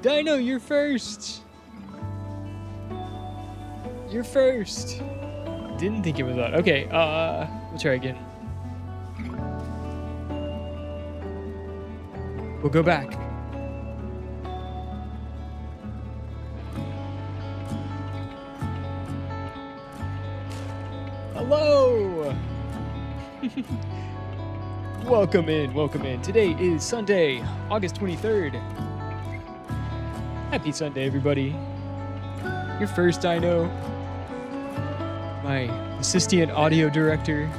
Dino, you're first. You're first. Didn't think it was on. Okay, we'll try again. We'll go back. Hello. Welcome in, welcome in. Today is Sunday, August 23rd. Happy Sunday, everybody. Your first Dino. My assistant audio director,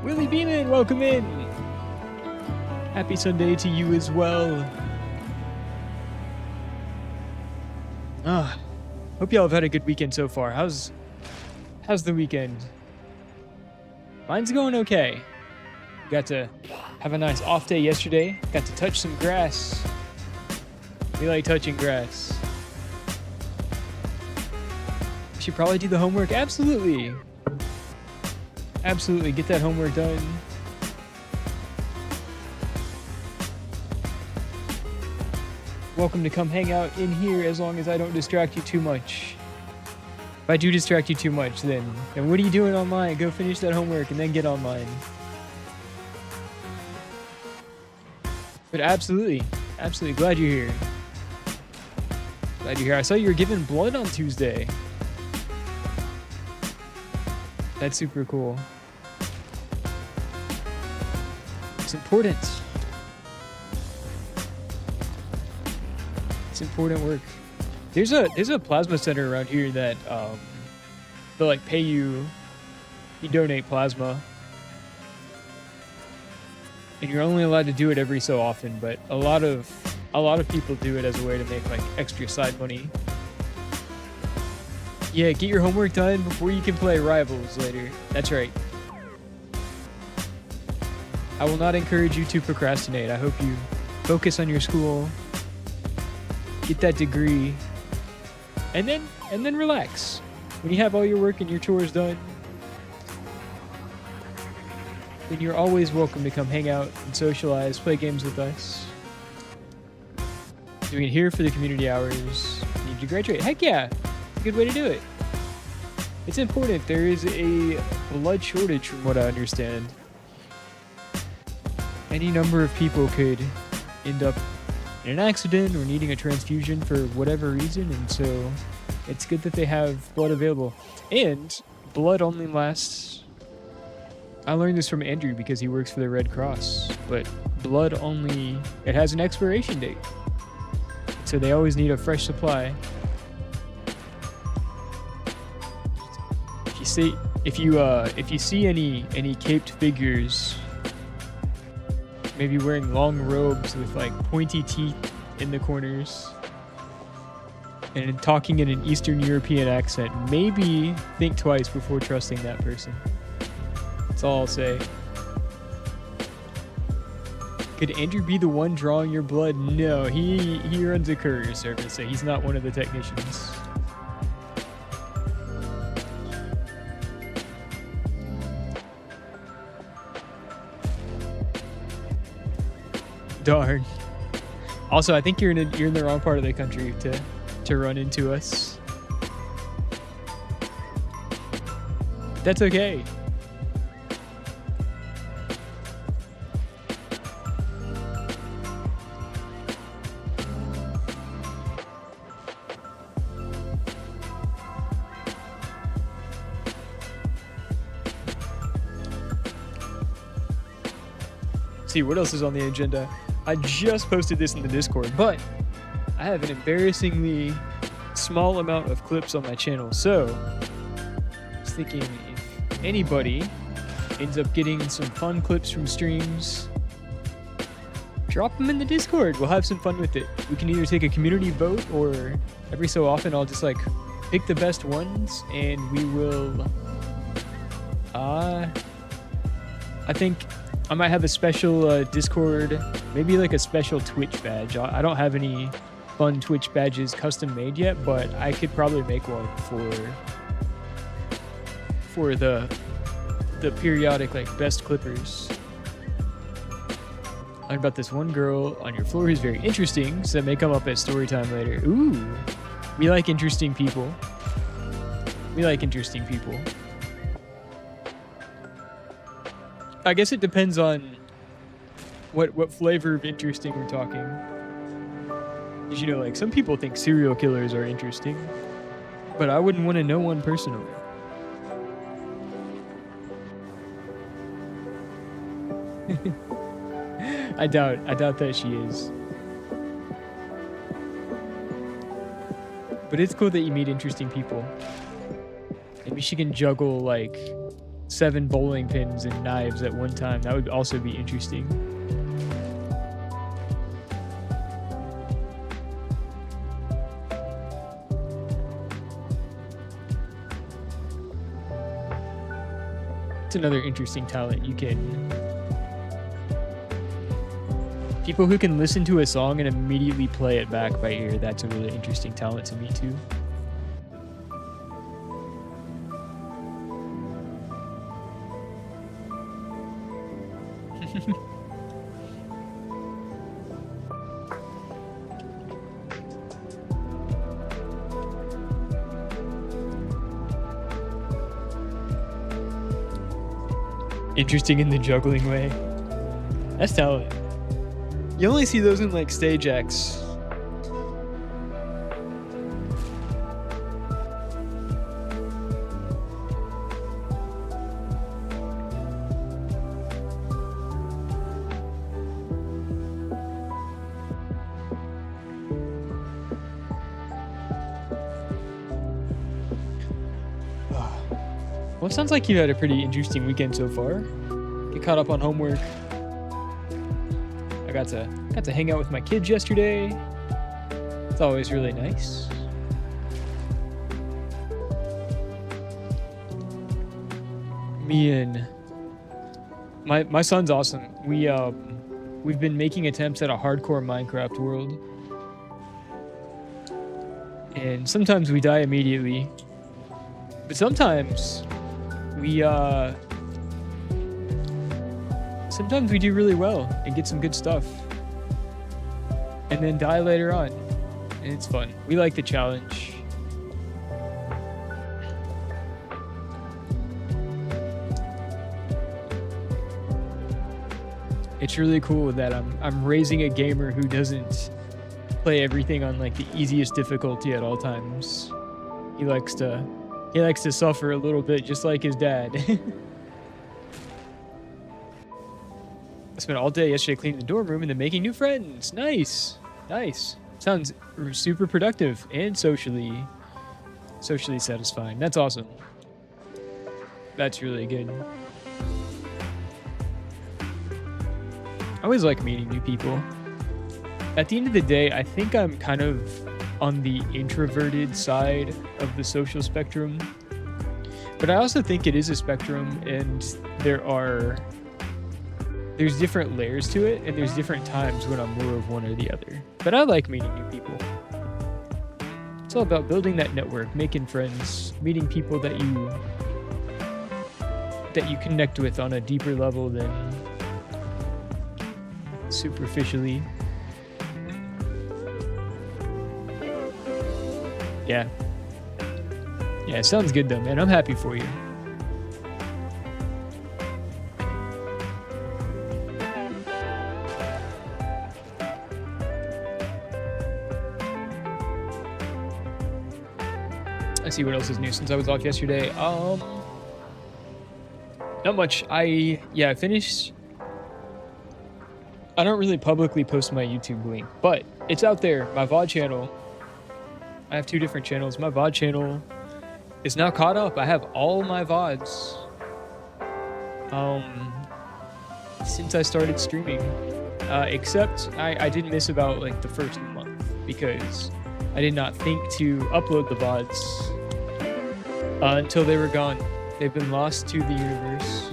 Willie Beeman, welcome in. Happy Sunday to you as well. Hope y'all have had a good weekend so far. How's the weekend? Mine's going okay. Got to have a nice off day yesterday. Got to touch some grass. We like touching grass. Should probably do the homework. Absolutely. Absolutely. Get that homework done. Welcome to come hang out in here as long as I don't distract you too much. If I do distract you too much, then what are you doing online? Go finish that homework and then get online. But absolutely. Absolutely. Glad you're here. Glad you're here. I saw you were giving blood on Tuesday. That's super cool. It's important. It's important work. There's a plasma center around here that they'll like pay you. You donate plasma, and you're only allowed to do it every so often. But a lot of people do it as a way to make like extra side money. Yeah, get your homework done before you can play Rivals later. That's right. I will not encourage you to procrastinate. I hope you focus on your school, get that degree, and then relax. When you have all your work and your chores done, then you're always welcome to come hang out and socialize, play games with us. Doing it here for the community hours. You need to graduate. Heck yeah. Good way to do it. It's important. There is a blood shortage from what I understand. Any number of people could end up in an accident or needing a transfusion for whatever reason, and so it's good that they have blood available. And blood only lasts... I learned this from Andrew because he works for the Red Cross, but blood only... It has an expiration date. So they always need a fresh supply. If you see any caped figures, maybe wearing long robes with like pointy teeth in the corners, and talking in an Eastern European accent, maybe think twice before trusting that person. That's all I'll say. Could Andrew be the one drawing your blood? No, he runs a courier service, so he's not one of the technicians. Darn. Also, I think you're in the wrong part of the country to run into us. That's okay. See what else is on the agenda. I just posted this in the Discord, but I have an embarrassingly small amount of clips on my channel. So I was thinking if anybody ends up getting some fun clips from streams, drop them in the Discord. We'll have some fun with it. We can either take a community vote, or every so often I'll just like pick the best ones and we will I think I might have a special Discord, maybe like a special Twitch badge. I don't have any fun Twitch badges custom made yet, but I could probably make one for the periodic like best clippers. Learn about this one girl on your floor who's very interesting, so that may come up at story time later. Ooh, we like interesting people. We like interesting people. I guess it depends on what flavor of interesting we're talking. Because, you know, like, some people think serial killers are interesting, but I wouldn't want to know one personally. I doubt that she is. But it's cool that you meet interesting people. Maybe she can juggle like 7 bowling pins and knives at one time. That would also be interesting. It's another interesting talent you can... People who can listen to a song and immediately play it back by ear, that's a really interesting talent to me too. Interesting in the juggling way. That's talent. You only see those in like stage acts. Well, it sounds like you had a pretty interesting weekend so far. Get caught up on homework. I got to hang out with my kids yesterday. It's always really nice. Me and my son's awesome. We've been making attempts at a hardcore Minecraft world. And sometimes we die immediately. But sometimes we do really well and get some good stuff. And then die later on. And it's fun. We like the challenge. It's really cool that I'm raising a gamer who doesn't play everything on like the easiest difficulty at all times. He likes to suffer a little bit, just like his dad. I spent all day yesterday cleaning the dorm room and then making new friends. Nice. Nice. Sounds super productive and socially satisfying. That's awesome. That's really good. I always like meeting new people. At the end of the day, I think I'm kind of on the introverted side of the social spectrum. But I also think it is a spectrum, and there's different layers to it, and there's different times when I'm more of one or the other. But I like meeting new people. It's all about building that network, making friends, meeting people that you connect with on a deeper level than superficially. Yeah. Yeah, it sounds good though, man. I'm happy for you. Let's see what else is new since I was off yesterday. Not much. I finished. I don't really publicly post my YouTube link, but it's out there. My VOD channel. I have 2 different channels. My VOD channel is now caught up. I have all my VODs. Since I started streaming. Except I did miss about like the first month because I did not think to upload the VODs until they were gone. They've been lost to the universe.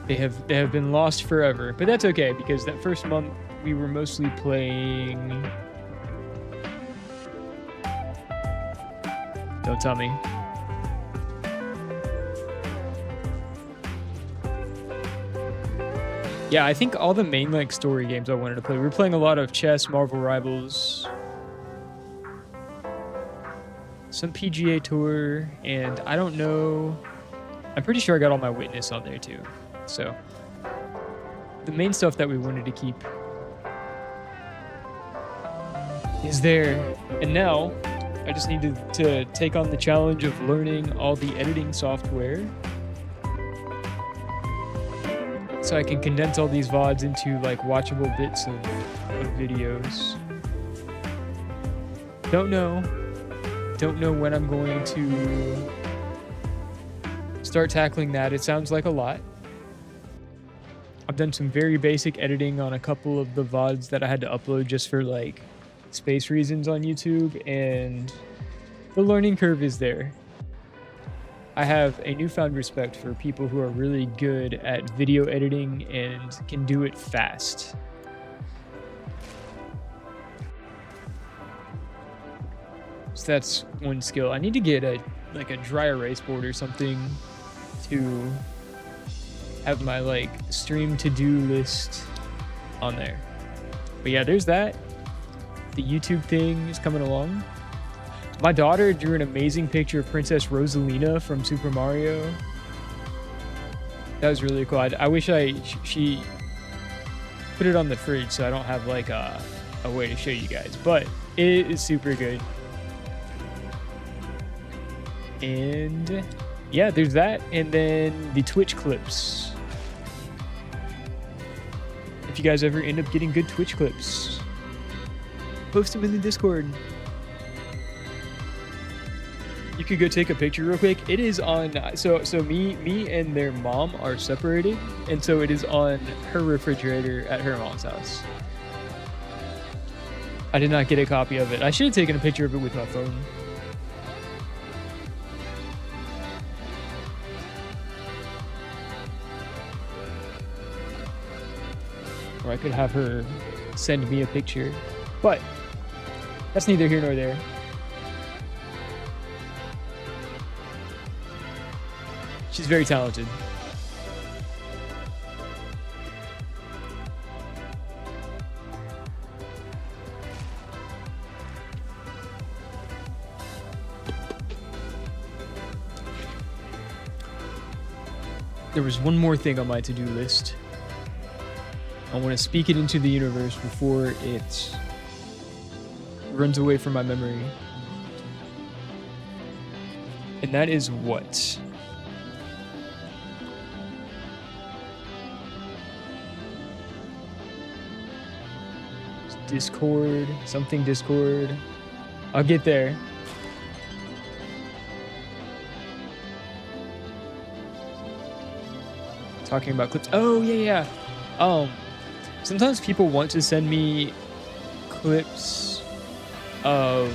They have been lost forever, but that's okay because that first month we were mostly playing. Don't tell me. Yeah, I think all the main like story games I wanted to play. We were playing a lot of chess, Marvel Rivals, some PGA Tour, and I don't know. I'm pretty sure I got all my Witness on there too. So the main stuff that we wanted to keep is there. And now I just need to take on the challenge of learning all the editing software so I can condense all these VODs into like watchable bits of videos. Don't know when I'm going to start tackling that. It sounds like a lot. I've done some very basic editing on a couple of the VODs that I had to upload just for like space reasons on YouTube, and the learning curve is there. I have a newfound respect for people who are really good at video editing and can do it fast. So that's one skill. I need to get a dry erase board or something to have my like stream to-do list on there. But yeah, there's that. The YouTube thing is coming along. My daughter drew an amazing picture of Princess Rosalina from Super Mario. That was really cool. I wish she put it on the fridge so I don't have like a way to show you guys, but it is super good. And yeah, there's that. And then the Twitch clips. If you guys ever end up getting good Twitch clips, post them in the Discord. You could go take a picture real quick. It is on, so me and their mom are separated, and so it is on her refrigerator at her mom's house. I did not get a copy of it. I should have taken a picture of it with my phone. Or I could have her send me a picture, but that's neither here nor there. She's very talented. There was one more thing on my to-do list. I want to speak it into the universe before it runs away from my memory. And that is what? Discord, something Discord. I'll get there. Talking about clips. Oh, yeah. Sometimes people want to send me clips of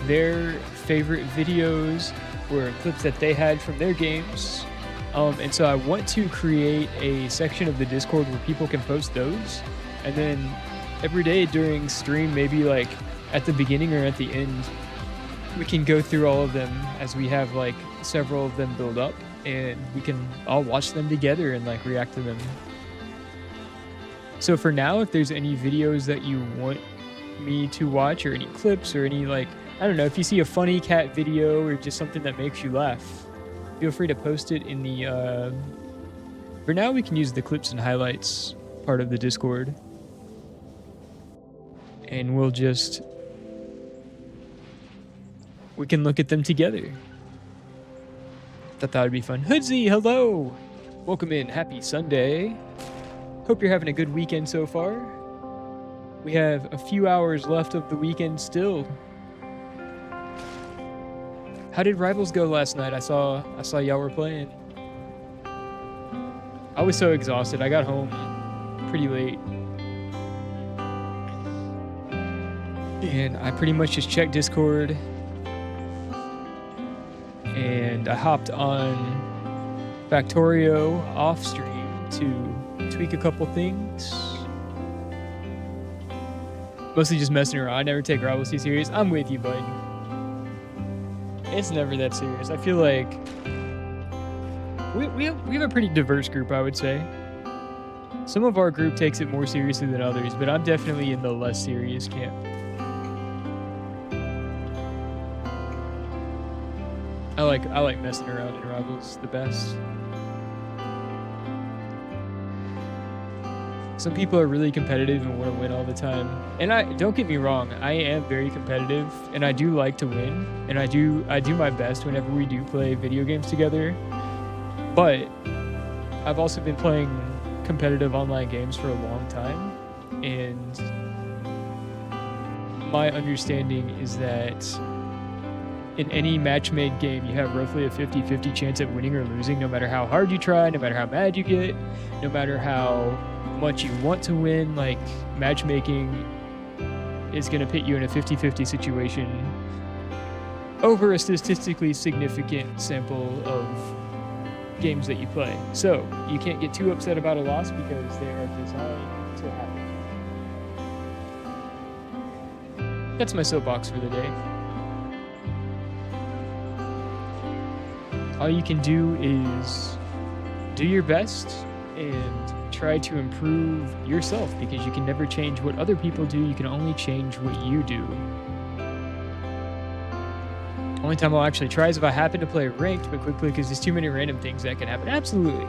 their favorite videos or clips that they had from their games. And so I want to create a section of the Discord where people can post those. And then every day during stream, maybe like at the beginning or at the end, we can go through all of them as we have like several of them build up, and we can all watch them together and like react to them. So for now, if there's any videos that you want me to watch, or any clips, or any like, I don't know, if you see a funny cat video or just something that makes you laugh, feel free to post it in the, for now we can use the clips and highlights part of the Discord. And we can look at them together. Thought that would be fun. Hoodsy, hello! Welcome in, happy Sunday. Hope you're having a good weekend so far. We have a few hours left of the weekend still. How did Rivals go last night? I saw y'all were playing. I was so exhausted. I got home pretty late. And I pretty much just checked Discord. And I hopped on Factorio off stream to tweak a couple things. Mostly just messing around. I never take Rivals too serious. I'm with you, bud. It's never that serious. I feel like we have a pretty diverse group, I would say. Some of our group takes it more seriously than others, but I'm definitely in the less serious camp. I like messing around in Rivals the best. Some people are really competitive and want to win all the time. And don't get me wrong, I am very competitive and I do like to win, and I do my best whenever we do play video games together. But I've also been playing competitive online games for a long time, and my understanding is that in any match-made game, you have roughly a 50-50 chance at winning or losing, no matter how hard you try, no matter how mad you get, no matter how much you want to win. Like, matchmaking is going to put you in a 50-50 situation over a statistically significant sample of games that you play. So you can't get too upset about a loss because they are designed to happen. That's my soapbox for the day. All you can do is do your best and try to improve yourself, because you can never change what other people do. You can only change what you do. Only time I'll actually try is if I happen to play ranked, but quickly, because there's too many random things that can happen. Absolutely.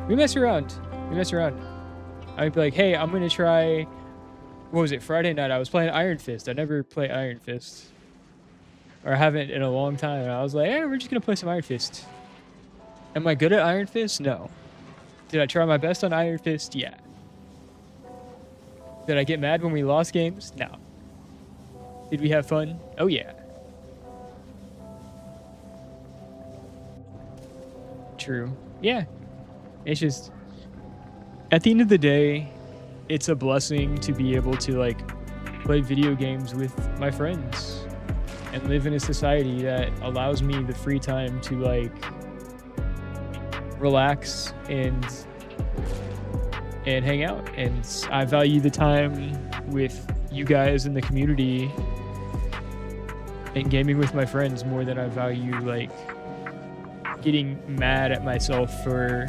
We mess around. I'd be like, hey, I'm going to try, what was it, Friday night, I was playing Iron Fist. I never play Iron Fist. Or I haven't in a long time. And I was like, hey, we're just going to play some Iron Fist. Am I good at Iron Fist? No. Did I try my best on Iron Fist? Yeah. Did I get mad when we lost games? No. Did we have fun? Oh, yeah. True. Yeah. It's just, at the end of the day, it's a blessing to be able to, like, play video games with my friends and live in a society that allows me the free time to, like, relax and hang out. And I value the time with you guys in the community and gaming with my friends more than I value, like, getting mad at myself for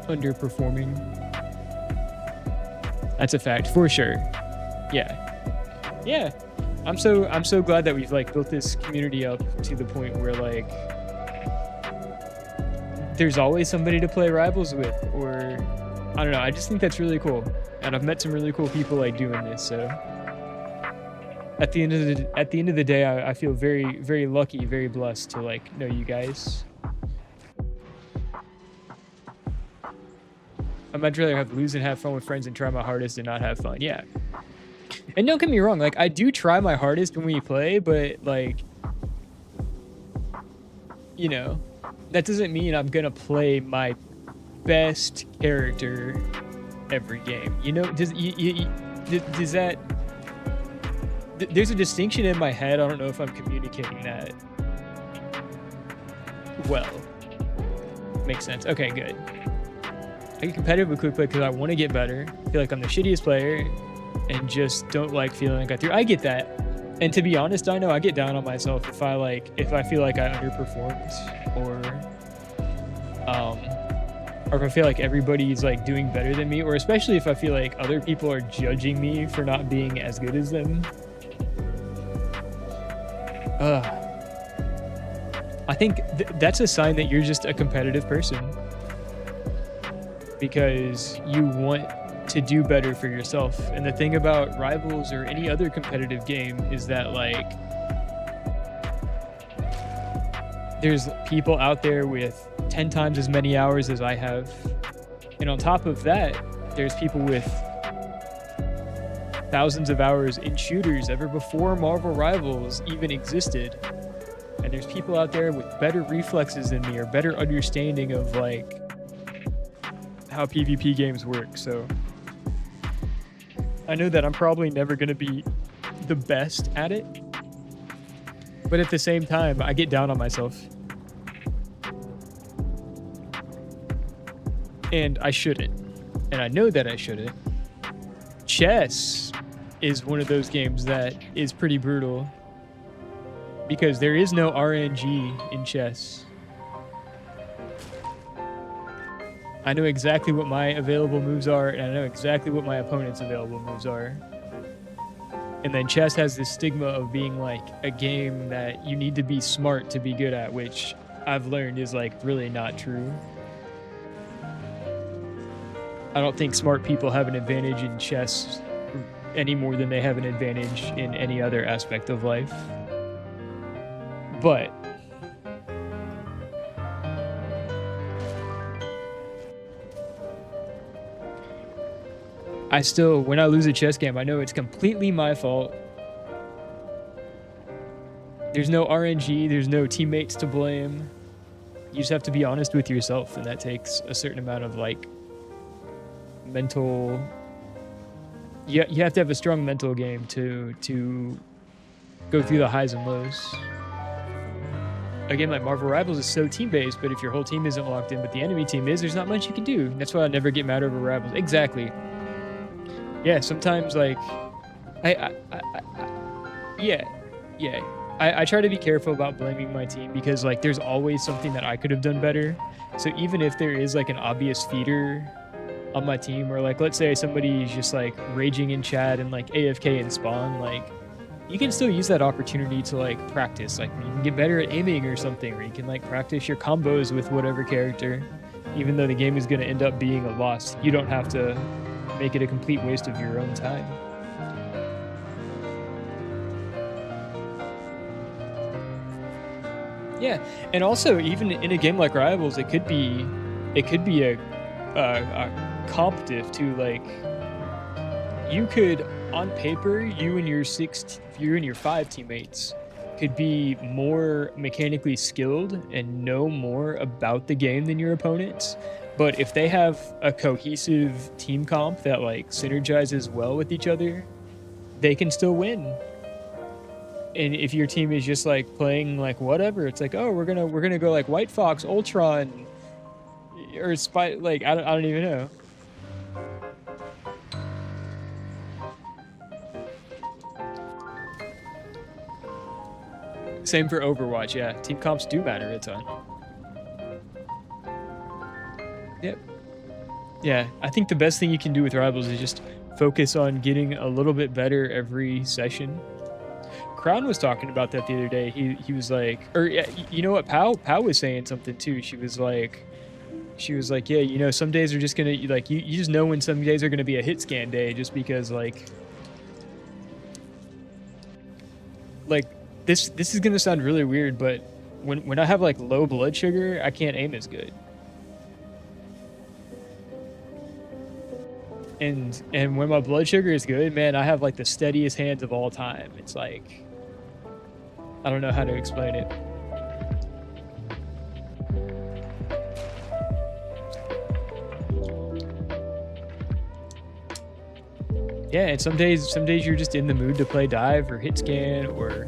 underperforming. That's a fact for sure. Yeah. I'm so glad that we've, like, built this community up to the point where, like, there's always somebody to play Rivals with, or I don't know. I just think that's really cool, and I've met some really cool people, like, doing this. So at the end of the day, I feel very, very lucky, very blessed to, like, know you guys. I'd much rather lose and have fun with friends and try my hardest and not have fun. Yeah. And don't get me wrong, like, I do try my hardest when we play, but, like, you know, that doesn't mean I'm gonna play my best character every game. You know, does that? There's a distinction in my head. I don't know if I'm communicating that well. Makes sense. Okay, good. I get competitive with quick play because I want to get better. I feel like I'm the shittiest player and just don't like feeling like I threw. I get that. And to be honest, I know I get down on myself if I feel like I underperformed, or if I feel like everybody's, like, doing better than me, or especially if I feel like other people are judging me for not being as good as them. I think that's a sign that you're just a competitive person, because you want to do better for yourself. And the thing about Rivals or any other competitive game is that, like, there's people out there with 10 times as many hours as I have. And on top of that, there's people with thousands of hours in shooters ever before Marvel Rivals even existed. And there's people out there with better reflexes than me, or better understanding of, like, how PvP games work. So I know that I'm probably never going to be the best at it, but at the same time, I get down on myself. And I shouldn't. And I know that I shouldn't. Chess is one of those games that is pretty brutal, because there is no RNG in chess. I know exactly what my available moves are, and I know exactly what my opponent's available moves are. And then chess has this stigma of being like a game that you need to be smart to be good at, which I've learned is like really not true. I don't think smart people have an advantage in chess any more than they have an advantage in any other aspect of life. But I still, when I lose a chess game, I know it's completely my fault. There's no RNG, there's no teammates to blame. You just have to be honest with yourself, and that takes a certain amount of like mental. You have to have a strong mental game to go through the highs and lows. A game like Marvel Rivals is so team-based, but if your whole team isn't locked in, but the enemy team is, there's not much you can do. That's why I never get mad over Rivals. Exactly. Yeah, sometimes like yeah. I try to be careful about blaming my team because like there's always something that I could have done better. So even if there is like an obvious feeder on my team, or like let's say somebody's just like raging in chat and like AFK in spawn, like you can still use that opportunity to like practice. Like you can get better at aiming or something, or you can like practice your combos with whatever character. Even though the game is going to end up being a loss, you don't have to make it a complete waste of your own time. Yeah, and also even in a game like Rivals, it could be a comp diff too. Like you could, on paper, you and your 5 teammates could be more mechanically skilled and know more about the game than your opponents. But if they have a cohesive team comp that like synergizes well with each other, they can still win. And if your team is just like playing like whatever, it's like, oh, we're gonna go like White Fox, Ultron, or Spy. Like I don't even know. Same for Overwatch. Yeah, team comps do matter a ton. Yep. Yeah, I think the best thing you can do with Rivals is just focus on getting a little bit better every session. Crown was talking about that the other day. He was like, or yeah, you know what? Pow was saying something too. She was like, yeah, you know, some days are just gonna like you just know when some days are gonna be a hit scan day, just because like this is gonna sound really weird, but when I have like low blood sugar, I can't aim as good. And when my blood sugar is good, man, I have like the steadiest hands of all time. It's like, I don't know how to explain it. Yeah, and some days you're just in the mood to play dive or hit scan, or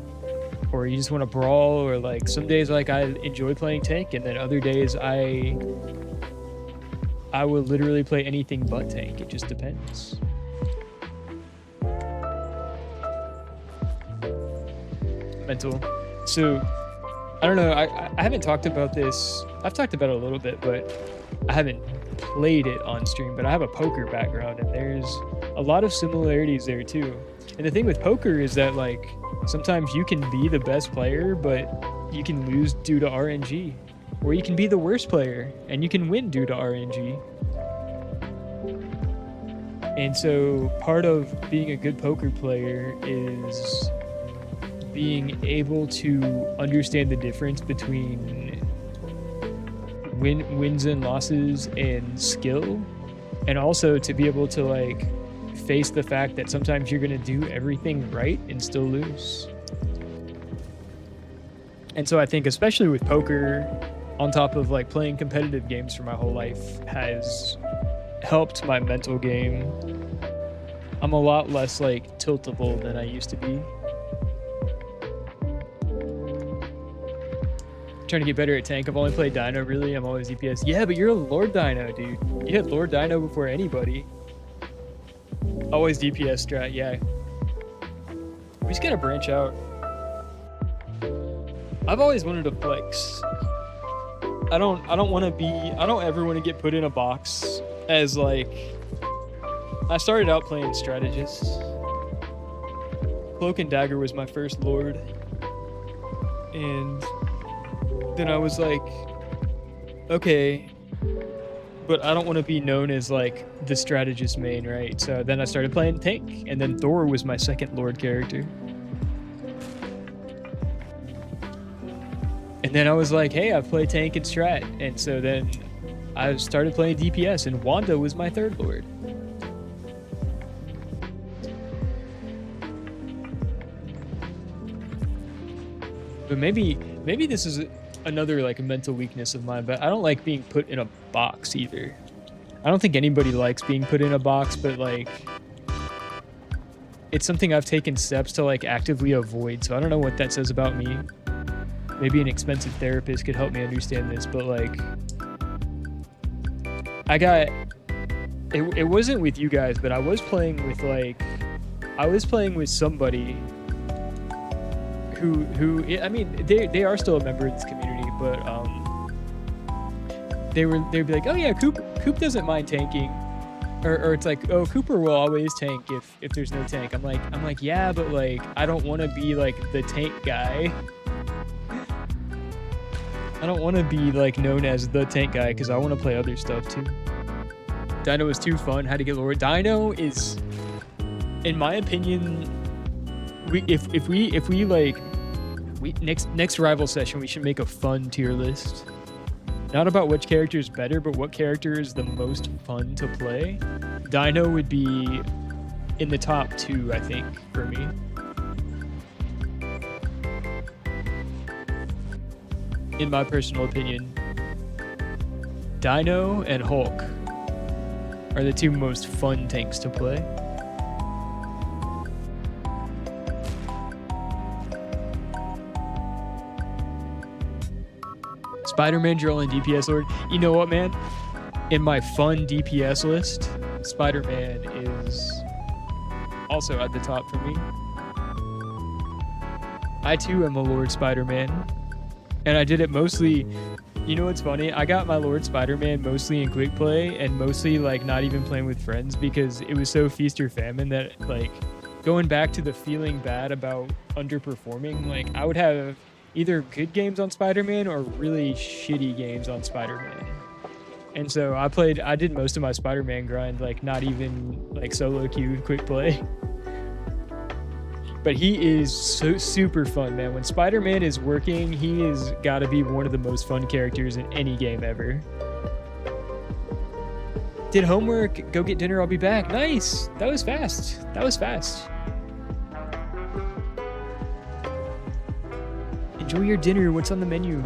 you just want to brawl, or like some days like I enjoy playing tank, and then other days I will literally play anything but tank. It just depends. Mental. So, I don't know. I haven't talked about this. I've talked about it a little bit, but I haven't played it on stream. But I have a poker background, and there's a lot of similarities there too. And the thing with poker is that like sometimes you can be the best player, but you can lose due to RNG. Or you can be the worst player and you can win due to RNG. And so part of being a good poker player is being able to understand the difference between wins and losses and skill, and also to be able to like face the fact that sometimes you're going to do everything right and still lose. And so I think especially with poker, on top of like playing competitive games for my whole life, has helped my mental game. I'm a lot less like tiltable than I used to be. Trying to get better at tank. I've only played Dino really. I'm always DPS. Yeah, but you're a Lord Dino, dude. You had Lord Dino before anybody. Always DPS strat, yeah. We just gotta branch out. I've always wanted to flex. I don't want to be, I don't ever want to get put in a box as like, I started out playing strategist. Cloak and Dagger was my first lord. And then I was like, okay, but I don't want to be known as like the strategist main, right? So then I started playing tank, and then Thor was my second lord character. And then I was like, hey, I play tank and strat. And so then I started playing DPS, and Wanda was my third lord. But maybe this is another like mental weakness of mine, but I don't like being put in a box either. I don't think anybody likes being put in a box, but like it's something I've taken steps to like actively avoid. So I don't know what that says about me. Maybe an expensive therapist could help me understand this, but like I got it wasn't with you guys, but I was playing with somebody who I mean they are still a member of this community, but they'd be like, oh yeah, Coop doesn't mind tanking, or it's like, oh, Cooper will always tank if there's no tank. I'm like yeah, but like I don't want to be like the tank guy. I don't want to be like known as the tank guy because I want to play other stuff too. Dino is too fun. How to get lower? Dino is, in my opinion, if we like next rival session we should make a fun tier list. Not about which character is better, but what character is the most fun to play. Dino would be in the top 2, I think, for me. In my personal opinion, Dino and Hulk are the 2 most fun tanks to play. Spider-Man, Drill, and DPS Lord. You know what, man? In my fun DPS list, Spider-Man is also at the top for me. I too am a Lord Spider-Man. And I did it mostly, you know what's funny? I got my Lord Spider-Man mostly in quick play and mostly like not even playing with friends because it was so feast or famine that like going back to the feeling bad about underperforming, like I would have either good games on Spider-Man or really shitty games on Spider-Man. And so I did most of my Spider-Man grind, like not even like solo queue quick play. But he is so super fun, man. When Spider-Man is working, he has got to be one of the most fun characters in any game ever. Did homework, go get dinner, I'll be back. Nice. That was fast. That was fast. Enjoy your dinner. What's on the menu?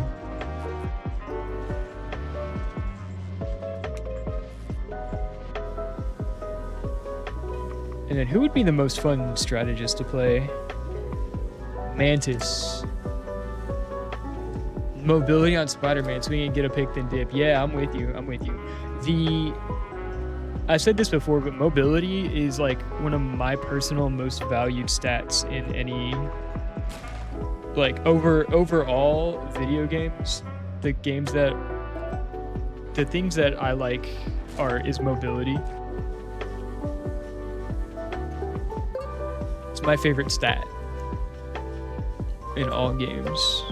And then who would be the most fun strategist to play? Mantis. Mobility on Spider-Man, so we can get a pick then dip. Yeah, I'm with you. I've said this before, but mobility is like one of my personal most valued stats in any, like overall video games. The things that I like is mobility. It's my favorite stat in all games.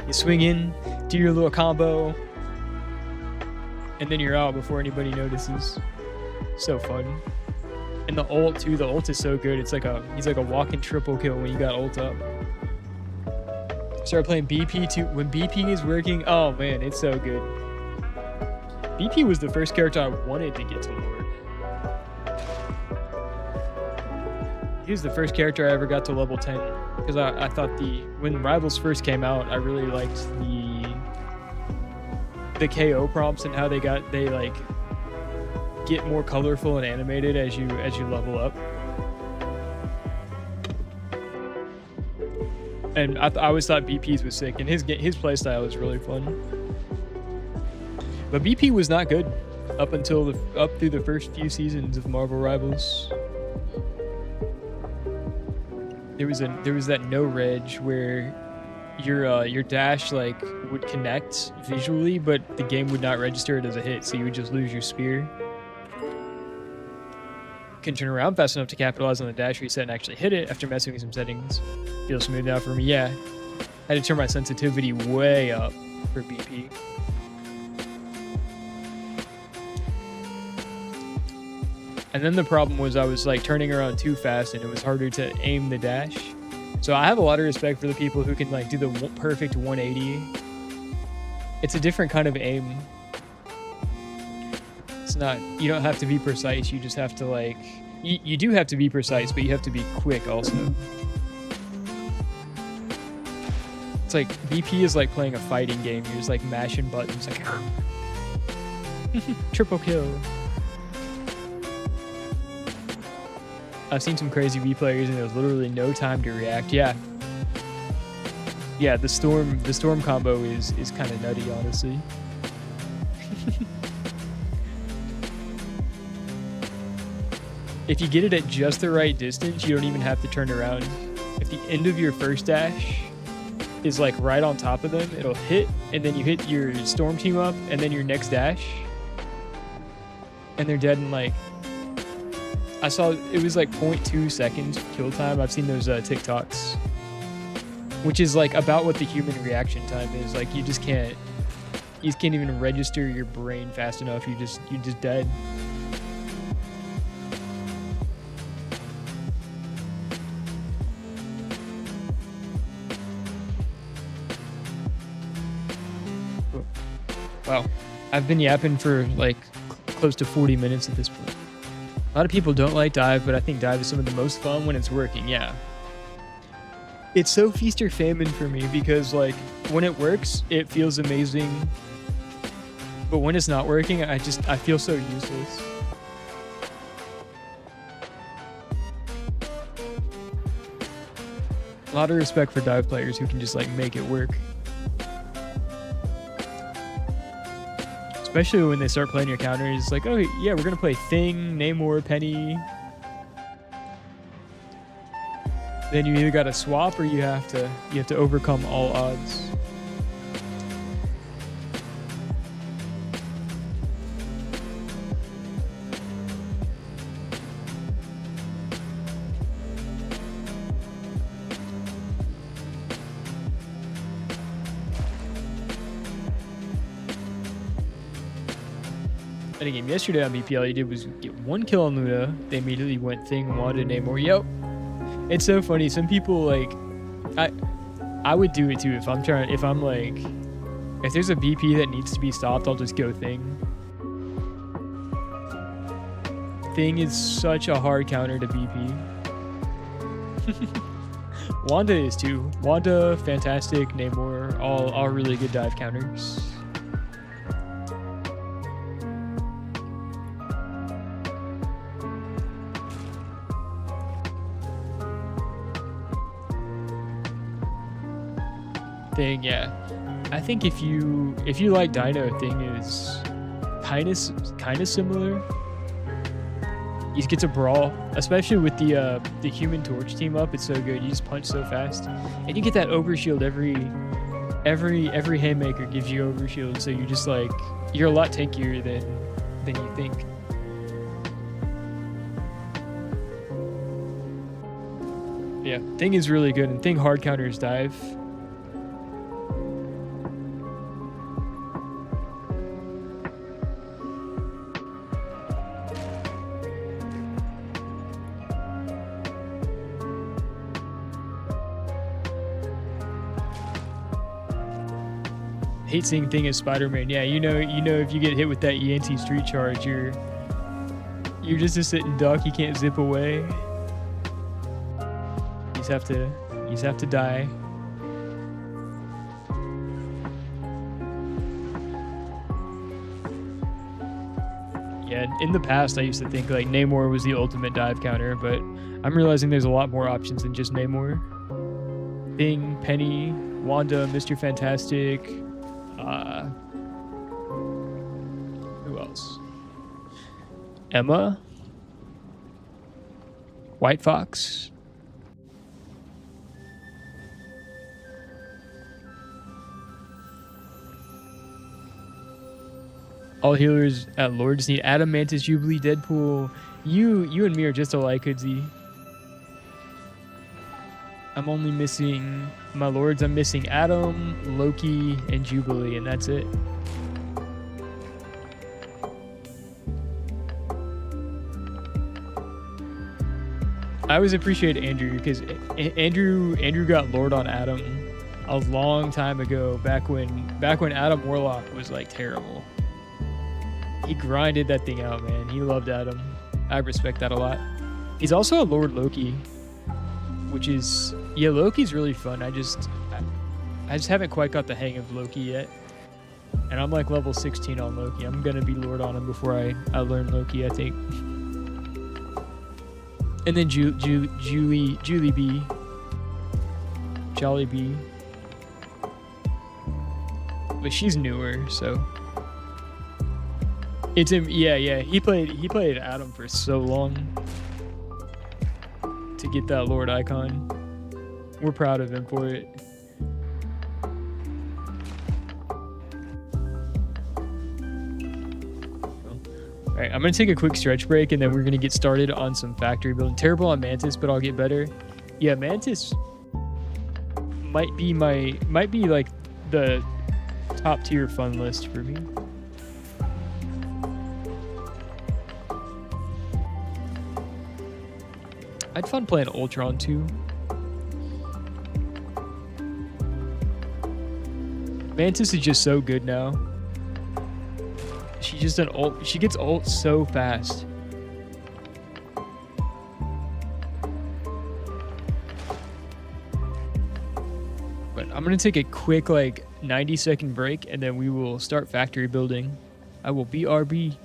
You swing in, do your little combo, and then you're out before anybody notices. So fun. And the ult too, the ult is so good. He's like a walking triple kill when you got ult up. Start playing BP too. When BP is working, oh man, it's so good. BP was the first character I wanted to get to Lord. He was the first character I ever got to level 10 because I thought when Rivals first came out, I really liked the KO prompts and how they like get more colorful and animated as you level up. And I always thought BP's was sick, and his playstyle is really fun. But BP was not good up through the first few seasons of Marvel Rivals. There was that no reg where your dash like would connect visually, but the game would not register it as a hit, so you would just lose your spear. Can turn around fast enough to capitalize on the dash reset and actually hit it after messing with some settings. Feels smooth now for me. Yeah, I had to turn my sensitivity way up for BP. And then the problem was I was like turning around too fast and it was harder to aim the dash. So I have a lot of respect for the people who can like do the perfect 180. It's a different kind of aim. It's not, you don't have to be precise. You just have to like, you do have to be precise, but you have to be quick also. It's like BP is like playing a fighting game. You're just like mashing buttons like triple kill. I've seen some crazy Wii players and there was literally no time to react. Yeah. Yeah, the storm combo is kind of nutty, honestly. If you get it at just the right distance, you don't even have to turn around. If the end of your first dash is like right on top of them, it'll hit, and then you hit your storm team up, and then your next dash, and they're dead in like, I saw it was like 0.2 seconds kill time. I've seen those TikToks, which is like about what the human reaction time is. Like you can't even register your brain fast enough. You're just dead. Wow, I've been yapping for like close to 40 minutes at this point. A lot of people don't like dive, but I think dive is some of the most fun when it's working. Yeah. It's so feast or famine for me because like when it works, it feels amazing. But when it's not working, I feel so useless. A lot of respect for dive players who can just like make it work. Especially when they start playing your counters, it's like, oh yeah, we're gonna play Thing, Namor, Penny. Then you either gotta swap or you have to overcome all odds. In a game yesterday on BP, all you did was get one kill on Luna. They immediately went Thing, Wanda, Namor. Yep. It's so funny. Some people like, I would do it too if I'm like, if there's a BP that needs to be stopped, I'll just go Thing. Thing is such a hard counter to BP. Wanda is too. Wanda, fantastic. Namor, all really good dive counters. Thing, yeah. I think if you like Dino, Thing is kind of similar. He just gets a brawl, especially with the Human Torch team up. It's so good. You just punch so fast, and you get that overshield every haymaker gives you overshield. So you're just like you're a lot tankier than you think. Yeah, Thing is really good, and Thing hard counters dive. Hate seeing Thing as Spider-Man. Yeah, you know if you get hit with that ENT street charge, you're just a sitting duck. You can't zip away. You just have to die. Yeah, in the past I used to think like Namor was the ultimate dive counter, but I'm realizing there's a lot more options than just Namor. Thing, Penny, Wanda, Mr. Fantastic. Who else? Emma, White Fox. All healers at Lords need Adam, Mantis, Jubilee, Deadpool. You and me are just alike, Hoodsie. I'm only missing my Lords. I'm missing Adam, Loki, and Jubilee, and that's it. I always appreciate Andrew because Andrew got Lord on Adam a long time ago, back when Adam Warlock was like terrible. He grinded that thing out, man. He loved Adam. I respect that a lot. He's also a Lord Loki, which is, yeah, Loki's really fun. I just haven't quite got the hang of Loki yet. And I'm like level 16 on Loki. I'm gonna be Lord on him before I learn Loki, I think. And then Julie B. Jolly B. But she's newer, so it's him. Yeah. He played Adam for so long to get that Lord icon. We're proud of him for it. All right, I'm gonna take a quick stretch break and then we're gonna get started on some factory building. Terrible on Mantis, but I'll get better. Yeah, Mantis might be like the top tier fun list for me. I'd fun playing Ultron too. Mantis is just so good now. She just an ult. She gets ult so fast. But I'm gonna take a quick like 90-second break and then we will start factory building. I will BRB.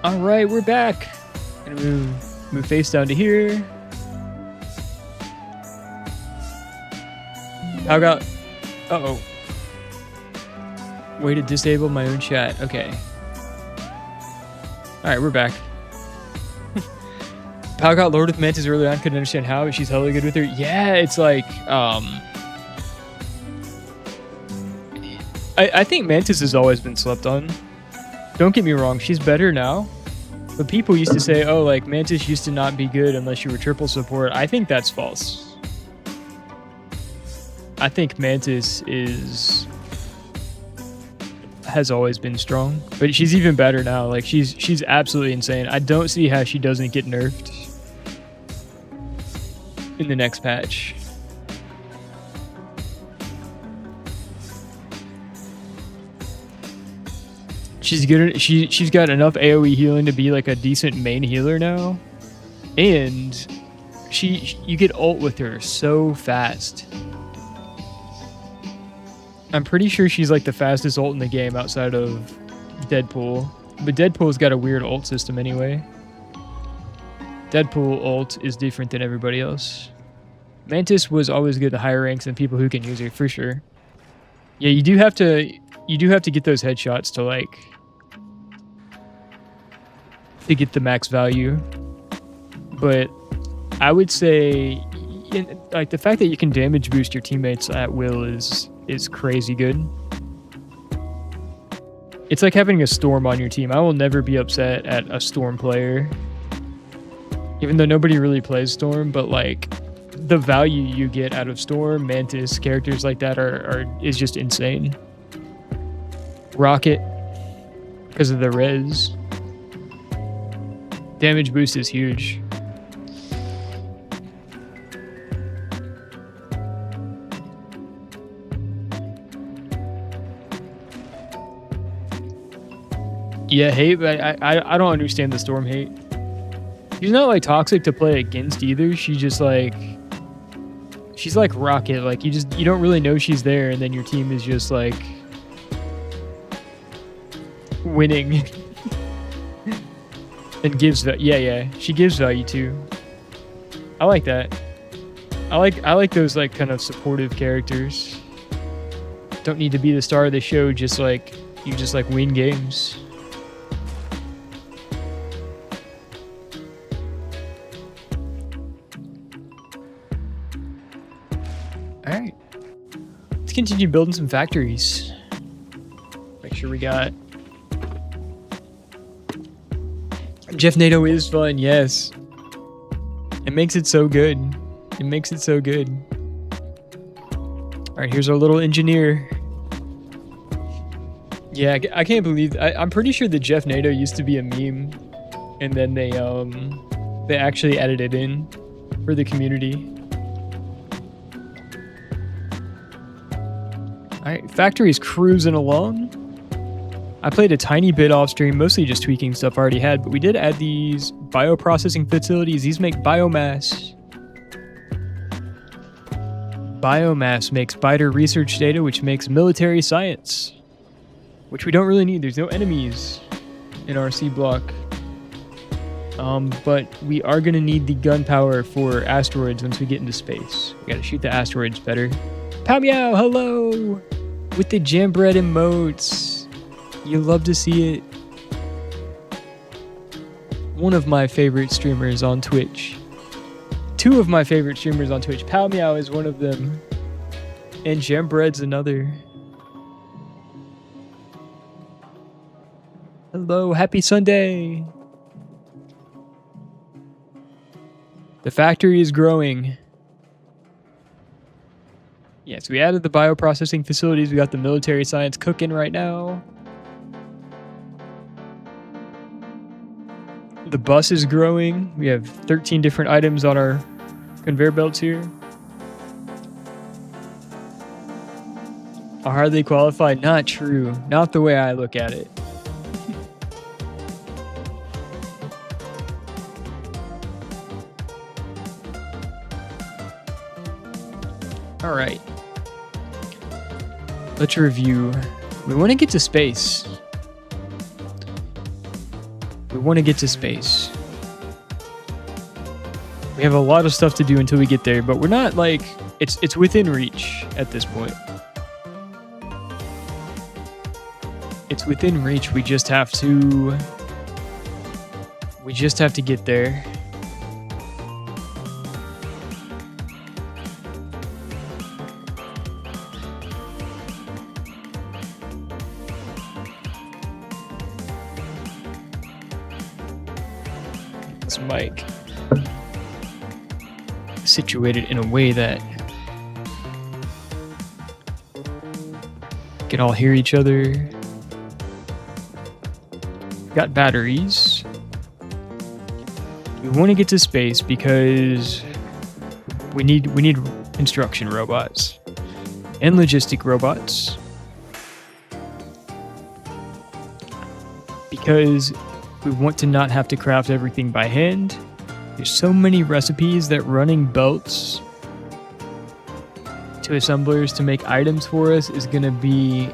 All right, we're back. Gonna move face down to here. How got? Uh-oh. Way to disable my own chat. Okay. All right, we're back. Pal got Lord with Mantis early on. Couldn't understand how, but she's hella good with her. Yeah, it's like I think Mantis has always been slept on. Don't get me wrong, she's better now. But people used to say, oh, like, Mantis used to not be good unless you were triple support. I think that's false. I think Mantis has always been strong. But she's even better now. Like, she's absolutely insane. I don't see how she doesn't get nerfed in the next patch. She's good. She's got enough AoE healing to be like a decent main healer now, and you get ult with her so fast. I'm pretty sure she's like the fastest ult in the game outside of Deadpool. But Deadpool's got a weird ult system anyway. Deadpool ult is different than everybody else. Mantis was always good at higher ranks than people who can use it for sure. Yeah, you do have to get those headshots to like to get the max value. But I would say like the fact that you can damage boost your teammates at will is crazy good. It's like having a Storm on your team. I will never be upset at a Storm player. Even though nobody really plays Storm, but like the value you get out of Storm, Mantis, characters like that is just insane. Rocket, because of the res. Damage boost is huge. Yeah, hate, but I don't understand the Storm hate. She's not like toxic to play against either. She's just like, she's like Rocket. Like you don't really know she's there, and then your team is just like winning and gives that. Yeah, she gives value too. I like that. I like those like kind of supportive characters. Don't need to be the star of the show. Just like you just like win games. All right, let's continue building some factories. Make sure we got... Jeff NATO is fun, yes. It makes it so good. It makes it so good. All right, here's our little engineer. Yeah, I can't believe... I'm pretty sure that Jeff NATO used to be a meme, and then they actually added it in for the community. Alright, factory's cruising along. I played a tiny bit off stream, mostly just tweaking stuff I already had, but we did add these bioprocessing facilities. These make biomass. Biomass makes biter research data, which makes military science, which we don't really need. There's no enemies in our C block. But we are going to need the gunpowder for asteroids once we get into space. We got to shoot the asteroids better. Pow meow, hello! With the Jambred emotes. You love to see it. One of my favorite streamers on Twitch. Two of my favorite streamers on Twitch. Pow meow is one of them. And Jambred's another. Hello, happy Sunday! The factory is growing. Yeah, so we added the bioprocessing facilities. We got the military science cooking right now. The bus is growing. We have 13 different items on our conveyor belts here. Are hardly qualified? Not true. Not the way I look at it. All right. Let's review. We want to get to space. We want to get to space. We have a lot of stuff to do until we get there, but we're not like... It's within reach at this point. It's within reach. We just have to... get there. Mic situated in a way that we can all hear each other. Got batteries. We want to get to space because we need construction robots and logistic robots, because we want to not have to craft everything by hand. There's so many recipes that running belts to assemblers to make items for us is going to be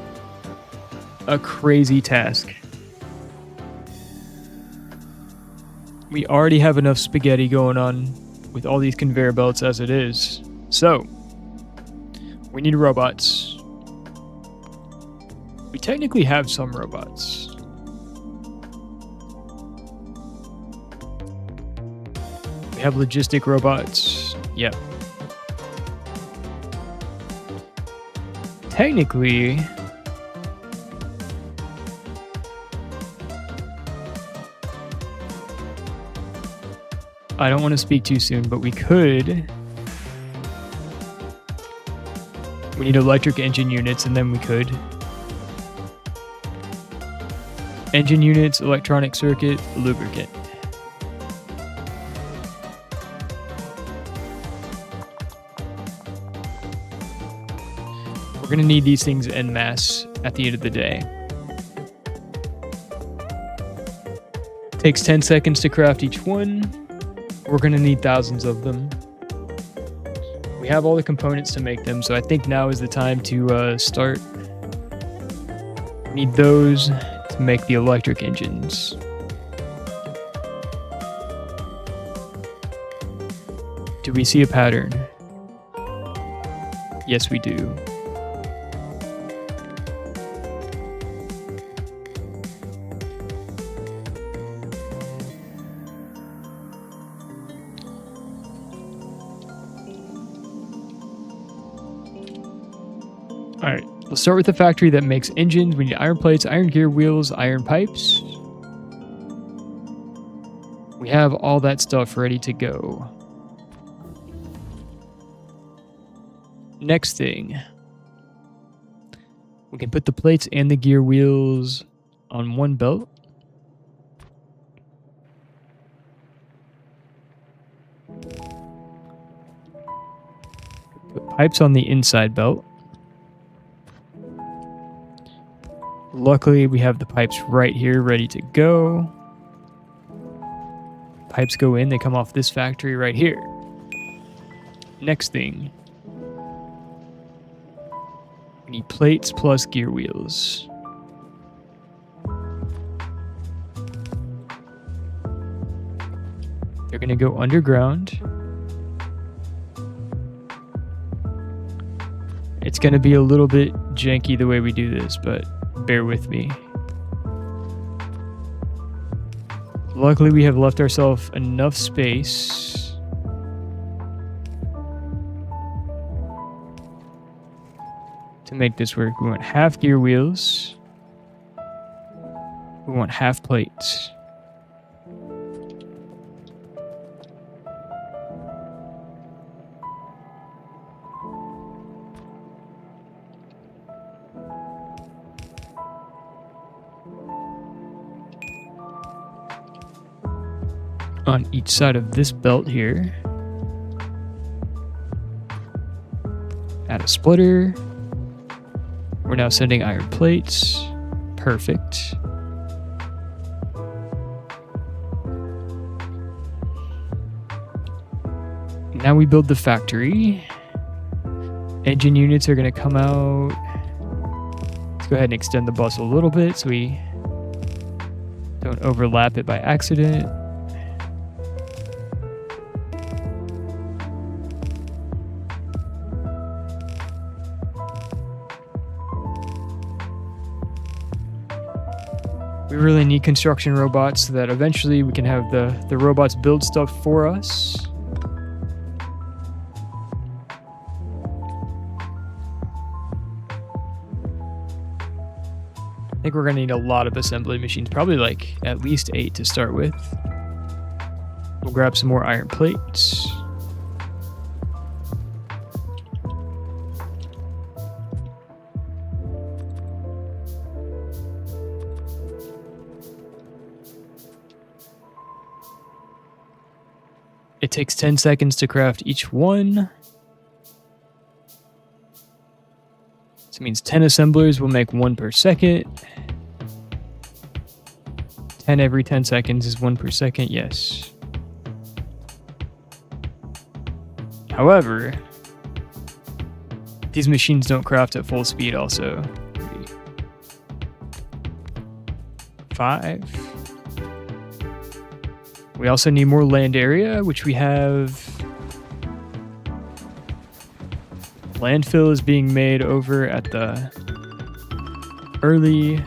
a crazy task. We already have enough spaghetti going on with all these conveyor belts as it is. So, we need robots. We technically have some robots. We have logistic robots. Yep. Technically, I don't want to speak too soon, but we could. We need electric engine units, and then we could. Engine units, electronic circuit, lubricant. We're going to need these things en masse at the end of the day. Takes 10 seconds to craft each one. We're going to need thousands of them. We have all the components to make them, so I think now is the time to start. We need those to make the electric engines. Do we see a pattern? Yes, we do. Alright, let's start with the factory that makes engines. We need iron plates, iron gear wheels, iron pipes. We have all that stuff ready to go. Next thing. We can put the plates and the gear wheels on one belt. Put pipes on the inside belt. Luckily, we have the pipes right here ready to go. Pipes go in, they come off this factory right here. Next thing. We need plates plus gear wheels. They're going to go underground. It's going to be a little bit janky the way we do this, but bear with me. Luckily, we have left ourselves enough space to make this work. We want half gear wheels. We want half plates. On each side of this belt here. Add a splitter. We're now sending iron plates. Perfect. Now we build the factory. Engine units are going to come out. Let's go ahead and extend the bus a little bit so we don't overlap it by accident. We really need construction robots so that eventually we can have the robots build stuff for us. I think we're going to need a lot of assembly machines, probably like at least 8 to start with. We'll grab some more iron plates. It takes 10 seconds to craft each one. This means 10 assemblers will make 1 per second. 10 every 10 seconds is 1 per second, yes. However, these machines don't craft at full speed also. 5. We also need more land area, which we have. Landfill is being made over at the early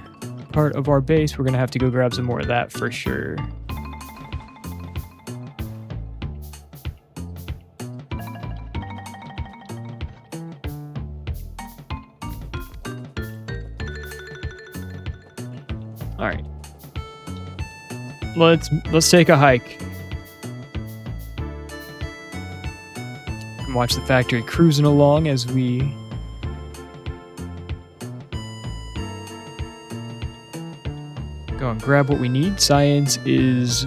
part of our base. We're going to have to go grab some more of that for sure. All right. Let's take a hike. And watch the factory cruising along as we go and grab what we need. Science is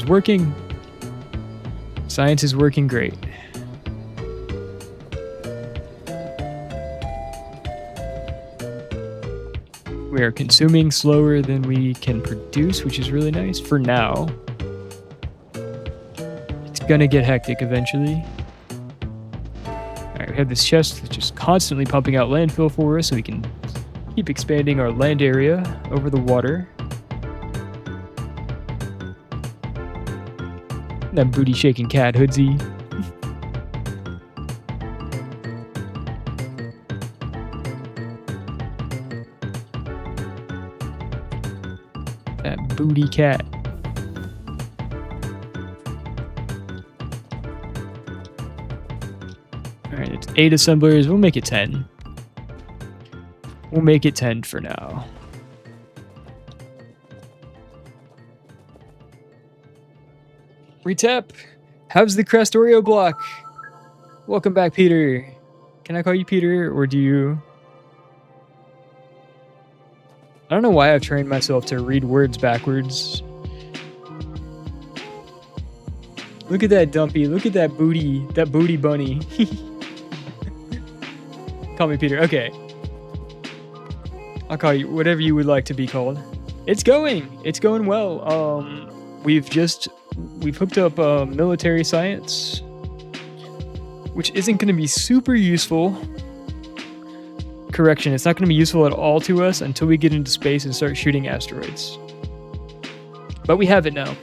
working. Science is working great. We are consuming slower than we can produce, which is really nice for now. It's gonna get hectic eventually. Alright, we have this chest that's just constantly pumping out landfill for us so we can keep expanding our land area over the water. That booty shaking cat, Hoodsy. That booty cat. Alright, it's 8 assemblers. We'll make it 10. We'll make it 10 for now. Retep, how's the Crestorio block? Welcome back, Peter. Can I call you Peter, or do you... I don't know why I've trained myself to read words backwards. Look at that dumpy. Look at that booty bunny. Call me Peter. Okay. I'll call you whatever you would like to be called. It's going well. We've hooked up military science, which isn't going to be super useful. Correction, it's not going to be useful at all to us until we get into space and start shooting asteroids. But we have it now.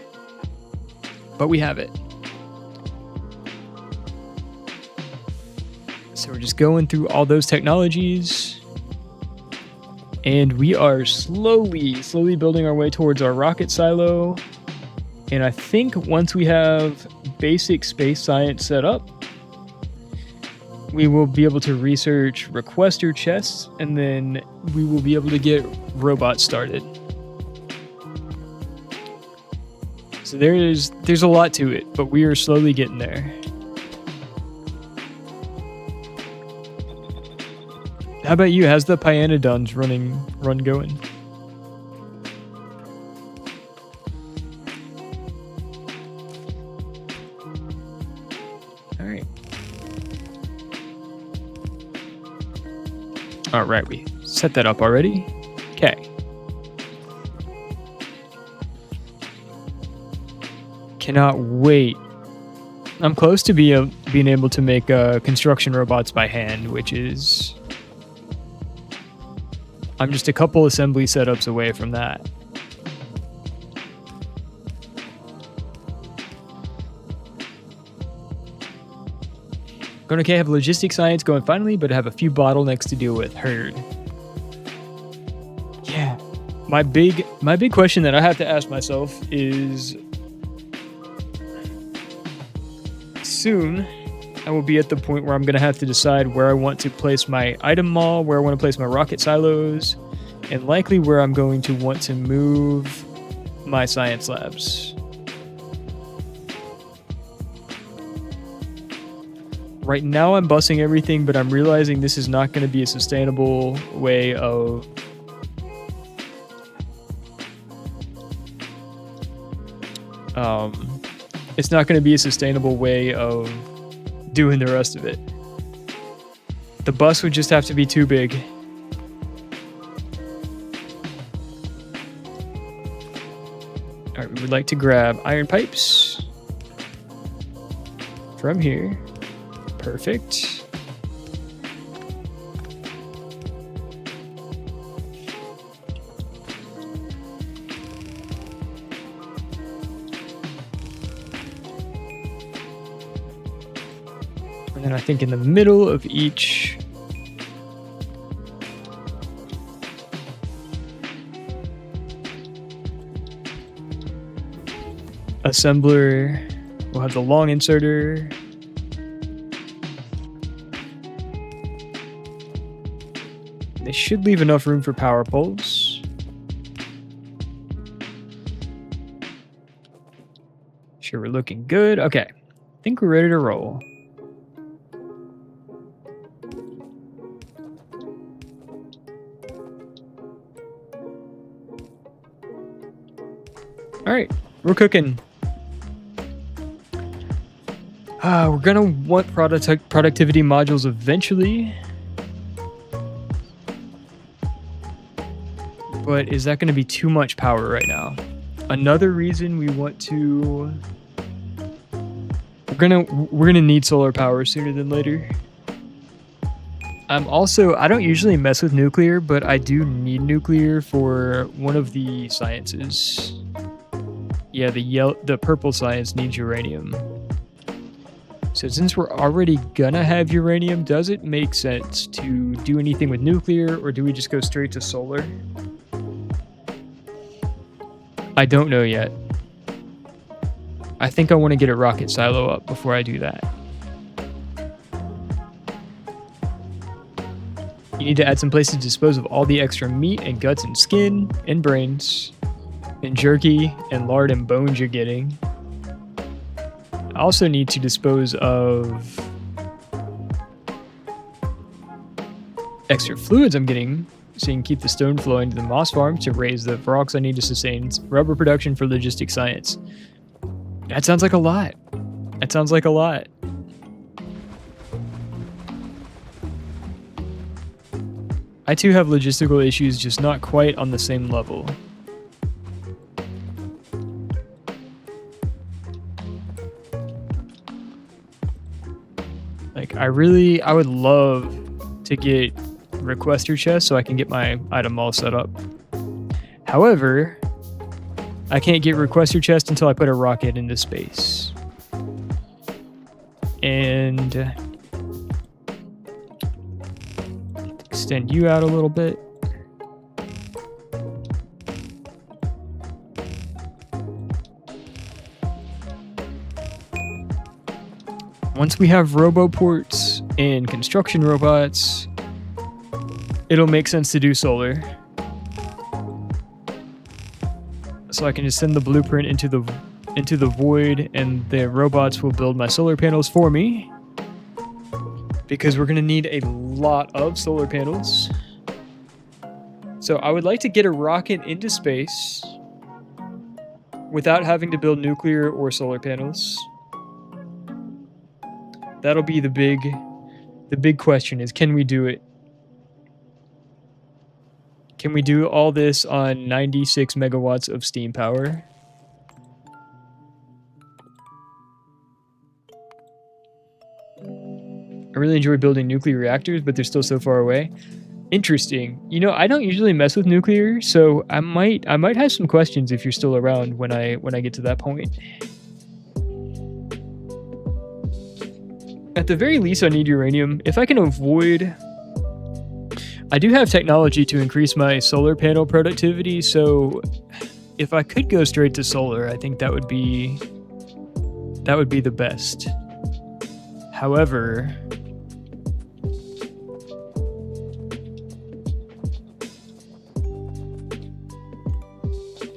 So we're just going through all those technologies. And we are slowly building our way towards our rocket silo. And I think once we have basic space science set up, we will be able to research requester chests, and then we will be able to get robots started. So there's a lot to it, but we are slowly getting there. How about you? How's the Pyanodons run going? All right, we set that up already. Okay. Cannot wait. I'm close to being able to make construction robots by hand, which is... I'm just a couple assembly setups away from that. Going okay, have logistics science going finally, but I have a few bottlenecks to deal with. Heard. Yeah. My big question that I have to ask myself is, soon I will be at the point where I'm going to have to decide where I want to place my item mall, where I want to place my rocket silos, and likely where I'm going to want to move my science labs. Right now I'm bussing everything, but I'm realizing this is not going to be a sustainable way of... it's not going to be a sustainable way of doing the rest of it. The bus would just have to be too big. Alright, we would like to grab iron pipes from here. Perfect. And then I think in the middle of each assembler, we'll have the long inserter. They should leave enough room for power poles. Sure, we're looking good. Okay, I think we're ready to roll. All right, we're cooking. We're gonna want productivity modules eventually. But is that gonna be too much power right now? Another reason we want to... We're gonna need solar power sooner than later. I don't usually mess with nuclear, but I do need nuclear for one of the sciences. Yeah, the purple science needs uranium. So since we're already gonna have uranium, does it make sense to do anything with nuclear, or do we just go straight to solar? I don't know yet. I think I want to get a rocket silo up before I do that. You need to add some places to dispose of all the extra meat and guts and skin and brains and jerky and lard and bones you're getting. I also need to dispose of extra fluids I'm getting so you can keep the stone flowing to the moss farm to raise the rocks I need to sustain rubber production for logistic science. That sounds like a lot. That sounds like a lot. I too have logistical issues, just not quite on the same level. Like, I would love to get requester chests so I can get my item all set up. However, I can't get requester chest until I put a rocket into space. And extend you out a little bit. Once we have roboports and construction robots, it'll make sense to do solar. So I can just send the blueprint into the void, and the robots will build my solar panels for me. Because we're gonna need a lot of solar panels. So I would like to get a rocket into space without having to build nuclear or solar panels. That'll be the big question is, can we do it? Can we do all this on 96 megawatts of steam power? I really enjoy building nuclear reactors, but they're still so far away. Interesting. You know, I don't usually mess with nuclear, so I might have some questions if you're still around when I get to that point. At the very least, I need uranium. If I can avoid... I do have technology to increase my solar panel productivity, so if I could go straight to solar, I think that would be the best. However,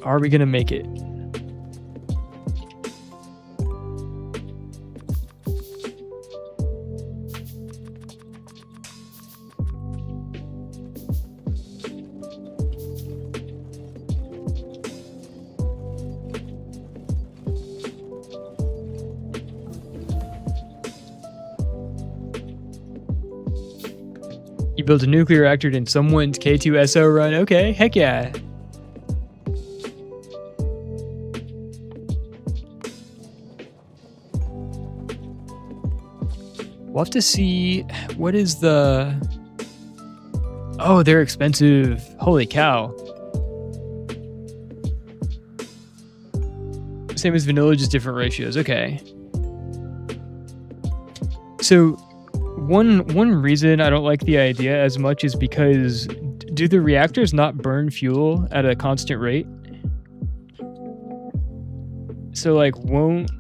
are we gonna make it? You built a nuclear reactor in someone's K2SO run? Okay, heck yeah. We'll have to see, what is the... Oh, they're expensive. Holy cow. Same as vanilla, just different ratios. Okay. So One reason I don't like the idea as much is because do the reactors not burn fuel at a constant rate? So like won't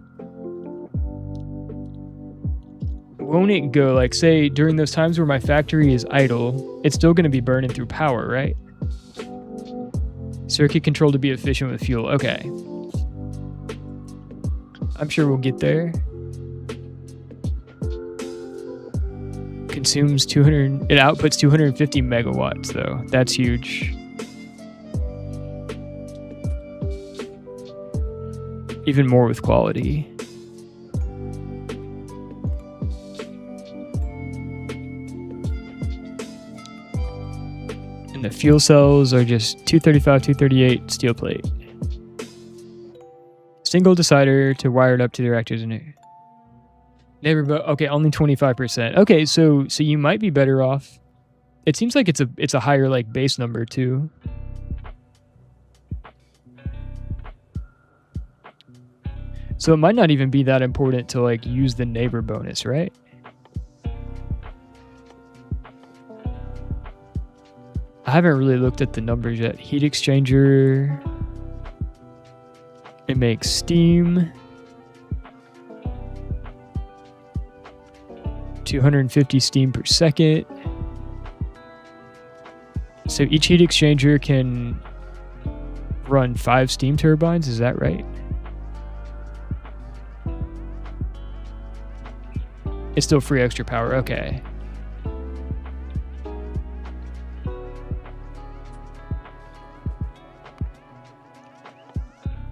it go, like say during those times where my factory is idle, it's still going to be burning through power, right? Circuit control to be efficient with fuel. Okay. I'm sure we'll get there. Consumes 200, it outputs 250 megawatts though. That's huge. Even more with quality. And the fuel cells are just 235, 238 steel plate. Single decider to wire it up to the reactors in here. Okay, only 25%. Okay, so you might be better off. It seems like it's a higher like base number too. So it might not even be that important to like use the neighbor bonus, right? I haven't really looked at the numbers yet. Heat exchanger. It makes steam. 250 steam per second. So each heat exchanger can run 5 steam turbines, is that right? It's still free extra power, okay.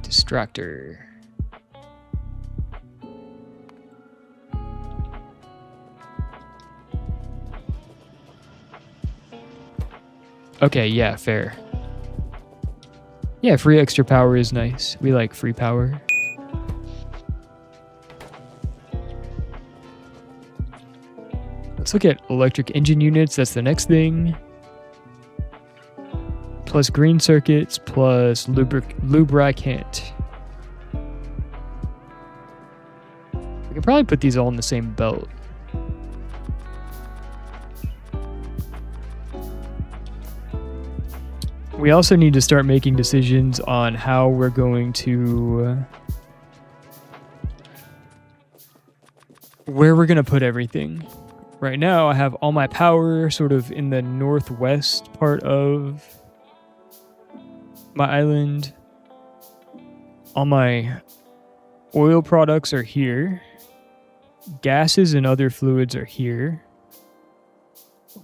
Distractor. Okay, yeah, fair. Yeah, free extra power is nice. We like free power. Let's look at electric engine units. That's the next thing. Plus green circuits, plus lubricant. We can probably put these all in the same belt. We also need to start making decisions on how we're going to... where we're going to put everything. Right now, I have all my power sort of in the northwest part of my island. All my oil products are here. Gases and other fluids are here.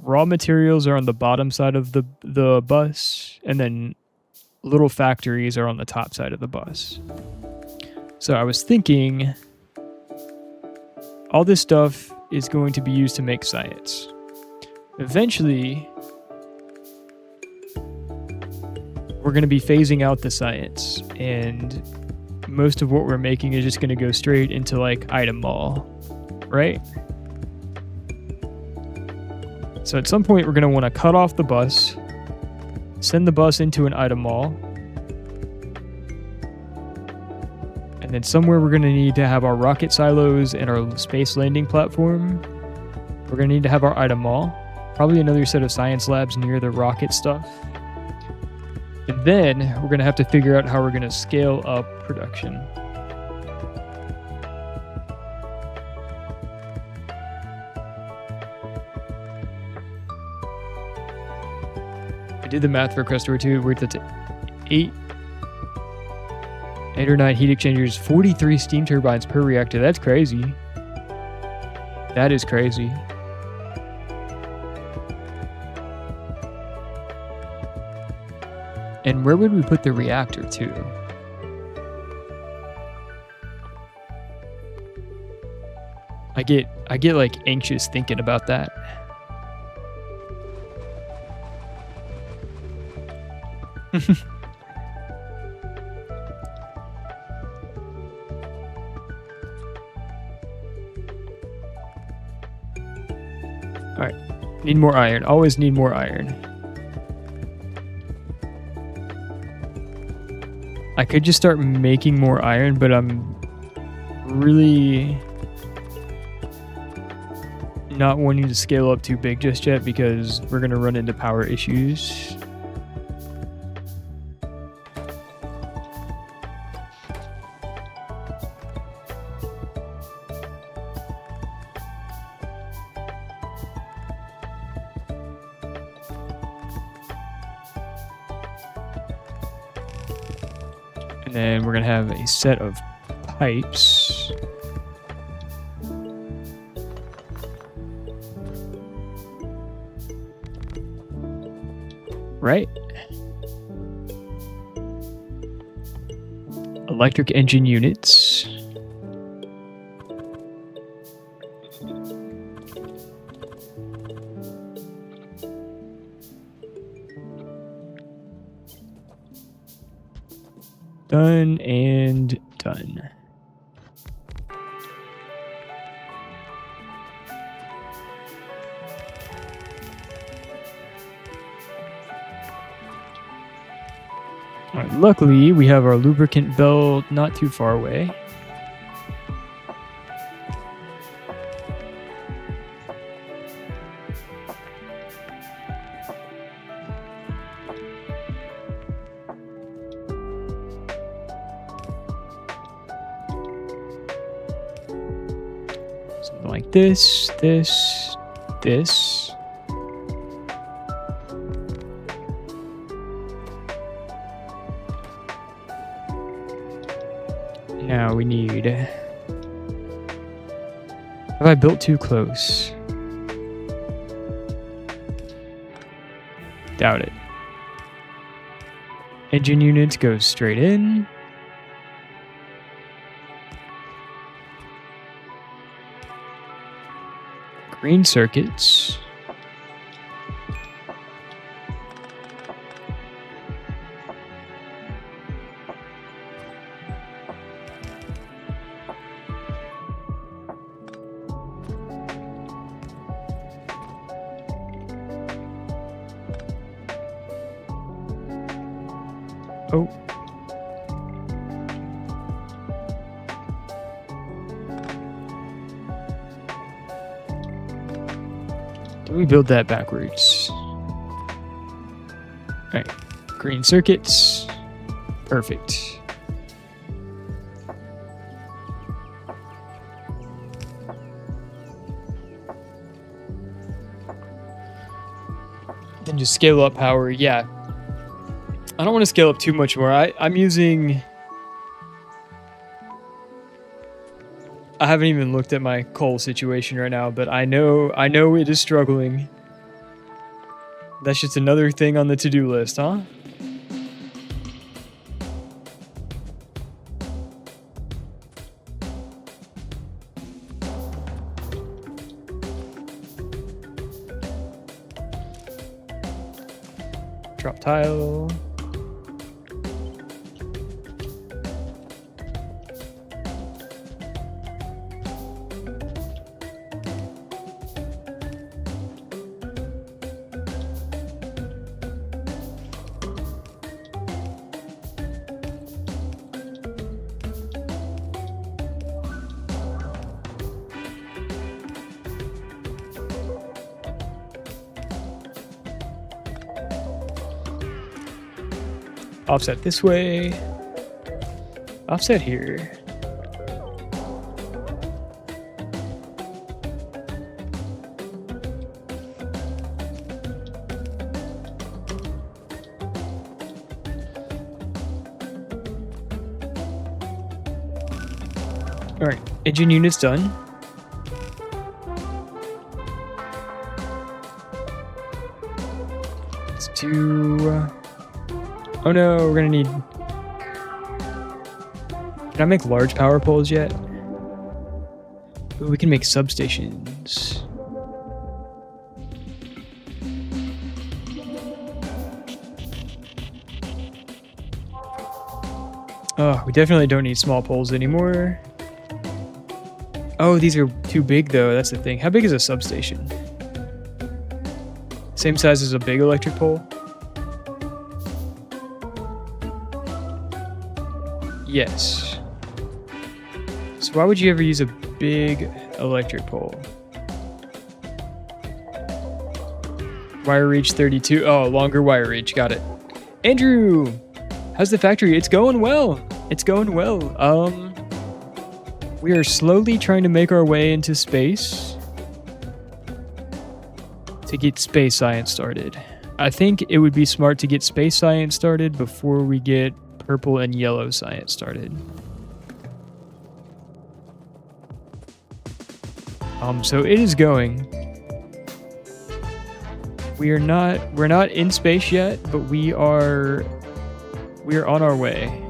Raw materials are on the bottom side of the bus, and then little factories are on the top side of the bus. So I was thinking all this stuff is going to be used to make science. Eventually, we're going to be phasing out the science, and most of what we're making is just going to go straight into like item mall, right? So at some point, we're going to want to cut off the bus, send the bus into an item mall, and then somewhere we're going to need to have our rocket silos and our space landing platform. We're going to need to have our item mall, probably another set of science labs near the rocket stuff. And then we're going to have to figure out how we're going to scale up production. I did the math for Crestware 2. We're at 8 or 9 heat exchangers, 43 steam turbines per reactor. That's crazy. That is crazy. And where would we put the reactor too? I get like anxious thinking about that. All right, need more iron. Always need more iron. I could just start making more iron, but I'm really not wanting to scale up too big just yet because we're going to run into power issues. And then we're going to have a set of pipes. Right. Electric engine units. Done and done. All right, luckily, we have our lubricant belt not too far away. Something like this, this, this. Now we need... Have I built too close? Doubt it. Engine units go straight in. Green circuits. Oh. Did we build that backwards? Alright. Green circuits. Perfect. Then just scale up power. Yeah. I don't want to scale up too much more. I'm using... I haven't even looked at my coal situation right now, but I know it is struggling. That's just another thing on the to-do list, huh? Drop tile. Offset this way. Offset here. All right, engine unit's done. Let's do... Oh no, we're gonna need... Can I make large power poles yet? Ooh, we can make substations. Oh, we definitely don't need small poles anymore. Oh, these are too big though, that's the thing. How big is a substation? Same size as a big electric pole? Yes. So why would you ever use a big electric pole? Wire reach 32. Oh, longer wire reach. Got it. Andrew, how's the factory? It's going well. It's going well. We are slowly trying to make our way into space to get space science started. I think it would be smart to get space science started before we get purple and yellow science started. So it is going. We're not in space yet, but we are on our way.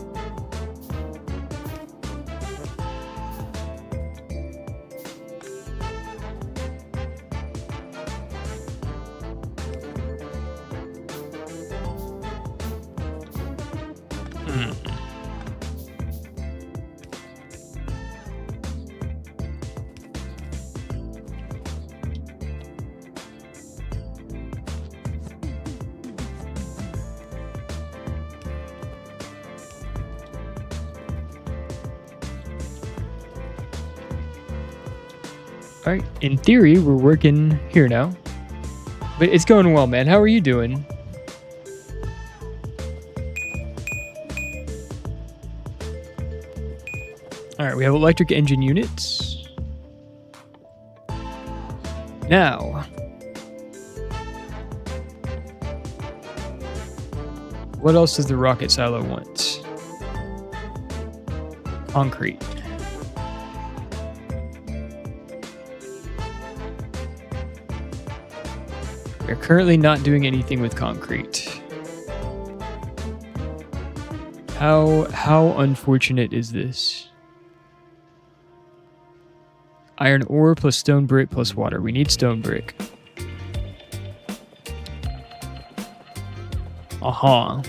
All right, in theory, we're working here now. But it's going well, man. How are you doing? All right, we have electric engine units. Now, what else does the rocket silo want? Concrete. We're currently not doing anything with concrete. How unfortunate is this? Iron ore plus stone brick plus water. We need stone brick. Aha.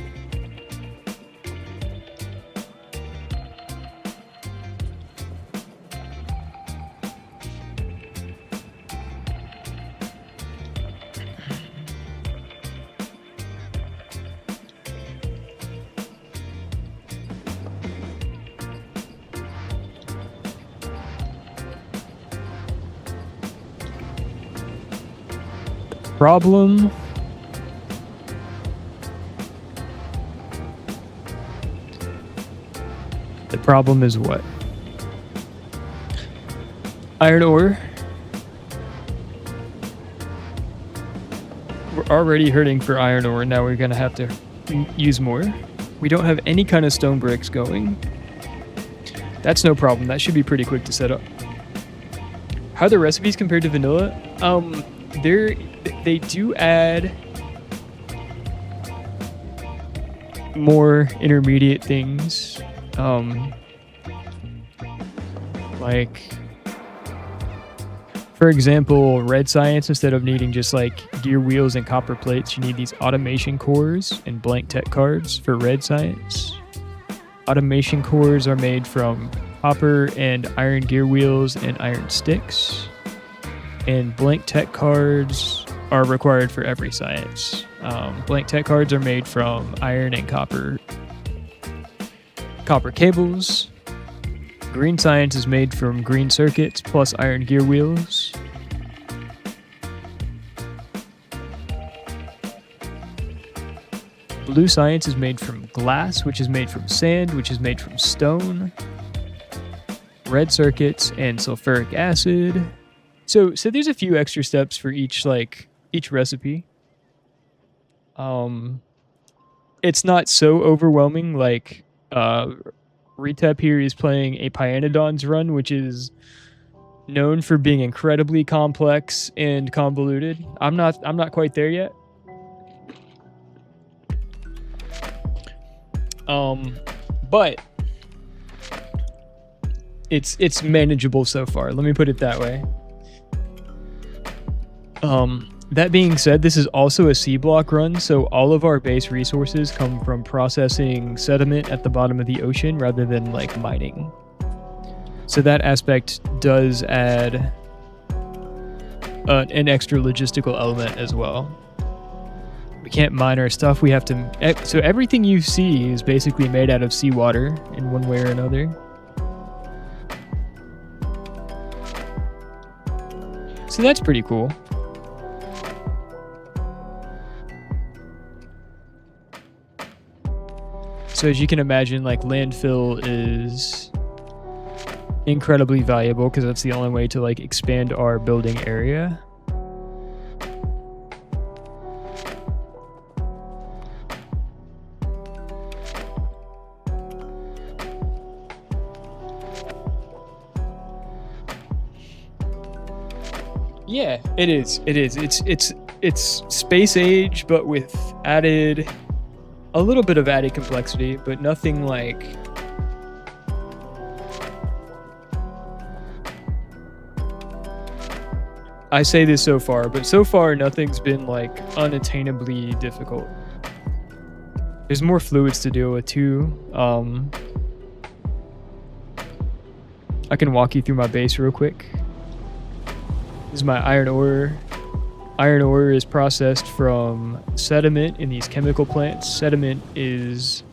Problem. The problem is what? Iron ore. We're already hurting for iron ore. Now we're going to have to use more. We don't have any kind of stone bricks going. That's no problem. That should be pretty quick to set up. How are the recipes compared to vanilla? They do add more intermediate things. Like, for example, red science, instead of needing just like gear wheels and copper plates, you need these automation cores and blank tech cards for red science. Automation cores are made from copper and iron gear wheels and iron sticks. And blank tech cards are required for every science. Blank tech cards are made from iron and copper cables. Green science is made from green circuits plus iron gear wheels. Blue science is made from glass, which is made from sand, which is made from stone. Red circuits and sulfuric acid. So there's a few extra steps for each recipe. It's not so overwhelming. Like Retep here is playing a Pyanodon's run, which is known for being incredibly complex and convoluted. I'm not quite there yet. But it's manageable so far. Let me put it that way. That being said, this is also a C block run, so all of our base resources come from processing sediment at the bottom of the ocean rather than like mining. So that aspect does add an extra logistical element as well. We can't mine our stuff. We have to. So everything you see is basically made out of seawater in one way or another. So that's pretty cool. So as you can imagine, like landfill is incredibly valuable because that's the only way to like expand our building area. Yeah, it is. It is. It's space age, but with a little bit of added complexity, but nothing like. I say this so far, but so far nothing's been like unattainably difficult. There's more fluids to deal with too. I can walk you through my base real quick. This is my iron ore. Iron ore is processed from sediment in these chemical plants. Sediment is,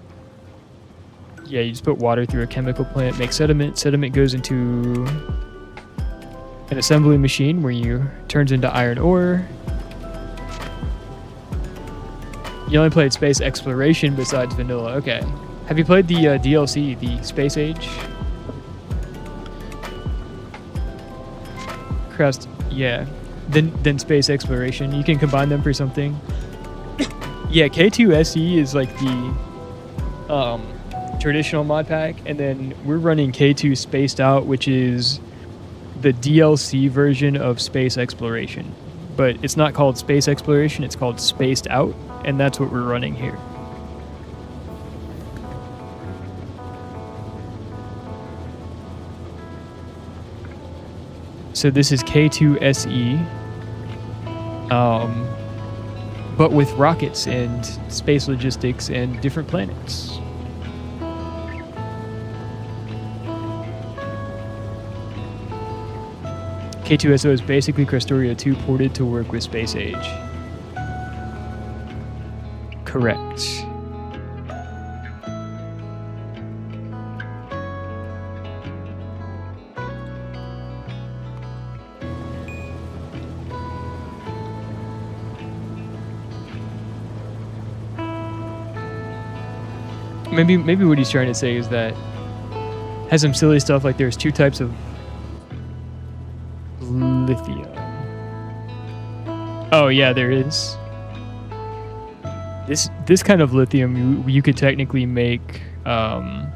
yeah, you just put water through a chemical plant, make sediment. Sediment goes into an assembly machine where you turns into iron ore. You only played space exploration besides vanilla. Okay. Have you played the DLC, the Space Age? Crest, yeah. Then space exploration. You can combine them for something. Yeah, K2SE is like the traditional mod pack, and then we're running K2 Spaced Out, which is the DLC version of space exploration. But it's not called space exploration, it's called Spaced Out, and that's what we're running here. So this is K2SE, but with rockets and space logistics and different planets. K2SO is basically Factorio 2 ported to work with Space Age. Correct. Maybe what he's trying to say is that has some silly stuff like there's two types of lithium. Oh yeah, there is. This kind of lithium you could technically make. Yeah,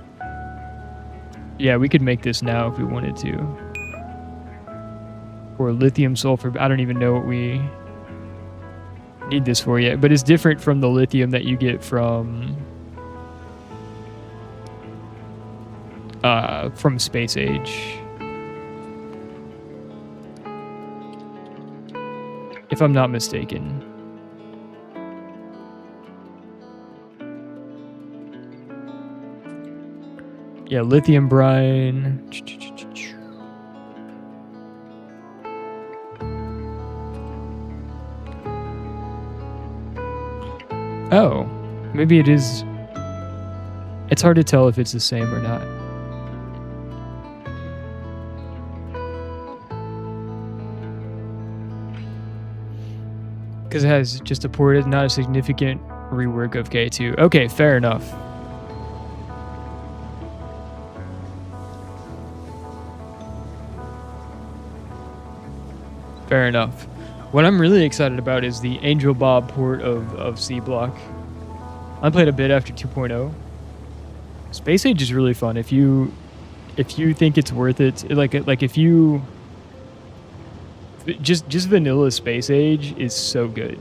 we could make this now if we wanted to. Or lithium sulfur. I don't even know what we need this for yet, but it's different from the lithium that you get from Space Age. If I'm not mistaken. Yeah, lithium brine. Oh, maybe it is. It's hard to tell if it's the same or not. Because it has just a port, not a significant rework of K2. Okay, fair enough. Fair enough. What I'm really excited about is the Angel Bob port of C Block. I played a bit after 2.0. Space Age is really fun. If you think it's worth it, like if you just vanilla Space Age is so good.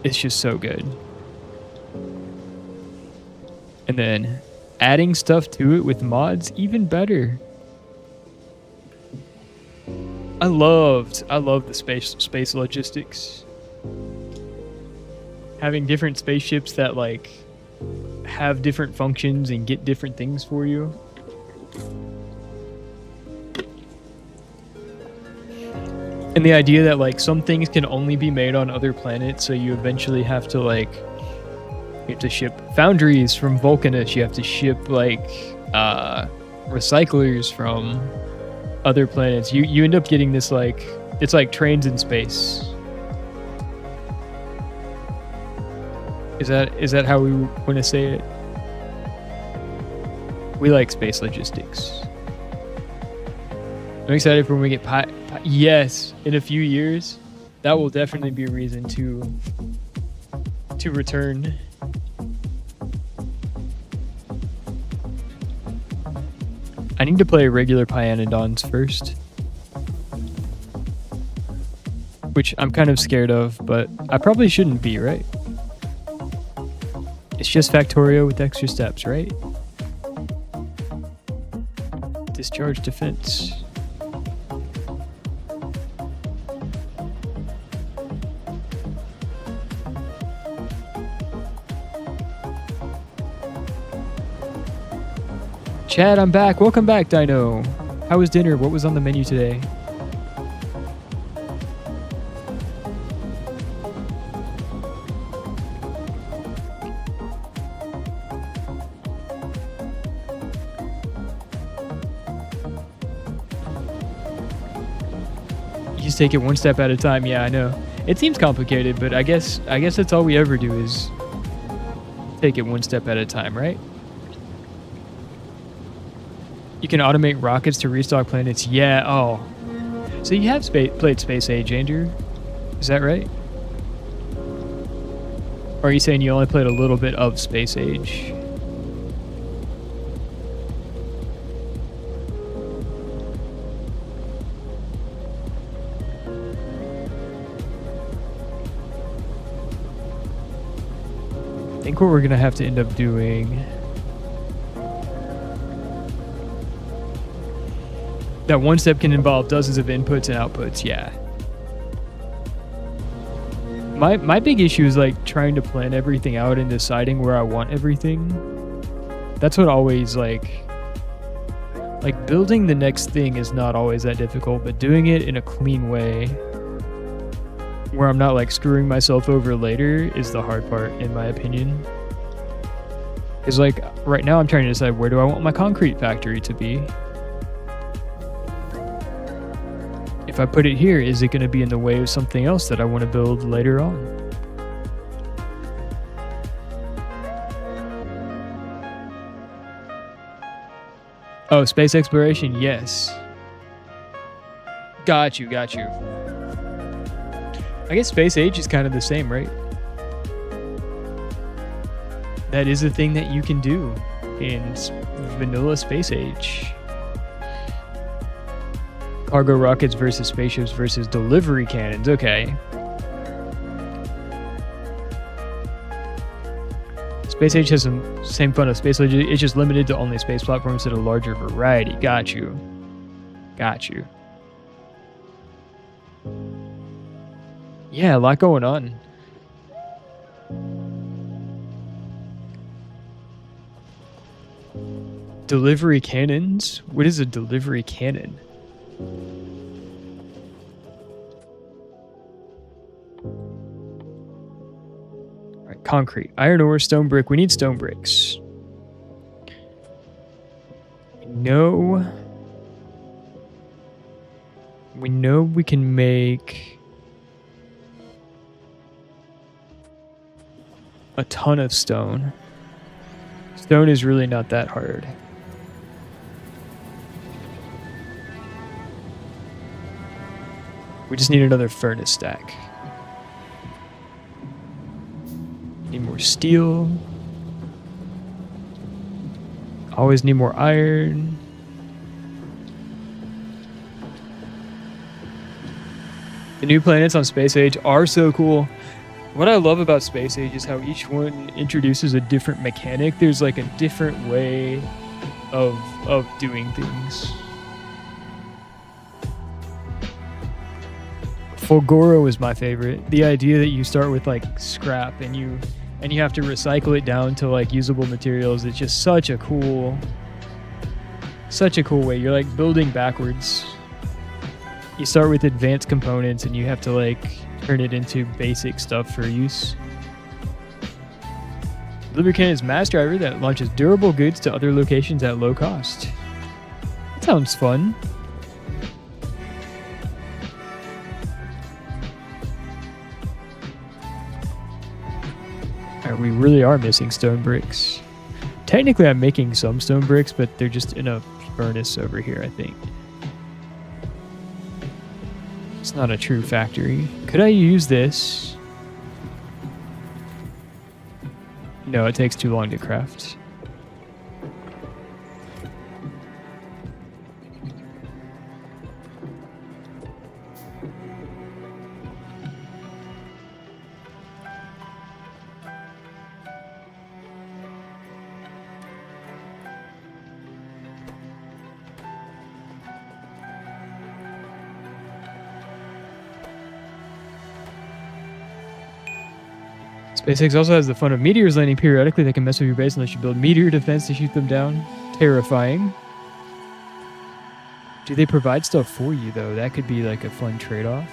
It's just so good. And then adding stuff to it with mods, even better. I love the space logistics. Having different spaceships that like have different functions and get different things for you. And the idea that like some things can only be made on other planets, so you eventually have to like ship foundries from Vulcanus, you have to ship like recyclers from other planets. You end up getting this like, it's like trains in space. Is that how we want to say it? We like space logistics. I'm excited for when we get yes, in a few years, that will definitely be a reason to return. I need to play regular Pyanodons first, which I'm kind of scared of, but I probably shouldn't be, right? It's just Factorio with extra steps, right? Discharge defense. Chad, I'm back. Welcome back, Dino. How was dinner? What was on the menu today? You just take it one step at a time. Yeah, I know. It seems complicated, but I guess that's all we ever do is take it one step at a time, right? You can automate rockets to restock planets. Yeah, oh. So you have played Space Age, Andrew? Is that right? Or are you saying you only played a little bit of Space Age? I think what we're gonna have to end up doing... That one step can involve dozens of inputs and outputs, yeah. My big issue is like trying to plan everything out and deciding where I want everything. That's what always like building the next thing is not always that difficult, but doing it in a clean way where I'm not like screwing myself over later is the hard part, in my opinion. Because like right now I'm trying to decide, where do I want my concrete factory to be? If I put it here, is it going to be in the way of something else that I want to build later on? Oh, space exploration, yes. Got you. I guess Space Age is kind of the same, right? That is a thing that you can do in vanilla Space Age. Cargo rockets versus spaceships versus delivery cannons. Okay. Space Age has some same fun of Space Age. It's just limited to only space platforms at a larger variety. Got you. Yeah, a lot going on. Delivery cannons? What is a delivery cannon? Alright, concrete. Iron ore, stone brick. We need stone bricks. We know we can make a ton of stone. Stone is really not that hard. We just need another furnace stack. Need more steel. Always need more iron. The new planets on Space Age are so cool. What I love about Space Age is how each one introduces a different mechanic. There's like a different way of doing things. Fulgoro is my favorite. The idea that you start with like scrap and you have to recycle it down to like usable materials. It's just such a cool way. You're like building backwards. You start with advanced components and you have to like turn it into basic stuff for use. Lubricant is mass driver that launches durable goods to other locations at low cost. That sounds fun. We really are missing stone bricks. Technically, I'm making some stone bricks, but they're just in a furnace over here, I think. It's not a true factory. Could I use this? No, it takes too long to craft. SpaceX also has the fun of meteors landing periodically that can mess with your base unless you build meteor defense to shoot them down. Terrifying. Do they provide stuff for you, though? That could be like a fun trade-off.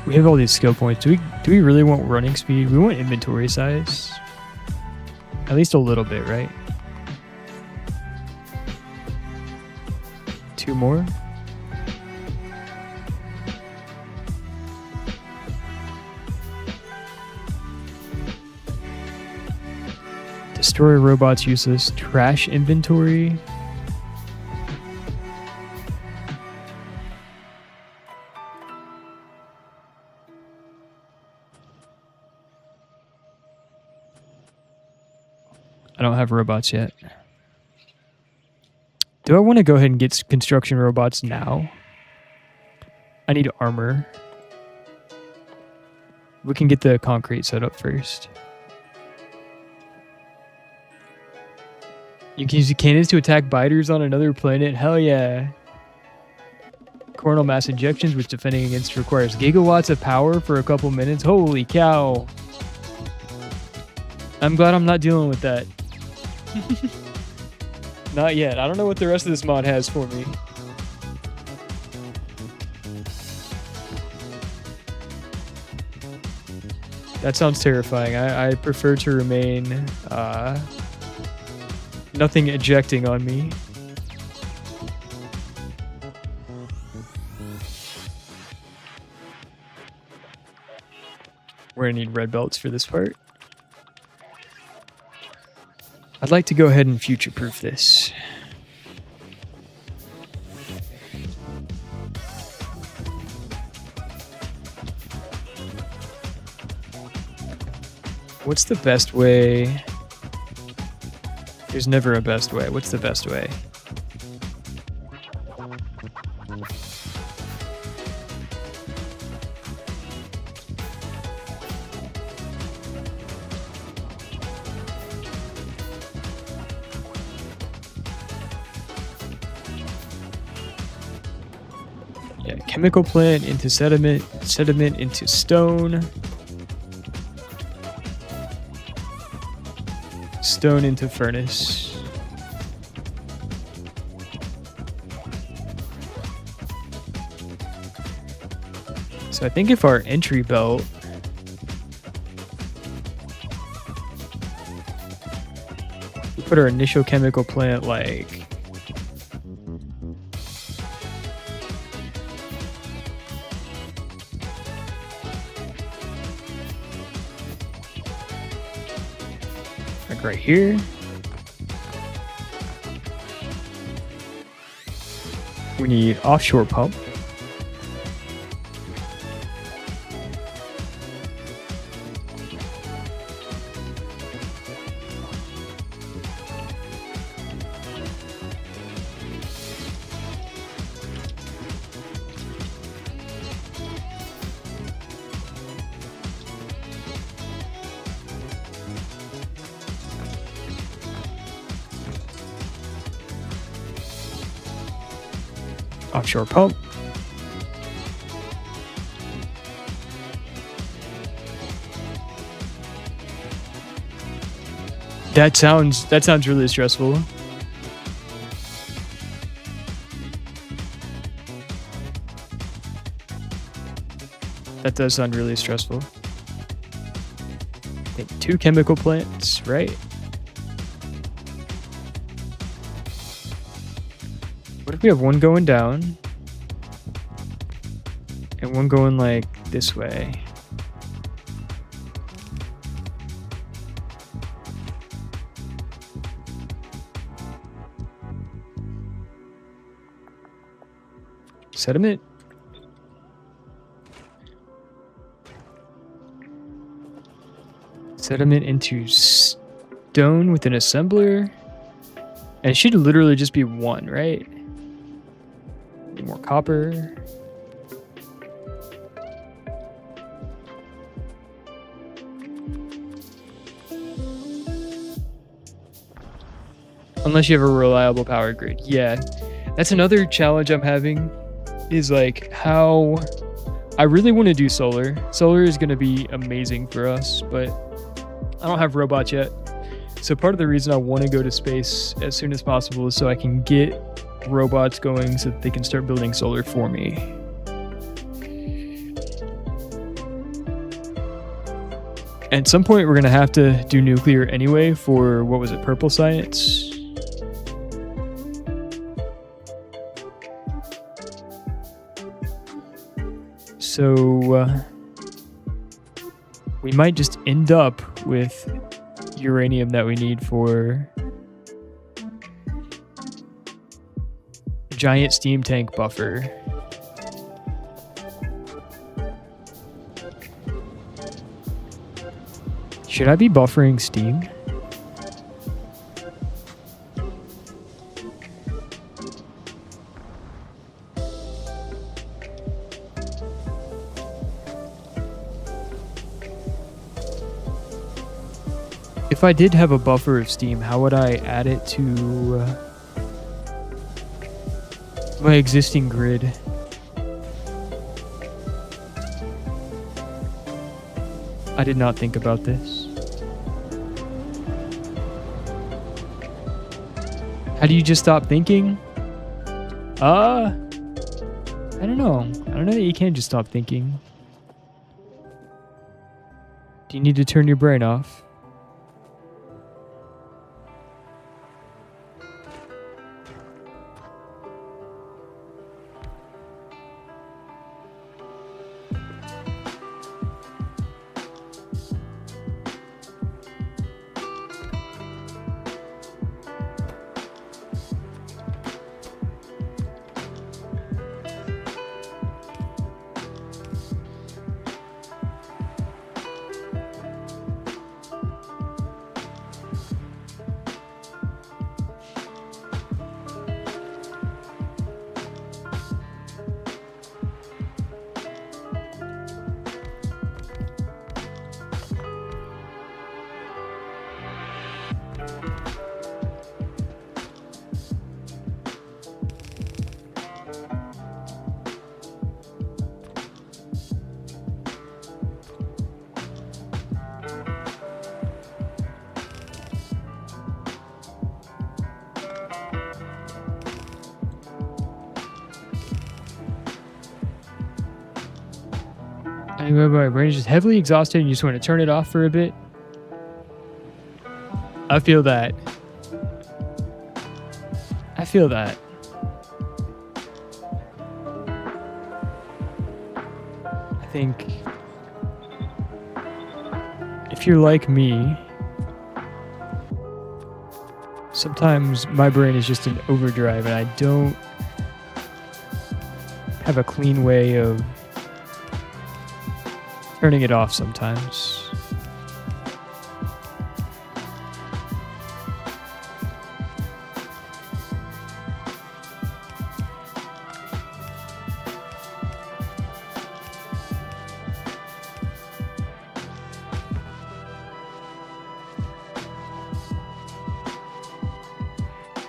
We have all these skill points. Do we really want running speed? We want inventory size. At least a little bit, right? 2 more. Destroy robots useless. Trash inventory. I don't have robots yet. Do I want to go ahead and get construction robots now? I need armor. We can get the concrete set up first. You can use cannons to attack biters on another planet. Hell yeah. Coronal mass injections, which defending against requires gigawatts of power for a couple minutes. Holy cow. I'm glad I'm not dealing with that. Not yet. I don't know what the rest of this mod has for me. That sounds terrifying. I prefer to remain nothing ejecting on me. We're gonna need red belts for this part. I'd like to go ahead and future-proof this. What's the best way? There's never a best way. What's the best way? Chemical plant into sediment, sediment into stone, stone into furnace. So I think if our entry belt we put our initial chemical plant like right here. We need offshore pump. Offshore pump. That sounds really stressful. That does sound really stressful. I think 2 chemical plants, right? What if we have one going down and one going like this way? Sediment. Sediment into stone with an assembler. And it should literally just be one, right? Need more copper. Unless you have a reliable power grid. Yeah, that's another challenge I'm having, is like how I really want to do solar. Solar is going to be amazing for us, but I don't have robots yet. So part of the reason I want to go to space as soon as possible is so I can get robots going so that they can start building solar for me. At some point, we're going to have to do nuclear anyway for, what was it, purple science? So we might just end up with uranium that we need for giant steam tank buffer. Should I be buffering steam? If I did have a buffer of steam, how would I add it to my existing grid? I did not think about this. How do you just stop thinking? I don't know. I don't know that you can just stop thinking. Do you need to turn your brain off? My brain is just heavily exhausted and you just want to turn it off for a bit. I feel that. I feel that. I think if you're like me, sometimes my brain is just in overdrive and I don't have a clean way of turning it off sometimes.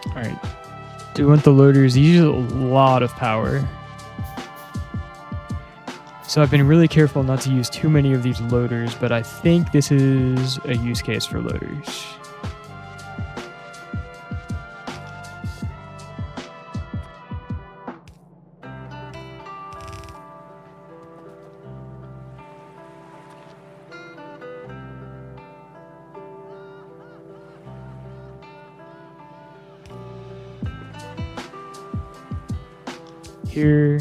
All right. Do we want the loaders? These use a lot of power. So I've been really careful not to use too many of these loaders, but I think this is a use case for loaders. here,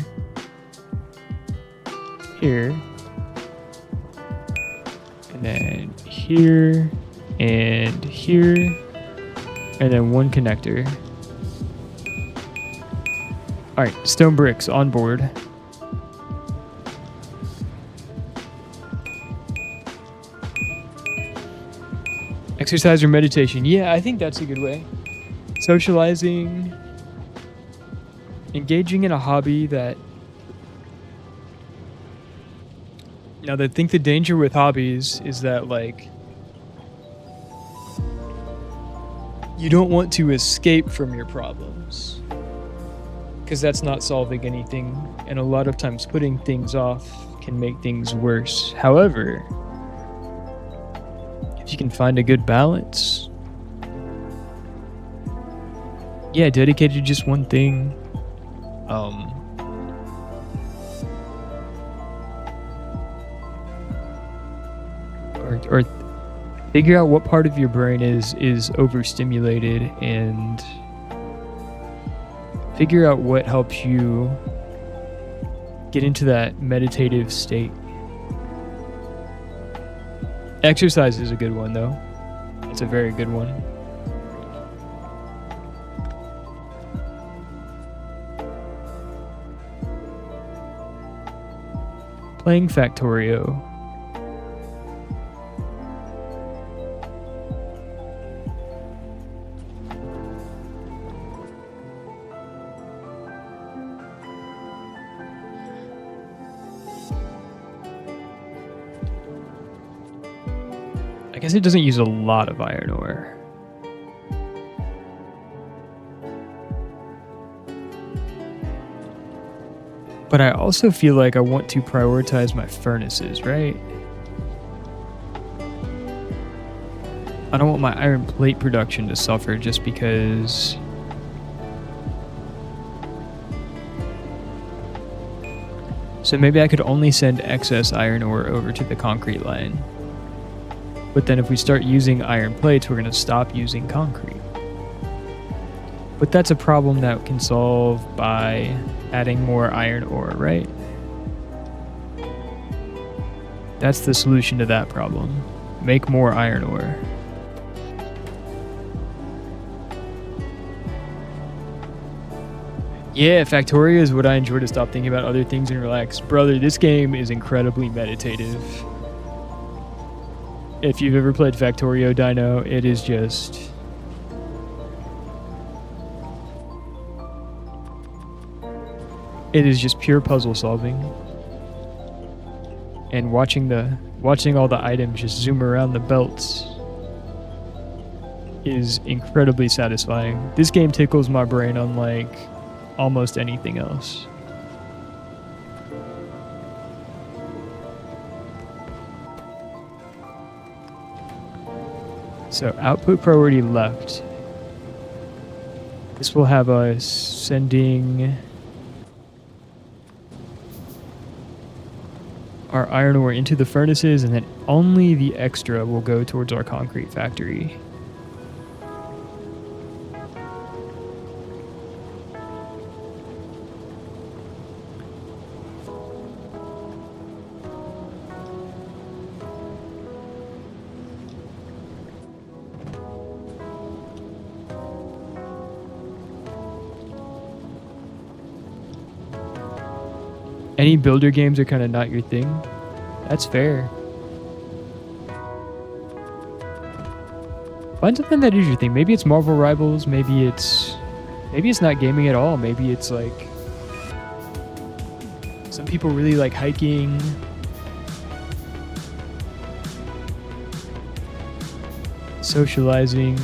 here, and then here, and here, and then one connector. All right, stone bricks on board. Exercise or meditation. Yeah, I think that's a good way. Socializing, engaging in a hobby that... Now, I think the danger with hobbies is that, like, you don't want to escape from your problems, because that's not solving anything, and a lot of times putting things off can make things worse. However, if you can find a good balance, yeah, dedicated to just one thing, or figure out what part of your brain is overstimulated, and figure out what helps you get into that meditative state. Exercise is a good one, though. It's a very good one. Playing Factorio. I guess it doesn't use a lot of iron ore. But I also feel like I want to prioritize my furnaces, right? I don't want my iron plate production to suffer just because... So maybe I could only send excess iron ore over to the concrete line. But then if we start using iron plates, we're going to stop using concrete. But that's a problem that can solve by adding more iron ore, right? That's the solution to that problem. Make more iron ore. Yeah, Factorio is what I enjoy to stop thinking about other things and relax. Brother, this game is incredibly meditative. If you've ever played Factorio Dino, it is just... It is just pure puzzle solving. And watching all the items just zoom around the belts is incredibly satisfying. This game tickles my brain unlike almost anything else. So output priority left. This will have us sending our iron ore into the furnaces, and then only the extra will go towards our concrete factory. Any builder games are kind of not your thing. That's fair. Find something that is your thing. Maybe it's Marvel Rivals. Maybe it's not gaming at all. Maybe it's like some people really like hiking. Socializing.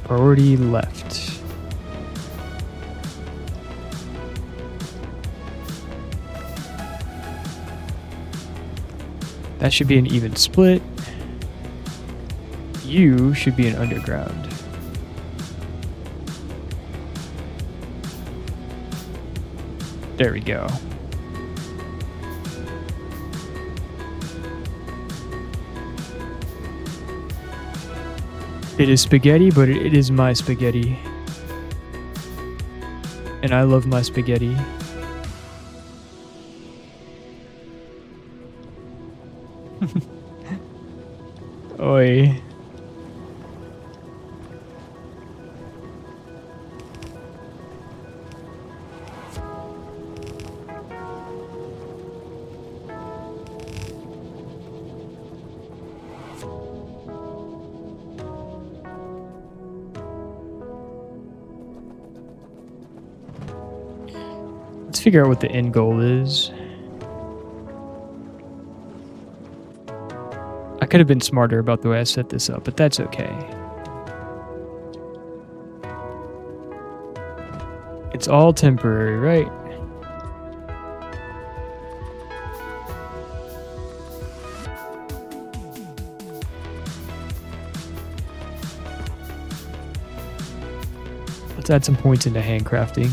Priority left. That should be an even split. You should be an underground. There we go. It is spaghetti, but it is my spaghetti. And I love my spaghetti. Oi. Let's figure out what the end goal is. I could have been smarter about the way I set this up, but that's okay. It's all temporary, right? Let's add some points into handcrafting.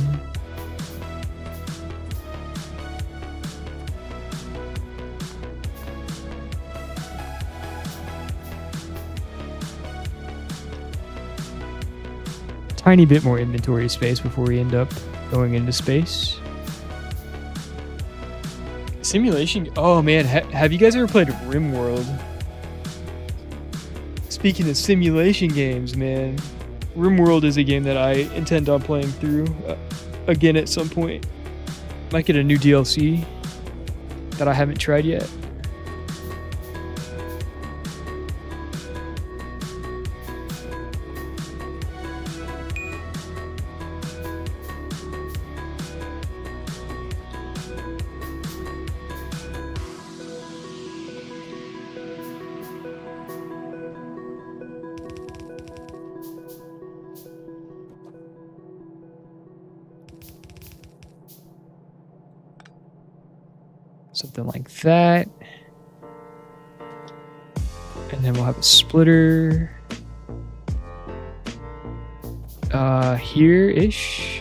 Tiny bit more inventory space before we end up going into space. Simulation. Oh man, have you guys ever played RimWorld? Speaking of simulation games, man, RimWorld is a game that I intend on playing through again at some point. Might get a new DLC that I haven't tried yet. Something like that. And then we'll have a splitter here-ish.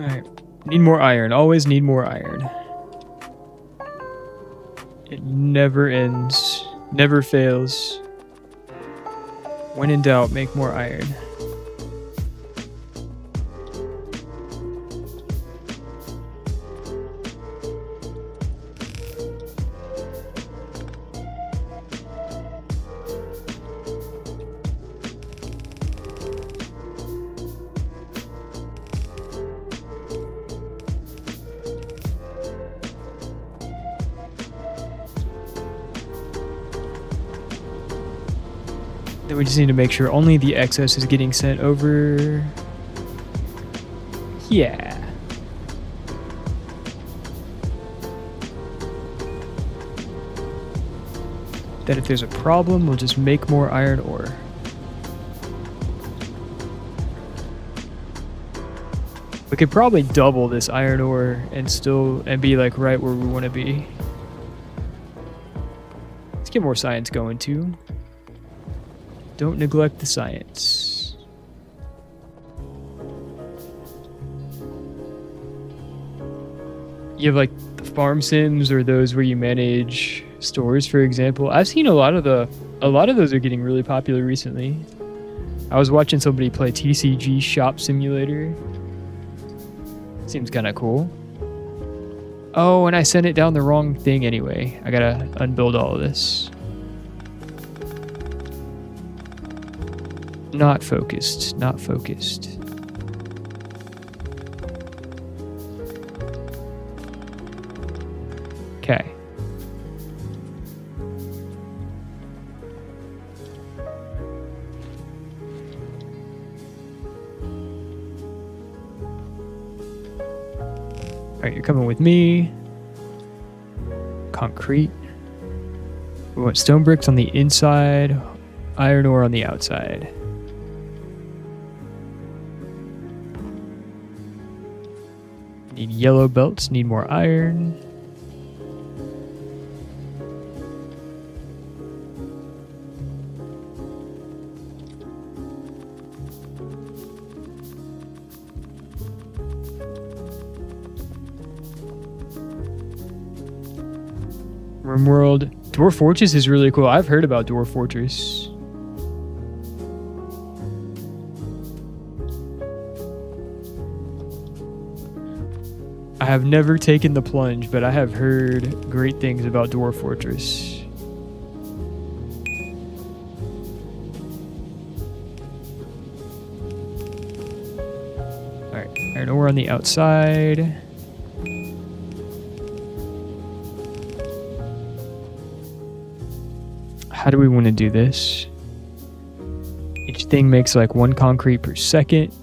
Alright. Need more iron. Always need more iron. It never ends. Never fails. When in doubt, make more iron. Then we just need to make sure only the excess is getting sent over. Yeah. Then if there's a problem, we'll just make more iron ore. We could probably double this iron ore and be like right where we want to be. Let's get more science going too. Don't neglect the science. You have like the farm sims or those where you manage stores, for example. I've seen a lot of those are getting really popular recently. I was watching somebody play TCG Shop Simulator. Seems kind of cool. Oh, and I sent it down the wrong thing anyway. I gotta unbuild all of this. Not focused, not focused. Okay. All right, you're coming with me. Concrete. We want stone bricks on the inside, iron ore on the outside. Need yellow belts, need more iron. Rimworld. Dwarf Fortress is really cool. I've heard about Dwarf Fortress. I have never taken the plunge, but I have heard great things about Dwarf Fortress. Alright, iron ore on the outside. How do we want to do this? Each thing makes like 1 concrete per second.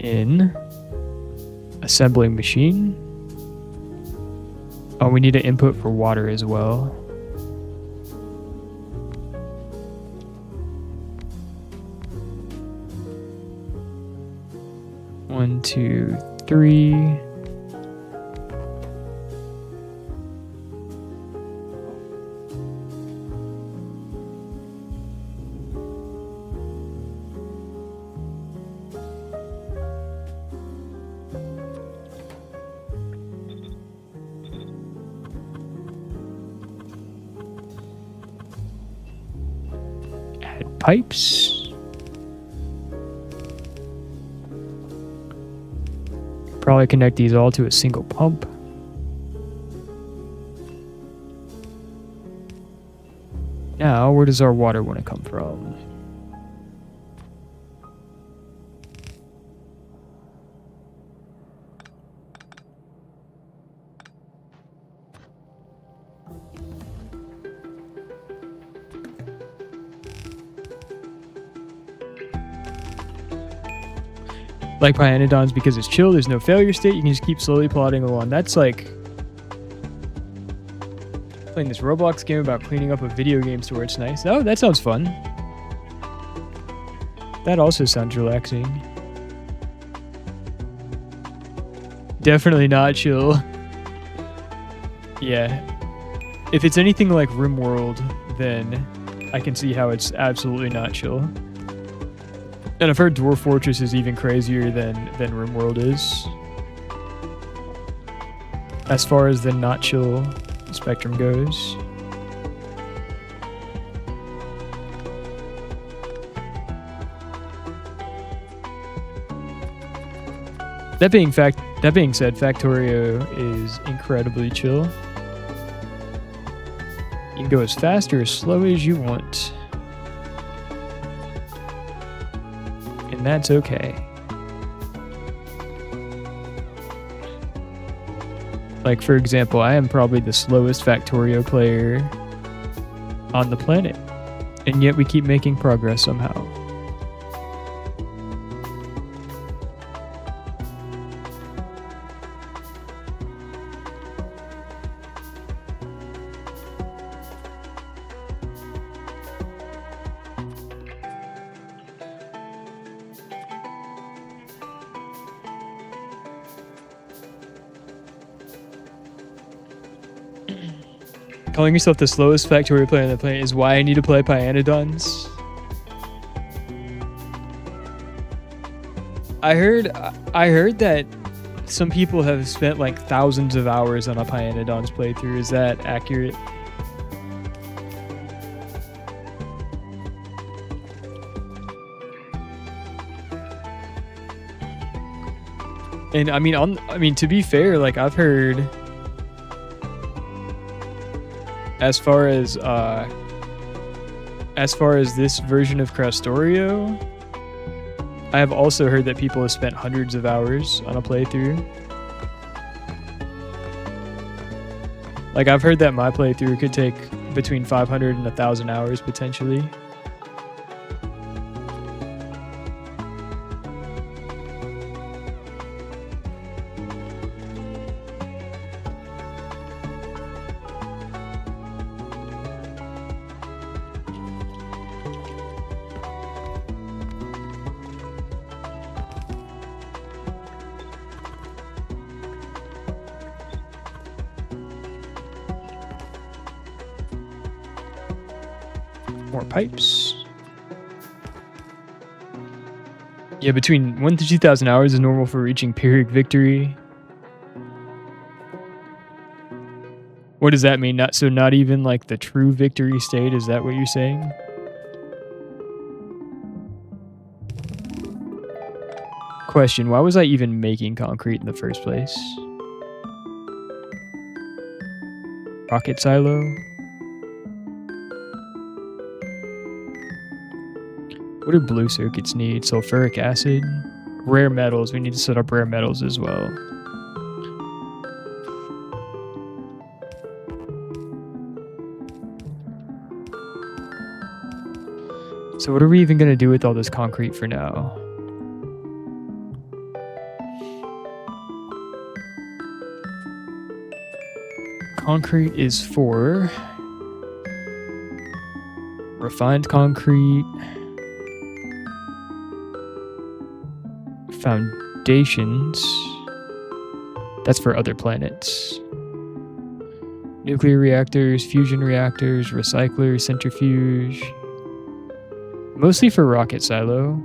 In assembling machine. Oh, we need an input for water as well. One, two, three. Pipes. Probably connect these all to a single pump. Now, where does our water want to come from? Like Pyanodons because it's chill, there's no failure state, you can just keep slowly plodding along. That's like playing this Roblox game about cleaning up a video game store. It's nice. Oh, that sounds fun. That also sounds relaxing. Definitely not chill. Yeah. If it's anything like RimWorld, then I can see how it's absolutely not chill. And I've heard Dwarf Fortress is even crazier than RimWorld is. As far as the not chill spectrum goes. That being said, Factorio is incredibly chill. You can go as fast or as slow as you want. And that's okay. Like, for example, I am probably the slowest Factorio player on the planet. And yet we keep making progress somehow. Calling yourself the slowest Factorio player on the planet is why I need to play Pyanodons. I heard that some people have spent like thousands of hours on a Pyanodons playthrough. Is that accurate? And I mean, to be fair, like I've heard, as far as this version of Crastorio, I have also heard that people have spent hundreds of hours on a playthrough. Like, I've heard that my playthrough could take between 500 and 1,000 hours potentially. More pipes. Yeah, between 1 to 2,000 hours is normal for reaching Pyrrhic victory. What does that mean? Not even like the true victory state? Is that what you're saying? Question, why was I even making concrete in the first place? Rocket silo? What do blue circuits need? Sulfuric acid? Rare metals. We need to set up rare metals as well. So what are we even going to do with all this concrete for now? Concrete is for refined concrete, foundations. That's for other planets. Nuclear reactors, fusion reactors, recyclers, centrifuge. Mostly for rocket silo.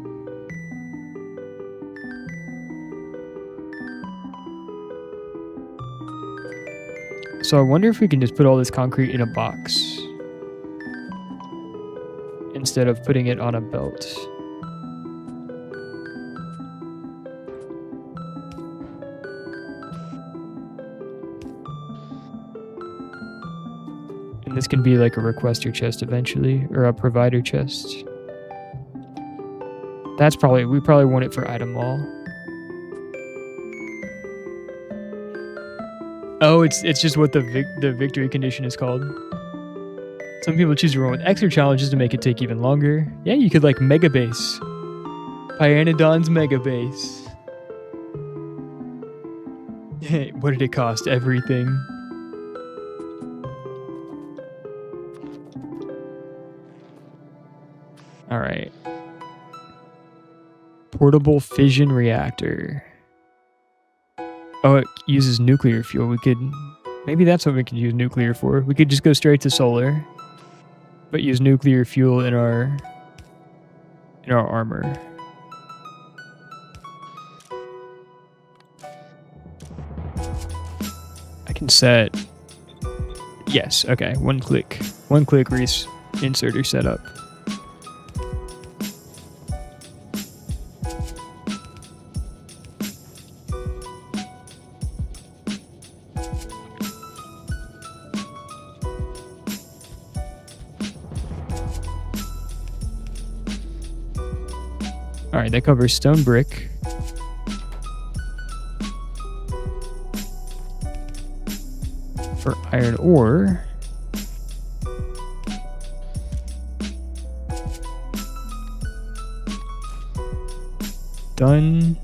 So I wonder if we can just put all this concrete in a box instead of putting it on a belt. And this can be like a requester chest eventually, or a provider chest. We probably want it for item wall. Oh, it's just what the victory condition is called. Some people choose to run with extra challenges to make it take even longer. Yeah, you could like mega base. Pyanodon's mega base. What did it cost? Everything. All right. Portable fission reactor. Oh, it uses nuclear fuel. Maybe that's what we could use nuclear for. We could just go straight to solar, but use nuclear fuel in our armor. I can set. Yes. Okay. One click Reese inserter setup. Alright, that covers stone brick. For iron ore. Done.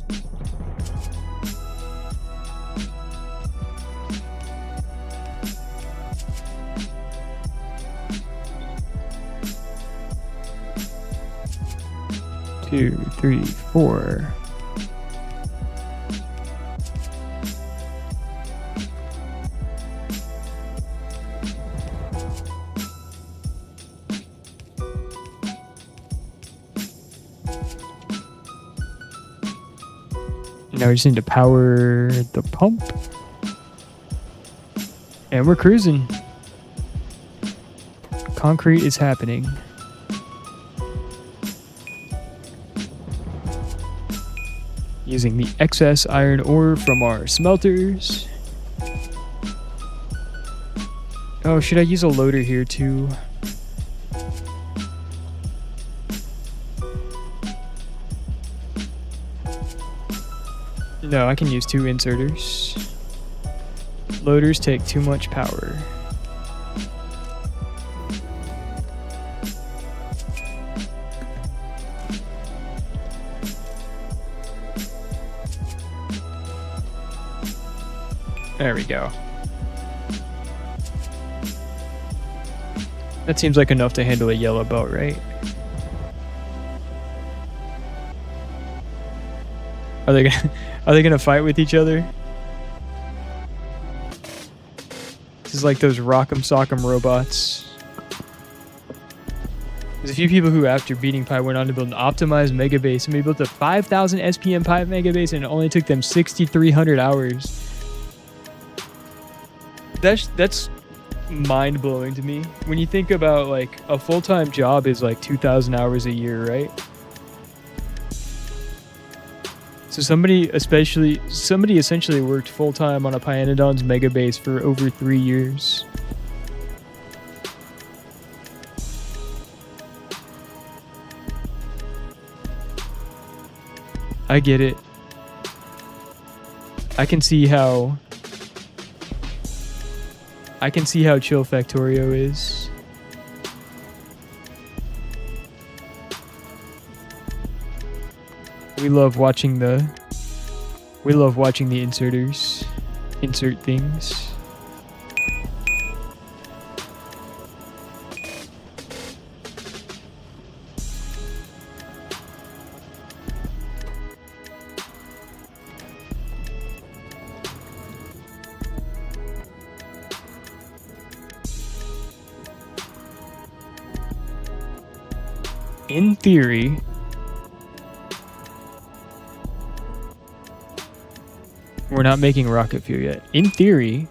Two, three, four. Now we just need to power the pump. And we're cruising. Concrete is happening. Using the excess iron ore from our smelters. Oh, should I use a loader here too? No, I can use 2 inserters. Loaders take too much power. There we go. That seems like enough to handle a yellow belt, right? Are they gonna fight with each other? This is like those Rock'em Sock'em robots. There's a few people who, after beating Pi, went on to build an optimized mega base, and they built a 5,000 SPM Pi mega base, and it only took them 6,300 hours. That's mind-blowing to me. When you think about, like, a full-time job is like 2,000 hours a year, right? So somebody essentially worked full-time on a Pyanodon's mega base for over 3 years. I get it. I can see how chill Factorio is. We love watching the inserters insert things. In theory, we're not making rocket fuel yet. In theory,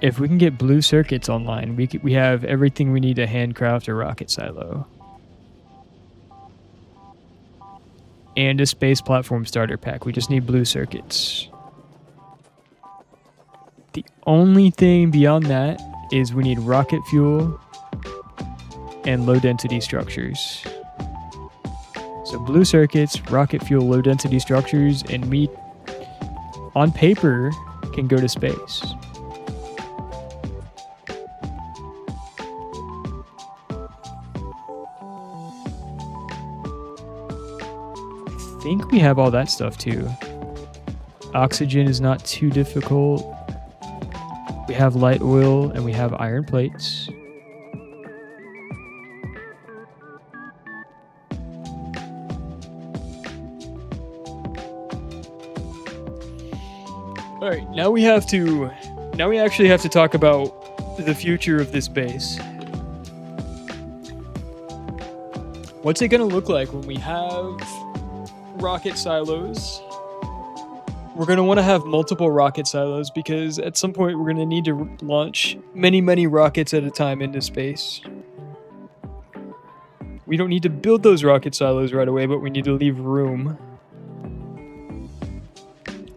if we can get blue circuits online, we have everything we need to handcraft a rocket silo. And a space platform starter pack. We just need blue circuits. The only thing beyond that is we need rocket fuel and low density structures. So blue circuits, rocket fuel, low density structures, and we, on paper, can go to space. I think we have all that stuff too. Oxygen is not too difficult. We have light oil and we have iron plates. All right, now we actually have to talk about the future of this base. What's it gonna look like when we have rocket silos? We're gonna want to have multiple rocket silos because at some point we're gonna need to launch many rockets at a time into space. We don't need to build those rocket silos right away, but we need to leave room.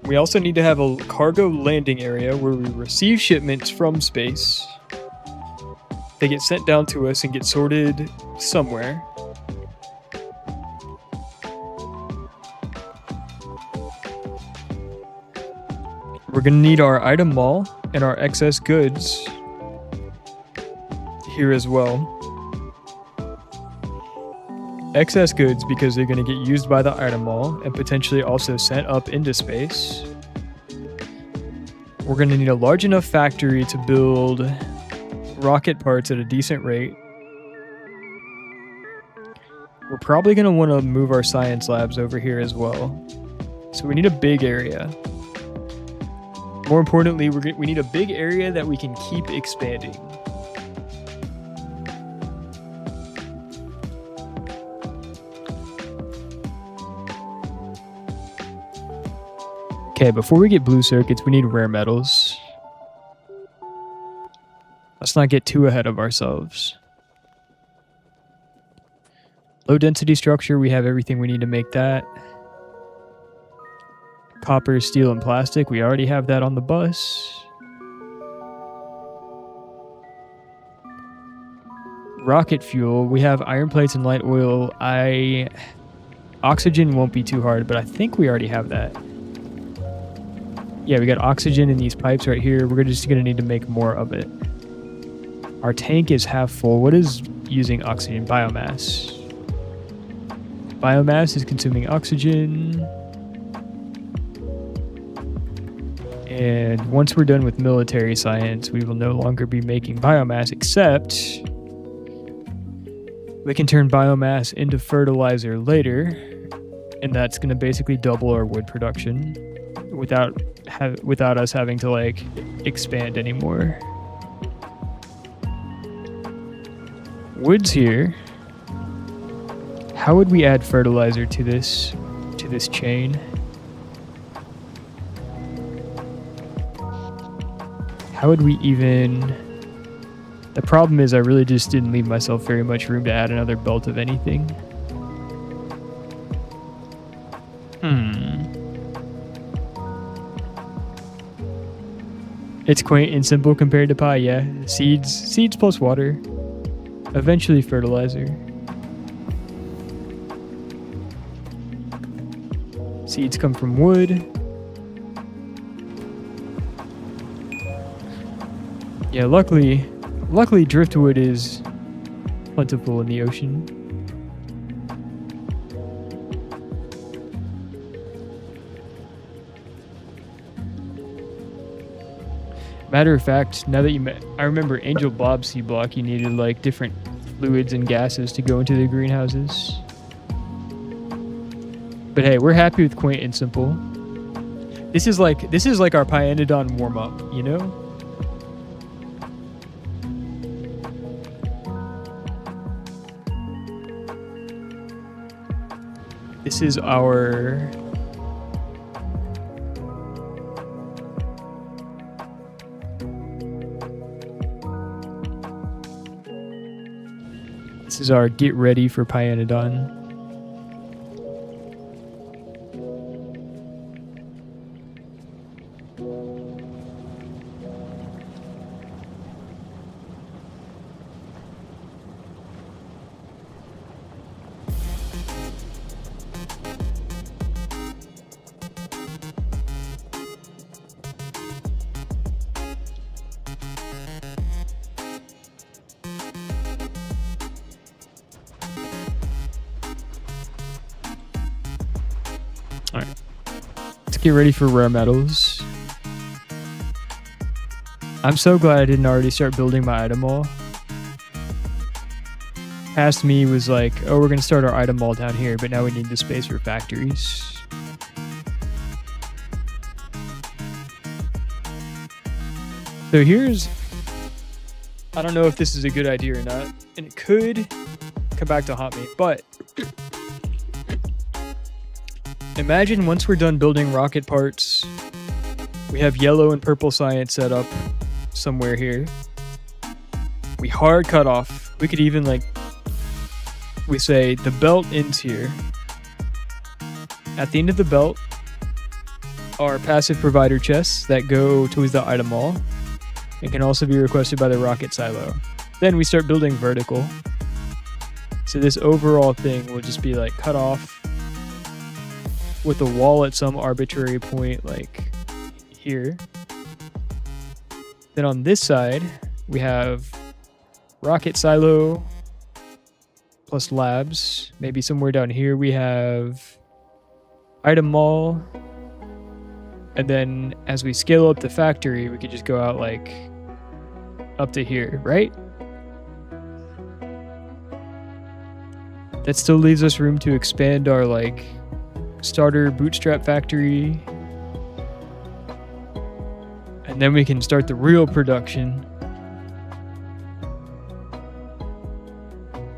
We also need to have a cargo landing area where we receive shipments from space. They get sent down to us and get sorted somewhere. We're going to need our item mall and our excess goods here as well. Excess goods because they're going to get used by the item mall and potentially also sent up into space. We're going to need a large enough factory to build rocket parts at a decent rate. We're probably going to want to move our science labs over here as well. So we need a big area. More importantly, we need a big area that we can keep expanding. Okay, before we get blue circuits, we need rare metals. Let's not get too ahead of ourselves. Low density structure, we have everything we need to make that. Copper, steel, and plastic, we already have that on the bus. Rocket fuel, we have iron plates and light oil. Oxygen won't be too hard, but I think we already have that. Yeah, we got oxygen in these pipes right here. We're just going to need to make more of it. Our tank is half full. What is using oxygen? Biomass. Biomass is consuming oxygen. And once we're done with military science, we will no longer be making biomass, except we can turn biomass into fertilizer later, and that's going to basically double our wood production without us having to like expand anymore. Wood's here. How would we add fertilizer to this chain? How would we even... The problem is I really just didn't leave myself very much room to add another belt of anything. It's quaint and simple compared to pie, yeah. Seeds plus water. Eventually fertilizer. Seeds come from wood. Yeah, luckily driftwood is plentiful in the ocean. Matter of fact, now that I remember Angel Bob's sea block, you needed like different fluids and gases to go into the greenhouses. But hey, we're happy with quaint and simple. This is like our Pyanodon warm up, you know? This is our... This is our get ready for Pyanodon. Alright. Let's get ready for rare metals. I'm so glad I didn't already start building my item wall. Past me was like, oh, we're going to start our item wall down here, but now we need the space for factories. So here's... I don't know if this is a good idea or not, and it could come back to haunt me, but... Imagine once we're done building rocket parts, we have yellow and purple science set up somewhere here. We hard cut off. We could even like, we say the belt ends here. At the end of the belt are passive provider chests that go towards the item wall and can also be requested by the rocket silo. Then we start building vertical. So this overall thing will just be like cut off with a wall at some arbitrary point like here. Then on this side, we have rocket silo plus labs. Maybe somewhere down here we have item mall. And then as we scale up the factory, we could just go out like up to here, right? That still leaves us room to expand our like starter bootstrap factory, and then we can start the real production.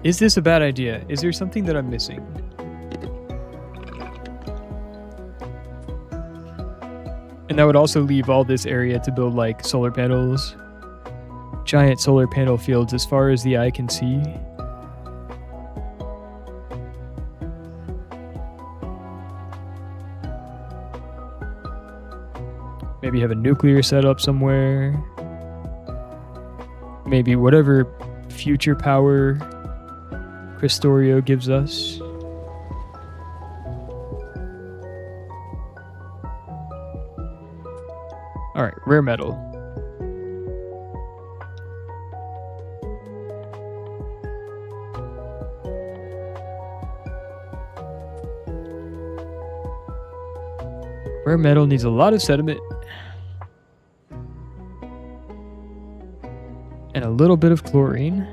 Is this a bad idea? Is there something that I'm missing? And that would also leave all this area to build like solar panels, giant solar panel fields as far as the eye can see. Maybe have a nuclear setup somewhere. Maybe whatever future power Cristorio gives us. All right, rare metal. Rare metal needs a lot of sediment and a little bit of chlorine.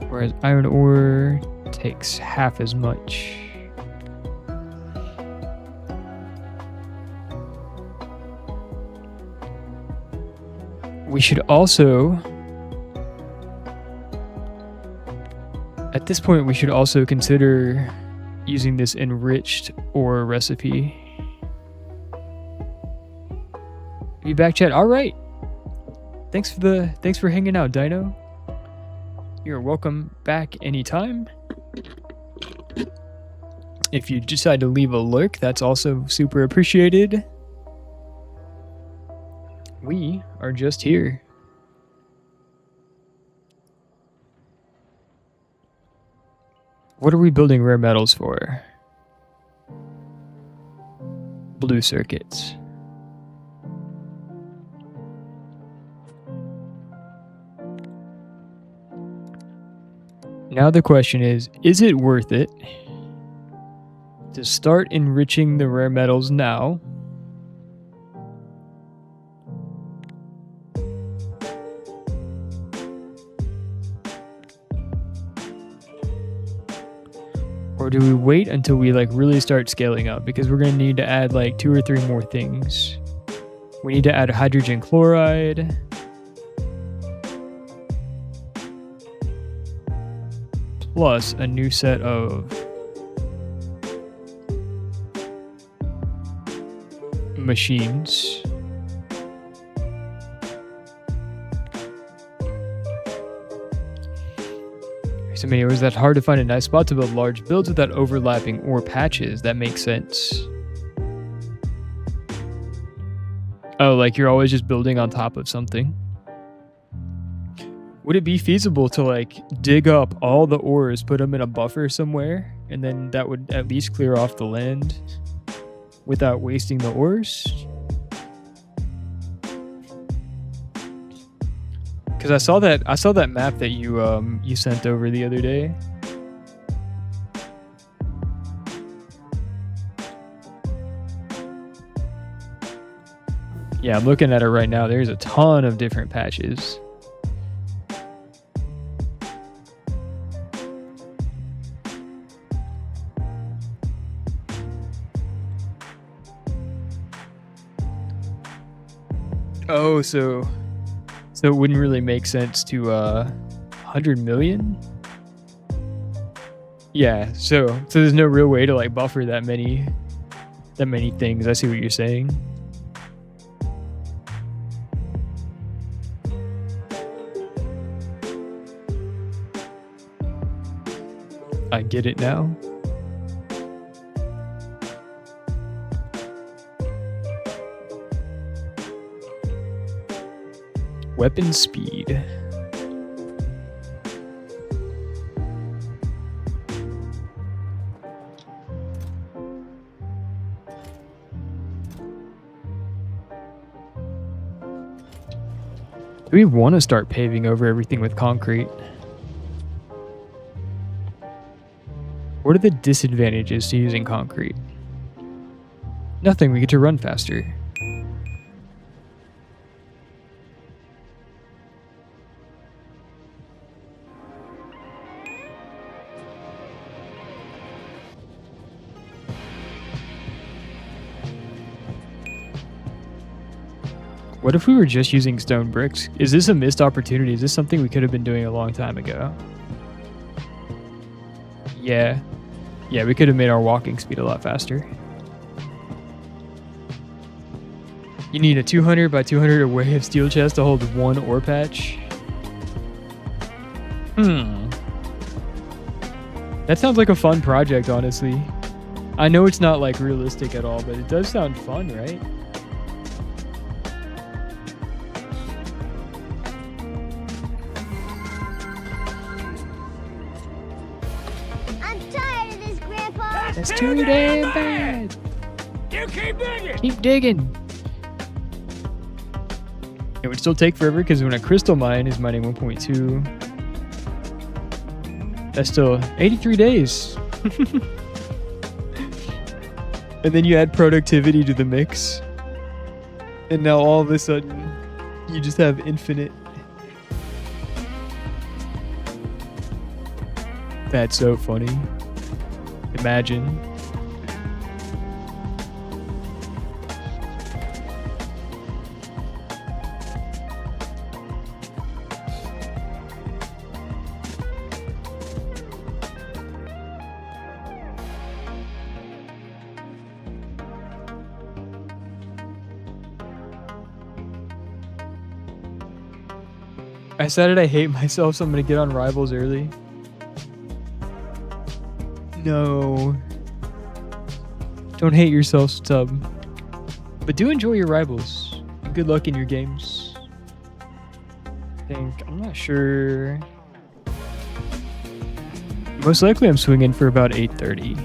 Whereas iron ore takes half as much. We should also, at this point, we should also consider using this enriched ore recipe. Be back, chat. All right. Thanks for hanging out, Dino. You're welcome back anytime. If you decide to leave a lurk, that's also super appreciated. We are just here. What are we building rare metals for? Blue circuits. Now the question is it worth it to start enriching the rare metals now? Or do we wait until we like really start scaling up? Because we're going to need to add like 2 or 3 more things. We need to add hydrogen chloride. Plus a new set of machines. So many ores that hard to find a nice spot to build large builds without overlapping ore patches. That makes sense. Oh, like you're always just building on top of something. Would it be feasible to like dig up all the ores, put them in a buffer somewhere, and then that would at least clear off the land without wasting the ores? Because I saw that map that you sent over the other day. Yeah, I'm looking at it right now. There's a ton of different patches. Oh, so it wouldn't really make sense to 100 million? Yeah, so there's no real way to like buffer that many things. I see what you're saying. I get it now. Weapon speed. Do we want to start paving over everything with concrete? What are the disadvantages to using concrete? Nothing, we get to run faster. What if we were just using stone bricks? Is this a missed opportunity? Is this something we could have been doing a long time ago? Yeah. Yeah, we could have made our walking speed a lot faster. You need a 200 by 200 array of steel chest to hold 1 ore patch. That sounds like a fun project, honestly. I know it's not like realistic at all, but it does sound fun, right? That's too damn bad. You keep digging. Keep digging. It would still take forever because when a crystal mine is mining 1.2, that's still 83 days. And then you add productivity to the mix. And now all of a sudden, you just have infinite. That's so funny. Imagine. I decided I hate myself, so I'm gonna get on Rivals early. No. Don't hate yourself, Stub. But do enjoy your Rivals. Good luck in your games. I'm not sure. Most likely I'm swinging for about 8:30.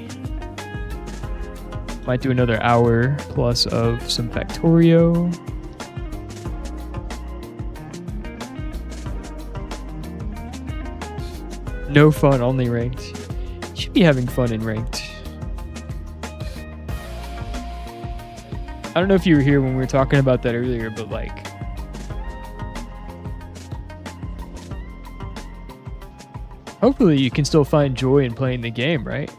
Might do another hour plus of some Factorio. No fun, only ranked. You should be having fun in ranked. I don't know if you were here when we were talking about that earlier, but like, hopefully you can still find joy in playing the game, right?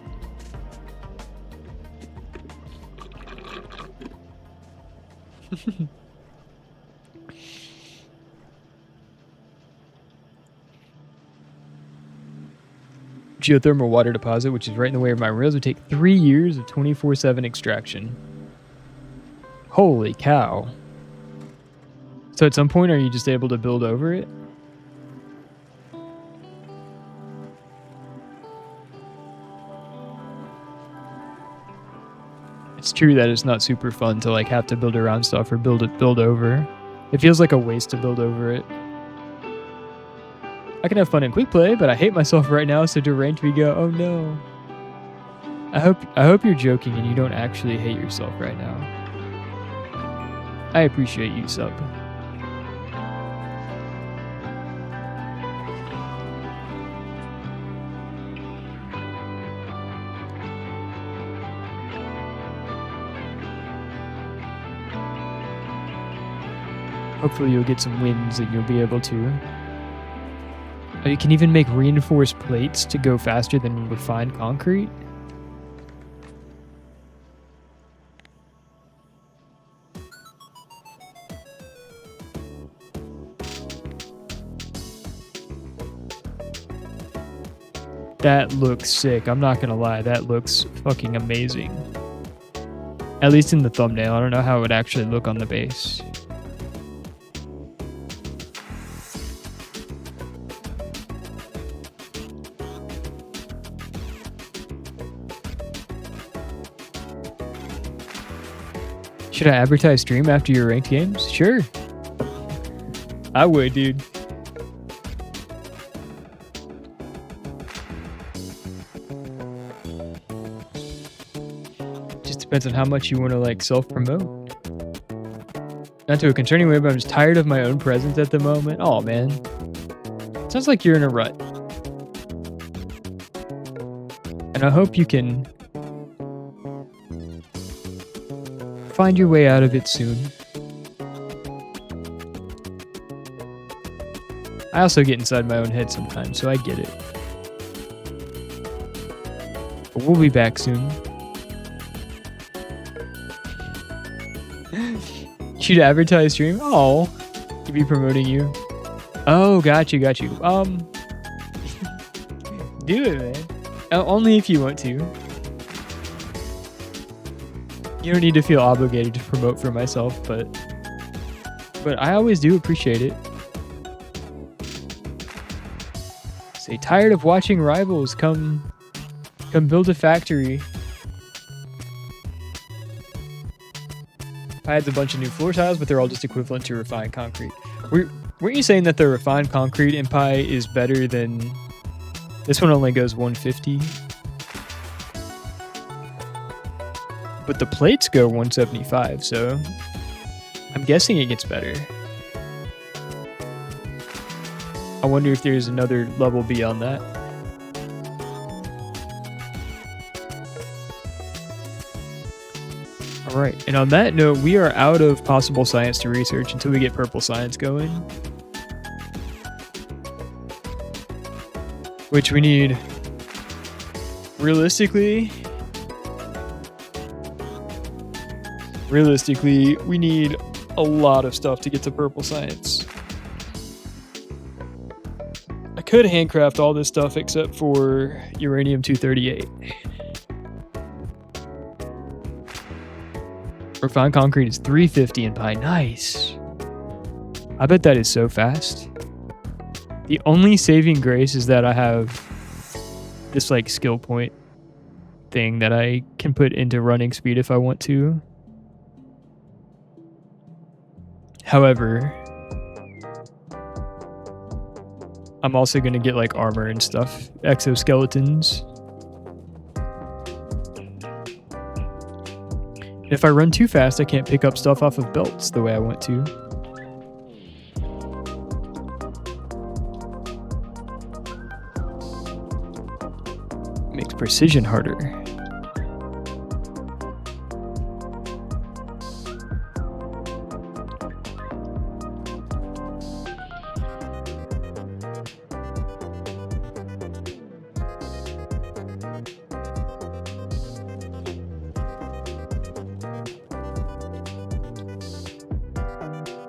Geothermal water deposit, which is right in the way of my rails, would take 3 years of 24/7 extraction. Holy cow. So at some point, are you just able to build over it? It's true that it's not super fun to like have to build around stuff or build over. It feels like a waste to build over it. I can have fun in quick play, but I hate myself right now, so to ranked we go, oh no. I hope you're joking and you don't actually hate yourself right now. I appreciate you, Sub. Hopefully you'll get some wins and you'll be able to. Oh, you can even make reinforced plates to go faster than refined concrete? That looks sick. I'm not gonna lie. That looks fucking amazing. At least in the thumbnail. I don't know how it would actually look on the base. Should I advertise stream after your ranked games? Sure. I would, dude. Just depends on how much you want to like self-promote. Not to a concerning way, but I'm just tired of my own presence at the moment. Oh man. Sounds like you're in a rut. And I hope you can find your way out of it soon. I also get inside my own head sometimes, so I get it. But we'll be back soon. Should advertise stream? Oh, to be promoting you. Oh, got you. Do it, man. Only if you want to. You don't need to feel obligated to promote for myself, but I always do appreciate it. Say, tired of watching Rivals. Come build a factory. I had a bunch of new floor tiles, but they're all just equivalent to refined concrete. Weren't you saying that the refined concrete in Pi is better than... This one only goes 150. But the plates go 175, so I'm guessing it gets better. I wonder if there's another level beyond that. All right, and on that note, we are out of possible science to research until we get purple science going. Which we need, realistically, we need a lot of stuff to get to purple science. I could handcraft all this stuff except for uranium-238. Refined concrete is 350 in pie. Nice. I bet that is so fast. The only saving grace is that I have this like skill point thing that I can put into running speed if I want to. However, I'm also going to get like armor and stuff, exoskeletons. If I run too fast, I can't pick up stuff off of belts the way I want to. Makes precision harder.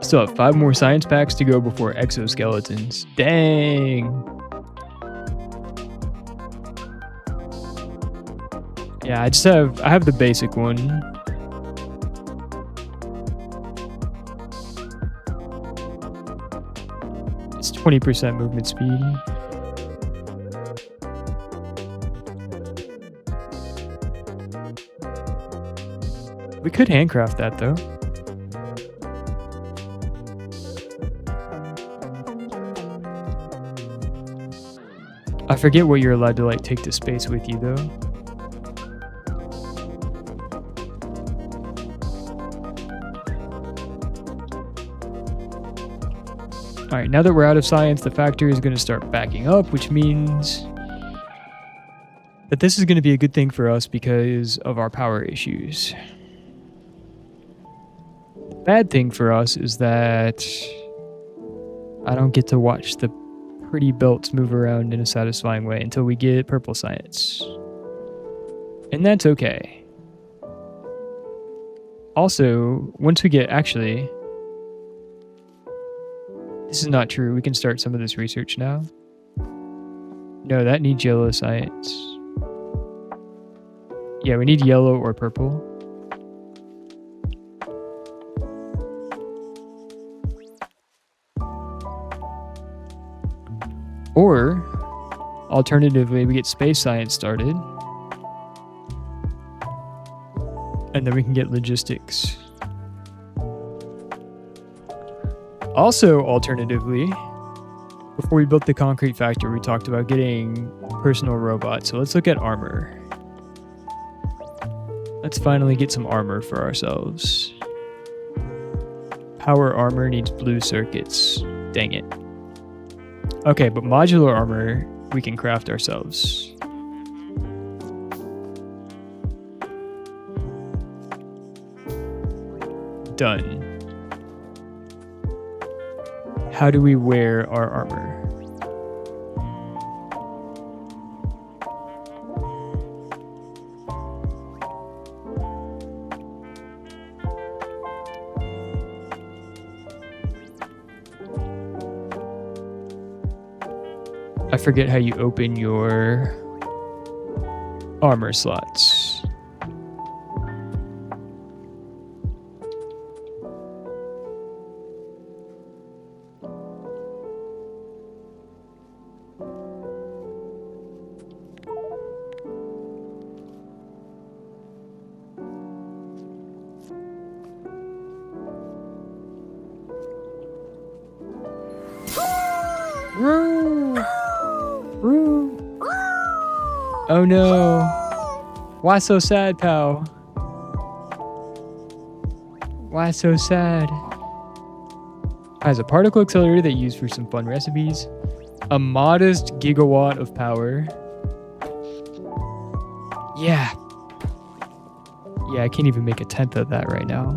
Still have 5 more science packs to go before exoskeletons. Dang. Yeah, I have the basic one. It's 20% movement speed. We could handcraft that though. I forget what you're allowed to like take to space with you though. All right, now that we're out of science, the factory is going to start backing up, which means that this is going to be a good thing for us because of our power issues. The bad thing for us is that I don't get to watch the pretty belts move around in a satisfying way until we get purple science. And that's okay. Also, once we get, actually, this is not true. We can start some of this research now. No, that needs yellow science. Yeah, we need yellow or purple. Or, alternatively, we get space science started. And then we can get logistics. Also, alternatively, before we built the concrete factory, we talked about getting personal robots. So let's look at armor. Let's finally get some armor for ourselves. Power armor needs blue circuits. Dang it. Okay, but modular armor we can craft ourselves. Done. How do we wear our armor? I forget how you open your armor slots. Oh no. Why so sad, pal? Why so sad? Has a particle accelerator that you use for some fun recipes. A modest gigawatt of power. Yeah. Yeah, I can't even make a tenth of that right now.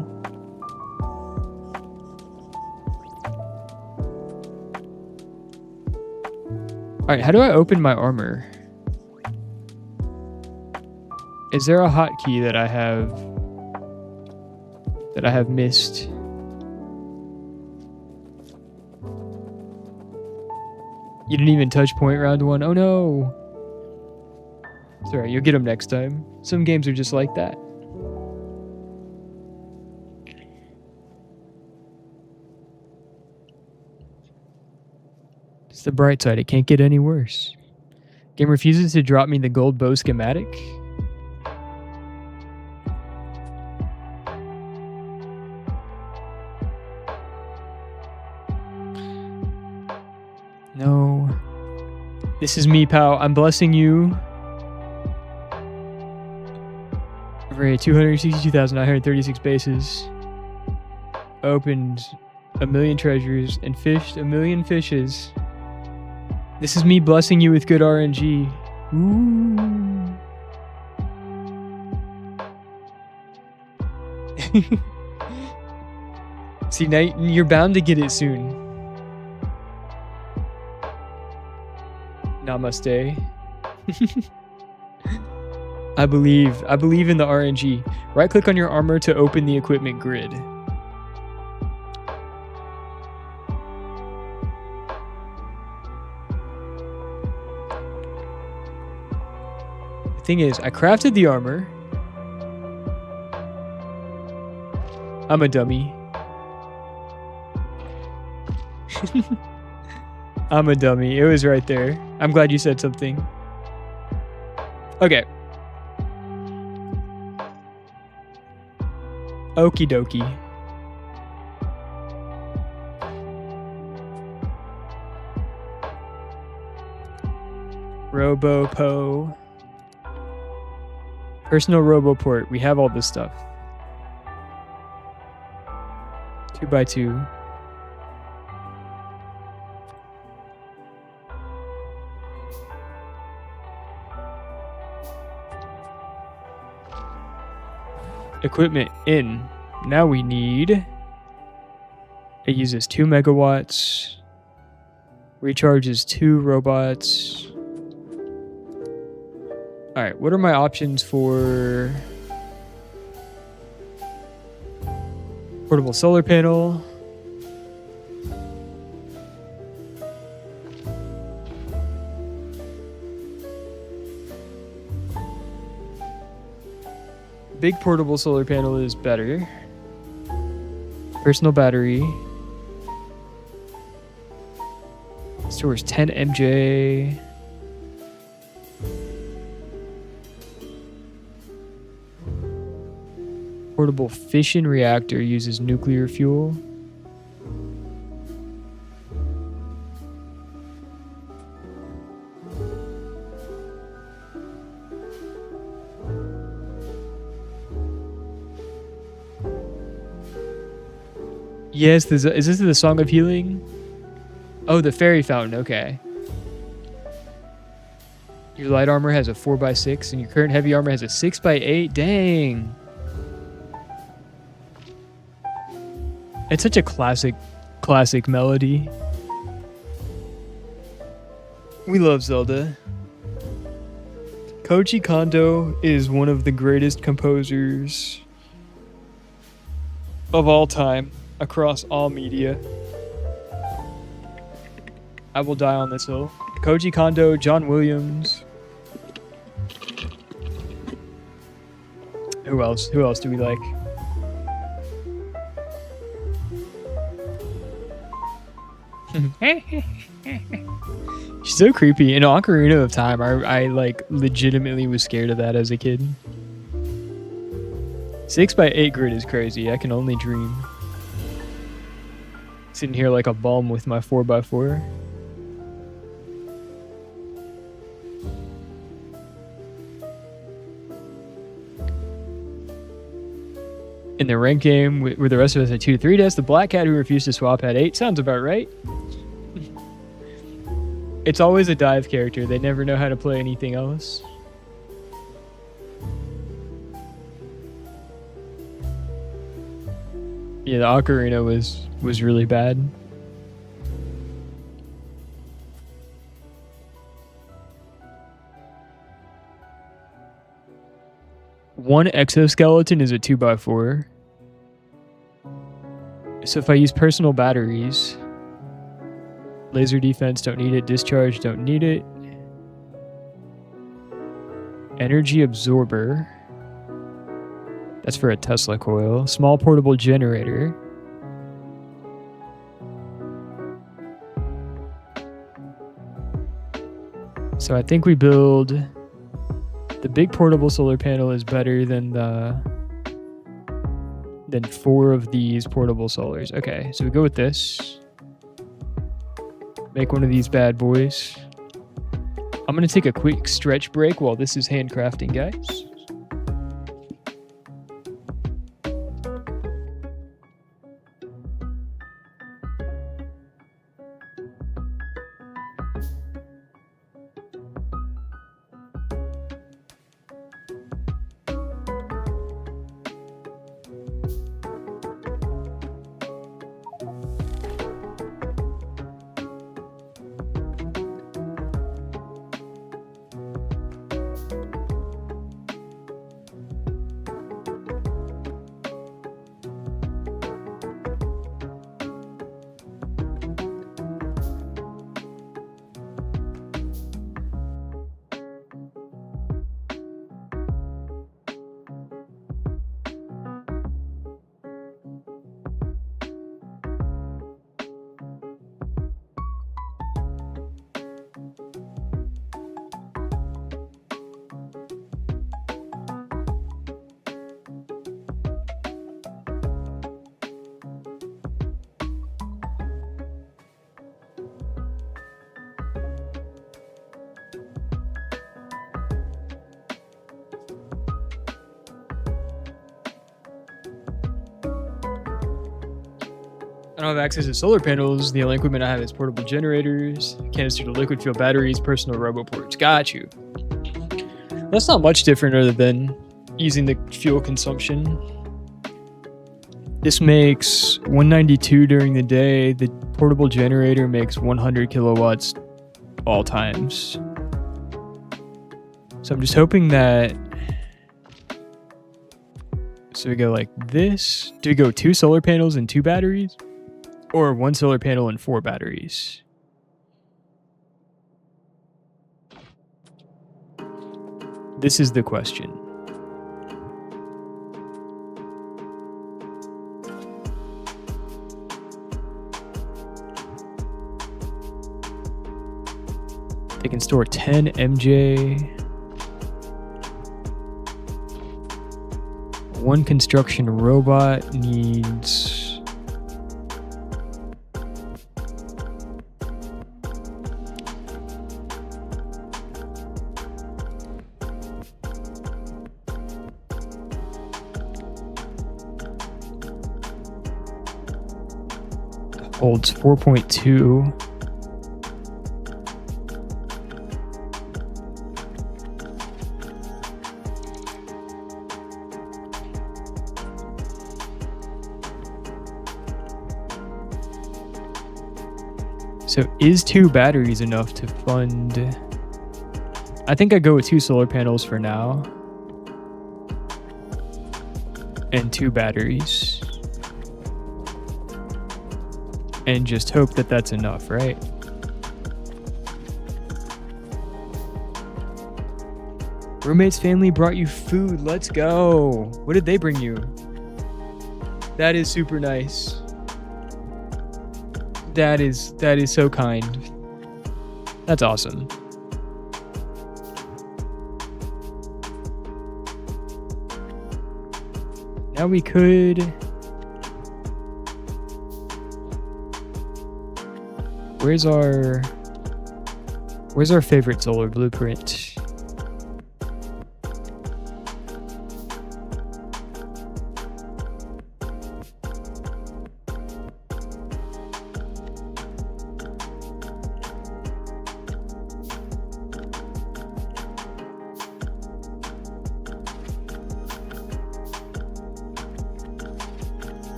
Alright, how do I open my armor? Is there a hotkey that I have missed? You didn't even touch point round 1. Oh no. It's alright, you'll get them next time. Some games are just like that. It's the bright side, it can't get any worse. Game refuses to drop me the gold bow schematic. No. This is me, pal. I'm blessing you. For 262,936 bases. Opened 1,000,000 treasures and fished 1,000,000 fishes. This is me blessing you with good RNG. Ooh. See, now you're bound to get it soon. Namaste. I believe in the RNG. Right click on your armor to open the equipment grid. The thing is, I crafted the armor. I'm a dummy. I'm a dummy. It was right there. I'm glad you said something. Okay. Okie dokie. Robo-po. Personal Roboport. We have all this stuff. 2x2. Equipment in. Now we need. It uses 2 megawatts. Recharges 2 robots. Alright, what are my options for portable solar panel? Big portable solar panel is better. Personal battery. Stores 10 MJ. Portable fission reactor uses nuclear fuel. Yes, is this the Song of Healing? Oh, the fairy fountain, okay. Your light armor has a 4x6 and your current heavy armor has a 6x8. Dang. It's such a classic melody. We love Zelda. Koji Kondo is one of the greatest composers of all time across all media. I will die on this hill. Koji Kondo, John Williams. Who else? Who else do we like? She's so creepy. In Ocarina of Time, I like legitimately was scared of that as a kid. 6x8 grid is crazy. I can only dream. Sitting here like a bum with my 4x4. In the ranked game, where the rest of us had 2 to 3 deaths, the black cat who refused to swap had 8. Sounds about right. It's always a dive character. They never know how to play anything else. Yeah, the ocarina was really bad. One exoskeleton is a 2x4. So if I use personal batteries, laser defense, don't need it. Discharge, don't need it. Energy absorber. That's for a Tesla coil. Small portable generator. So I think we build... The big portable solar panel is better than 4 of these portable solars. Okay, so we go with this. Make one of these bad boys. I'm going to take a quick stretch break while this is handcrafting, guys. I don't have access to solar panels. The only equipment I have is portable generators, canister to liquid fuel batteries, personal roboports. Got you. That's not much different other than using the fuel consumption. This makes 192 during the day. The portable generator makes 100 kilowatts all times. So I'm just hoping that... So we go like this. Do we go 2 solar panels and 2 batteries? Or 1 solar panel and 4 batteries? This is the question. They can store 10 MJ. 1 construction robot needs... holds 4.2. So is 2 batteries enough to fund? I think I go with 2 solar panels for now. And 2 batteries. And just hope that that's enough, right? Roommate's family brought you food. Let's go. What did they bring you? That is super nice. That is so kind. That's awesome. Now we could... Where's our favorite solar blueprint?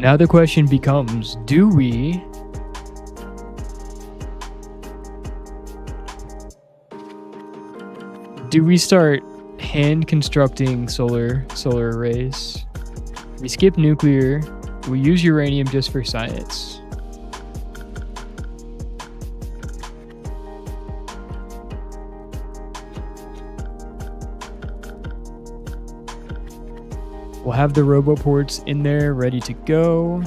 Now the question becomes, do we start hand constructing solar arrays? We skip nuclear. We use uranium just for science. We'll have the roboports in there ready to go.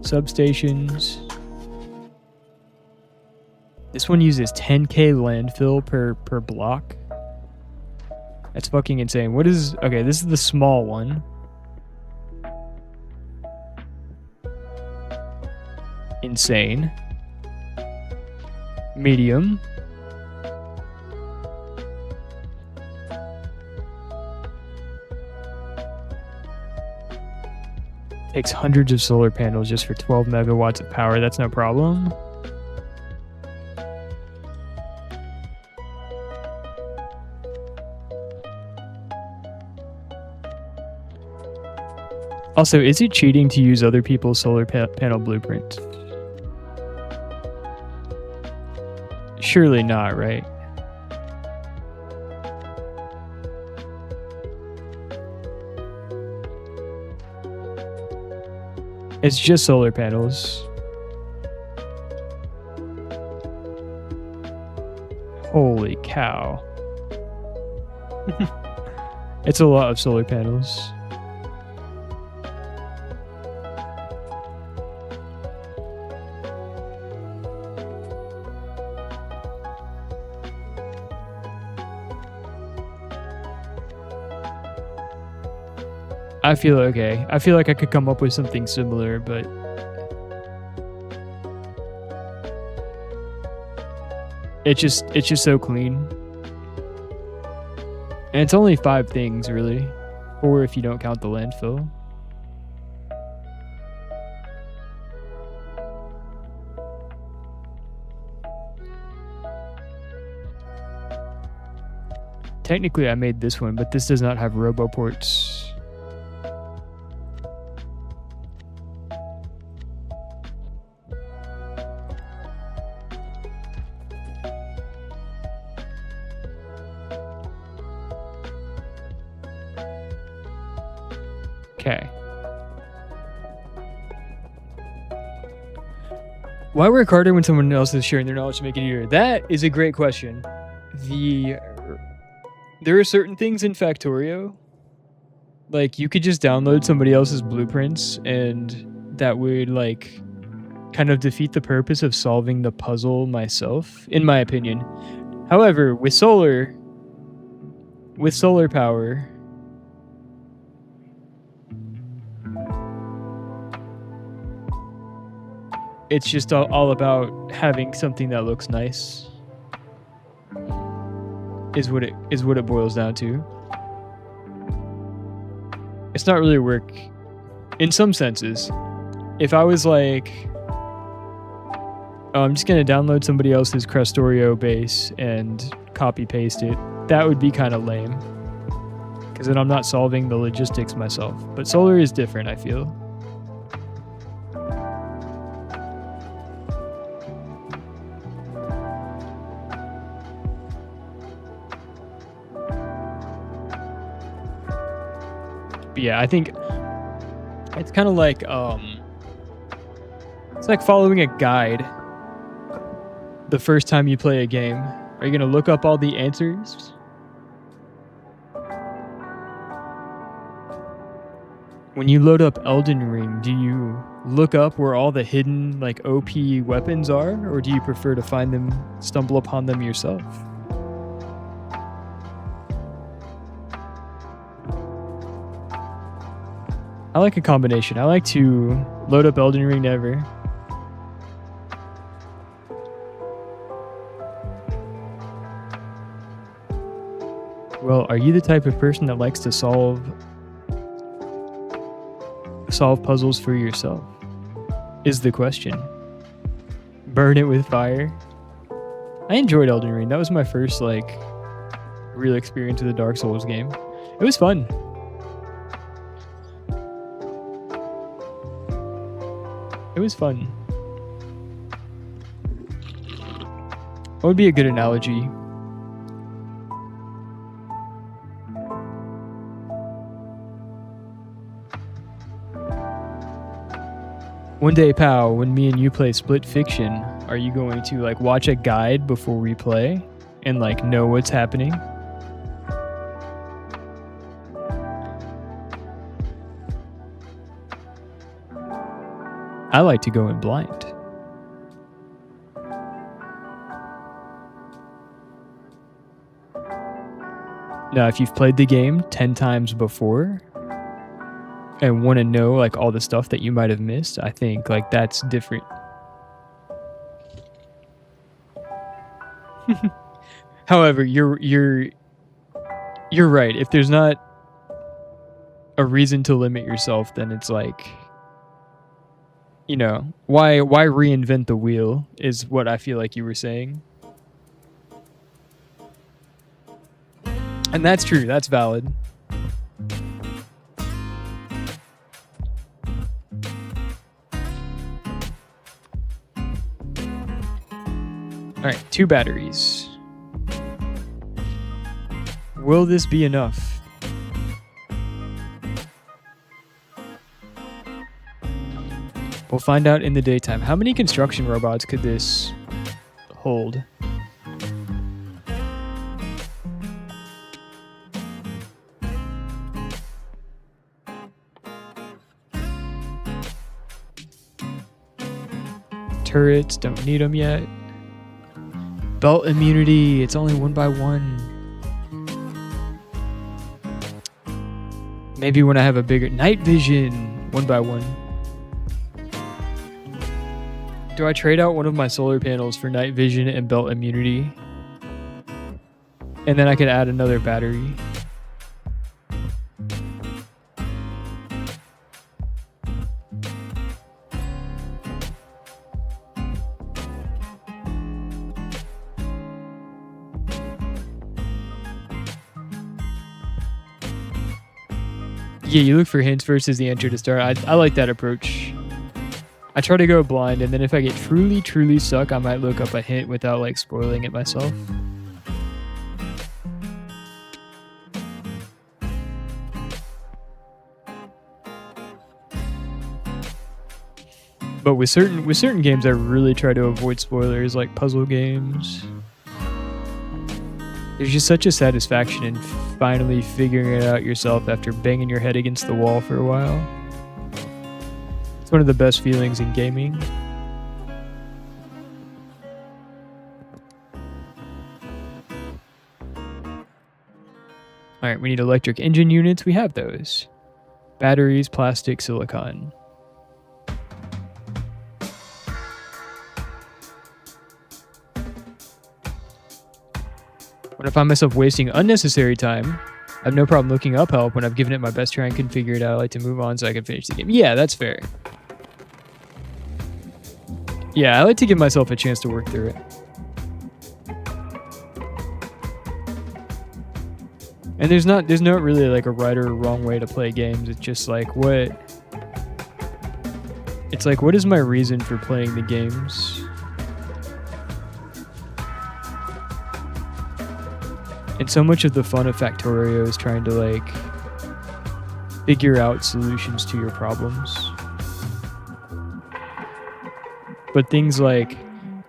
Substations. This one uses 10k landfill per block. That's fucking insane. What is... Okay, this is the small one. Insane. Medium. Takes hundreds of solar panels just for 12 megawatts of power. That's no problem. Also, is it cheating to use other people's solar panel blueprints? Surely not, right? It's just solar panels. Holy cow. It's a lot of solar panels. I feel okay. I feel like I could come up with something similar, but it's just so clean. And it's only 5 things really, or if you don't count the landfill. Technically I made this one, but this does not have roboports. Okay. Why work harder when someone else is sharing their knowledge to make it easier? That is a great question. There are certain things in Factorio, like you could just download somebody else's blueprints and that would like kind of defeat the purpose of solving the puzzle myself, in my opinion. However, with solar power, it's just all about having something that looks nice. Is what it boils down to. It's not really work in some senses. If I was like, oh, I'm just gonna download somebody else's Crestorio base and copy paste it, that would be kind of lame. Because then I'm not solving the logistics myself. But solar is different, I feel. But yeah, I think it's kind of like it's like following a guide the first time you play a game. Are you gonna look up all the answers? When you load up Elden Ring, do you look up where all the hidden like OP weapons are, or do you prefer to find them, stumble upon them yourself? I like a combination. I like to load up Elden Ring never. Well, are you the type of person that likes to solve puzzles for yourself? Is the question. Burn it with fire. I enjoyed Elden Ring. That was my first like real experience with a Dark Souls game. It was fun. It was fun. What would be a good analogy? One day, pal, when me and you play Split Fiction, are you going to like watch a guide before we play and like know what's happening? I like to go in blind. Now, if you've played the game 10 times before and want to know like all the stuff that you might have missed, I think like that's different. However, you're right. If there's not a reason to limit yourself, then it's like, you know, why reinvent the wheel is what I feel like you were saying. And that's true. That's valid. All right, 2 batteries. Will this be enough? We'll find out in the daytime. How many construction robots could this hold? Turrets, don't need them yet. Belt immunity, it's only 1 by 1. Maybe when I have a bigger night vision, 1 by 1. Do I trade out one of my solar panels for night vision and belt immunity? And then I could add another battery. Yeah, you look for hints versus the enter to start. I like that approach. I try to go blind, and then if I get truly stuck, I might look up a hint without like spoiling it myself. But with certain games, I really try to avoid spoilers, like puzzle games. There's just such a satisfaction in finally figuring it out yourself after banging your head against the wall for a while. It's one of the best feelings in gaming. Alright, we need electric engine units. We have those. Batteries, plastic, silicon. When I find myself wasting unnecessary time, I have no problem looking up help when I've given it my best try and can figure it out. I like to move on so I can finish the game. Yeah, that's fair. Yeah, I like to give myself a chance to work through it. And there's not really like a right or wrong way to play games. It's just like what is my reason for playing the games? And so much of the fun of Factorio is trying to like figure out solutions to your problems. But things like,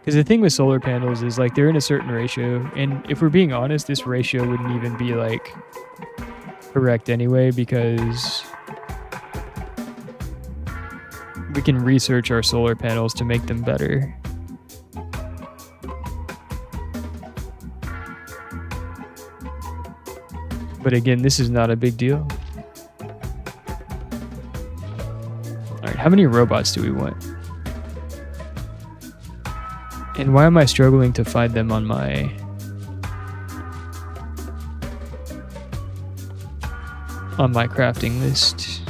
because the thing with solar panels is like they're in a certain ratio, and if we're being honest, this ratio wouldn't even be like correct anyway, because we can research our solar panels to make them better. But again, this is not a big deal. Alright, how many robots do we want? And why am I struggling to find them on my... crafting list?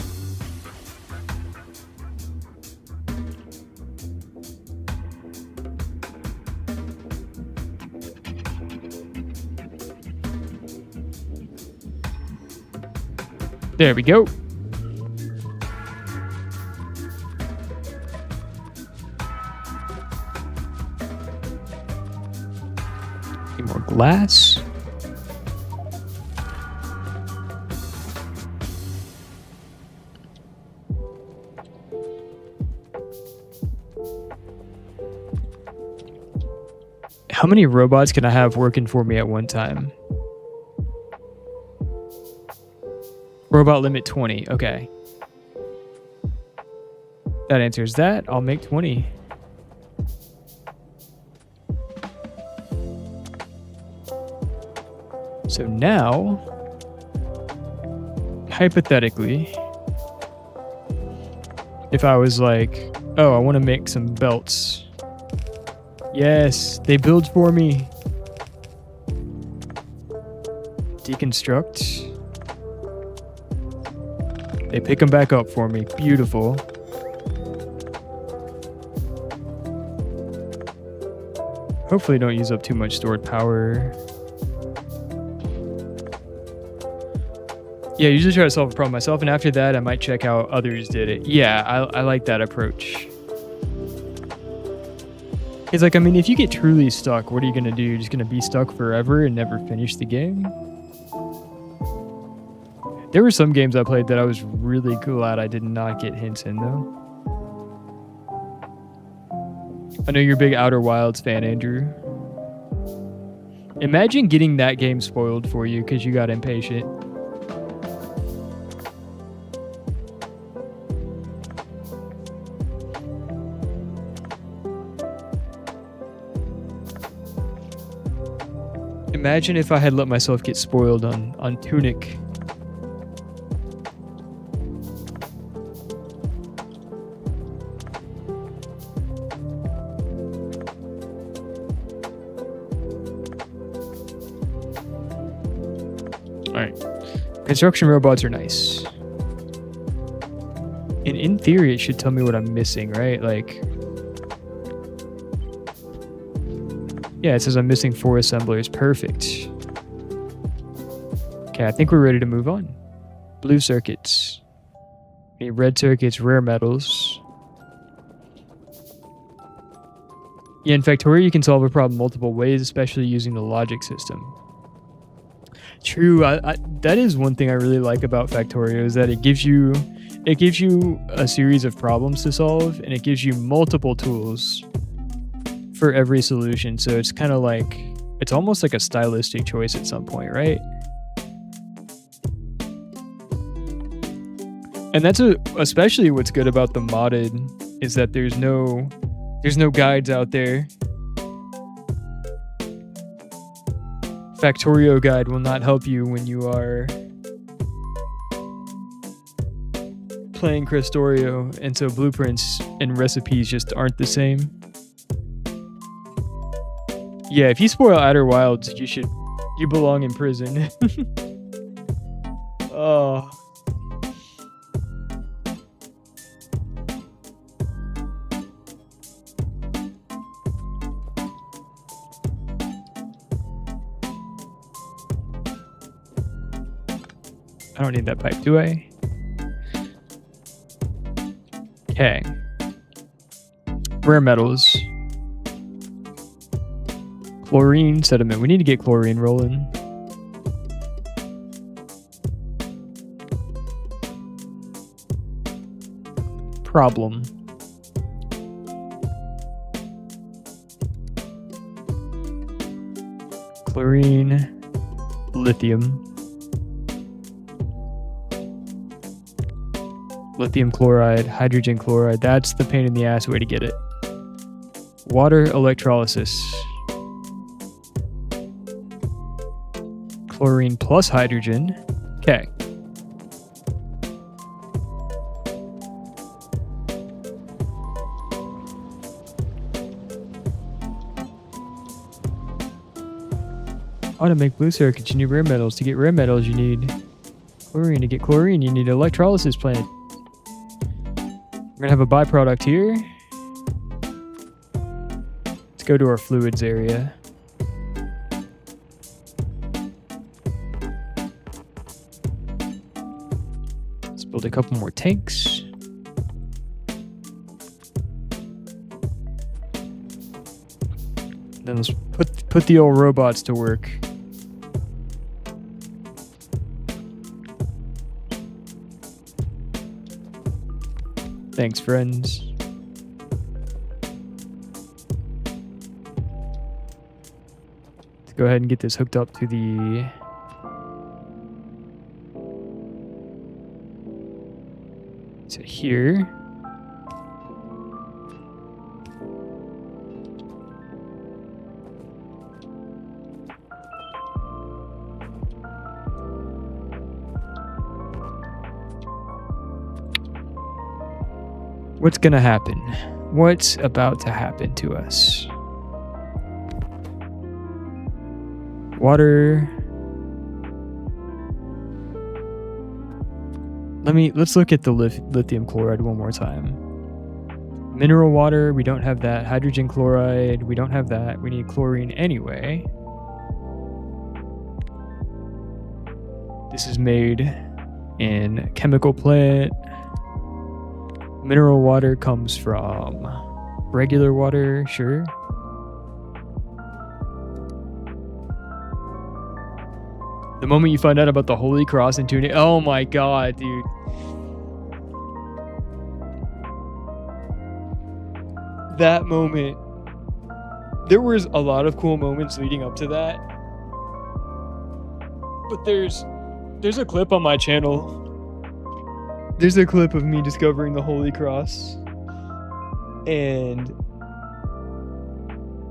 There we go. glass. How many robots can I have working for me at one time? Robot limit 20. Okay. That answers that. I'll make 20. So now, hypothetically, if I was like, oh, I want to make some belts. Yes, they build for me. Deconstruct. They pick them back up for me. Beautiful. Hopefully don't use up too much stored power. Yeah, I usually try to solve a problem myself, and after that, I might check how others did it. Yeah, I like that approach. It's like, I mean, if you get truly stuck, what are you going to do? You're just going to be stuck forever and never finish the game? There were some games I played that I was really glad I did not get hints in, though. I know you're a big Outer Wilds fan, Andrew. Imagine getting that game spoiled for you because you got impatient. Imagine if I had let myself get spoiled on Tunic. Alright. Construction robots are nice. And in theory, it should tell me what I'm missing, right? Like... yeah, it says I'm missing 4 assemblers. Perfect. Okay, I think we're ready to move on. Blue circuits. We need red circuits, rare metals. Yeah, in Factorio, you can solve a problem multiple ways, especially using the logic system. True, that is one thing I really like about Factorio, is that it gives you a series of problems to solve, and it gives you multiple tools for every solution. So it's kind of like, it's almost like a stylistic choice at some point, right? And that's especially what's good about the modded, is that there's no guides out there. Factorio guide will not help you when you are playing Cristorio, and so blueprints and recipes just aren't the same. Yeah, if you spoil Outer Wilds, you belong in prison. Oh. I don't need that pipe, do I? Okay. Rare metals. Chlorine sediment. We need to get chlorine rolling. Problem. Chlorine. Lithium. Lithium chloride. Hydrogen chloride. That's the pain in the ass way to get it. Water electrolysis. Chlorine plus hydrogen. Okay. Oh, to make blue circuits, you need rare metals. To get rare metals, you need chlorine. To get chlorine, you need an electrolysis plant. We're gonna have a byproduct here. Let's go to our fluids area. Build a couple more tanks. Then let's put put the old robots to work. Thanks, friends. Let's go ahead and get this hooked up to the... to here. What's gonna happen? What's about to happen to us? Water. Let's look at the lithium chloride one more time. Mineral water, we don't have that. Hydrogen chloride, we don't have that. We need chlorine anyway. This is made in a chemical plant. Mineral water comes from regular water, sure. The moment you find out about the Holy Cross and tuning, oh my god, dude. That moment. There was a lot of cool moments leading up to that. But there's a clip on my channel. There's a clip of me discovering the Holy Cross. And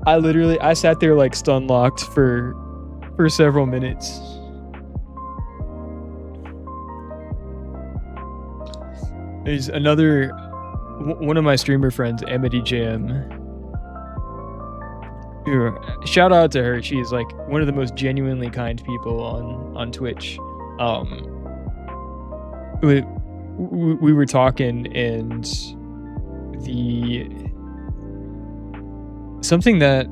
I sat there like stun locked for several minutes. There's one of my streamer friends, Amity Jam. Shout out to her. She's like one of the most genuinely kind people on Twitch. We were talking, and something that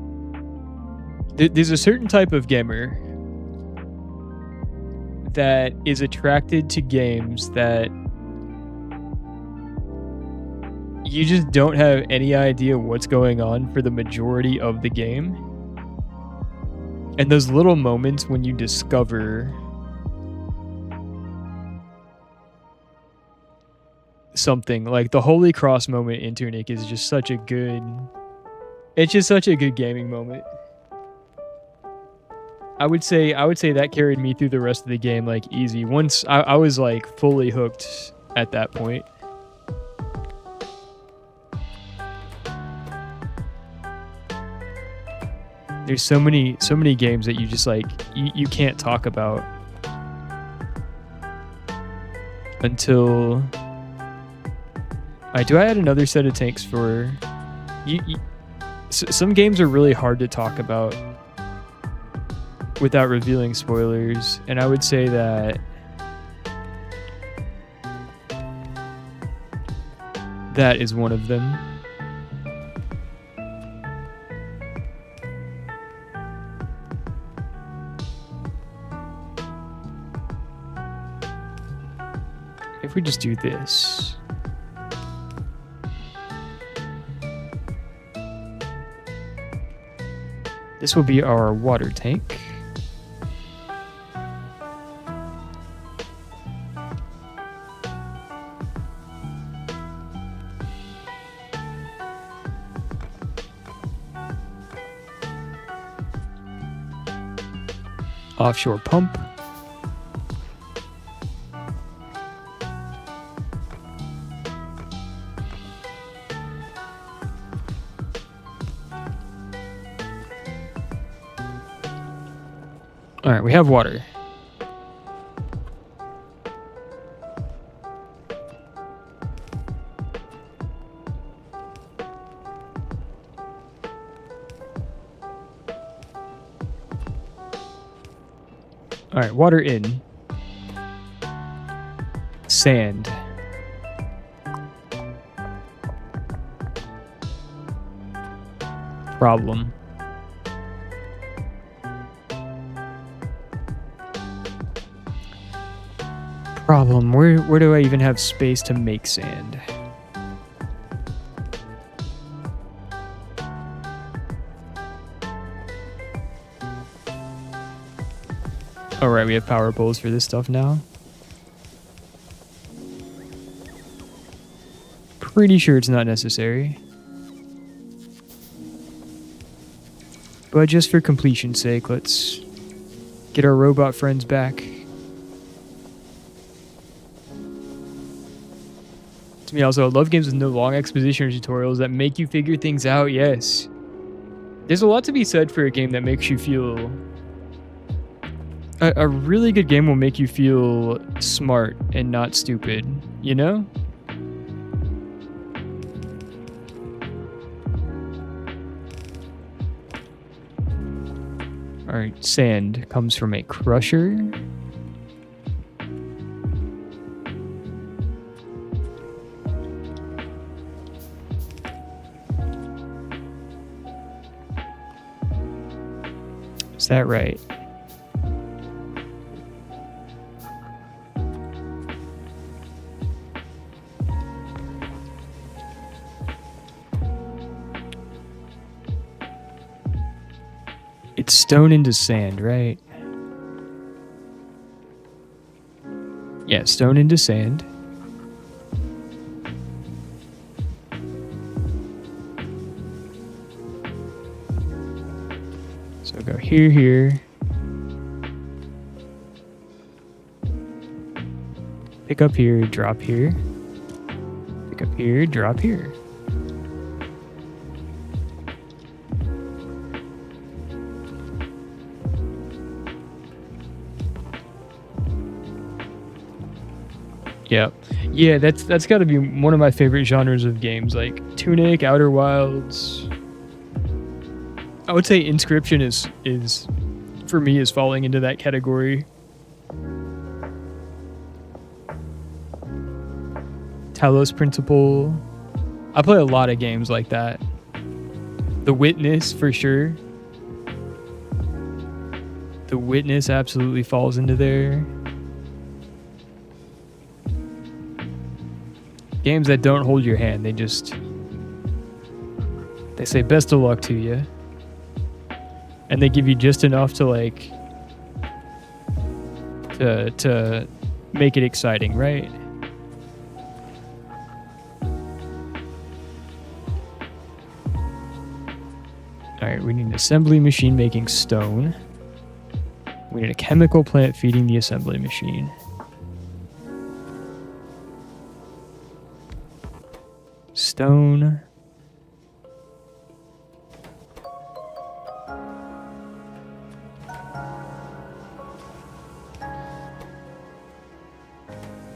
there's a certain type of gamer that is attracted to games that you just don't have any idea what's going on for the majority of the game. And those little moments when you discover something like the Holy Cross moment in Tunic is just such a good, it's just such a good gaming moment. I would say that carried me through the rest of the game like easy. Once I was like fully hooked at that point. There's so many games that you just like you can't talk about until do I add another set of tanks for some games are really hard to talk about without revealing spoilers, and I would say that that is one of them. If we just do this. This will be our water tank. Offshore pump. All right, we have water. All right, water in. Sand. Problem. Problem. Where do I even have space to make sand? All right, we have power poles for this stuff now. Pretty sure it's not necessary. But just for completion's sake, let's get our robot friends back. To me also, I love games with no long exposition or tutorials that make you figure things out, yes. There's a lot to be said for a game that makes you feel... A really good game will make you feel smart and not stupid, you know? Alright, sand comes from a crusher. Is that right? It's stone into sand, right? Yeah, stone into sand. So go here, here. Pick up here, drop here. Pick up here, drop here. Yep. Yeah, that's got to be one of my favorite genres of games, like Tunic, Outer Wilds. I would say Inscription is for me is falling into that category. Talos Principle. I play a lot of games like that. The Witness for sure. The Witness absolutely falls into there. Games that don't hold your hand, they say best of luck to you. And they give you just enough to like to make it exciting, right? Alright, we need an assembly machine making stone. We need a chemical plant feeding the assembly machine. Stone.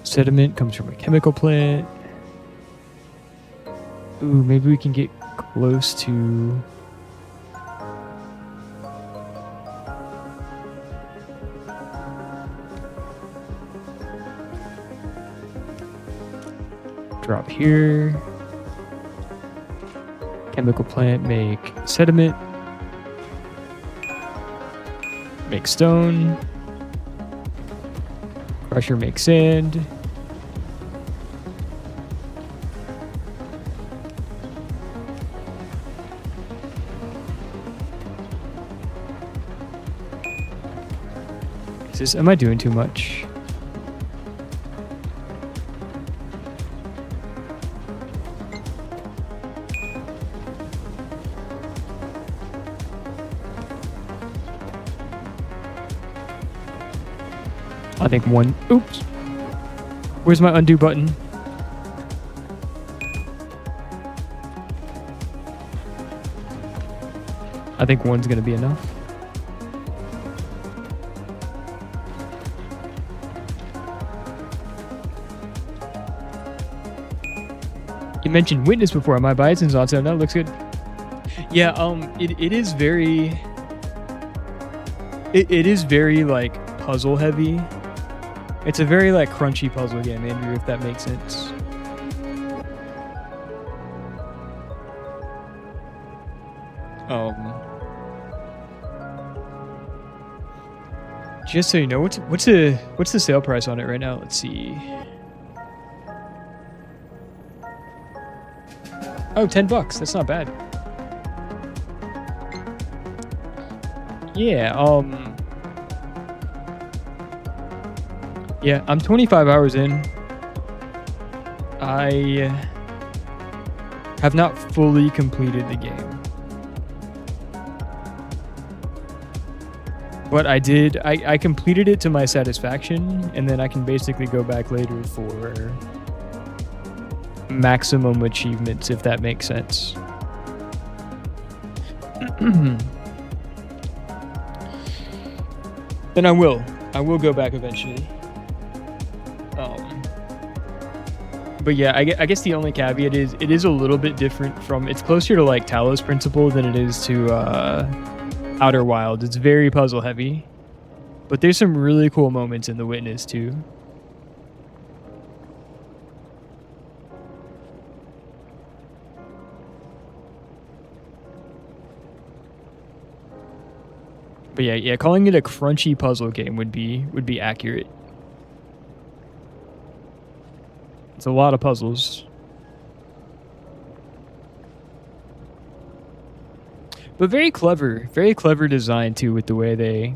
Sediment comes from a chemical plant. Ooh, maybe we can get close to... Drop here. Chemical plant, make sediment. Make stone. Crusher, make sand. Am I doing too much? I think one... Oops. Where's my undo button? I think one's gonna be enough. You mentioned Witness before. My Bison's on sale. That looks good. Yeah, it is very... It is very, like, puzzle heavy. It's a very, like, crunchy puzzle game, Andrew, if that makes sense. Just so you know, what's the sale price on it right now? Let's see. Oh, $10. That's not bad. Yeah, Yeah, I'm 25 hours in. I have not fully completed the game. But I did. I completed it to my satisfaction, and then I can basically go back later for maximum achievements, if that makes sense. Then I will. I will go back eventually. But yeah, I guess the only caveat is it is a little bit different from. It's closer to like Talos Principle than it is to Outer Wilds. It's very puzzle heavy, but there's some really cool moments in The Witness too. But yeah, calling it a crunchy puzzle game would be accurate. It's a lot of puzzles. But very clever design too with the way they...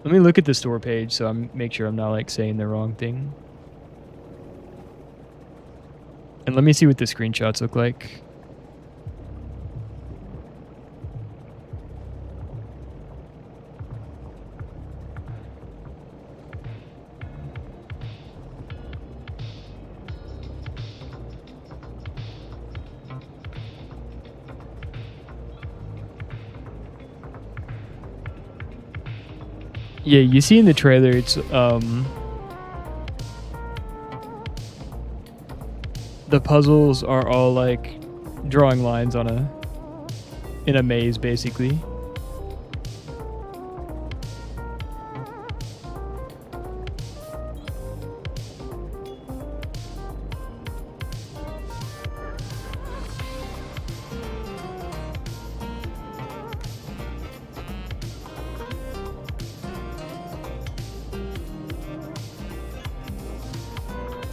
Let me look at the store page so I'm make sure I'm not like saying the wrong thing. And let me see what the screenshots look like. Yeah, you see in the trailer, it's the puzzles are all like drawing lines on in a maze, basically.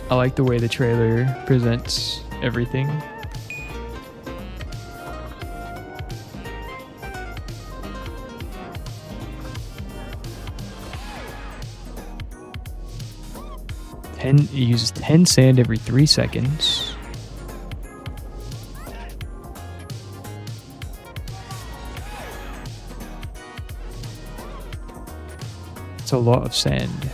I like the way the trailer presents everything. It uses 10 sand every 3 seconds. It's a lot of sand.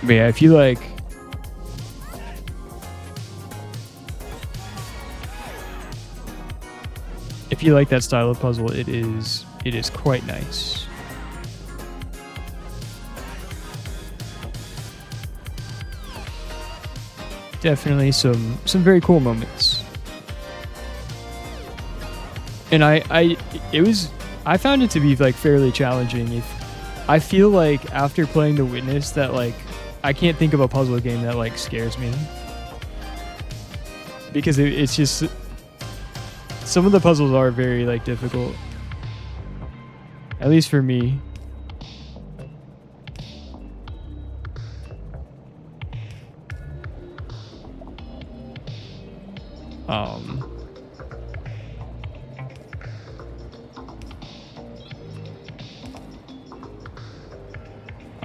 But yeah, if you like... If you like that style of puzzle, it is quite nice. Definitely some very cool moments. And I found it to be like fairly challenging. I feel like after playing The Witness that like I can't think of a puzzle game that like scares me, because it's just some of the puzzles are very like difficult, at least for me. All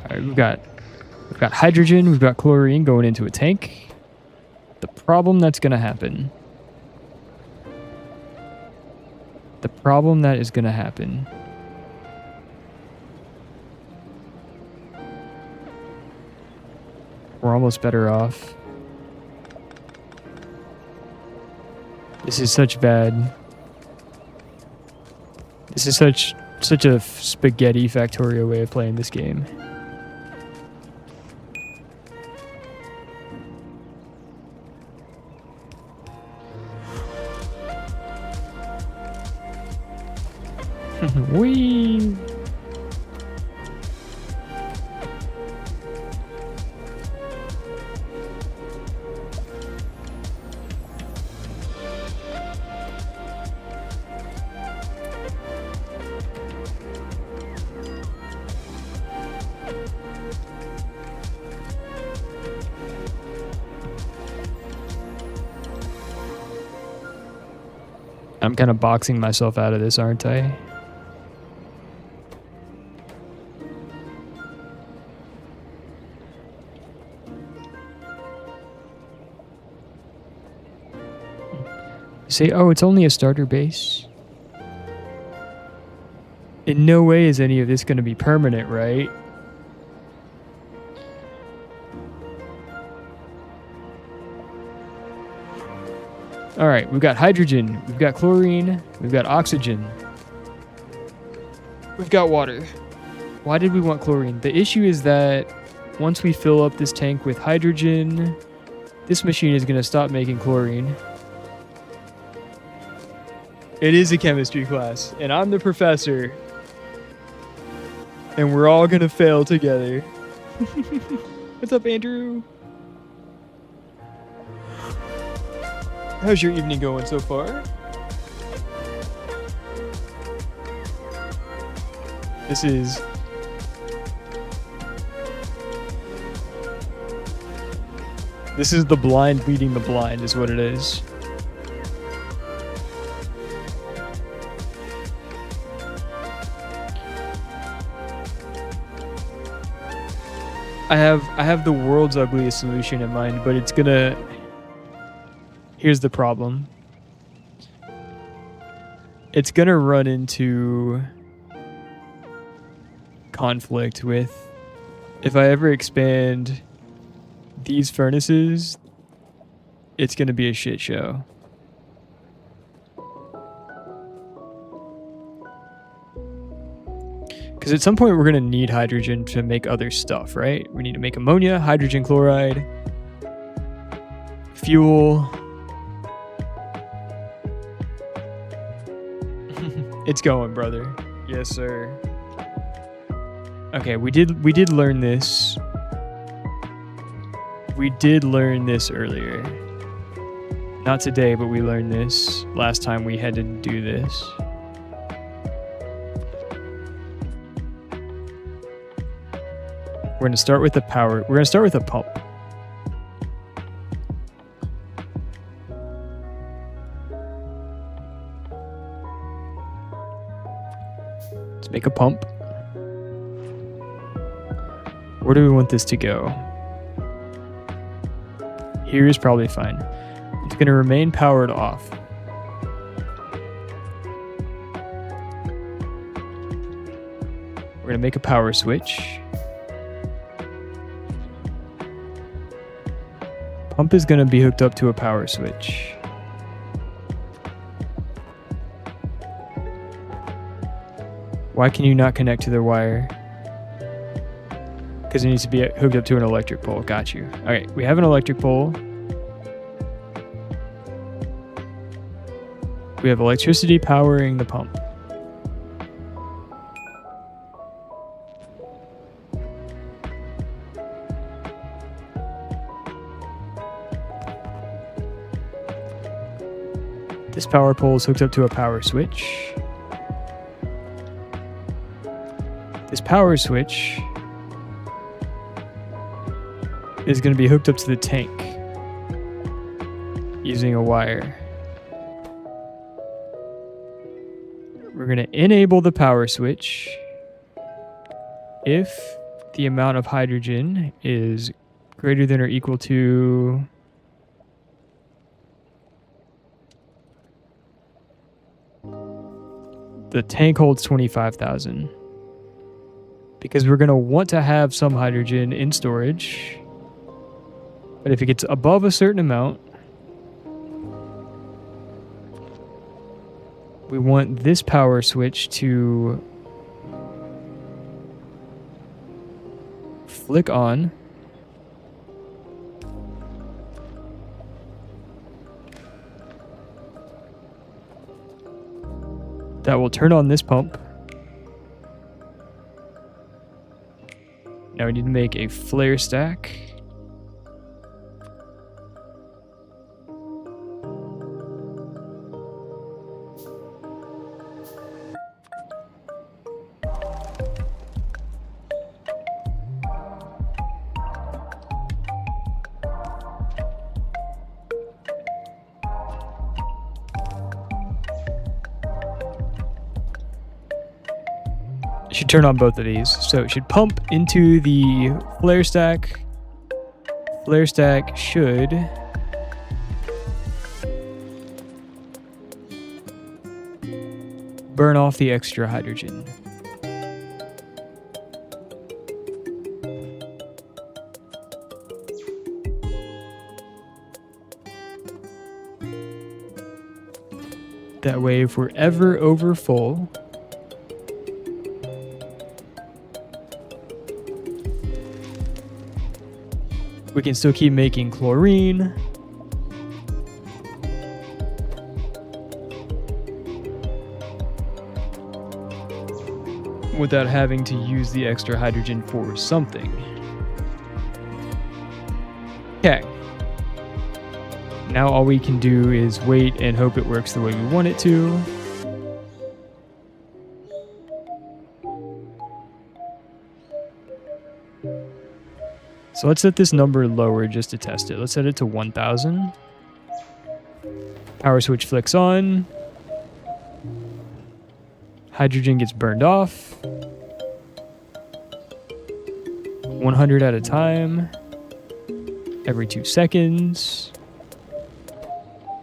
right, we've got hydrogen, we've got chlorine going into a tank. The problem that's going to happen. The problem that is going to happen. We're almost better off. This is such bad. This is such a spaghetti Factorio way of playing this game. Whee! I'm kind of boxing myself out of this, aren't I? Say, oh, it's only a starter base. In no way is any of this going to be permanent, right? All right, we've got hydrogen, we've got chlorine, we've got oxygen. We've got water. Why did we want chlorine? The issue is that once we fill up this tank with hydrogen, this machine is going to stop making chlorine. It is a chemistry class, and I'm the professor. And we're all going to fail together. What's up, Andrew? How's your evening going so far? This is... This is the blind leading the blind is what it is. I have the world's ugliest solution in mind, but it's gonna... Here's the problem. It's gonna run into conflict with... If I ever expand these furnaces, it's gonna be a shit show. Because at some point we're going to need hydrogen to make other stuff, right? We need to make ammonia, hydrogen chloride, fuel. It's going, brother. Yes, sir. Okay, we did learn this. We did learn this earlier. Not today, but we learned this last time we had to do this. We're going to start with the power. We're going to start with a pump. Let's make a pump. Where do we want this to go? Here is probably fine. It's going to remain powered off. We're going to make a power switch. Pump is going to be hooked up to a power switch. Why can you not connect to the wire? Because it needs to be hooked up to an electric pole. Got you. Okay, we have an electric pole. We have electricity powering the pump. This power pole is hooked up to a power switch. This power switch is going to be hooked up to the tank using a wire. We're going to enable the power switch if the amount of hydrogen is greater than or equal to the tank holds 25,000. Because we're going to want to have some hydrogen in storage. But if it gets above a certain amount, we want this power switch to flick on. That will turn on this pump. Now we need to make a flare stack. Should turn on both of these. So it should pump into the flare stack. Flare stack should burn off the extra hydrogen. That way, if we're ever over full, we can still keep making chlorine. Without having to use the extra hydrogen for something. Okay. Now all we can do is wait and hope it works the way we want it to. So let's set this number lower just to test it. Let's set it to 1000. Power switch flicks on. Hydrogen gets burned off. 100 at a time. Every 2 seconds.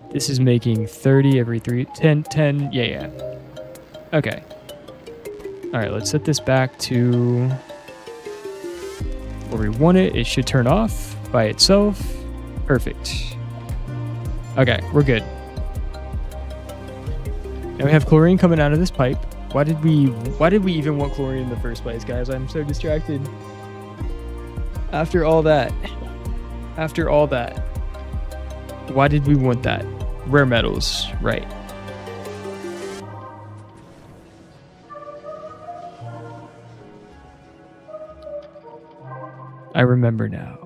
This is making 30 every 10. Yeah. Okay. All right, let's set this back to where we want it. It should turn off by itself. Perfect. Okay, we're good. Now we have chlorine coming out of this pipe. Why did we even want chlorine in the first place, guys? I'm so distracted. After all that, why did we want that? Rare metals, right? I remember now.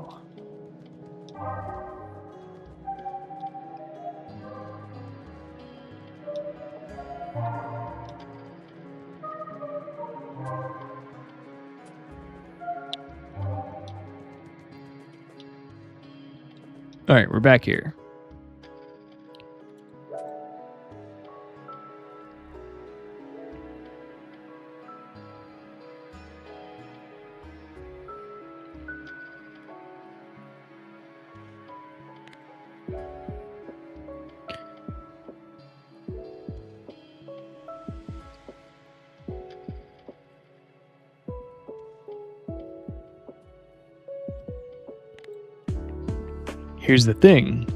All right, we're back here. Here's the thing.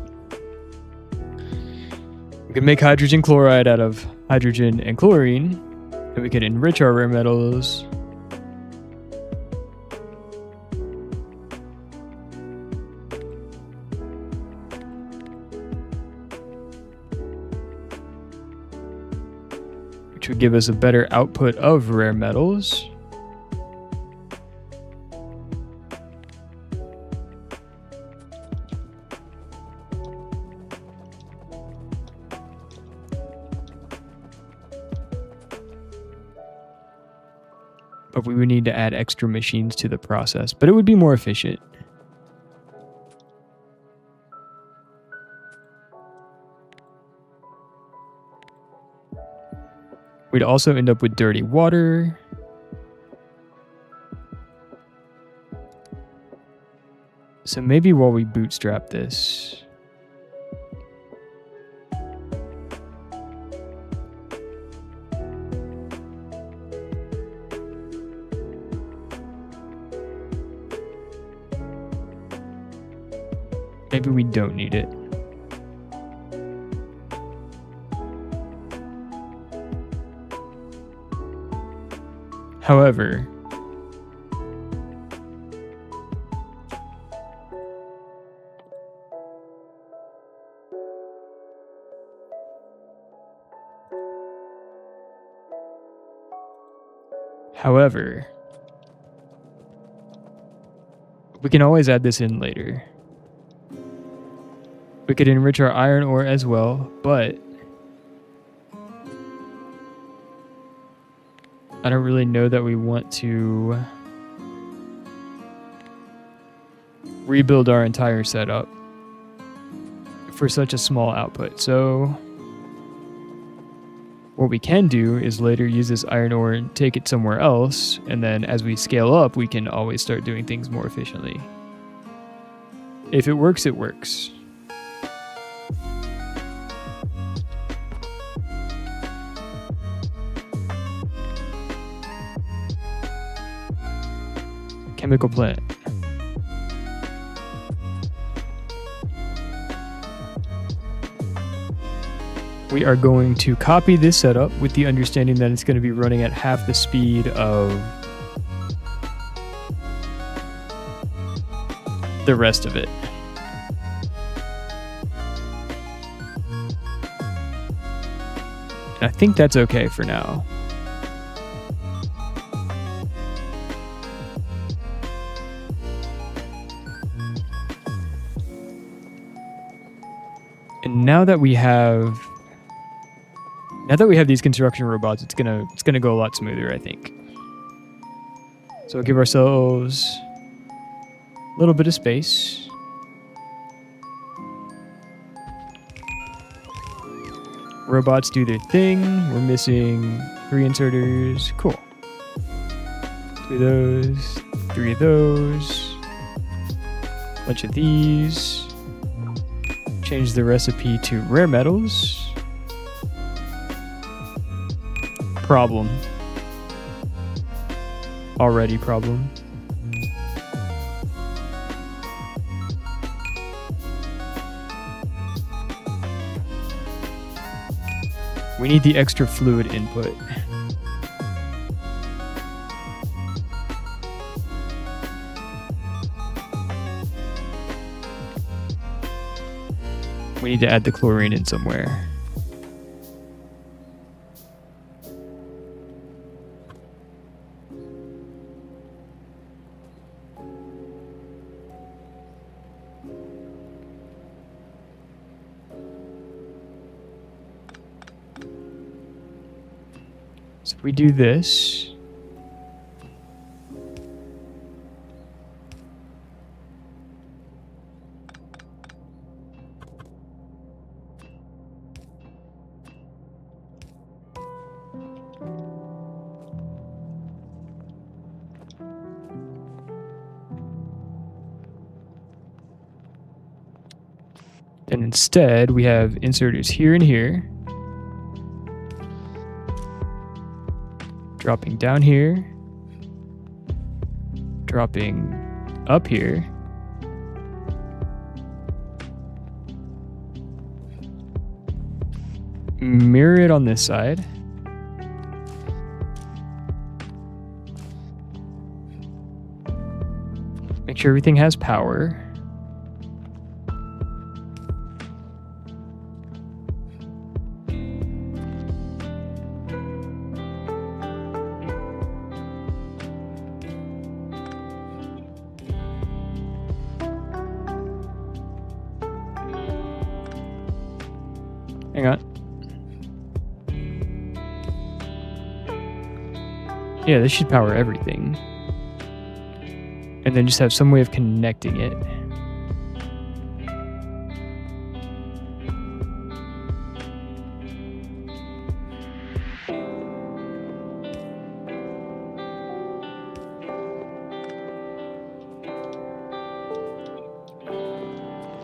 We can make hydrogen chloride out of hydrogen and chlorine, and we can enrich our rare metals. Which would give us a better output of rare metals. But we would need to add extra machines to the process, but it would be more efficient. We'd also end up with dirty water. So maybe while we bootstrap this, Maybe we don't need it. However, we can always add this in later. We could enrich our iron ore as well, but I don't really know that we want to rebuild our entire setup for such a small output. So what we can do is later use this iron ore and take it somewhere else, and then as we scale up, we can always start doing things more efficiently. If it works, it works. Chemical plant. We are going to copy this setup with the understanding that it's going to be running at half the speed of the rest of it. And I think that's okay for now. And now that we have these construction robots, it's gonna go a lot smoother, I think. So give ourselves a little bit of space. Robots do their thing. We're missing 3 inserters. Cool. 2 of those, 3 of those, bunch of these. Change the recipe to rare metals. Problem. Already problem. We need the extra fluid input. We need to add the chlorine in somewhere. So if we do this, and instead we have inserters here and here, dropping down here, dropping up here, mirror it on this side, make sure everything has power. Hang on. Yeah, this should power everything. And then just have some way of connecting it.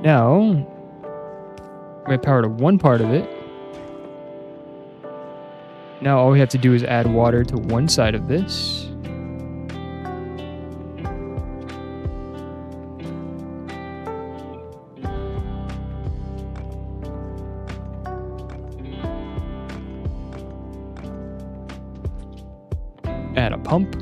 Now, we have power to one part of it. Now all we have to do is add water to one side of this. add a pump.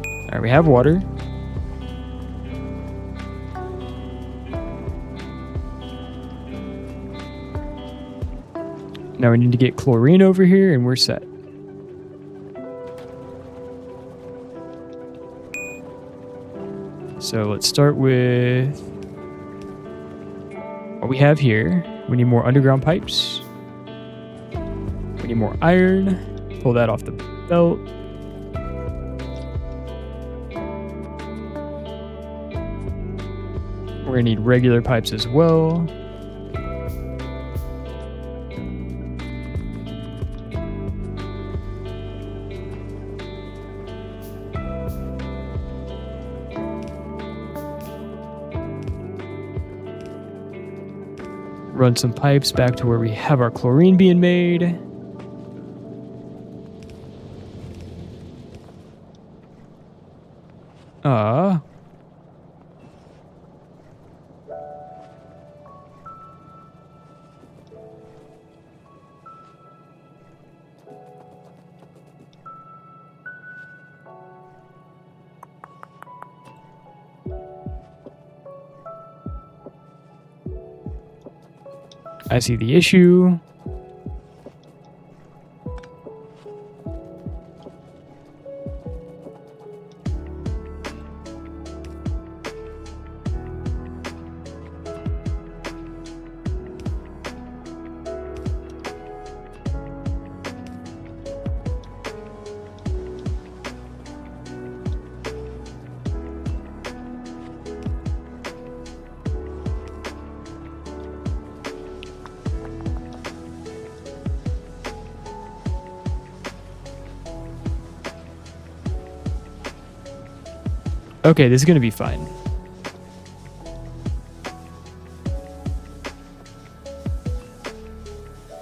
All right, we have water. Now we need to get chlorine over here and we're set. So let's start with what we have here. We need more underground pipes. We need more iron. Pull that off the belt. We're gonna need regular pipes as well. Run some pipes back to where we have our chlorine being made. I see the issue. Okay, this is going to be fine.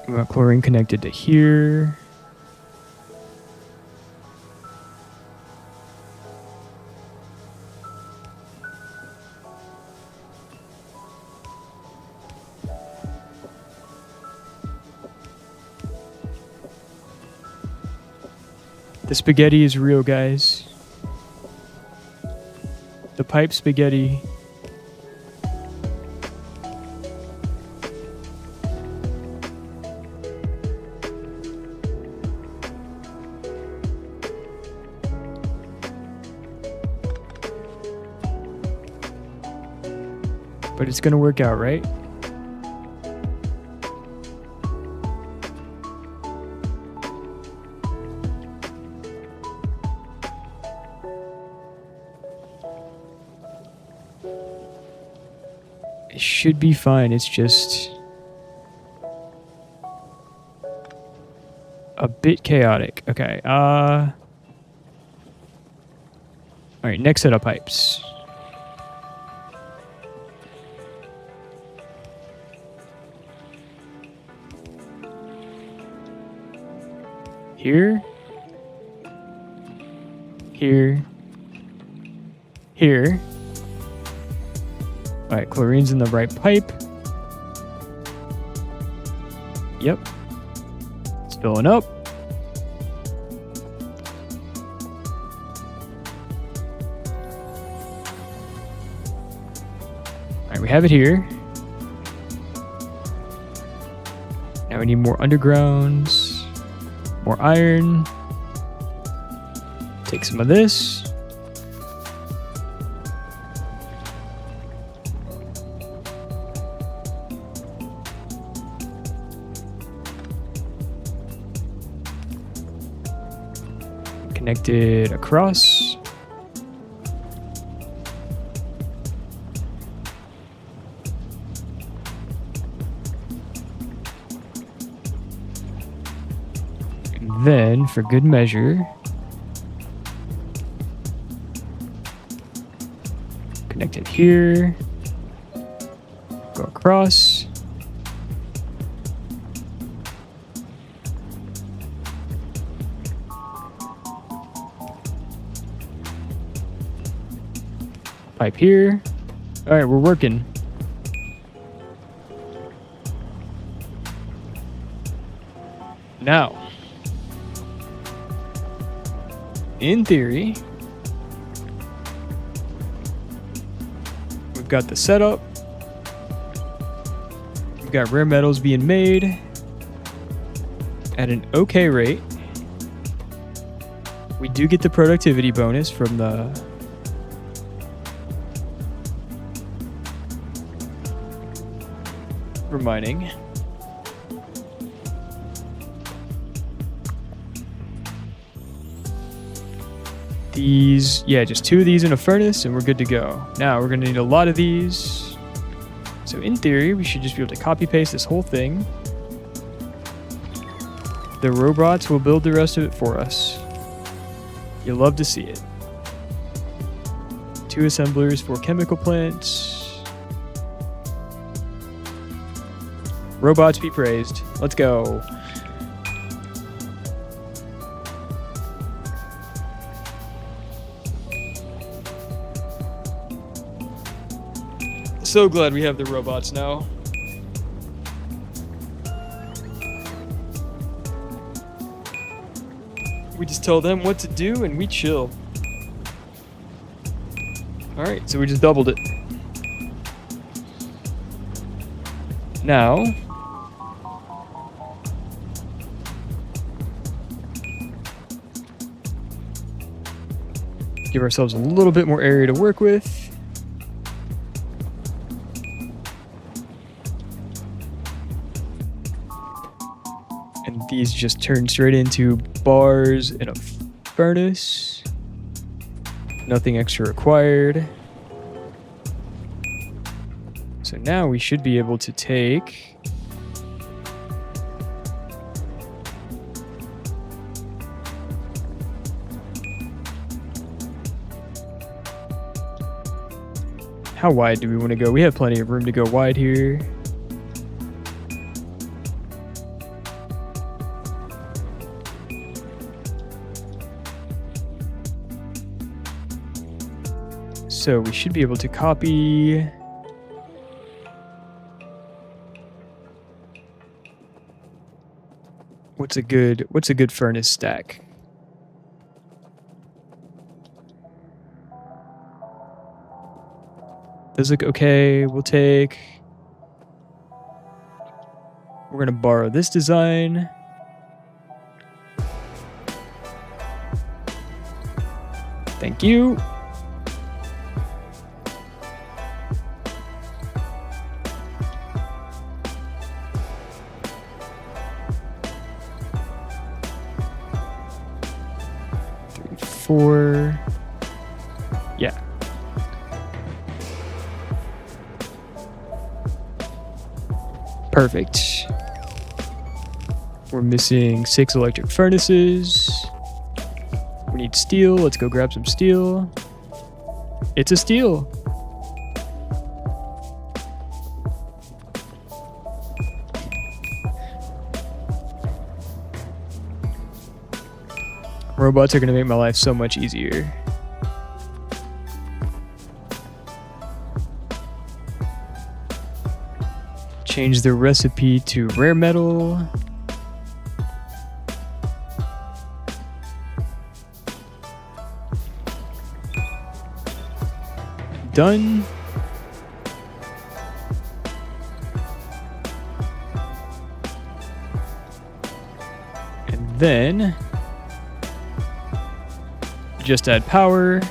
We want chlorine connected to here. The spaghetti is real, guys. The pipe spaghetti. But it's gonna work out, right? It should be fine. It's just a bit chaotic. Okay. All right, next set of pipes. Here. Here. Here. All right, chlorine's in the right pipe. Yep. It's filling up. All right, we have it here. Now we need more undergrounds, more iron. Take some of this. Connected across. And then, for good measure, connected here, go across. Pipe here. All right, we're working. Now, in theory, we've got the setup. We've got rare metals being made at an okay rate. We do get the productivity bonus from mining. These, yeah, just 2 of these in a furnace and we're good to go. Now we're gonna need a lot of these. So in theory, we should just be able to copy paste this whole thing. The robots will build the rest of it for us. You'll love to see it. 2 assemblers for chemical plants. Robots be praised. Let's go. So glad we have the robots now. We just tell them what to do and we chill. Alright, so we just doubled it. Now, give ourselves a little bit more area to work with. And these just turn straight into bars in a furnace. Nothing extra required. So now we should be able to take how wide do we want to go? We have plenty of room to go wide here. So we should be able to copy what's a good furnace stack? Those look okay. We're gonna borrow this design. Thank you. Four. Yeah. Perfect. We're missing 6 electric furnaces. We need steel. Let's go grab some steel. It's a steel. Robots are going to make my life so much easier. Change the recipe to rare metal. Done. And then just add power.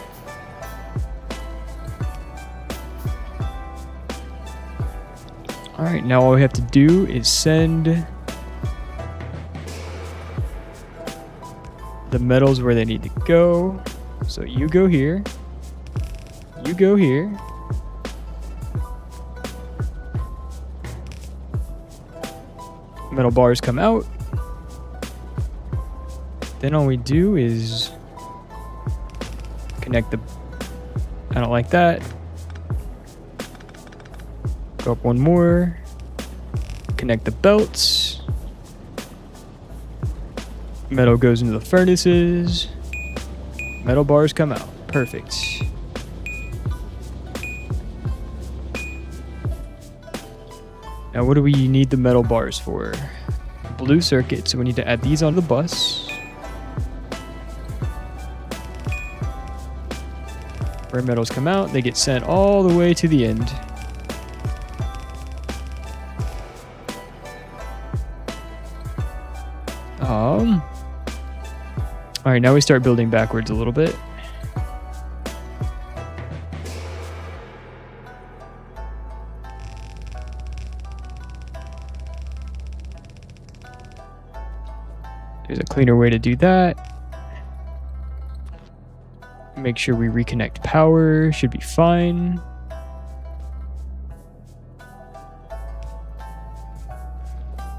All right, now all we have to do is send the metals where they need to go. So you go here. You go here. Metal bars come out. Then all we do is connect the, I don't like that. Go up one more. Connect the belts. Metal goes into the furnaces. Metal bars come out. Perfect. Now what do we need the metal bars for? blue circuits. So we need to add these onto the bus. Red metals come out. They get sent all the way to the end. All right, now we start building backwards a little bit. There's a cleaner way to do that. Make sure we reconnect power. Should be fine.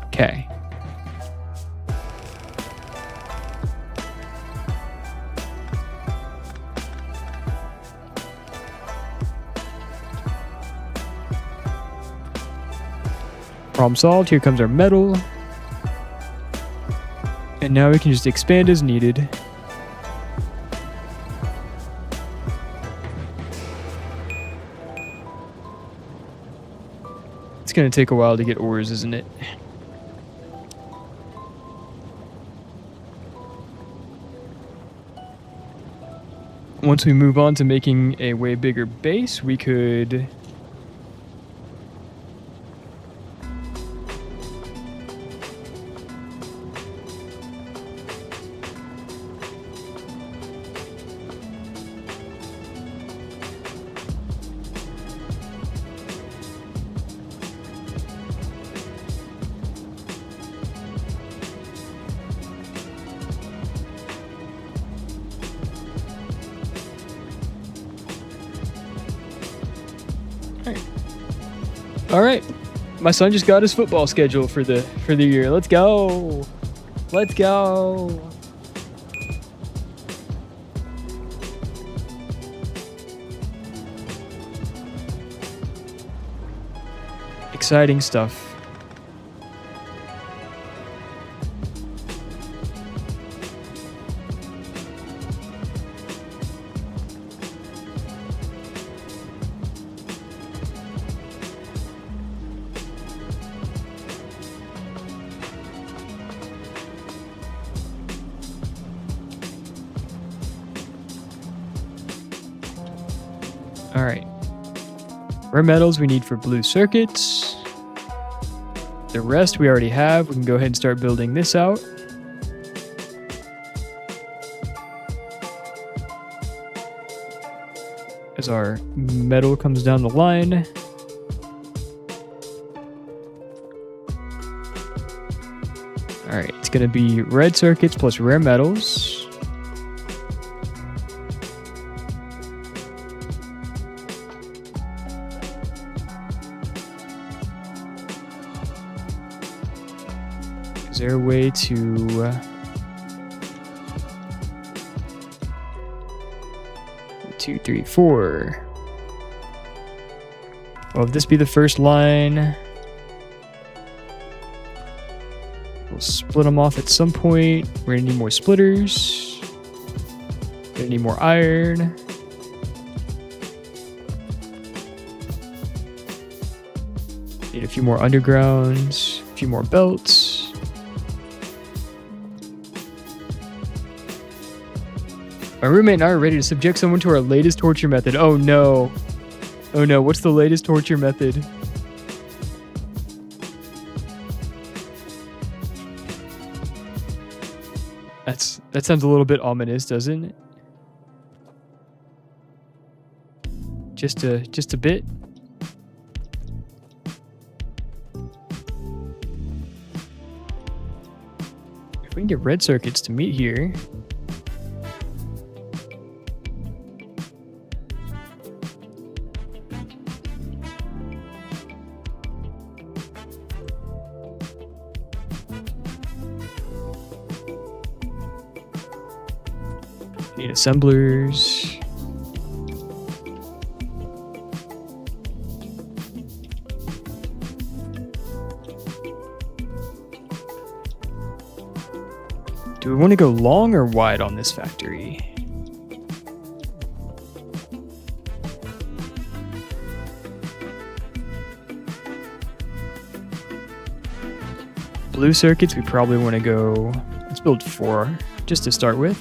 Okay. Problem solved. Here comes our metal. And now we can just expand as needed. It's going to take a while to get ores, isn't it? Once we move on to making a way bigger base, we could... All right, my son just got his football schedule for the year. Let's go. Let's go. Exciting stuff. All right. Rare metals we need for blue circuits. The rest we already have. We can go ahead and start building this out. As our metal comes down the line. All right, it's going to be red circuits plus rare metals. Is there a way to... 2, 3, 4. Well, if this be the first line, we'll split them off at some point. We're gonna need more splitters. We're gonna need more iron. Need a few more undergrounds, a few more belts. My roommate and I are ready to subject someone to our latest torture method. Oh no. Oh no, what's the latest torture method? That sounds a little bit ominous, doesn't it? Just a bit. If we can get red circuits to meet here. Need assemblers. Do we want to go long or wide on this factory? Blue circuits, we probably want to go, let's build 4 just to start with.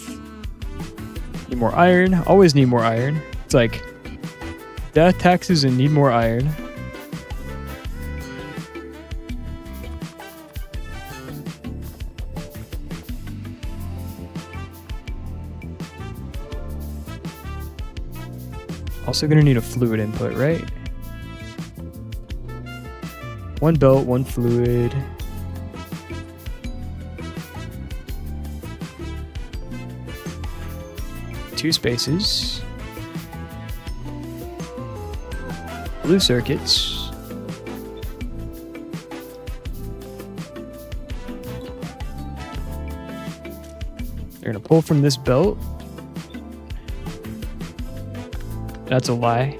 Need more iron, always need more iron. It's like death, taxes, and need more iron. Also gonna need a fluid input, right? 1 belt, 1 fluid. Two spaces. Blue circuits. They're gonna pull from this belt. That's a lie.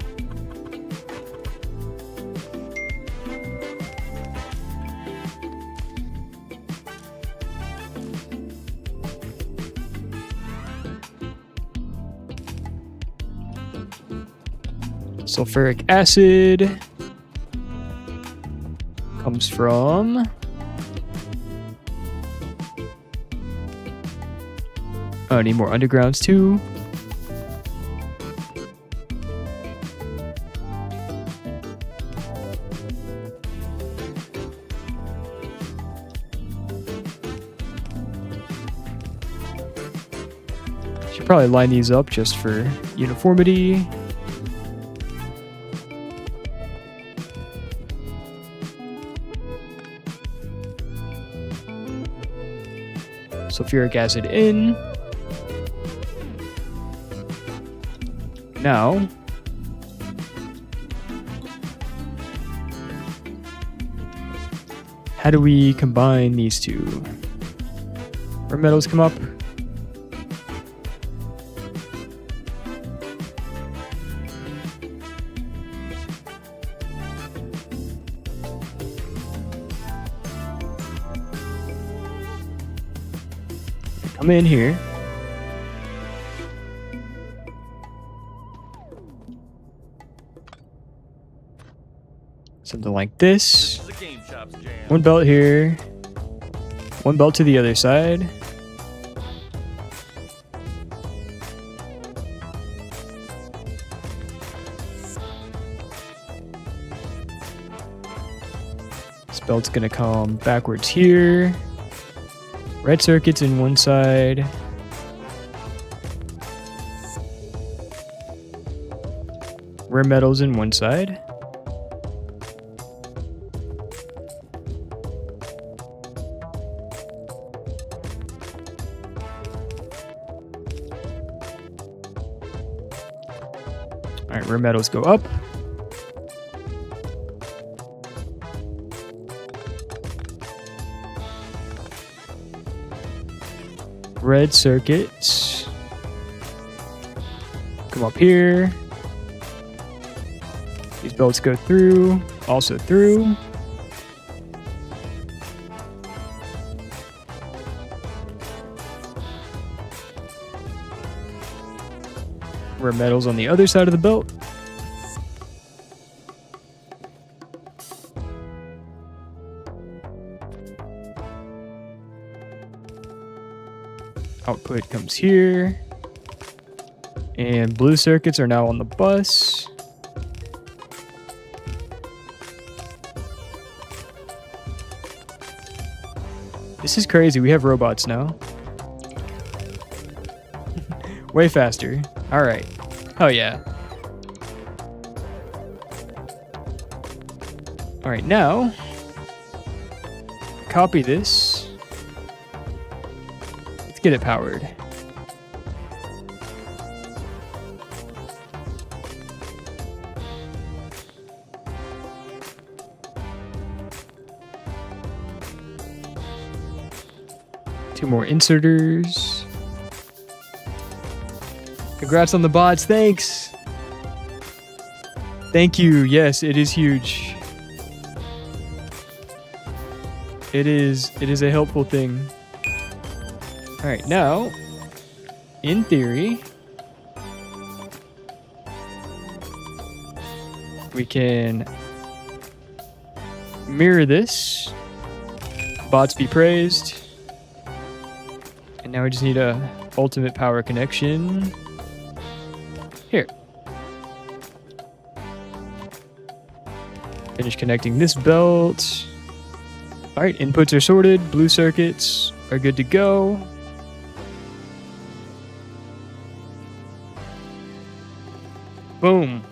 Sulfuric acid comes from I need more undergrounds too. Should probably line these up just for uniformity. Sulfuric acid in. Now, how do we combine these two? Where metals come up? Come in here. Something like this. One belt here. One belt to the other side. This belt's gonna come backwards here. Red circuits in one side. Rare metals in one side. Alright, rare metals go up. Red circuits come up here. These belts go through, also through. Rare metals on the other side of the belt. Output comes here. And blue circuits are now on the bus. This is crazy. We have robots now. Way faster. Alright. Oh yeah. Alright, now copy this. Let's get it powered. Two more inserters. Congrats on the bots. Thanks. Thank you. Yes, it is huge. It is a helpful thing. All right, now, in theory, we can mirror this Bots be praised. And now we just need a ultimate power connection. Here. Finish connecting this belt. All right, inputs are sorted. Blue circuits are good to go. Boom.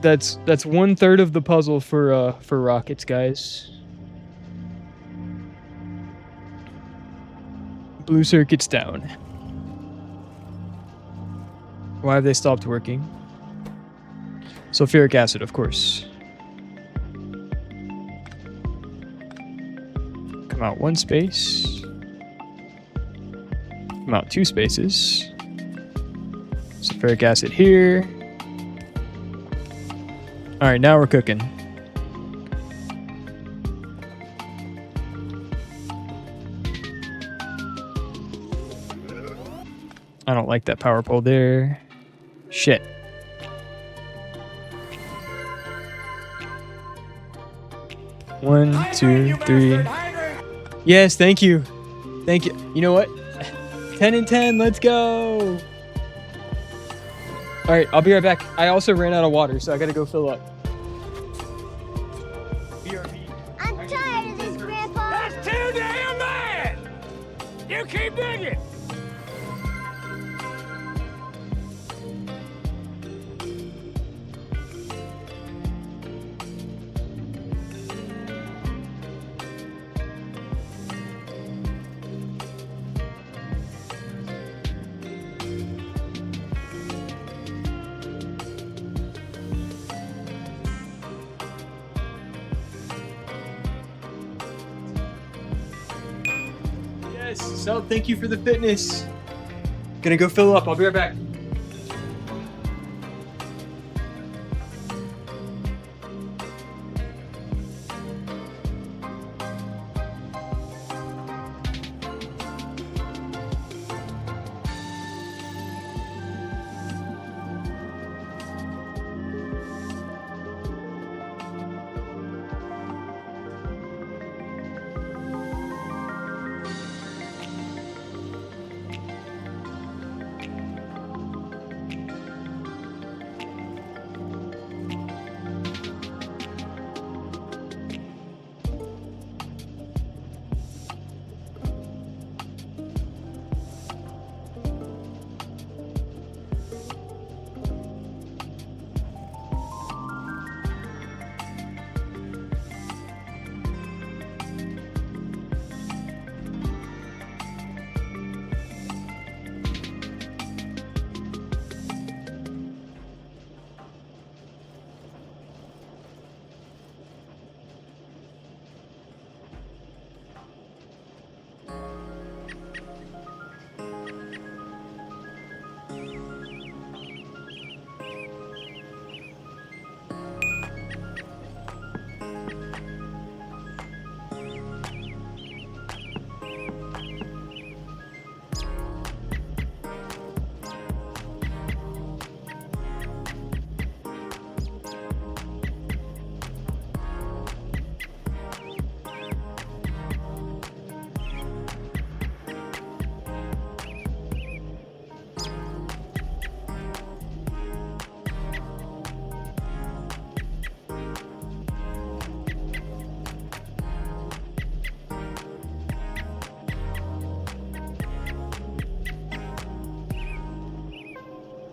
That's 1/3 of the puzzle for rockets, guys. Blue circuits down. Why have they stopped working? Sulfuric acid, of course. Come out 1 space. Come out 2 spaces. Sulfuric acid here. All right, now we're cooking. I don't like that power pole there. Shit. One, two, three. Yes, thank you. Thank you. You know what? 10 and 10, let's go. All right, I'll be right back. I also ran out of water, so I gotta go fill up. I'm tired of this, Grandpa. That's too damn bad! You keep digging! Yes, so thank you for the fitness. Gonna go fill up. I'll be right back.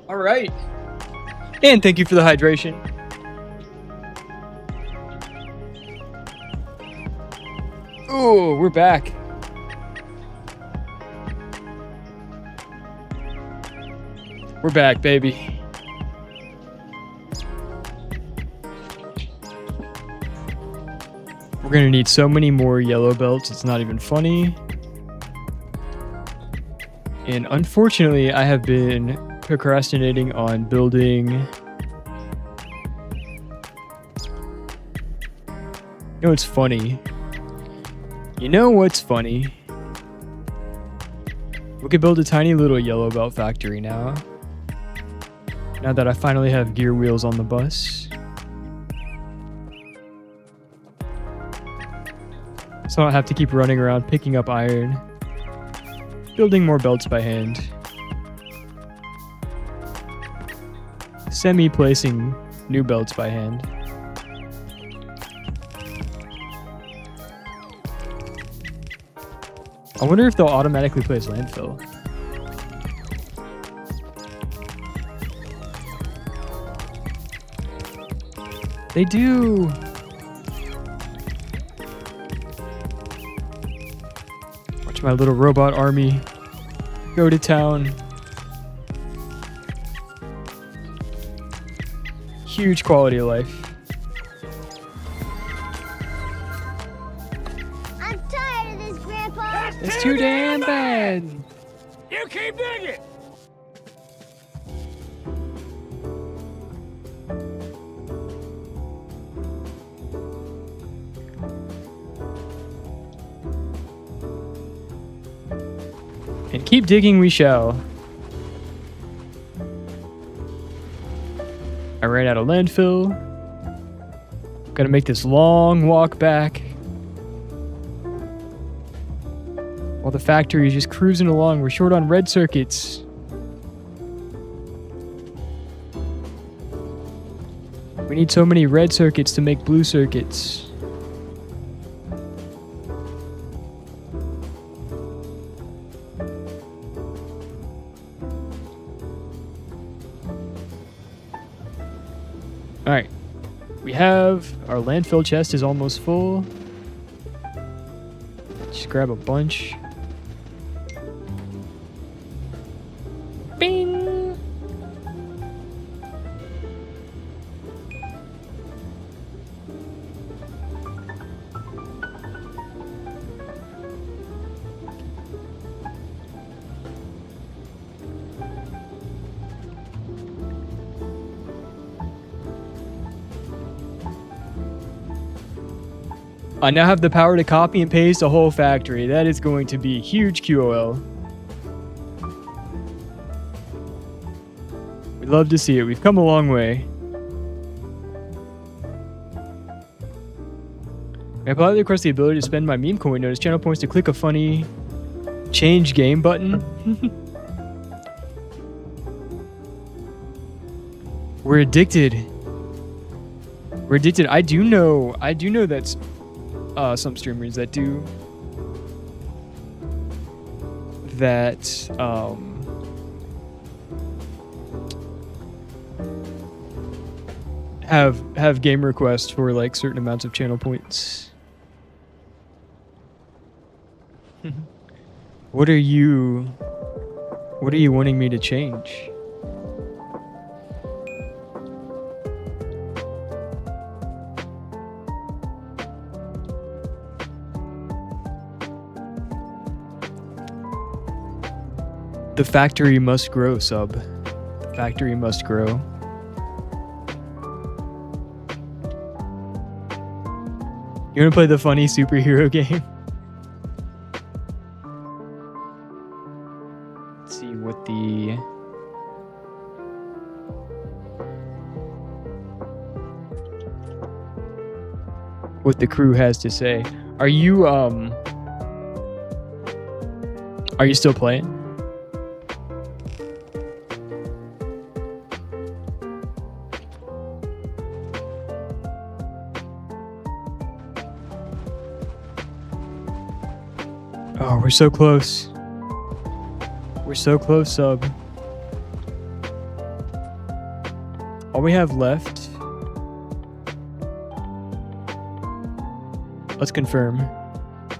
All right. And thank you for the hydration. Oh, we're back. We're back, baby. We're gonna need so many more yellow belts, it's not even funny. And unfortunately, I have been procrastinating on building. You know what's funny? You know what's funny? We could build a tiny little yellow belt factory now. Now that I finally have gear wheels on the bus. So I don't have to keep running around picking up iron. Building more belts by hand. Semi-placing new belts by hand. I wonder if they'll automatically place landfill. They do! Watch my little robot army go to town. Huge quality of life. I'm tired of this, Grandpa. It's too damn bad! You keep digging! And keep digging we shall. I ran out of landfill. Gotta make this long walk back. While the factory is just cruising along, we're short on red circuits. We need so many red circuits to make blue circuits. Alright. We have our landfill chest is almost full. Just grab a bunch. Bing! I now have the power to copy and paste a whole factory. That is going to be huge QOL. We'd love to see it. We've come a long way. I politely request the ability to spend my meme coin notice channel points to click a funny change game button. We're addicted. We're addicted. I do know that's some streamers that do that have game requests for like certain amounts of channel points. What are you wanting me to change? The factory must grow, sub. The factory must grow. You wanna play the funny superhero game? Let's see what the crew has to say. Are you still playing? Oh, we're so close. We're so close, sub. All we have left... Let's confirm.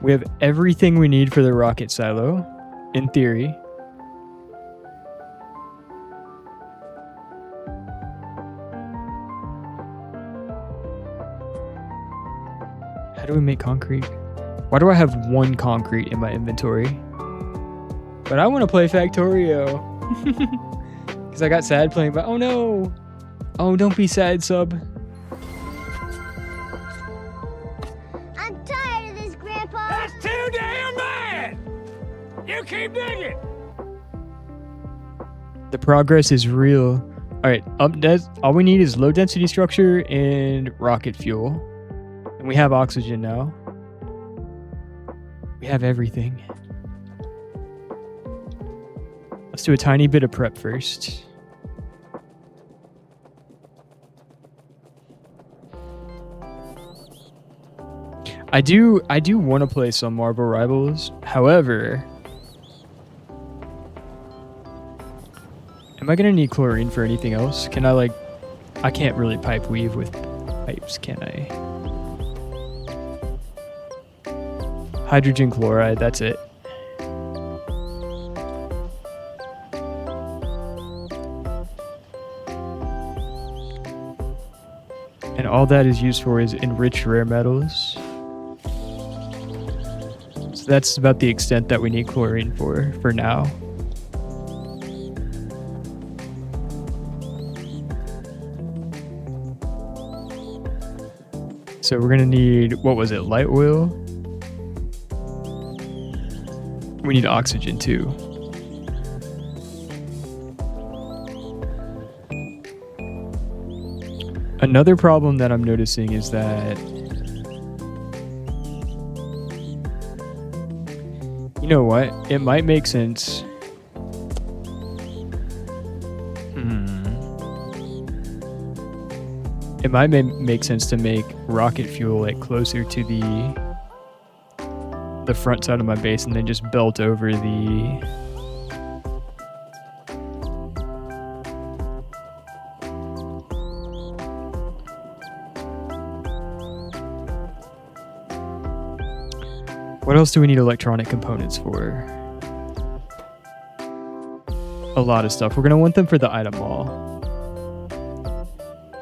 We have everything we need for the rocket silo, in theory. How do we make concrete? Why do I have one concrete in my inventory? But I want to play Factorio. Because I got sad playing, but oh no! Oh, don't be sad, sub. I'm tired of this, Grandpa. That's too damn bad! You keep digging! The progress is real. Alright, all we need is low density structure and rocket fuel. And we have oxygen now. We have everything. Let's do a tiny bit of prep first. I do want to play some Marvel Rivals. However, am I gonna need chlorine for anything else? Can I like? I can't really pipe weave with pipes, can I? Hydrogen chloride. That's it. And all that is used for is enrich rare metals. So that's about the extent that we need chlorine for now. So we're gonna need, what was it, light oil? We need oxygen too. Another problem that I'm noticing is that, you know what? It might make sense. It might make sense to make rocket fuel like closer to the front side of my base and then just belt over the What else do we need electronic components for? A lot of stuff. We're going to want them for the item wall.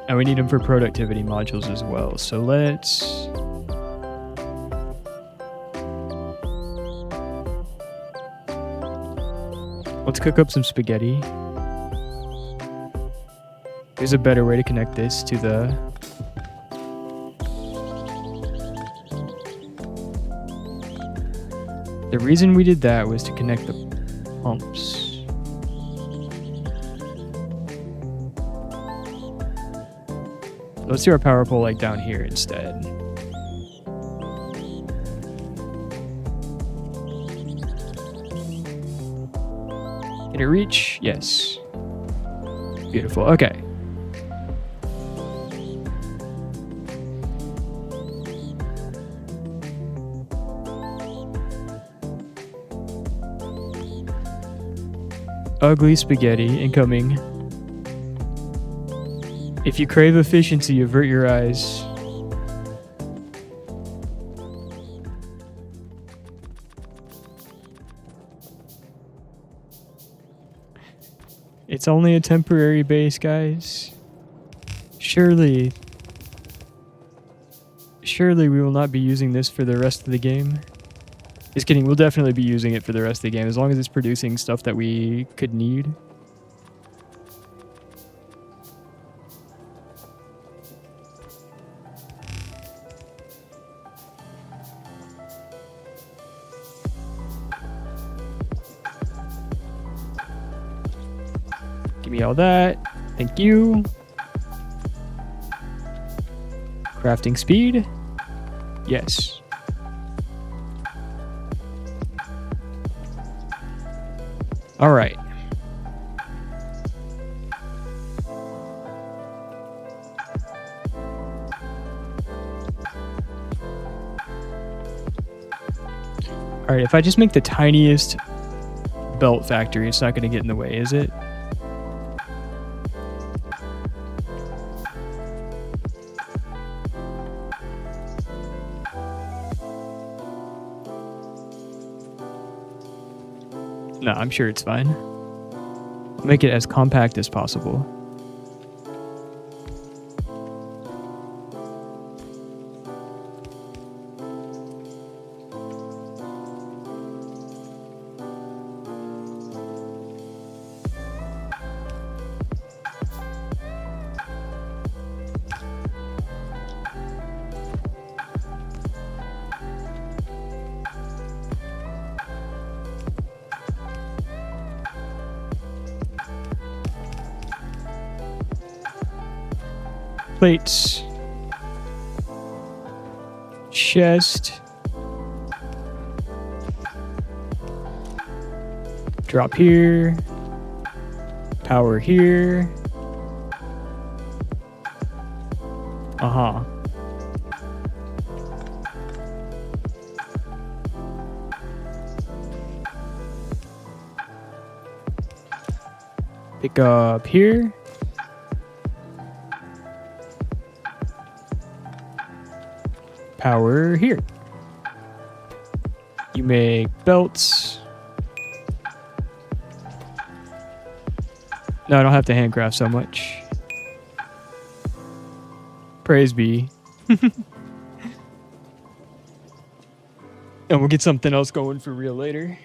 And we need them for productivity modules as well. So let's cook up some spaghetti. There's a better way to connect this to the reason we did that was to connect the pumps. Let's do our power pole like down here instead. Can it reach? Yes. Beautiful. Okay. Ugly spaghetti incoming. If you crave efficiency, avert your eyes. It's only a temporary base, guys. Surely we will not be using this for the rest of the game. Just kidding, we'll definitely be using it for the rest of the game as long as it's producing stuff that we could need. Give me all that. Thank you. Crafting speed. Yes. All right. All right, if I just make the tiniest belt factory, it's not going to get in the way, is it? No, I'm sure it's fine. Make it as compact as possible. Plates, chest, Drop here. Power here. Uh-huh. Pick up here. Power here. You make belts. No, I don't have to handcraft so much. Praise be. And we'll get something else going for real later.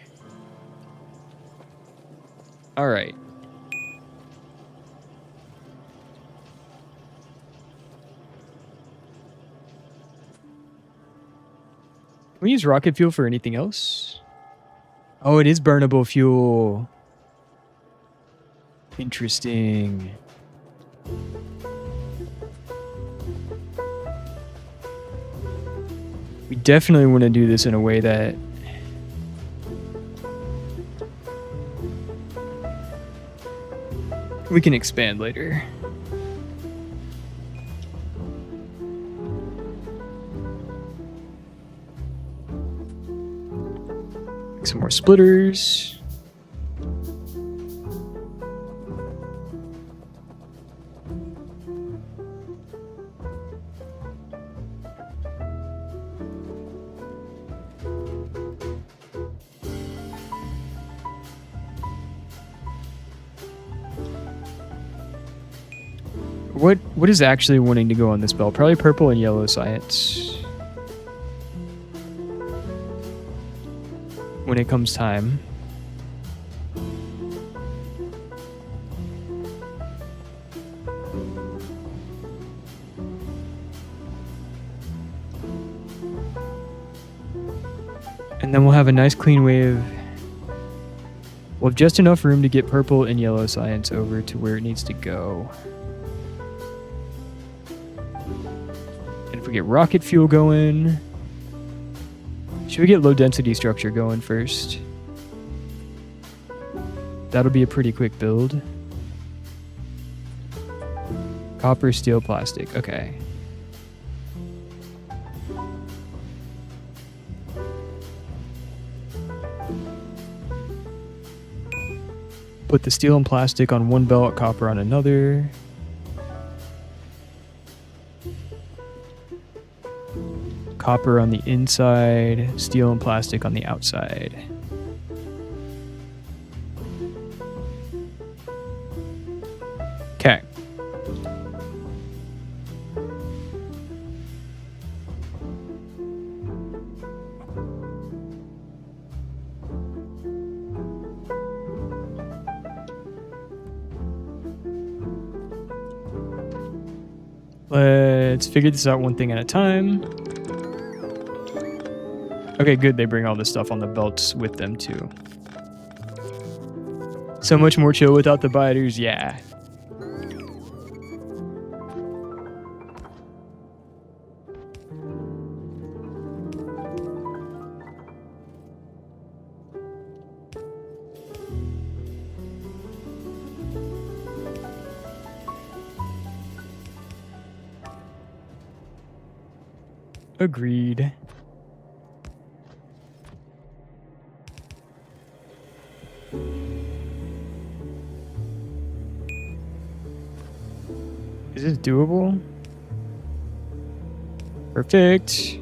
All right. Can we use rocket fuel for anything else? Oh, it is burnable fuel. Interesting. We definitely want to do this in a way that we can expand later. Make some more splitters. What is actually wanting to go on this belt? Probably purple and yellow science. When it comes time. And then we'll have a nice clean wave. We'll have just enough room to get purple and yellow science over to where it needs to go. And if we get rocket fuel going, should we get low density structure going first? That'll be a pretty quick build. Copper, steel, plastic. Okay. Put the steel and plastic on one belt, copper on another. Copper on the inside, steel and plastic on the outside. Okay. Let's figure this out one thing at a time. Okay, good. They bring all this stuff on the belts with them too. So much more chill without the biters, yeah. Agreed. Is this doable? Perfect.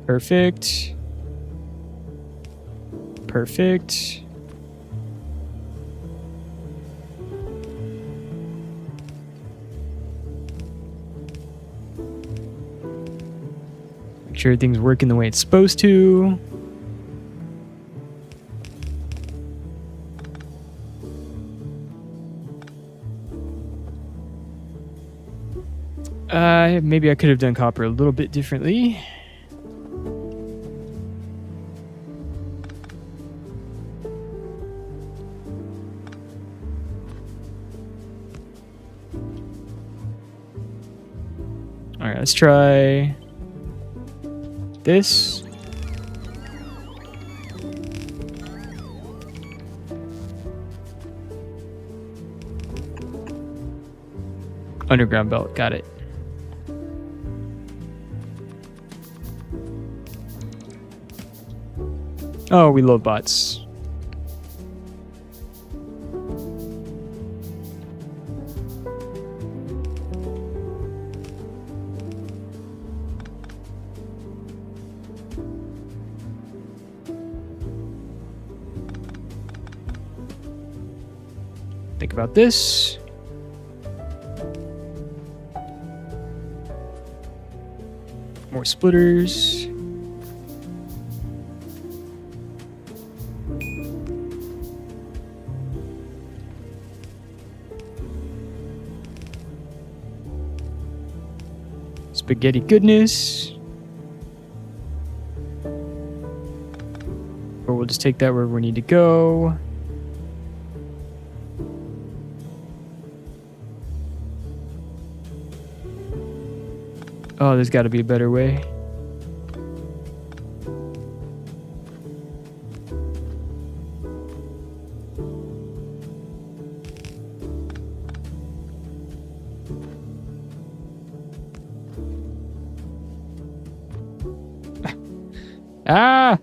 Perfect. Perfect. Make sure everything's working the way it's supposed to. Maybe I could have done copper a little bit differently. All right, let's try this. Underground belt, got it. Oh, we love bots. Think about this. More splitters. Spaghetti goodness. Or we'll just take that where we need to go. Oh, there's got to be a better way. Ah!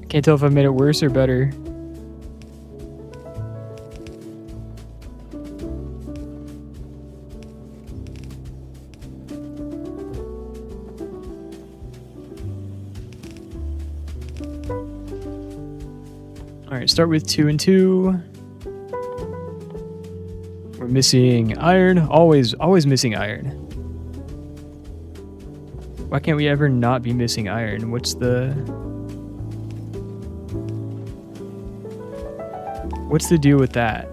Can't tell if I made it worse or better. Alright, start with 2 and 2. We're missing iron. Always missing iron. Why can't we ever not be missing iron? What's the deal with that?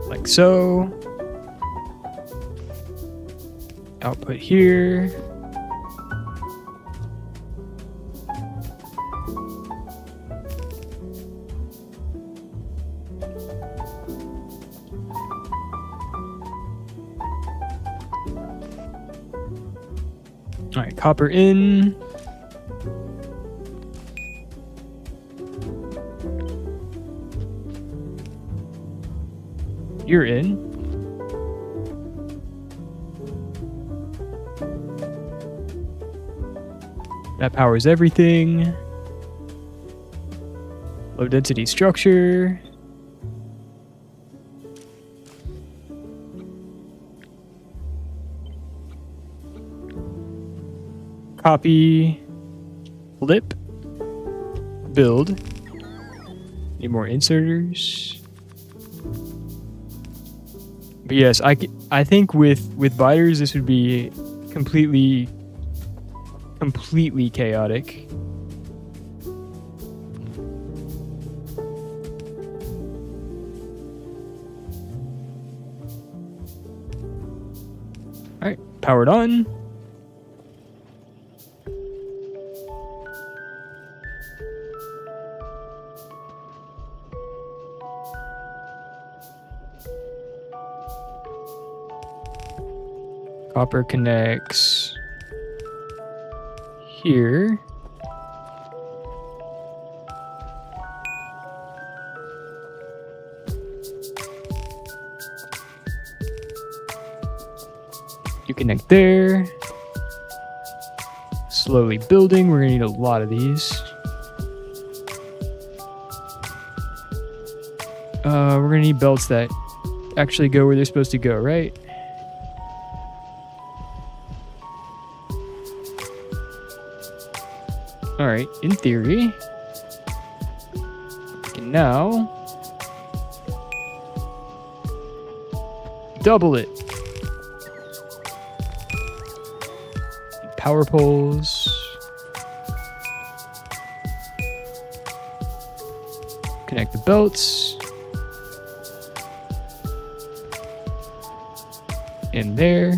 Like so. Output here. All right, copper in. You're in. That powers everything. Low density structure. Copy. Flip. Build. Need more inserters. But yes, I think with biters this would be completely chaotic. All right, powered on. Copper connects here. You connect there. Slowly building. We're gonna need a lot of these. We're gonna need belts that actually go where they're supposed to go, right? All right, in theory, we can now double it. Power poles. Connect the belts. In there.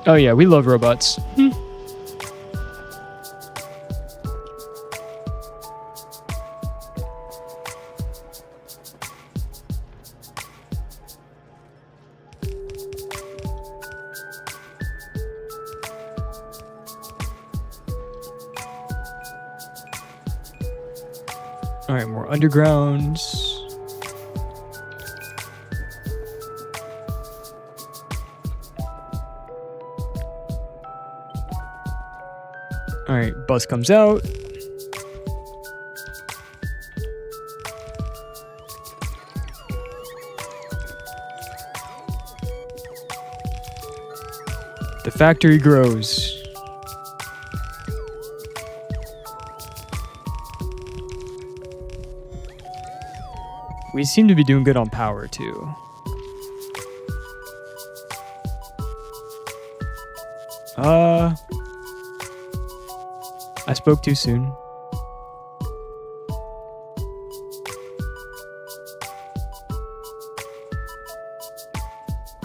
Oh yeah, we love robots. All right, more undergrounds. All right, bus comes out. The factory grows. We seem to be doing good on power too. I spoke too soon.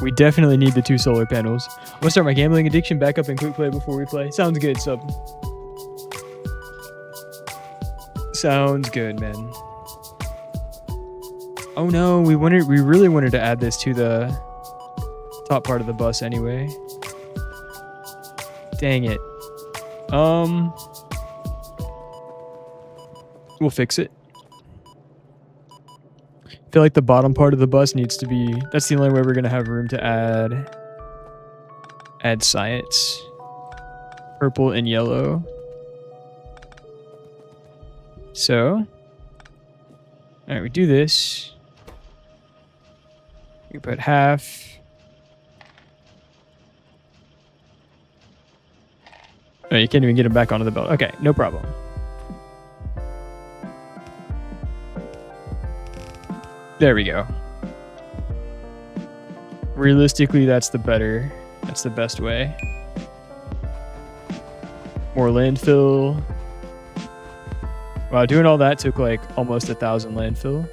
We definitely need the 2 solar panels. I'm gonna start my gambling addiction back up in quick play before we play. Sounds good, sub. Sounds good, man. Oh no, we really wanted to add this to the top part of the bus anyway. Dang it. We'll fix it. I feel like the bottom part of the bus needs to be... That's the only way we're going to have room to add science. Purple and yellow. So... Alright, we do this. We put half. Oh, you can't even get him back onto the belt. Okay, no problem. There we go. Realistically, that's the best way. More landfill. Wow, doing all that took like almost 1,000 landfill.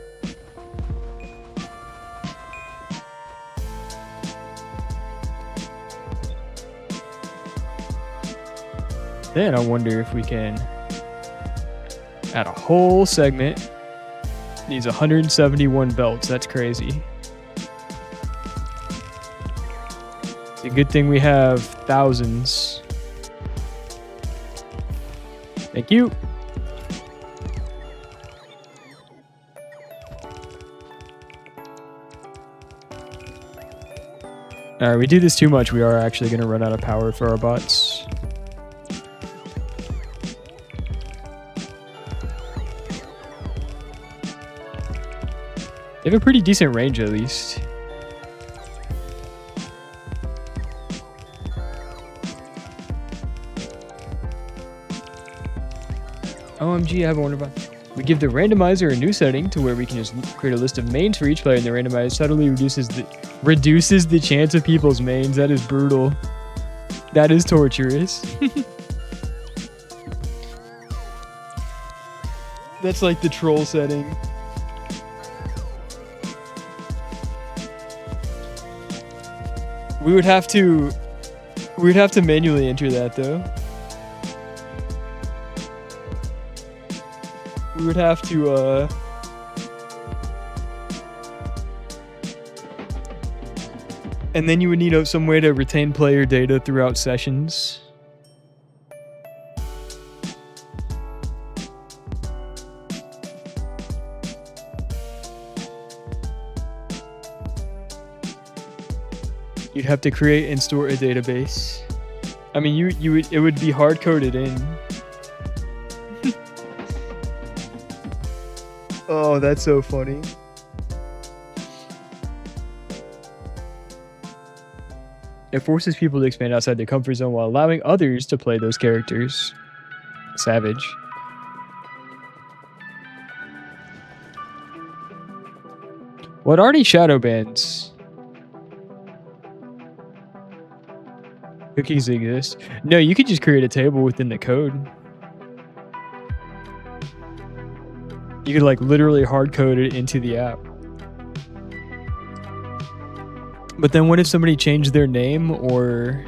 Then I wonder if we can add a whole segment. Needs 171 belts. That's crazy. It's a good thing we have thousands. Thank you. Alright, we do this too much. We are actually going to run out of power for our bots. They have a pretty decent range, at least. OMG, I have a wonder about. We give the randomizer a new setting to where we can just create a list of mains for each player, and the randomizer subtly reduces the chance of people's mains. That is brutal. That is torturous. That's like the troll setting. We'd have to manually enter that though. We would have to and then you would need some way to retain player data throughout sessions. You'd have to create and store a database. I mean, it would be hard coded in. Oh, that's so funny. It forces people to expand outside their comfort zone while allowing others to play those characters. Savage. What already shadow bans? Cookies exist. No, you could just create a table within the code. You could like literally hard code it into the app. But then what if somebody changed their name or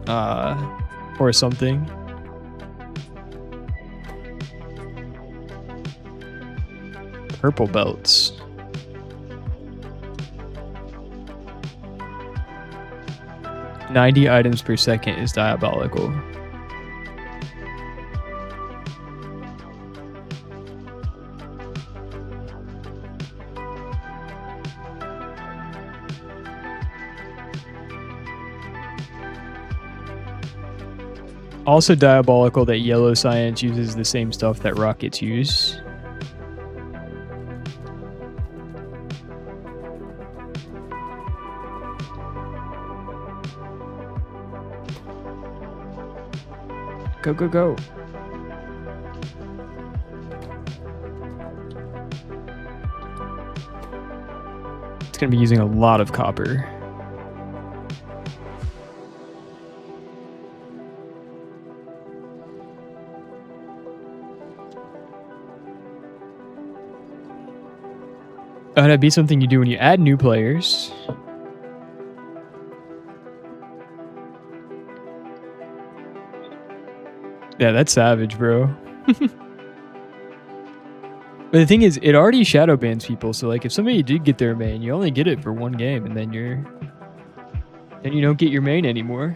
or something. Purple belts. "90 items per second is diabolical." Also diabolical that yellow science uses the same stuff that rockets use. Go, go, go. It's going to be using a lot of copper. That'd be something you do when you add new players. Yeah, that's savage, bro. But the thing is, it already shadow bans people, so like if somebody did get their main, you only get it for one game, and then you don't get your main anymore.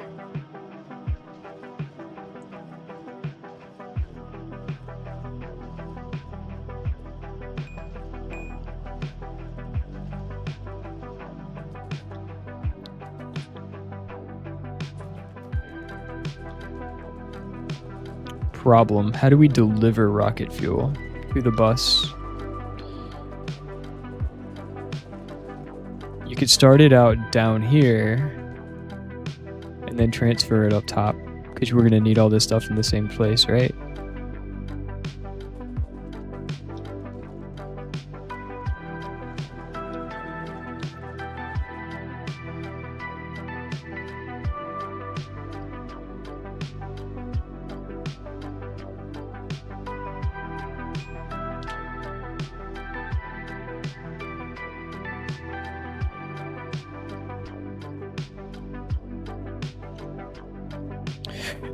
Problem: how do we deliver rocket fuel? Through the bus. You could start it out down here and then transfer it up top, because we're going to need all this stuff in the same place, right?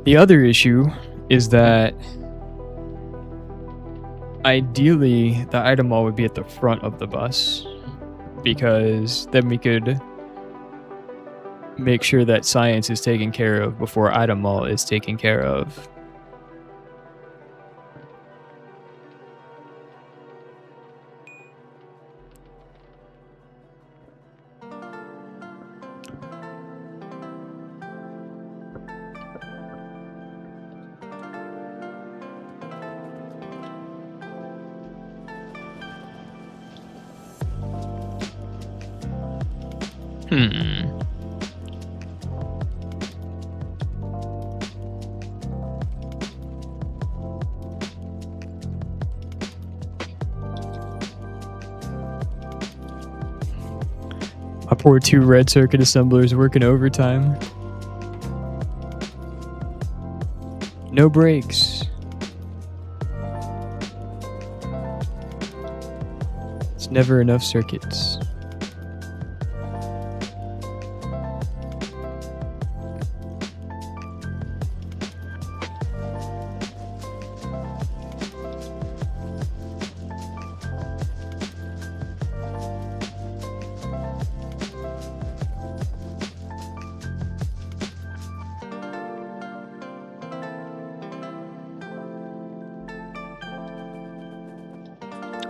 The other issue is that ideally the item wall would be at the front of the bus, because then we could make sure that science is taken care of before item wall is taken care of. My poor 2 red circuit assemblers working overtime. No brakes. It's never enough circuits.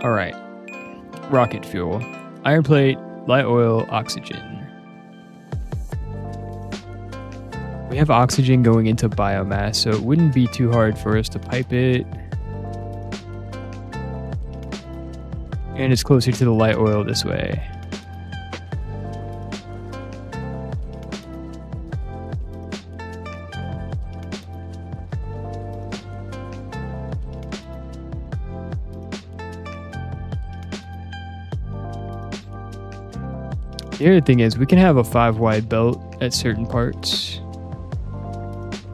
All right. Rocket fuel. Iron plate, light oil, oxygen. We have oxygen going into biomass, so it wouldn't be too hard for us to pipe it. And it's closer to the light oil this way. The other thing is we can have a 5-wide belt at certain parts,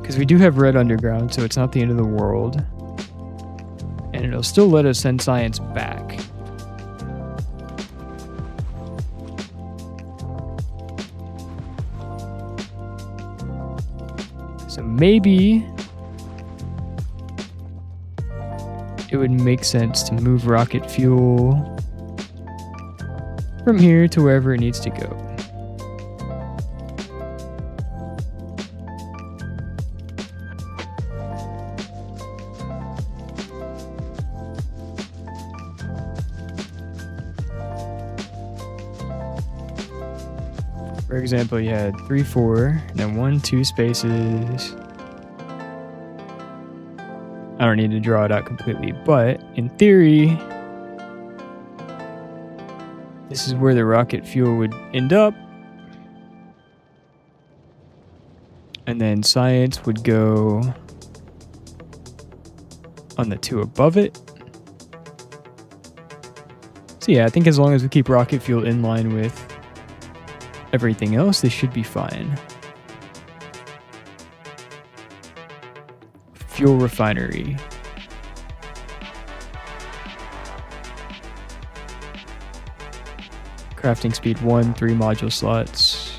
because we do have red underground, so it's not the end of the world, and it'll still let us send science back. maybe it would make sense to move rocket fuel from here to wherever it needs to go. For example, you had 3, 4, and then 1, 2 spaces. I don't need to draw it out completely, but in theory, this is where the rocket fuel would end up. And then science would go on the 2 above it. So yeah, I think as long as we keep rocket fuel in line with everything else, they should be fine. Fuel refinery. Crafting speed 1, 3 module slots.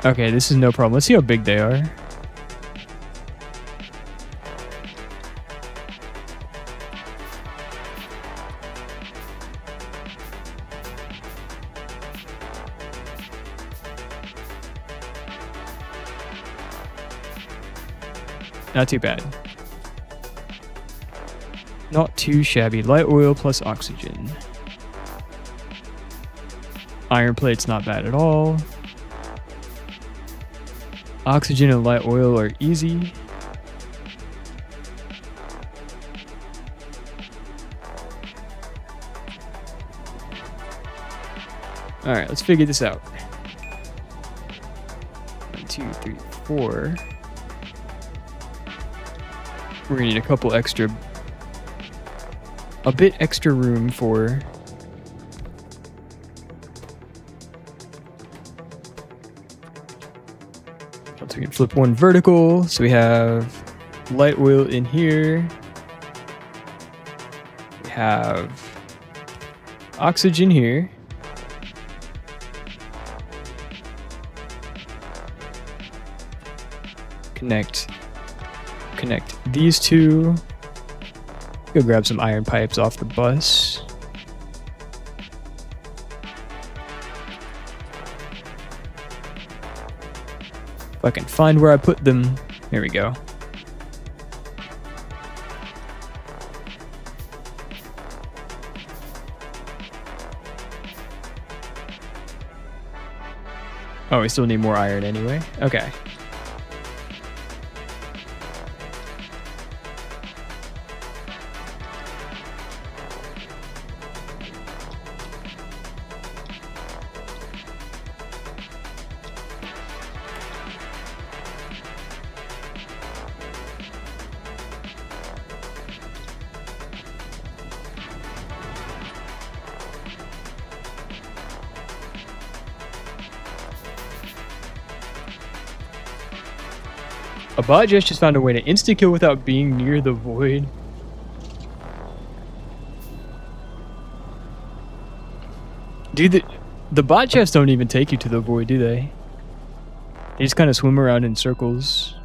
Okay, this is no problem. Let's see how big they are. Not too bad. Not too shabby. Light oil plus oxygen. Iron plate's not bad at all. Oxygen and light oil are easy. Alright, let's figure this out. 1, 2, 3, 4. We're gonna need a couple extra, a bit extra room for so we can flip 1 vertical. So we have light oil in here. We have oxygen here. Connect these 2. Go grab some iron pipes off the bus. If I can find where I put them. There we go. Oh, we still need more iron anyway. Okay. Abadjess just found a way to insta-kill without being near the void. Dude, the bot chests don't even take you to the void, do they? They just kind of swim around in circles.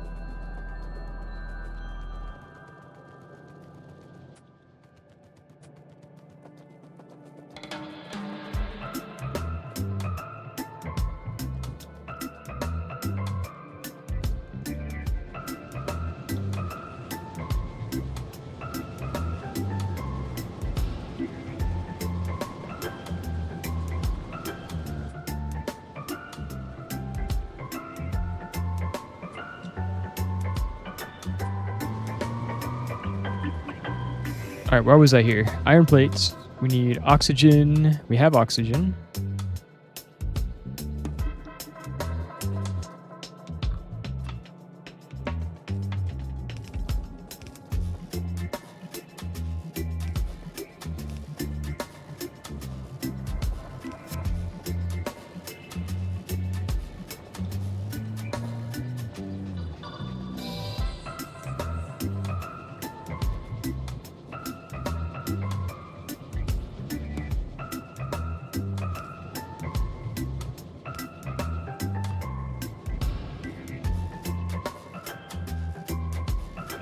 Alright, where was I here? Iron plates. We need oxygen. We have oxygen.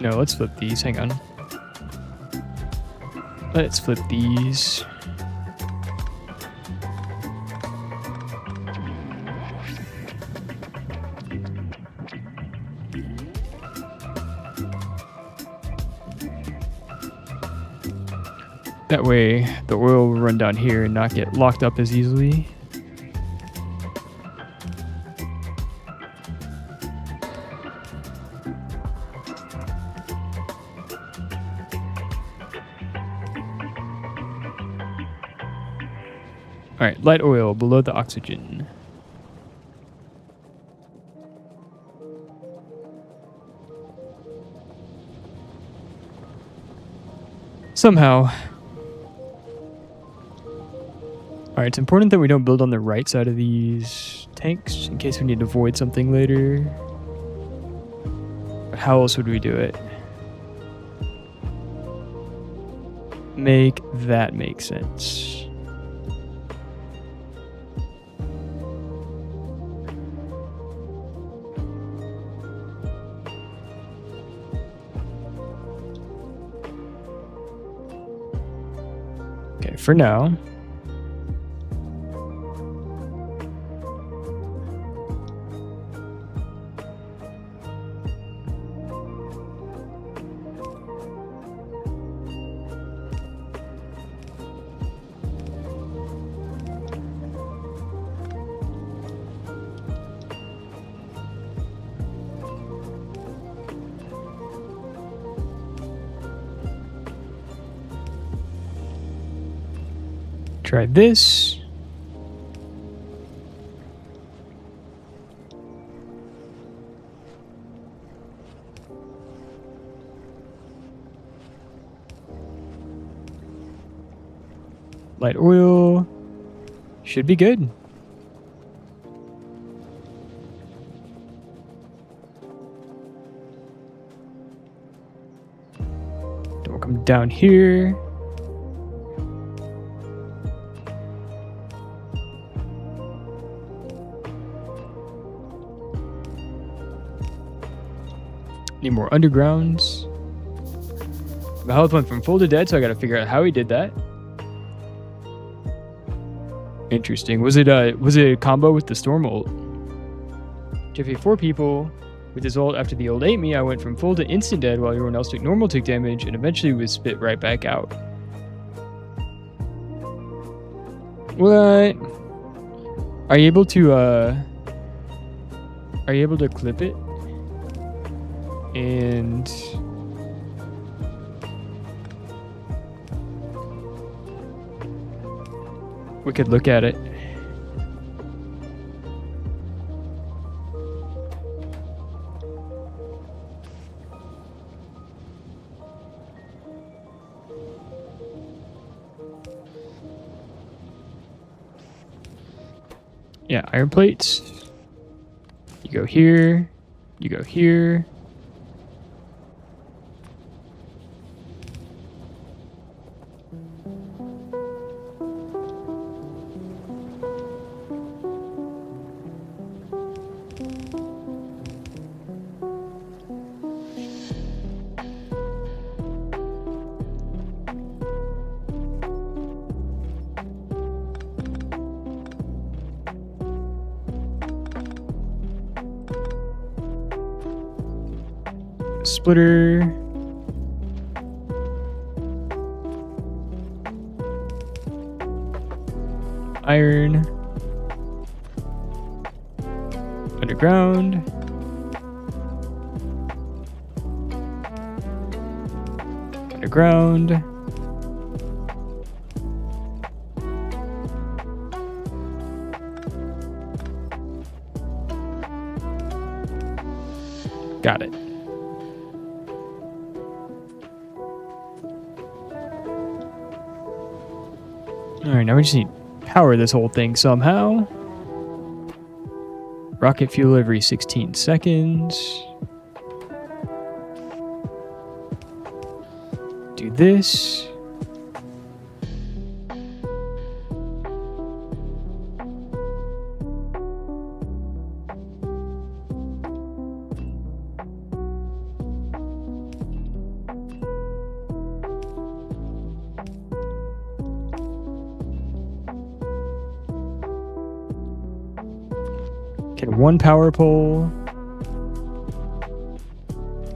No, let's flip these. Hang on. Let's flip these. That way the oil will run down here and not get locked up as easily. All right, light oil below the oxygen. Somehow. All right, it's important that we don't build on the right side of these tanks in case we need to void something later. But how else would we do it? Make that make sense. Okay, for now. Try this. Light oil. Should be good. Then we'll come down here. Need more undergrounds. My health went from full to dead, so I gotta figure out how he did that. Interesting. Was it a combo with the storm ult? Jeffy, 4 people with his ult after the ult ate me. I went from full to instant dead while everyone else took normal tick damage and eventually was spit right back out. What? Are you able to clip it? And we could look at it. Yeah, iron plates. You go here. You go here. Splitter. Iron. Underground. Underground. Got it. Alright, now we just need to power this whole thing somehow. Rocket fuel every 16 seconds. Do this. Can one power pole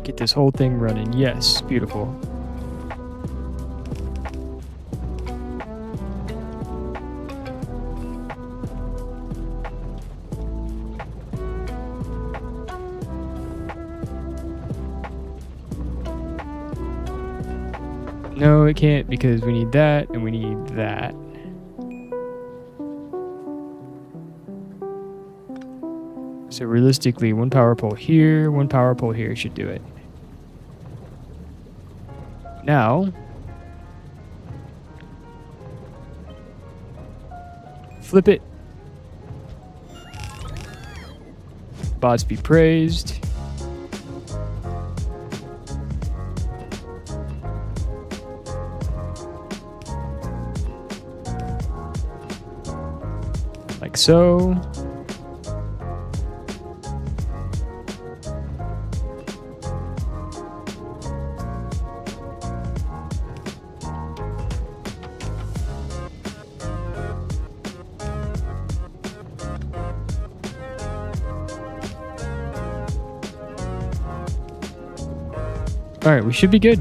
get this whole thing running? Yes, beautiful. No, it can't because we need that and we need that. So realistically, one power pole here, one power pole here should do it. Now, flip it. Bots be praised. Like so. All right, we should be good.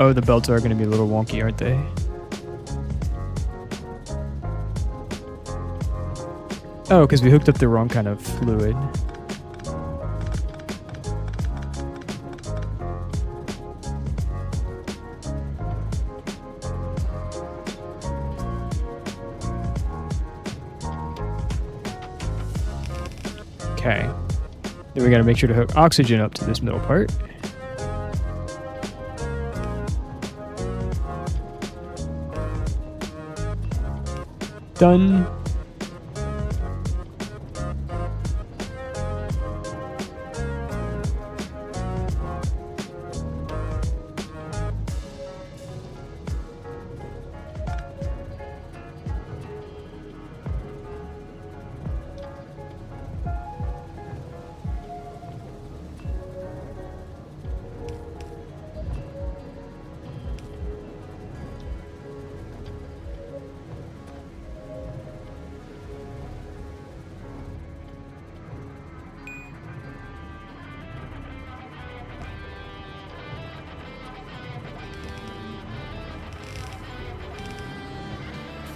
Oh, the belts are going to be a little wonky, aren't they? Oh, because we hooked up the wrong kind of fluid. Okay. Then we got to make sure to hook oxygen up to this middle part. Done.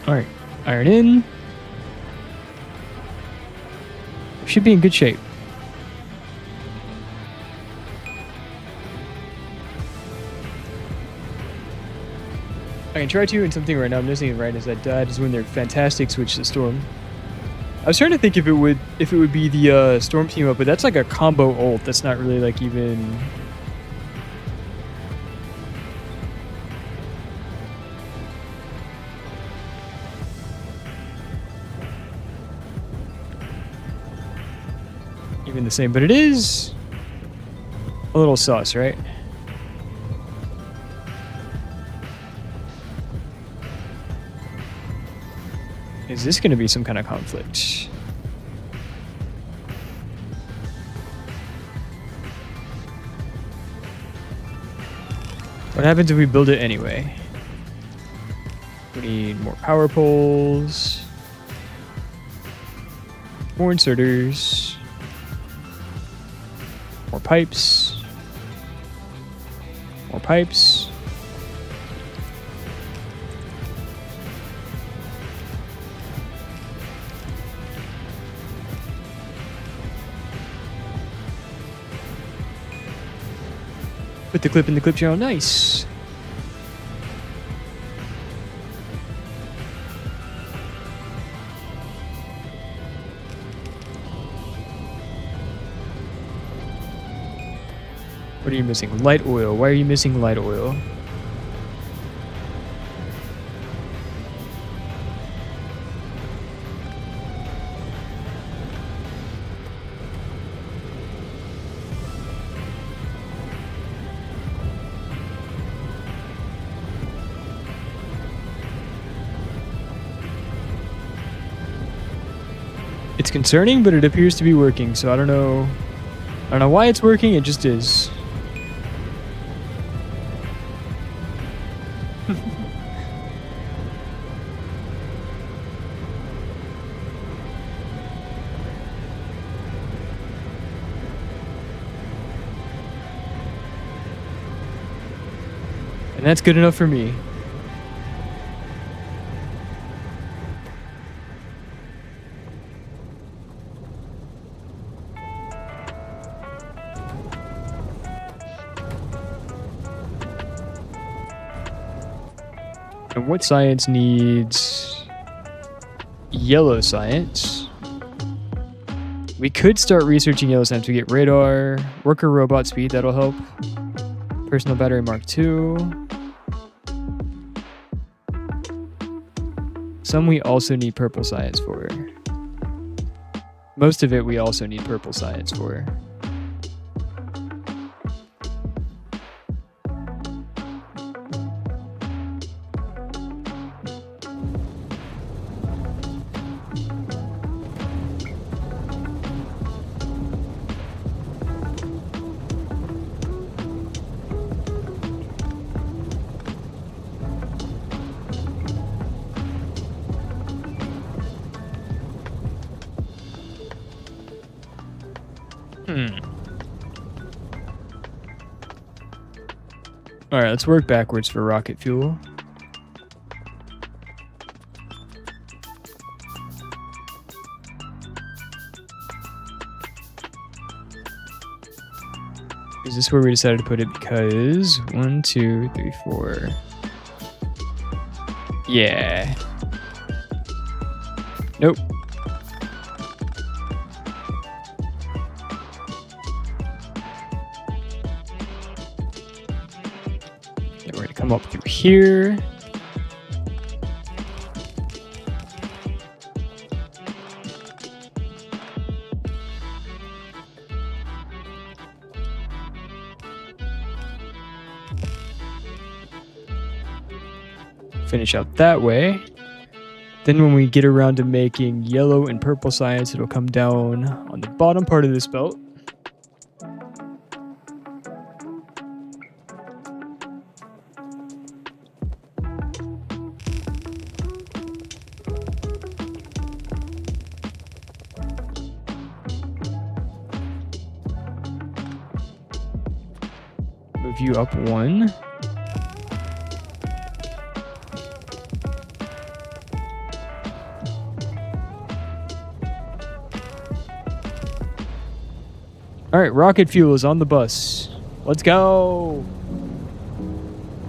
All right, iron in. Should be in good shape. I can try to, and something right now I'm noticing right is that is when they're fantastic switch to storm. I was trying to think if it would be the storm team up, but that's like a combo ult. That's not really like even. Even the same, but it is a little sus, right? Is this going to be some kind of conflict? What happens if we build it anyway? We need more power poles, more inserters, more pipes, more pipes. Put the clip in the clip channel. Nice. What are you missing? Light oil. Why are you missing light oil? It's concerning, but it appears to be working, so I don't know why it's working, it just is. And that's good enough for me. And what science needs yellow science? We could start researching yellow science. We get radar, worker robot speed, that'll help. Personal battery Mark II. Some we also need purple science for. Most of it we also need purple science for. Alright, let's work backwards for rocket fuel. Is this where we decided to put it? Because 1, 2, 3, 4. Yeah. Nope. We're going to come up through here. Finish out that way. Then when we get around to making yellow and purple science, it'll come down on the bottom part of this belt. Move you up 1. All right, rocket fuel is on the bus. Let's go.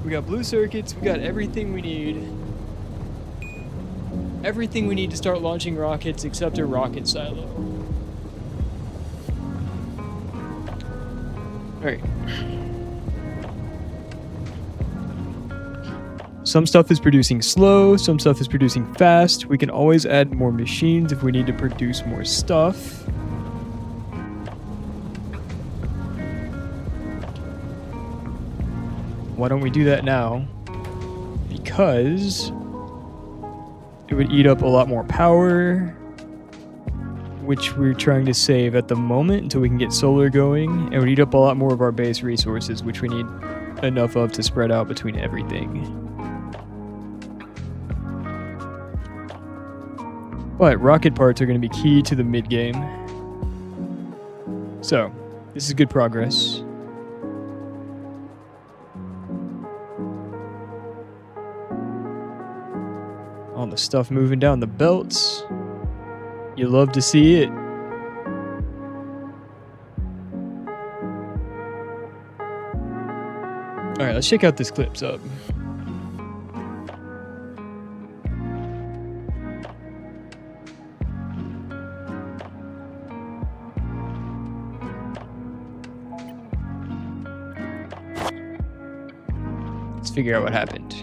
We got blue circuits. We got everything we need. Everything we need to start launching rockets except a rocket silo. All right. Some stuff is producing slow, some stuff is producing fast. We can always add more machines if we need to produce more stuff. Why don't we do that now? Because it would eat up a lot more power, which we're trying to save at the moment until we can get solar going. And it would eat up a lot more of our base resources, which we need enough of to spread out between everything. But rocket parts are going to be key to the mid-game. So, this is good progress. All the stuff moving down the belts. You love to see it. Alright, let's check out this clip sub. Let's figure out what happened.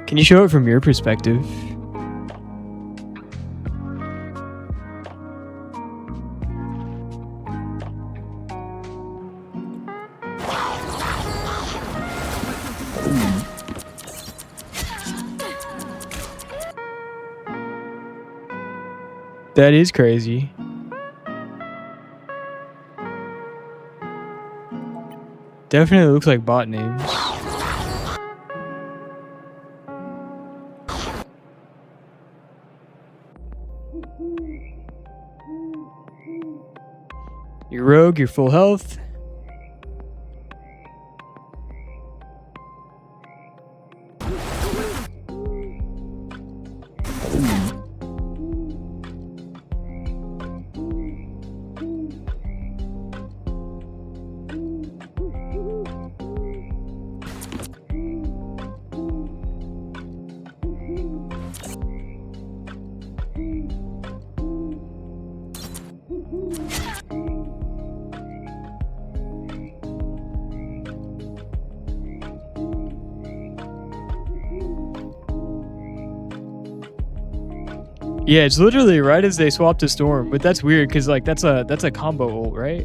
Can you show it from your perspective? That is crazy. Definitely looks like bot names. You're rogue, you're full health. Yeah, it's literally right as they swap to Storm, but that's weird because like that's a combo ult, right?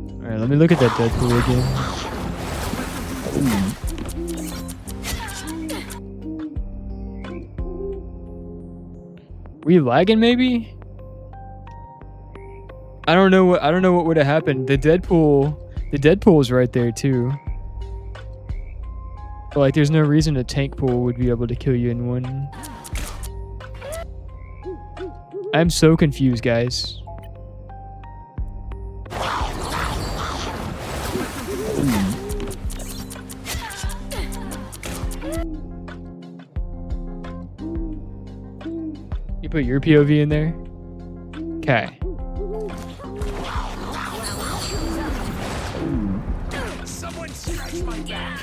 All right, let me look at that Deadpool again. Were you lagging maybe? I don't know what would have happened. The Deadpool is right there too. But like there's no reason a tank pool would be able to kill you in one. I'm so confused, guys. You put your POV in there? Okay. Someone scratch my back.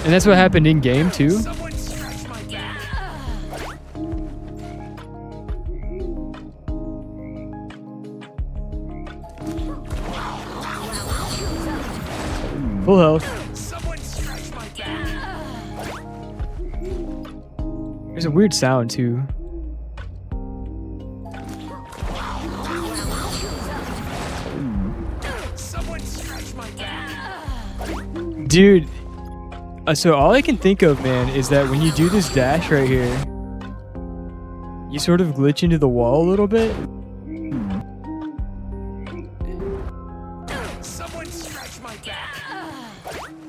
And that's what happened in game too? Someone scratch my back. Full health. Someone scratch my back. There's a weird sound too. Someone scratch my back. Dude, so all I can think of, man, is that when you do this dash right here, you sort of glitch into the wall a little bit. Someone scratch my back.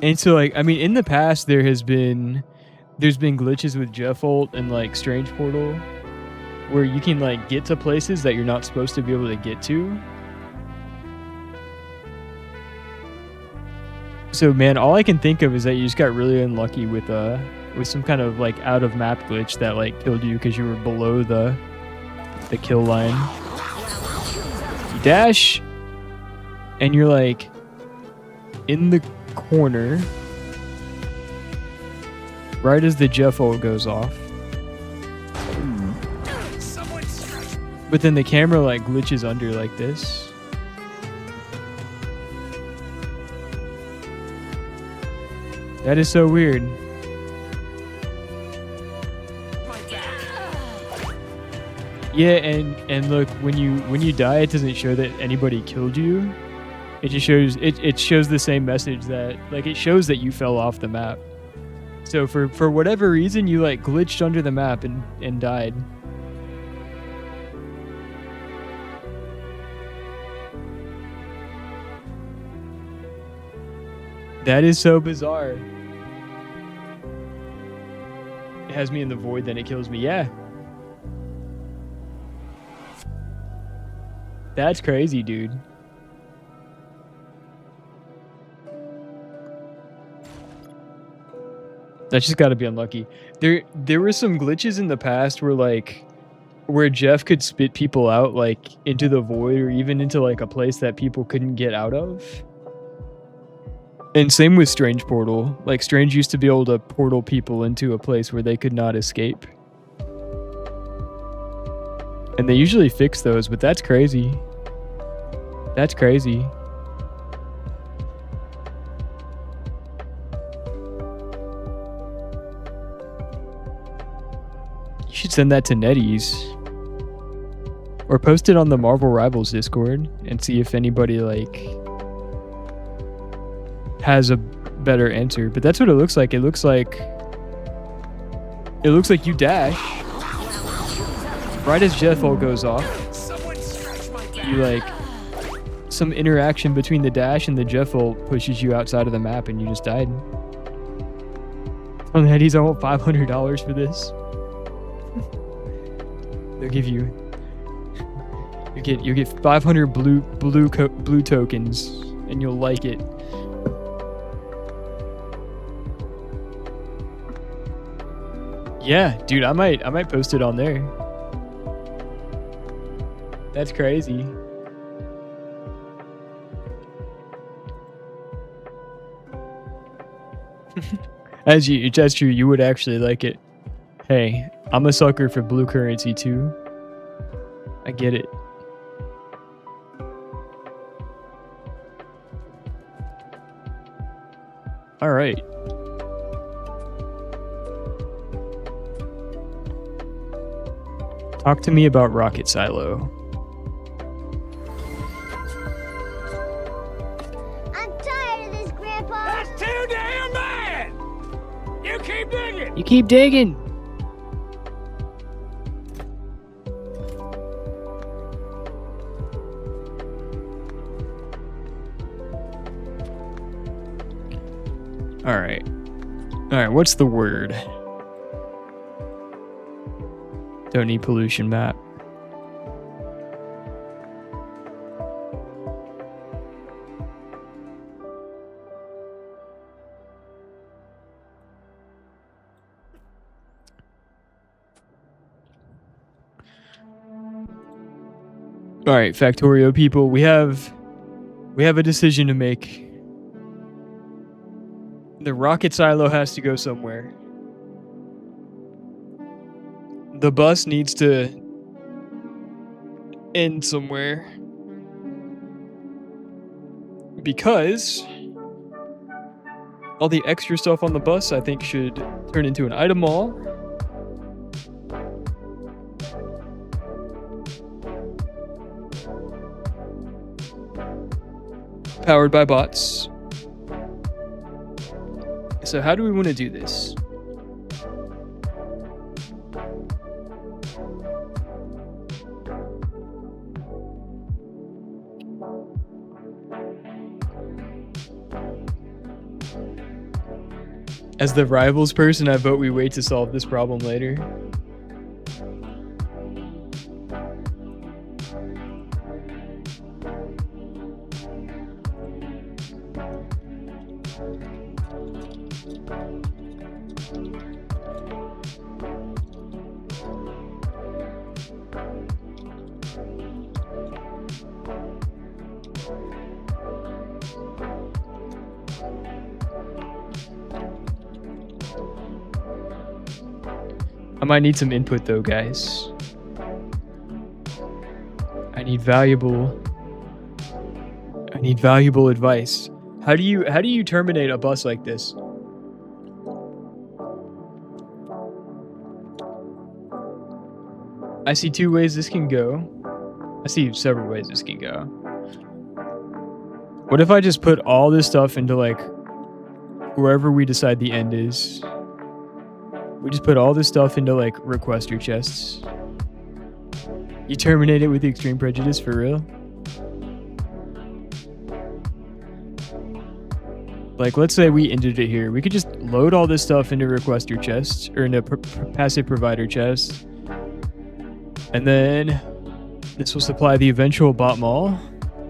And so like, I mean, in the past there's been glitches with Jeff ult and like Strange Portal where you can like get to places that you're not supposed to be able to get to. So man, all I can think of is that you just got really unlucky with some kind of like out of map glitch that like killed you because you were below the kill line. You dash and you're like in the corner right as the Jeff ult goes off. But then the camera like glitches under like this. That is so weird. Yeah, and look, when you die, it doesn't show that anybody killed you. It just shows it shows the same message that like it shows that you fell off the map. So for whatever reason, you like glitched under the map and died. That is so bizarre. It has me in the void, then it kills me. Yeah. That's crazy, dude. That's just got to be unlucky. There were some glitches in the past where Jeff could spit people out like into the void or even into like a place that people couldn't get out of. And same with Strange Portal. Like Strange used to be able to portal people into a place where they could not escape. And they usually fix those, but that's crazy. That's crazy. You should send that to NetEase. Or post it on the Marvel Rivals Discord and see if anybody like has a better answer. But that's what it looks like. It looks like you dash. Right as Jeffel goes off, you like some interaction between the dash and the Jeffel pushes you outside of the map and you just died. On NetEase, I want $500 for this. They'll give you get 500 blue tokens and you'll like it. Yeah, dude, I might post it on there. That's crazy. That's true, you would actually like it. Hey, I'm a sucker for blue currency too. I get it. All right. Talk to me about Rocket Silo. I'm tired of this, Grandpa. That's too damn bad! You keep digging! You keep digging. All right. All right, what's the word? Don't need pollution map. All right, Factorio people, we have a decision to make. The rocket silo has to go somewhere. The bus needs to end somewhere. Because all the extra stuff on the bus, I think, should turn into an item mall. Powered by bots. So how do we want to do this? As the rivals person, I vote we wait to solve this problem later. I might need some input though, guys. I need valuable advice. How do you terminate a bus like this? I see two ways this can go. I see several ways this can go. What if I just put all this stuff into like wherever we decide the end is? We just put all this stuff into like requester chests. You terminate it with the extreme prejudice for real? Like, let's say we ended it here. We could just load all this stuff into requester chests or into passive provider chests. And then this will supply the eventual bot mall.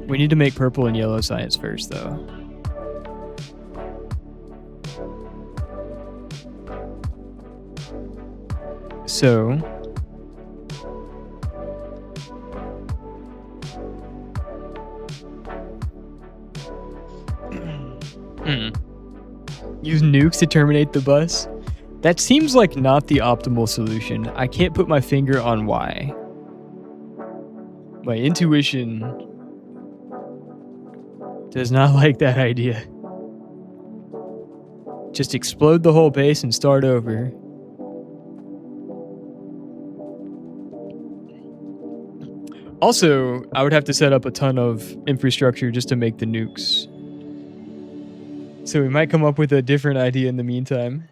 We need to make purple and yellow science first though. So use nukes to terminate the bus? That seems like not the optimal solution. I can't put my finger on why. My intuition does not like that idea. Just explode the whole base and start over. Also, I would have to set up a ton of infrastructure just to make the nukes. So we might come up with a different idea in the meantime.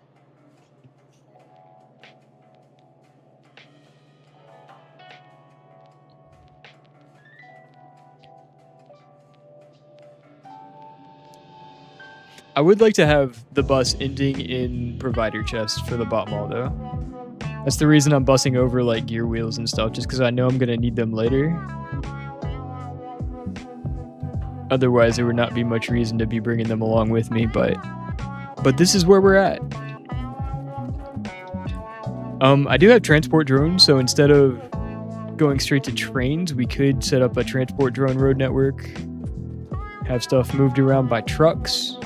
I would like to have the bus ending in provider chest for the bot mall though. That's the reason I'm bussing over like gear wheels and stuff, just because I know I'm gonna need them later. Otherwise, there would not be much reason to be bringing them along with me, but this is where we're at. I do have transport drones, so instead of going straight to trains, we could set up a transport drone road network, have stuff moved around by trucks.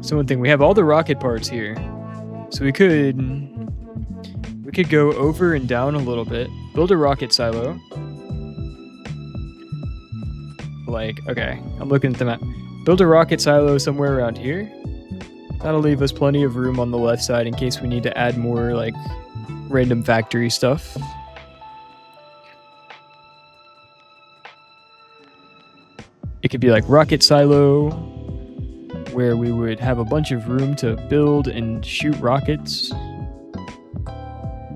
So one thing, we have all the rocket parts here, so we could go over and down a little bit, build a rocket silo. Like, okay, I'm looking at the map. Build a rocket silo somewhere around here. That'll leave us plenty of room on the left side in case we need to add more like random factory stuff. It could be like rocket silo, where we would have a bunch of room to build and shoot rockets.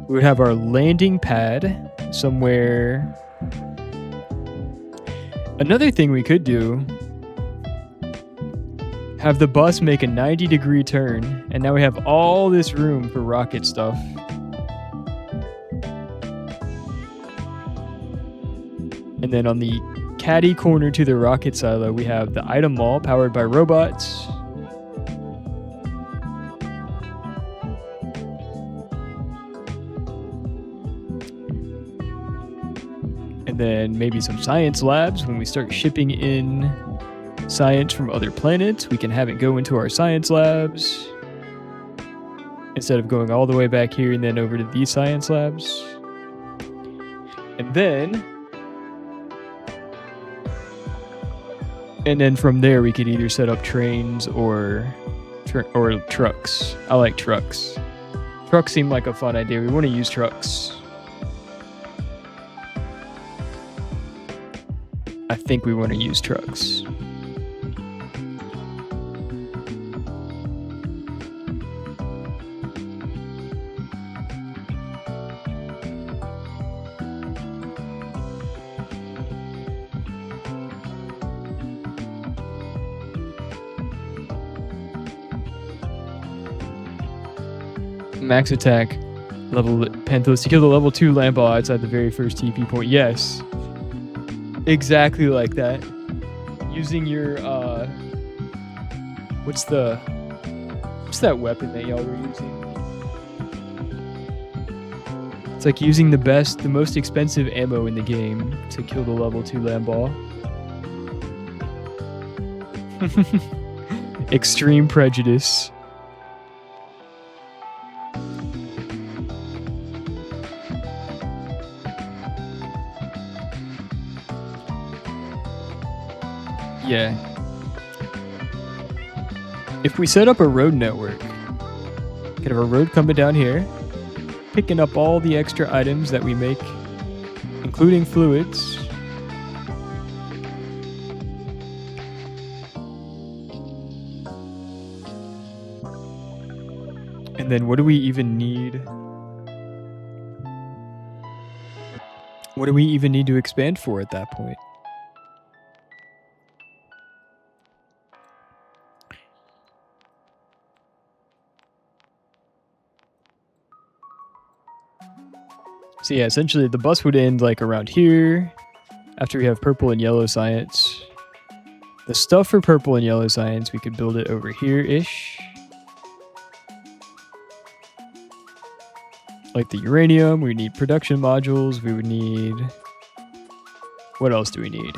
We would have our landing pad somewhere. Another thing we could do, have the bus make a 90-degree turn, and now we have all this room for rocket stuff. And then on the caddy corner to the rocket silo, we have the item mall powered by robots. And then maybe some science labs. When we start shipping in science from other planets, we can have it go into our science labs instead of going all the way back here and then over to these science labs. And then from there we could either set up trains or trucks. I like trucks. Trucks seem like a fun idea. We want to use trucks. I think we want to use trucks. Max attack level Penthos to kill the level 2 land ball outside the very first TP point. Yes. Exactly like that. Using your what's that weapon that y'all were using? It's like using the most expensive ammo in the game to kill the level 2 land ball. Extreme prejudice. Yeah. If we set up a road network, could have a road coming down here, picking up all the extra items that we make, including fluids. And then what do we even need? What do we even need to expand for at that point? So yeah, essentially the bus would end like around here after we have purple and yellow science. The stuff for purple and yellow science, we could build it over here-ish. Like the uranium, we need production modules, we would need... What else do we need?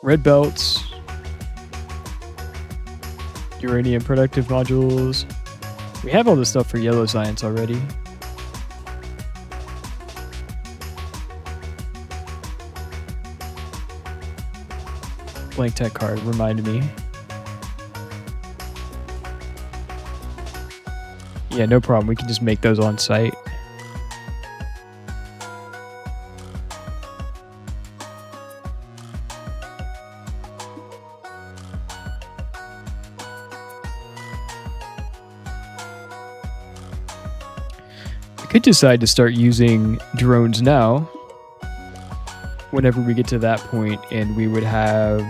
Red belts. Uranium productive modules. We have all the stuff for yellow science already. blank tech card reminded me. Yeah, no problem. We can just make those on site. I could decide to start using drones now whenever we get to that point, and we would have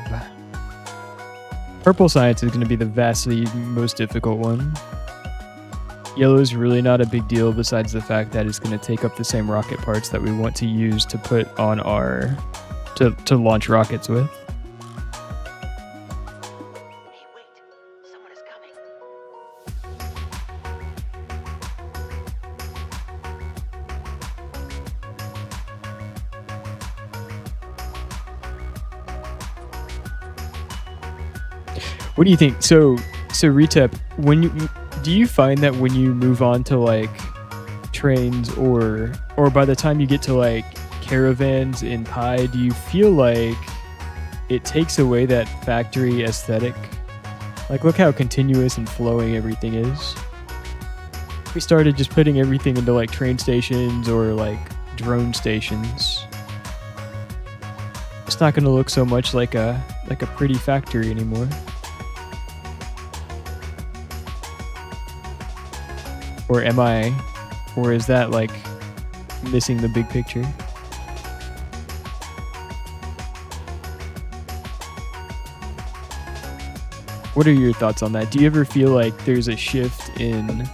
purple science is going to be the vastly most difficult one. Yellow is really not a big deal besides the fact that it's going to take up the same rocket parts that we want to use to put on our to launch rockets with. Hey, wait! Someone is coming. What do you think? So Retep, do you find that when you move on to like trains or by the time you get to like caravans in Pi, do you feel like it takes away that factory aesthetic? Like, look how continuous and flowing everything is. If we started just putting everything into like train stations or like drone stations, it's not going to look so much like a pretty factory anymore. Or is that like missing the big picture? What are your thoughts on that? Do you ever feel like there's a shift in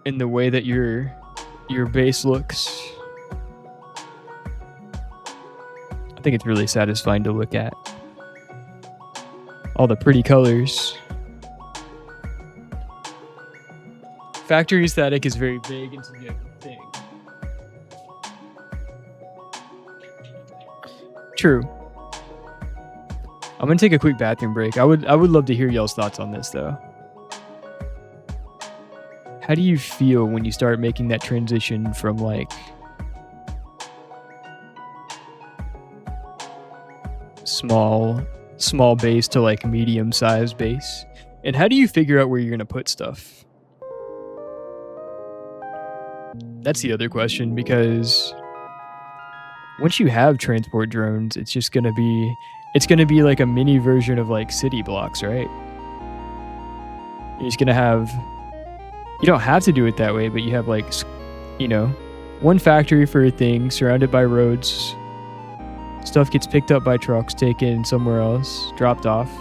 the way that your base looks? I think it's really satisfying to look at. All the pretty colors. Factory aesthetic is very vague and subjective thing. True. I'm gonna take a quick bathroom break. I would love to hear y'all's thoughts on this though. How do you feel when you start making that transition from like small base to like medium sized base? And how do you figure out where you're gonna put stuff? That's the other question, because once you have transport drones, it's gonna be like a mini version of like city blocks, right? You're just gonna have, you don't have to do it that way, but you have like, you know, one factory for a thing surrounded by roads. Stuff gets picked up by trucks, taken somewhere else, dropped off.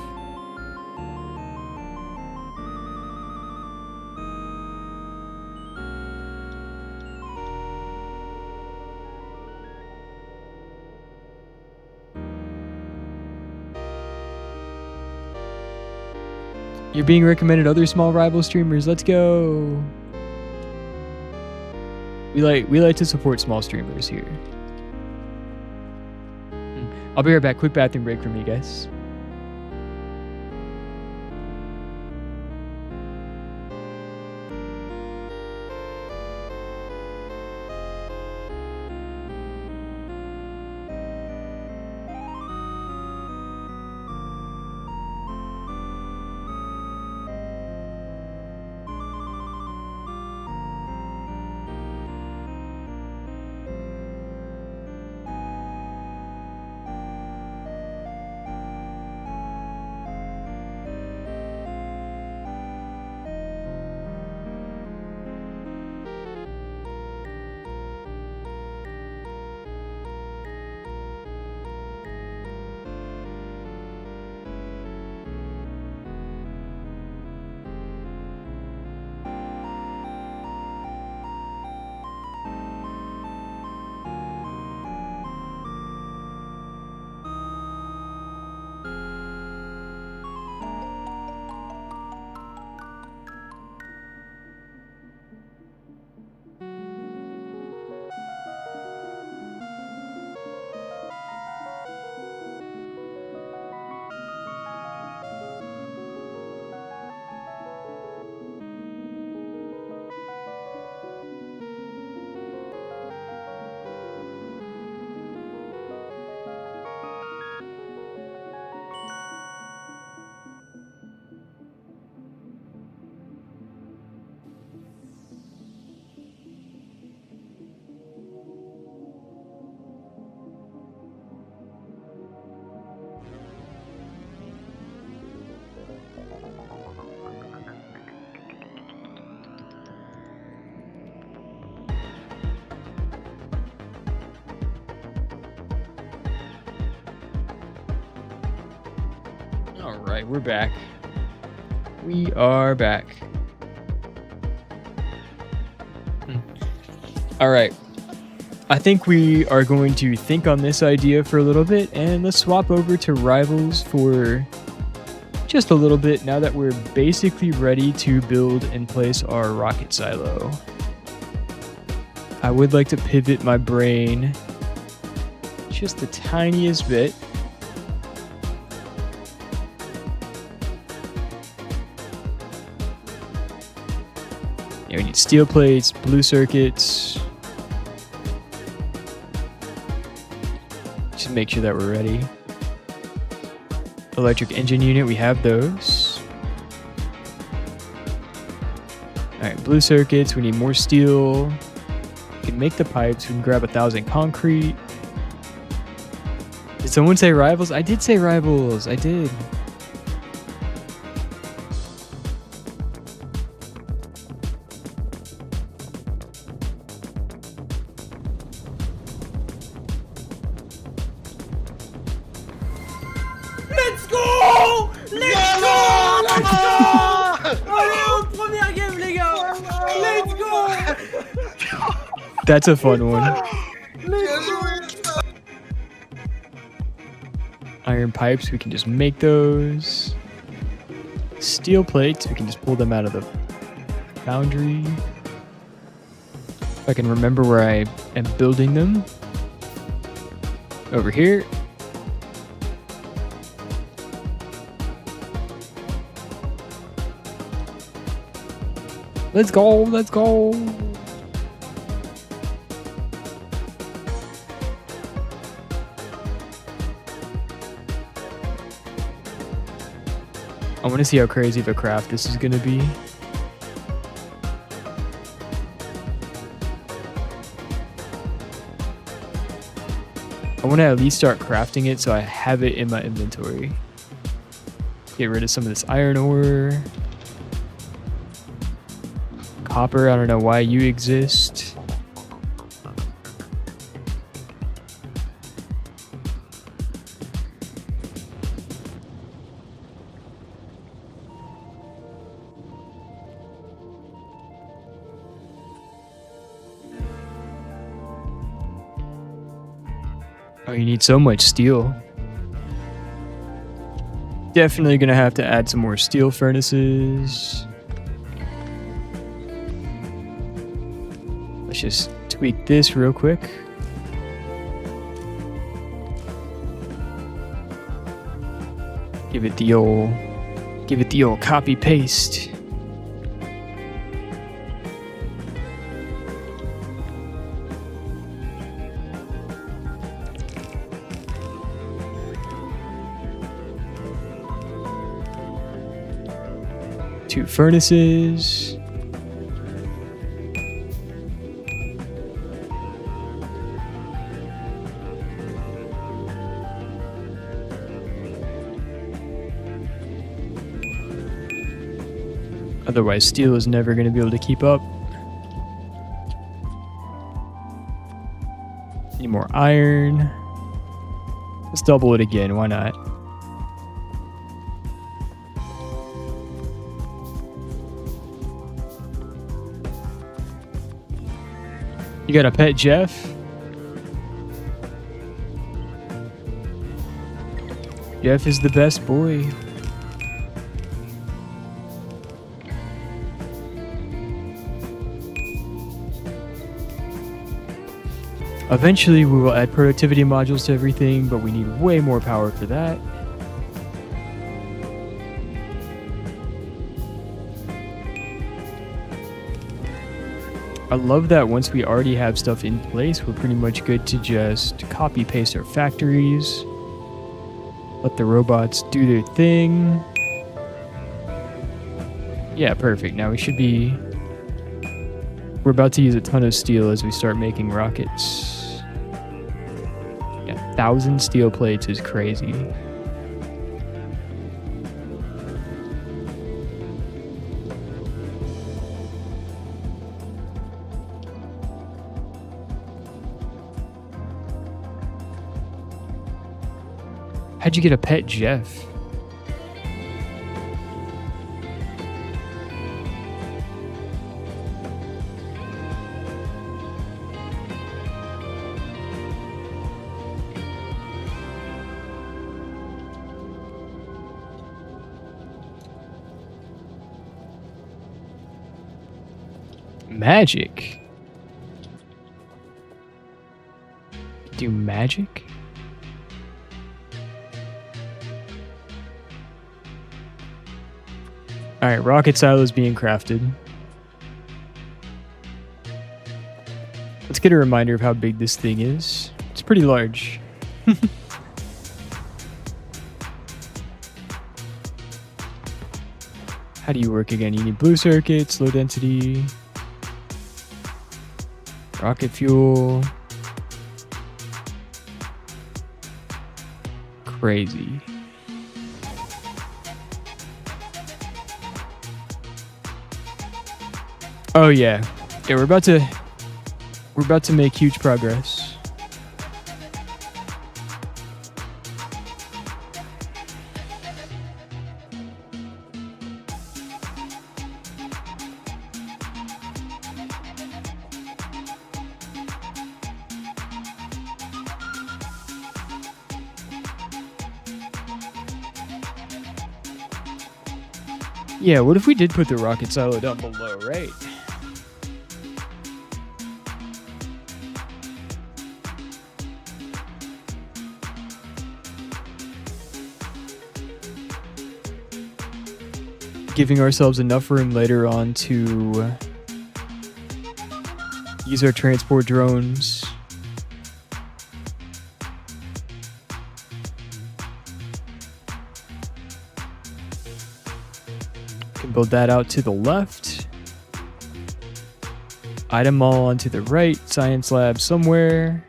You're being recommended other small rival streamers. Let's go. We like to support small streamers here. I'll be right back. Quick bathroom break for me, guys. right, we're back. We are back. All right. I think we are going to think on this idea for a little bit, and let's swap over to Rivals for just a little bit now that we're basically ready to build and place our rocket silo. I would like to pivot my brain just the tiniest bit. Yeah, we need steel plates, blue circuits. Just make sure that we're ready. Electric engine unit, we have those. Alright, blue circuits, we need more steel. We can make the pipes, we can grab 1,000 concrete. Did someone say Rivals? I did say Rivals, I did. Let's go! Let's go! Let's go! Allez, première game, les gars! Let's go! That's a fun one. Iron pipes, we can just make those. Steel plates, we can just pull them out of the foundry. If I can remember where I am building them. Over here. Let's go, let's go. I want to see how crazy of a craft this is going to be. I want to at least start crafting it so I have it in my inventory. Get rid of some of this iron ore. Copper, I don't know why you exist. Oh, you need so much steel. Definitely gonna have to add some more steel furnaces. Let's just tweak this real quick. Give it the old copy paste. Two furnaces. Otherwise, steel is never going to be able to keep up. Need more iron. Let's double it again. Why not? You got a pet, Jeff? Jeff is the best boy. Eventually, we will add productivity modules to everything, but we need way more power for that. I love that once we already have stuff in place, we're pretty much good to just copy paste our factories. Let the robots do their thing. Yeah, perfect. Now we should be... We're about to use a ton of steel as we start making rockets. Yeah, 1,000 steel plates is crazy. How'd you get a pet, Jeff? Magic. Do magic? Alright, rocket silo is being crafted. Let's get a reminder of how big this thing is. It's pretty large. How do you work again? You need blue circuits, low density, rocket fuel. Crazy. Oh yeah. Yeah, we're about to make huge progress. Yeah, what if we did put the rocket silo down below, right? Giving ourselves enough room later on to use our transport drones. Can build that out to the left. Item mall onto the right. Science lab somewhere.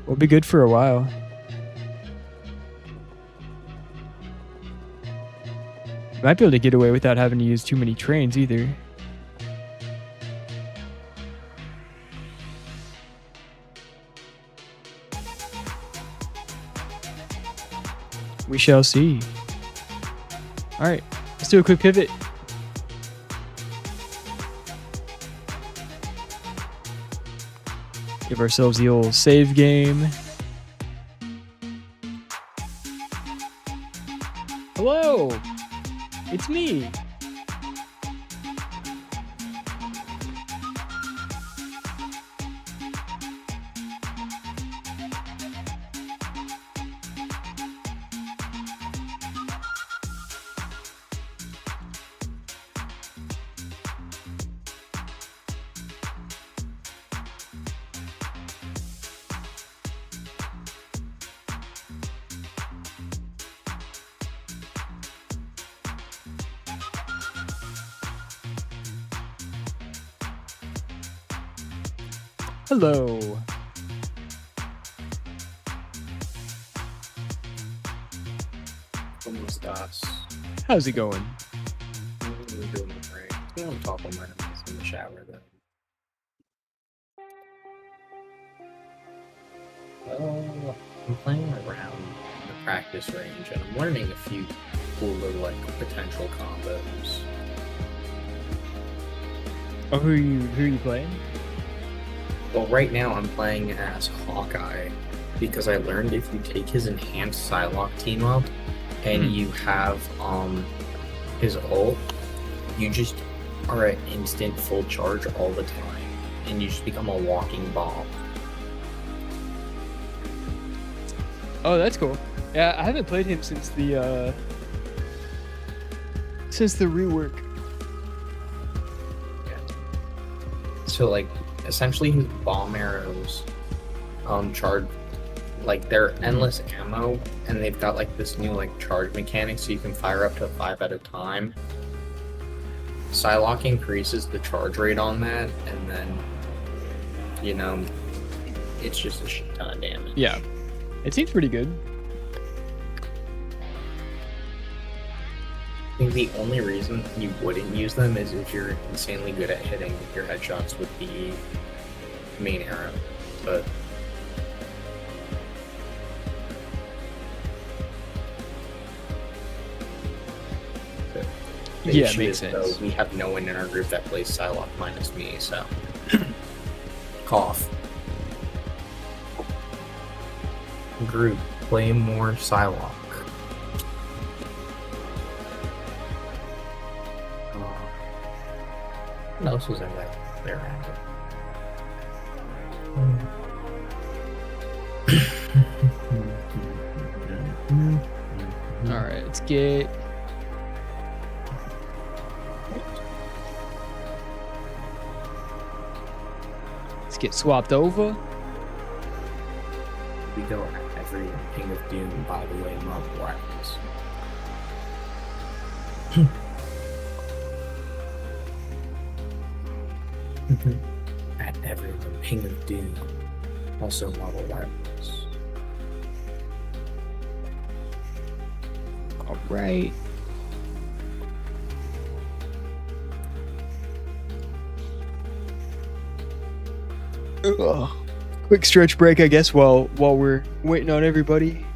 We'll be good for a while. Might be able to get away without having to use too many trains either. We shall see. Alright, let's do a quick pivot. Give ourselves the old save game. Hello! It's me! Hello. ¿Cómo estás? How's it going? I'm doing great. I don't talk on my nose in the shower though. I'm playing around the practice range and I'm learning a few cool little like potential combos. Oh, who are you playing? Well, right now I'm playing as Hawkeye because I learned if you take his enhanced Psylocke team up and you have his ult, you just are at instant full charge all the time and you just become a walking bomb. Oh, that's cool. Yeah, I haven't played him since the rework. So like essentially his bomb arrows charge, like they're endless ammo and they've got like this new like charge mechanic so you can fire up to 5 at a time. Psylocke increases the charge rate on that and then you know it's just a shit ton of damage. Yeah. It seems pretty good. I think the only reason you wouldn't use them is if you're insanely good at hitting your headshots with the main arrow, but the Yeah, issue makes is, sense. though, we have no one in our group that plays Psylocke minus me, so cough. Group, play more Psylocke. What else was in there random? All right, let's get. Let's get swapped over. We go every King of Doom, by the way, Marvel Rivals. At every King of Doom, also Marvel Rivals. All right. Ugh. Quick stretch break, I guess, while we're waiting on everybody.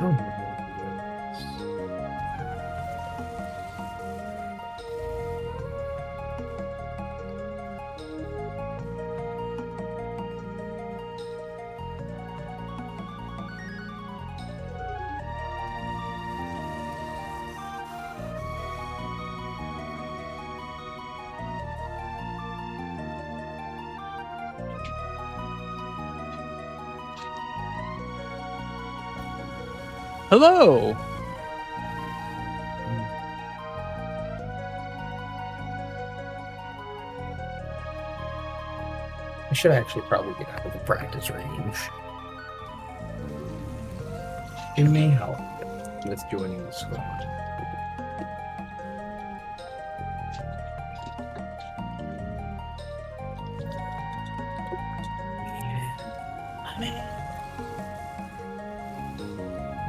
Oh my goodness. Hello. I should actually probably get out of the practice range. It may help with joining the squad.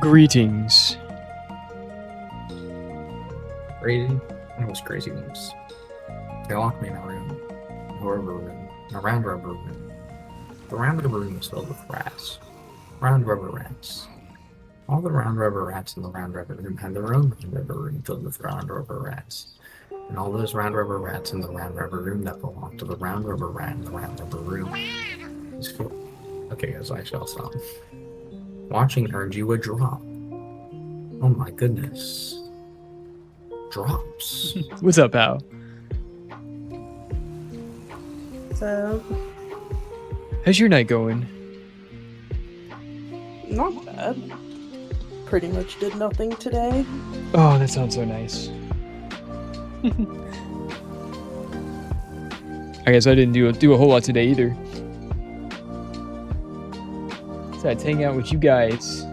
Greetings. Crazy? It was crazy news. They locked me in a room. A rubber room. A round rubber room. The round rubber room was filled with rats. Round rubber rats. All the round rubber rats in the round rubber room had their own round rubber room filled with round rubber rats. And all those round rubber rats in the round rubber room that belonged to the round rubber rat in the round rubber room. Okay, guys, I shall stop. Watching earned you a drop. Oh my goodness. Drops. What's up, pal? So, How's your night going? not bad. Pretty much did nothing today. Oh, that sounds so nice. I guess I didn't do a whole lot today either. So I'd hang out with you guys.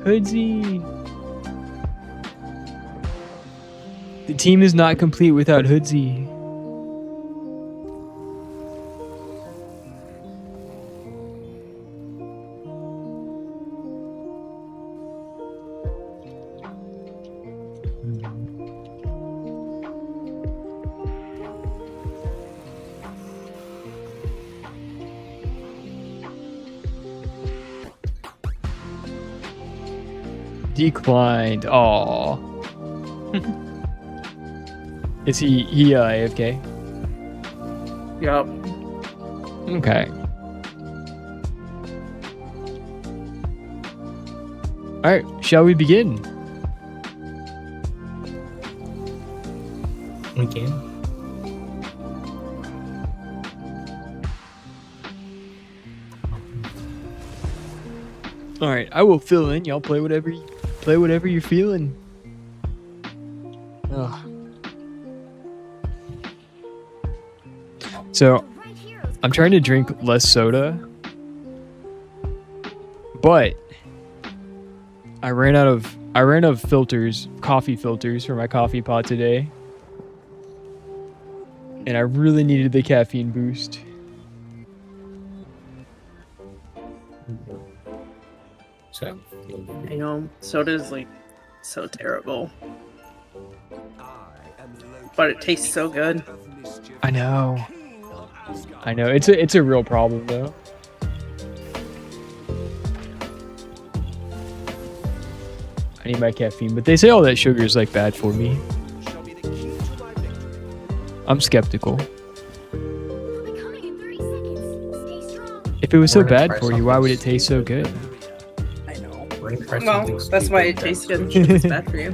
Hoodsy. The team is not complete without Hoodsy. Declined. Aw. Is he AFK? Yup. Okay. Alright, shall we begin? We can. All right, I will fill in. Y'all play whatever you're feeling. Ugh. So, I'm trying to drink less soda, but I ran out of filters, coffee filters for my coffee pot today, and I really needed the caffeine boost. So, I know soda's like so terrible, but it tastes so good. I know. It's a real problem though. I need my caffeine, but they say all that sugar is like bad for me. I'm skeptical. If it was so We're gonna bad try for you, why would it something taste so good? I know. we're gonna try Well, something that's why it stupid tastes then. good. It's bad for you.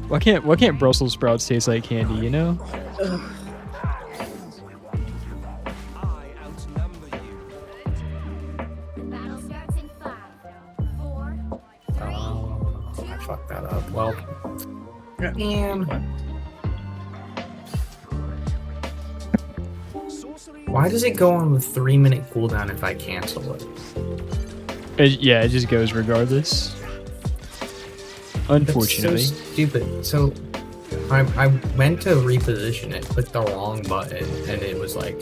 Why can't Brussels sprouts taste like candy, you know? Ugh. I fucked that up. Well, man. Why does it go on a 3-minute cooldown if I cancel it? Yeah, it just goes regardless. Unfortunately. That's so stupid. So I went to reposition it, clicked the wrong button, and it was like,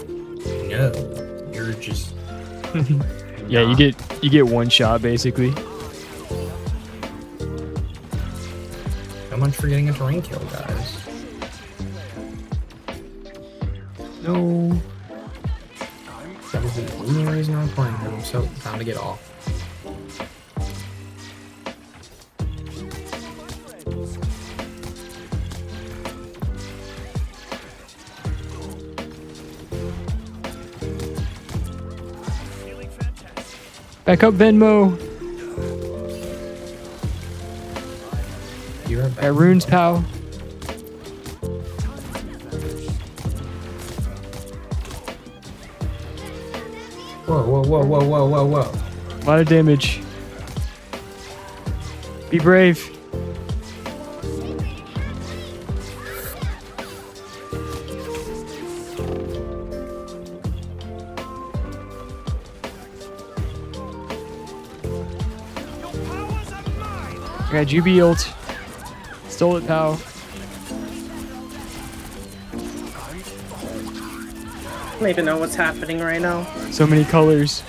no, you're just Yeah, nah. you get one shot basically. So much for getting a terrain kill, guys. No. That is the only reason I'm playing him, so time to get off. Back up, Venmo. You're back. Got runes, pal. Whoa. A lot of damage. Be brave. I got Juby ult. Stole it, pal. I don't even know what's happening right now. So many colors.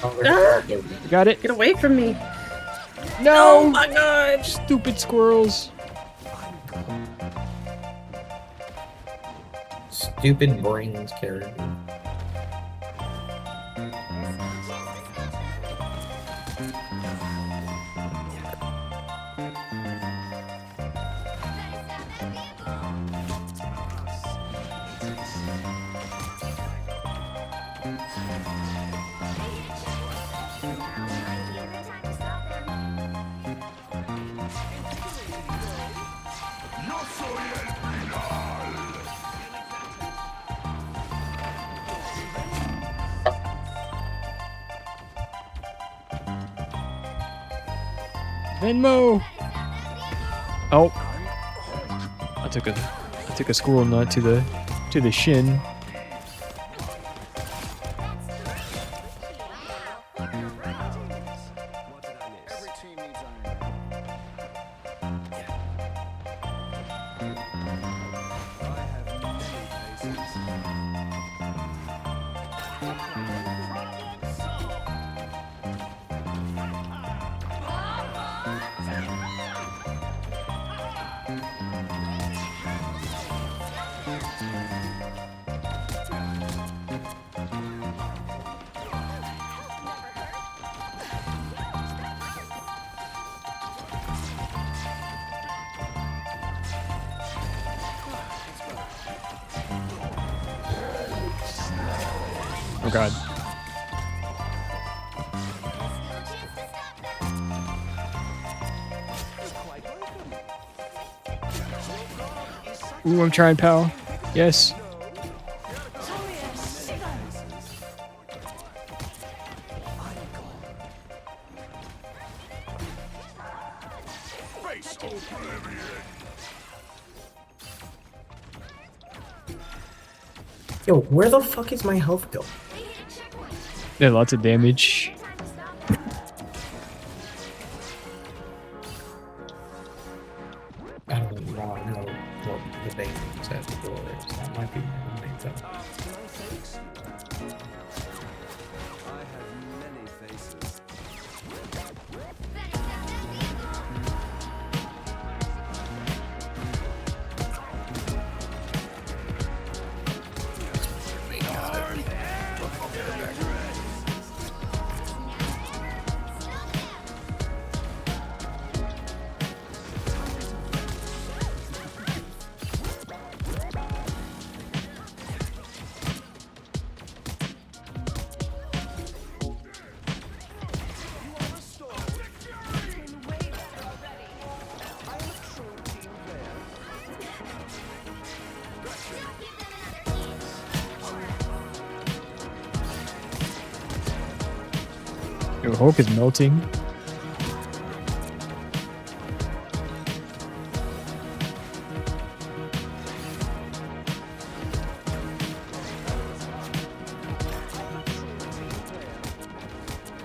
Ah, Got it. get away from me. No! Oh my god. Stupid squirrels. Stupid brains character. Venmo. Oh. I took a squirrel nut to the shin. Oh god. Ooh, I'm trying, pal. Yes. Yo, where the fuck is my health go? Yeah, lots of damage. I don't know what the thing said before. So that might be my thing. So. Your Hulk is melting.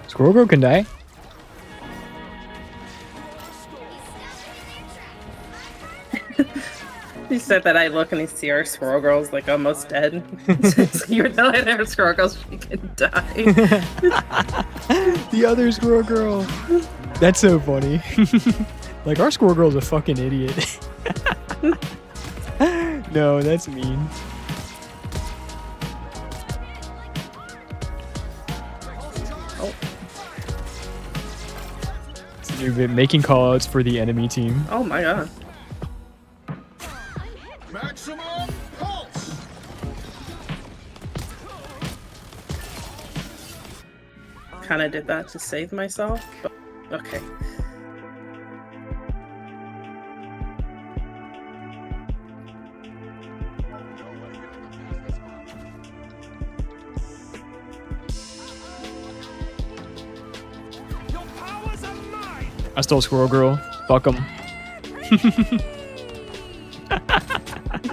Squirrel Girl can die. He said that I look and I see our Squirrel Girl's like almost dead. Even though I never Squirrel Girl, she can die. The other Squirrel Girl. That's so funny. Like, our Squirrel Girl's a fucking idiot. No, that's mean. Oh. So you've been making callouts for the enemy team. Oh my god. Maximum pulse. Kind of did that to save myself, but okay. I stole Squirrel Girl. Fuck 'em.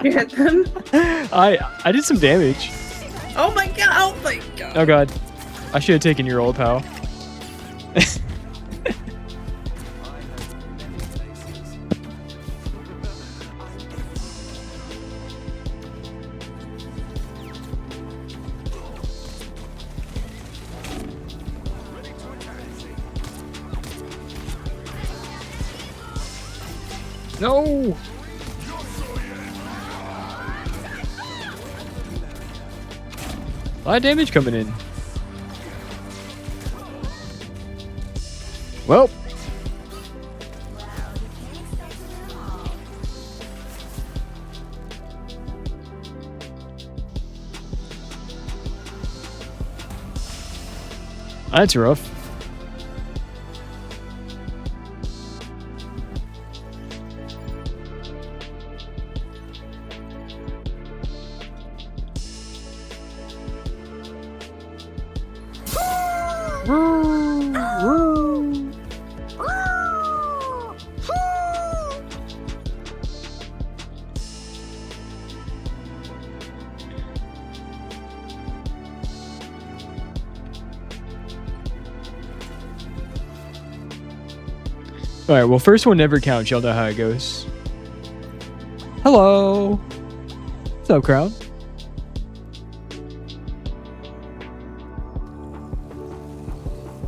You hit them? I did some damage. Oh my god! Oh my god! Oh god. I should have taken your old pal. No! A lot of damage coming in. Well. That's rough. Alright, well, first one never counts. Y'all know how it goes. Hello! What's up, crowd?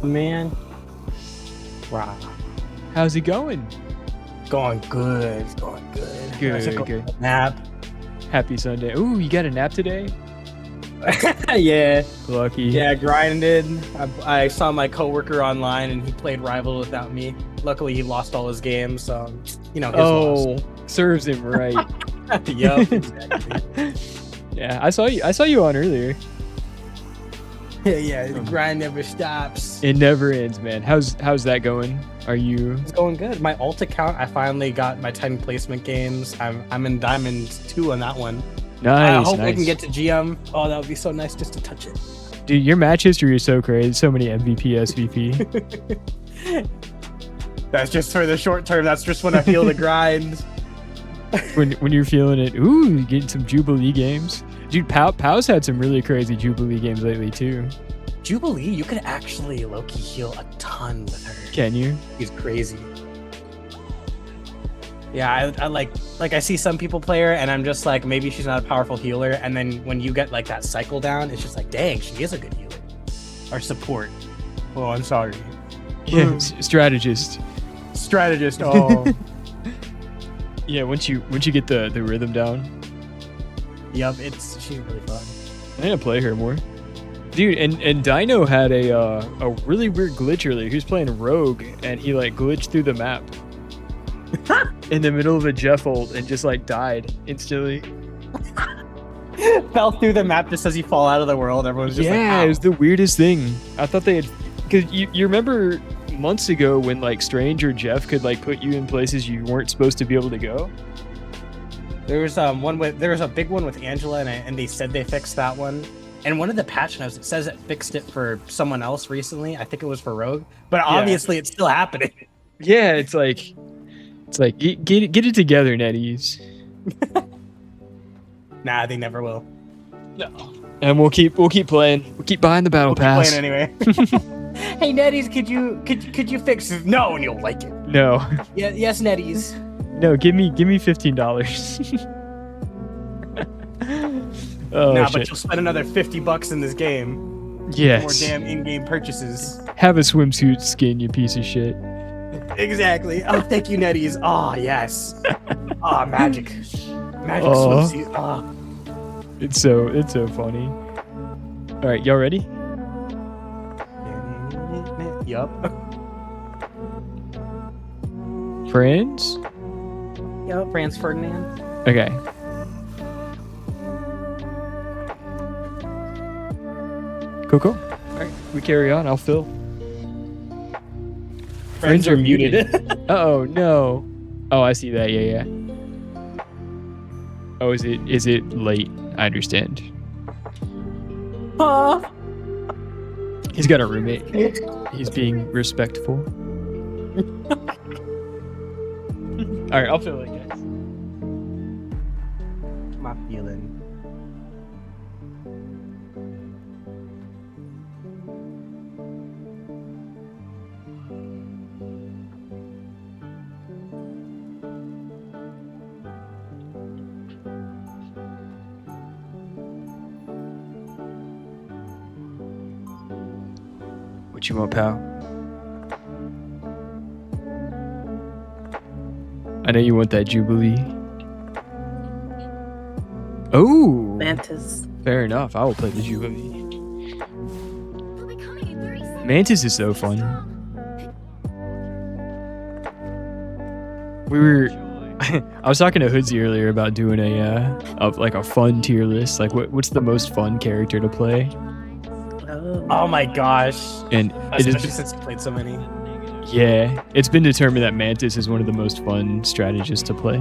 Man. Wow. How's it going? Going good. It's going good. Good, I took a good. nap. Happy Sunday. Ooh, you got a nap today? Yeah. Lucky. Yeah, grinded. I saw my coworker online and he played Rival without me. Luckily, he lost all his games, so, you know, his Oh, serves him right. loss. Yup, exactly. Yeah, I saw you on earlier. Yeah, the grind never stops. It never ends, man. How's that going? Are you? It's going good. My alt account, I finally got my 10 placement games. I'm in Diamond 2 on that one. Nice. I hope I nice. can get to GM. Oh, that would be so nice just to touch it. Dude, your match history is so crazy. So many MVP, SVP. That's just for the short term. That's just when I feel the grind. when you're feeling it. Ooh, you're getting some Jubilee games. Dude, Pow's had some really crazy Jubilee games lately too. Jubilee, you could actually low-key heal a ton with her. Can you? He's crazy. Yeah, I like I see some people play her and I'm just like, maybe she's not a powerful healer. And then when you get like that cycle down, it's just like, dang, she is a good healer. Or support. Oh, I'm sorry. Yeah, strategist. Strategist. Oh. Yeah, once you get the rhythm down. Yep, she's really fun. I'm gonna play her more. Dude, and Dino had a really weird glitch earlier. He was playing Rogue and he like glitched through the map in the middle of a Jeff ult and just like died instantly. Fell through the map just as you fall out of the world. Everyone's just like, yeah, ow. it was the weirdest thing. I thought they had, because you remember months ago when like Strange or Jeff could like put you in places you weren't supposed to be able to go. There was a big one with Angela and they said they fixed that one. And one of the patch notes, it says it fixed it for someone else recently. I think it was for Rogue, but obviously it's still happening. Yeah, it's like get it together, NetEase. Nah, they never will. No. And we'll keep playing. We'll keep buying the battle pass. Playing anyway. Hey NetEase, could you fix this? No, and you'll like it. No. Yeah, yes, NetEase. No, give me $15. Oh, nah, shit. but you'll spend another $50 in this game. Yes. More damn in-game purchases. Have a swimsuit skin, you piece of shit. Exactly. Oh, thank you, NetEase. Oh, yes. Oh, magic. Magic Aw. swimsuit. Oh. It's so funny. All right, y'all ready? Yup. Friends? Yup, Franz Ferdinand. Okay. Coco? All right, we carry on. I'll fill. Friends are muted. Uh-oh, no. Oh, I see that. Yeah. Oh, is it late? I understand. He's got a roommate. He's being respectful. All right, I'll fill it, guys. My feeling. What you want, pal? I know you want that Jubilee. Oh, Mantis. fair enough. I will play the Jubilee. Mantis is so fun. I was talking to Hoodsy earlier about doing a fun tier list. Like, what's the most fun character to play? Oh my gosh. And it Especially is, since you played so many. yeah, it's been determined that Mantis is one of the most fun strategists to play.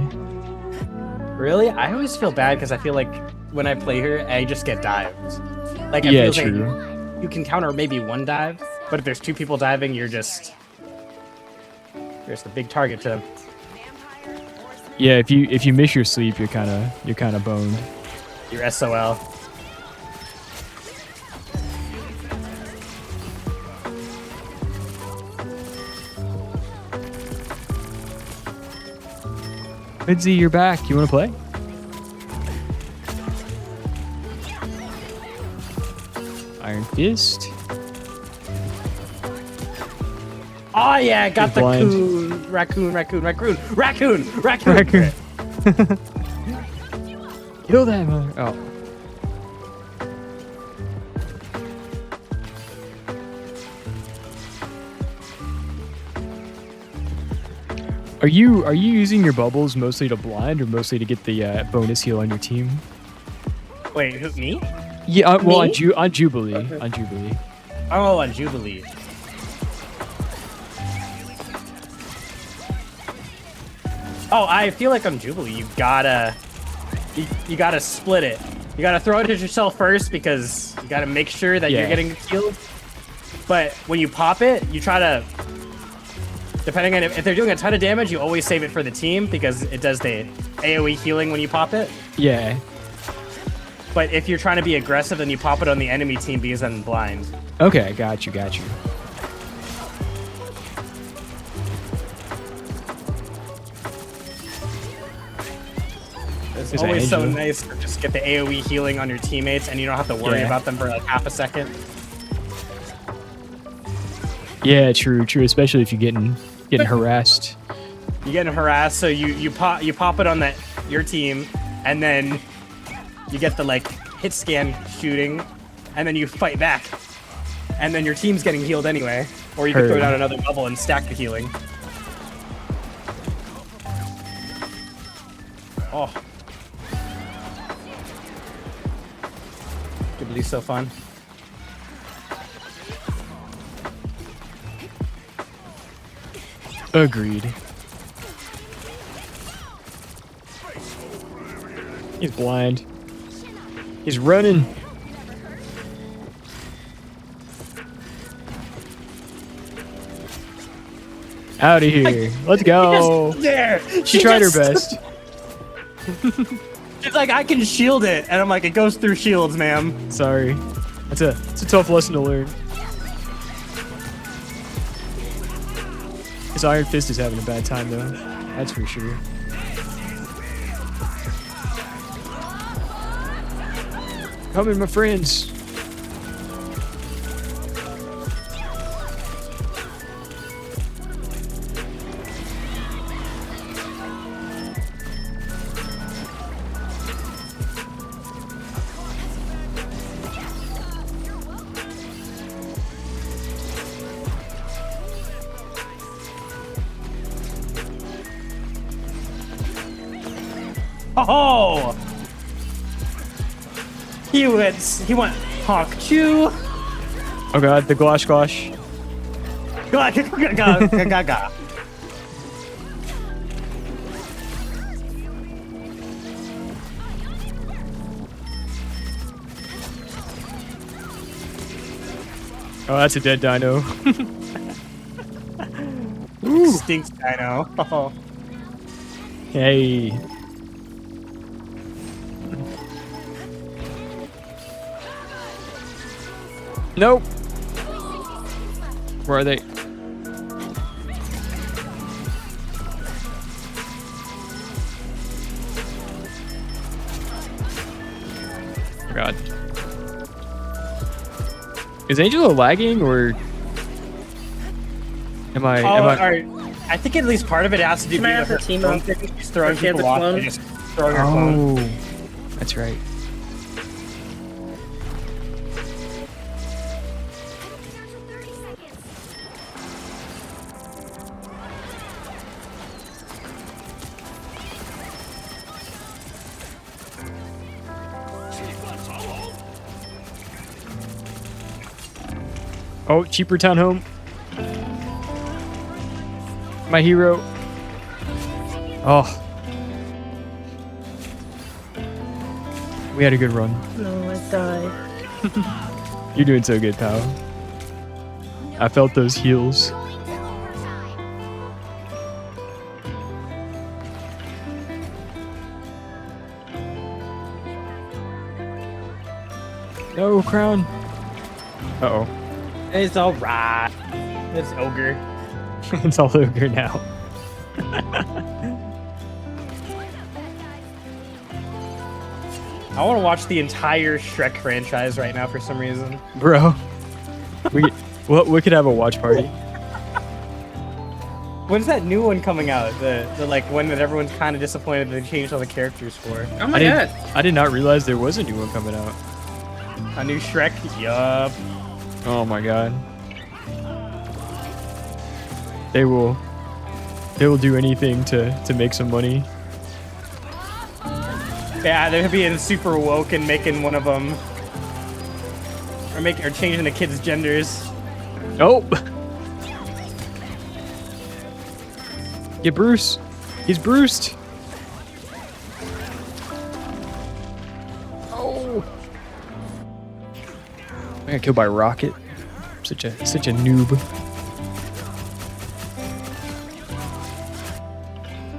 Really? I always feel bad because I feel like when I play her, I just get dived. Like, Yeah, feels true. like you can counter maybe one dive, but if there's two people diving, you're just the big target to. Yeah, if you miss your sleep, you're kind of boned. Your SOL. Hoodsy, you're back. You want to play? Iron Fist. Oh yeah, got He's the blind. coon. Raccoon. Kill that mother. Oh. Are you using your bubbles mostly to blind or mostly to get the bonus heal on your team? Wait, who, me? Yeah, well, Me? on Jubilee. Okay. On Jubilee. Oh, on Jubilee. Oh, I feel like on Jubilee, you gotta split it. You gotta throw it at yourself first because you gotta make sure that you're Yeah. getting killed. But when you pop it, you try to, depending on if they're doing a ton of damage, you always save it for the team because it does the AoE healing when you pop it. Yeah. But if you're trying to be aggressive, then you pop it on the enemy team because then blind. Okay, got you. It's Is that always so Angela? nice to just get the AoE healing on your teammates and you don't have to worry Yeah. about them for like half a second. Yeah, true, especially if you're getting harassed. You getting harassed, so you pop it on your team, and then you get the like hit scan shooting, and then you fight back, and then your team's getting healed anyway, or you can throw Heard. down another bubble and stack the healing. Oh, Jubilee's so fun. Agreed. He's blind. He's running. Out of here. Let's go. There! She tried her just- best. It's like, I can shield it, and I'm like, it goes through shields, ma'am. Sorry. It's a tough lesson to learn. His Iron Fist is having a bad time though. That's for sure. Coming, my friends. Oh! He went Hawk Chew. Oh god, the glosh glosh. Gaga. Oh, that's a dead dino. Stinks dino. Oh. Hey. Nope. Where are they? Oh god. Is Angela lagging or am I? Alright. I think at least part of it has to do Can I with have her her team clone up? thing. She's throwing Or she has people a off clone? and just throwing her clone. Oh, that's right. Oh, cheaper town home. My hero. Oh. We had a good run. No, I died. You're doing so good, pal. I felt those heels. Going to overtime. No, crown. Uh-oh. It's alright. It's ogre. It's all ogre now. I want to watch the entire Shrek franchise right now for some reason. Bro. We could have a watch party. When's that new one coming out? The like one that everyone's kind of disappointed they changed all the characters for. Oh my god. I did not realize there was a new one coming out. A new Shrek? Yup. Oh my god. They will do anything to make some money. Yeah, they're being super woke and making one of them Or changing the kids' genders. Nope. Get Bruce. He's bruised. Oh. I got killed by Rocket. Such a noob.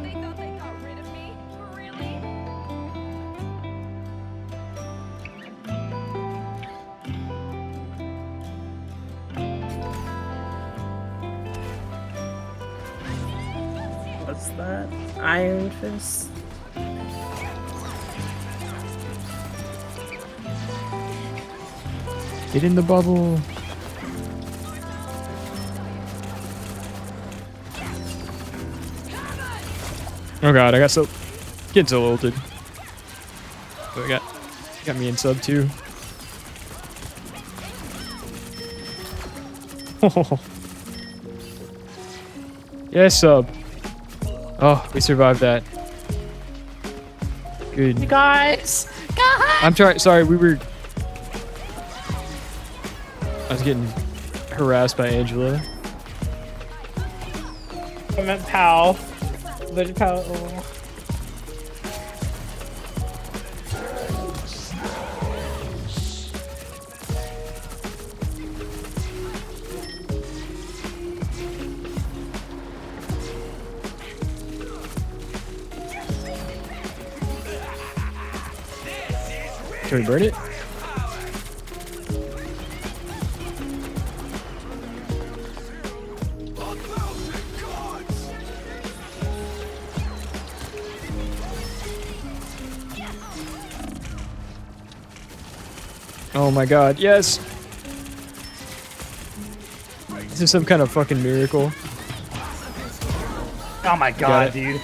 They thought they got rid of me? Really? What's that? Iron Fist? Get in the bubble. Oh god, I got so getting so ulted. But I got me in sub too. Yes, sub. Oh, we survived that. Good. You guys! I'm sorry, we were. I was getting harassed by Angela. I meant Pal. But Pal. Oh. Can we burn it? Oh my god, yes! This is some kind of fucking miracle. Oh my Got god, it. dude.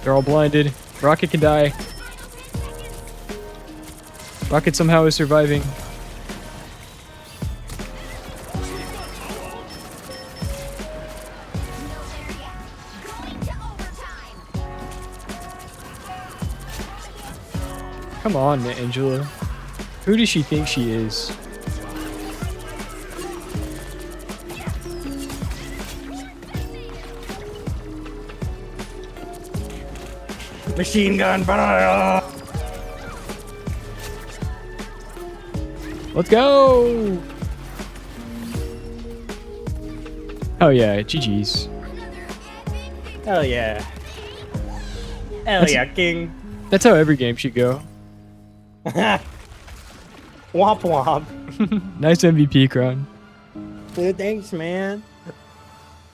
They're all blinded. Rocket can die. Rocket somehow is surviving. Come on, Angela. Who does she think she is? Machine gun fire! Let's go! Oh yeah, GG's. Hell yeah. Hell That's- yeah, king. That's how every game should go. Womp womp. Nice MVP, Kron. Dude, thanks, man.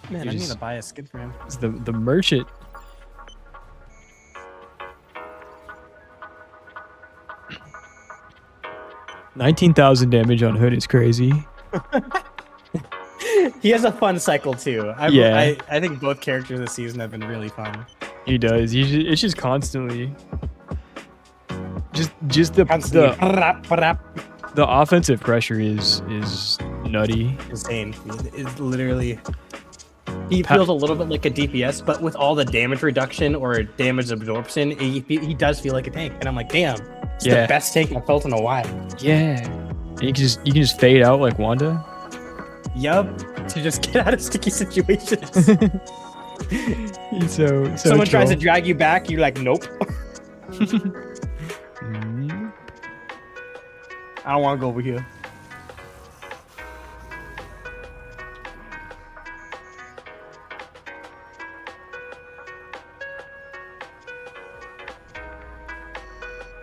Man, You I need just- to buy a skin for him. It's the merchant. $19,000 damage on Hood is crazy. He has a fun cycle too. Yeah. I think both characters this season have been really fun. He does. It's just constantly. Just the offensive pressure is nutty. Insane. It's literally. He feels a little bit like a DPS, but with all the damage reduction or damage absorption, he does feel like a tank. And I'm like, damn, it's Yeah. the best tank I've felt in a while. Yeah. And you can just fade out like Wanda. Yup. To just get out of sticky situations. He's so Someone tries to troll. drag you back, you're like, nope. Mm. I don't want to go over here.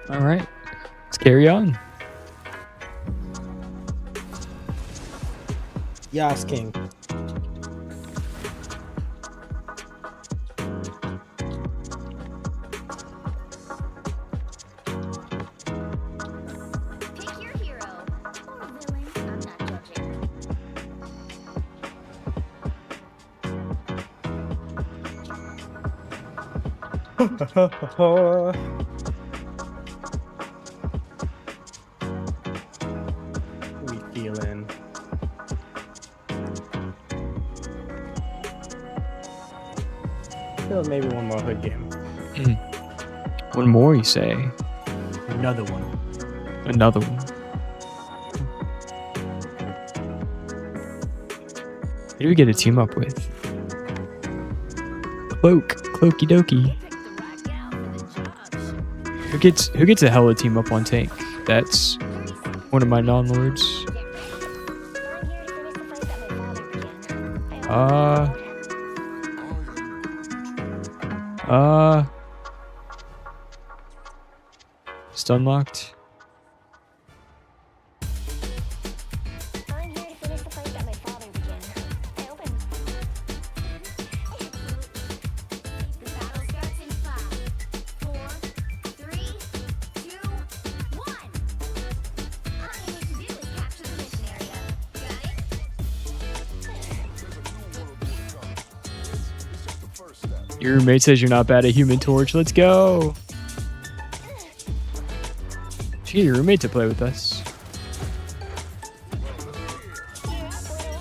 All right, let's carry on. Yas, king. Pick your hero. Or villain. I'm not judging. We feeling. Feel maybe one more hood game. One more, you say? Another one. Another one. Who do we get to team up with? Cloaky Dokie. Who gets a hella team up on tank? That's one of my non-lords. Stun locked. I'm here to finish the fight that my father began. I opened. The battle starts in 5, 4, 3, 2, 1. All you need to do is capture the mission area. Got it? Your roommate says you're not bad at Human Torch. Let's go. Should get your roommate to play with us.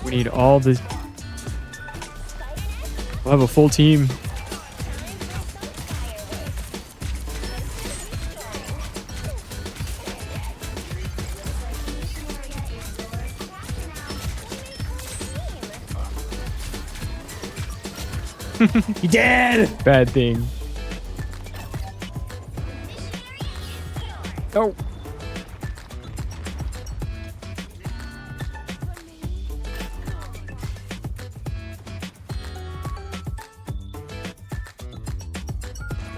We need all the. We'll have a full team. You did! Bad thing. Oh.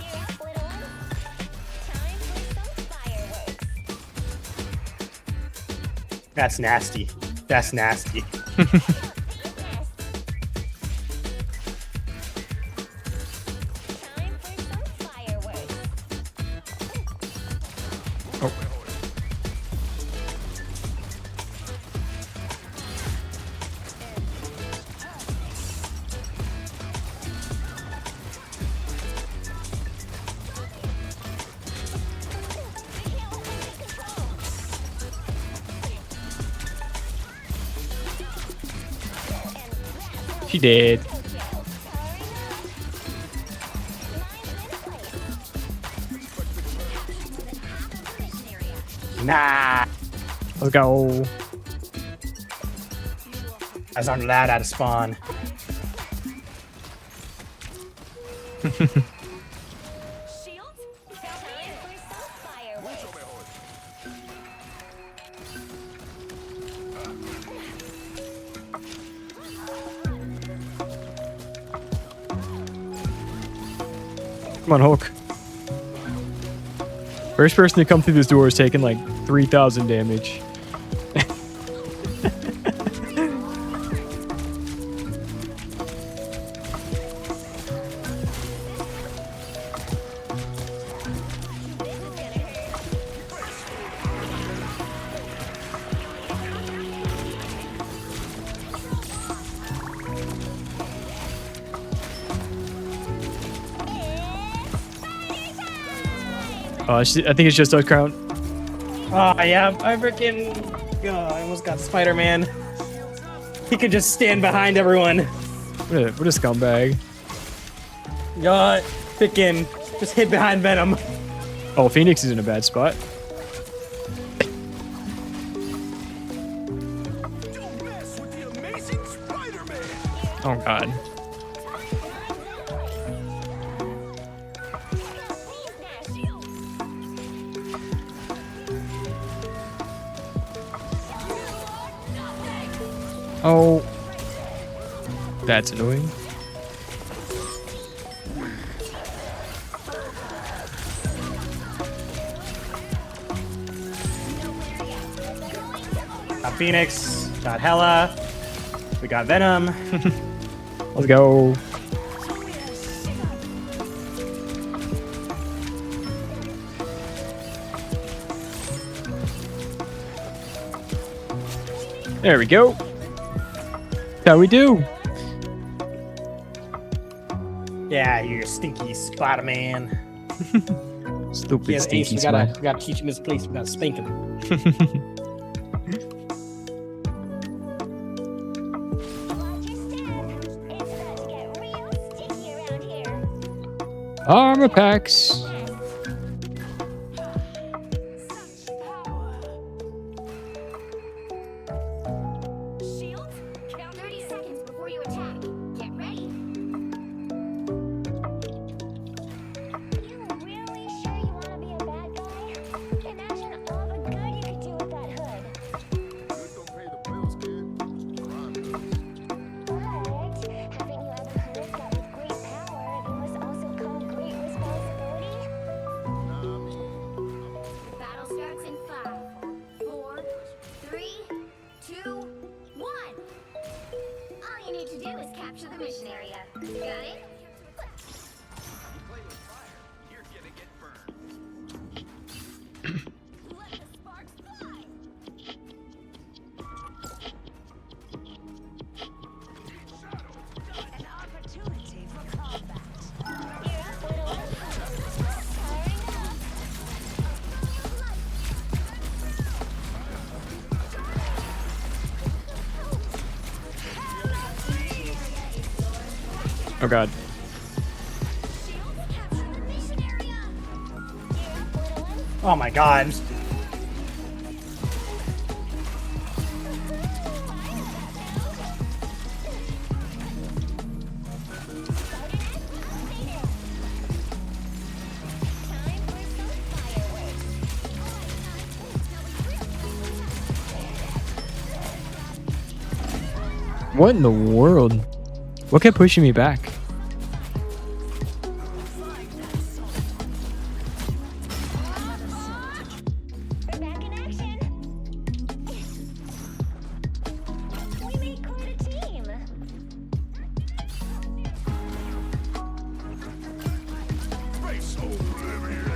Gear up, little one. Time for some fireworks. That's nasty. That's nasty. Time for some fireworks. Oh. She did. Nah. Let's go. As I'm allowed out of spawn. Shields? Time for some fireworks. Come on, Hulk. First person to come through this door is taking like 3,000 damage. I think it's just a crown. Oh, yeah. I freaking. Oh, I almost got Spider-Man. He could just stand behind everyone. What a scumbag. God, freaking. Just hid behind Venom. Oh, Phoenix is in a bad spot. Don't mess with the amazing Spider-Man! Oh, God. Oh. That's annoying. Got Phoenix. Got Hela. We got Venom. Let's go. There we go. That's how we do. Yeah, you stinky Spider-Man. Stupid Yeah, Ace, stinky we spot. gotta teach him his place. We gotta spank him. Watch your step. It's about to get real sticky around here. Armor packs. Shields? Count 30 seconds before you mission area. Got it? Play with fire, you're gonna get burned. Let the sparks fly. An opportunity for combat. You're up, little one. Powering up. Oh god. Mission area. You're up, little one. Oh my god. What in the world? What kept pushing me back? We're back in action. We made quite a team. Face oblivion.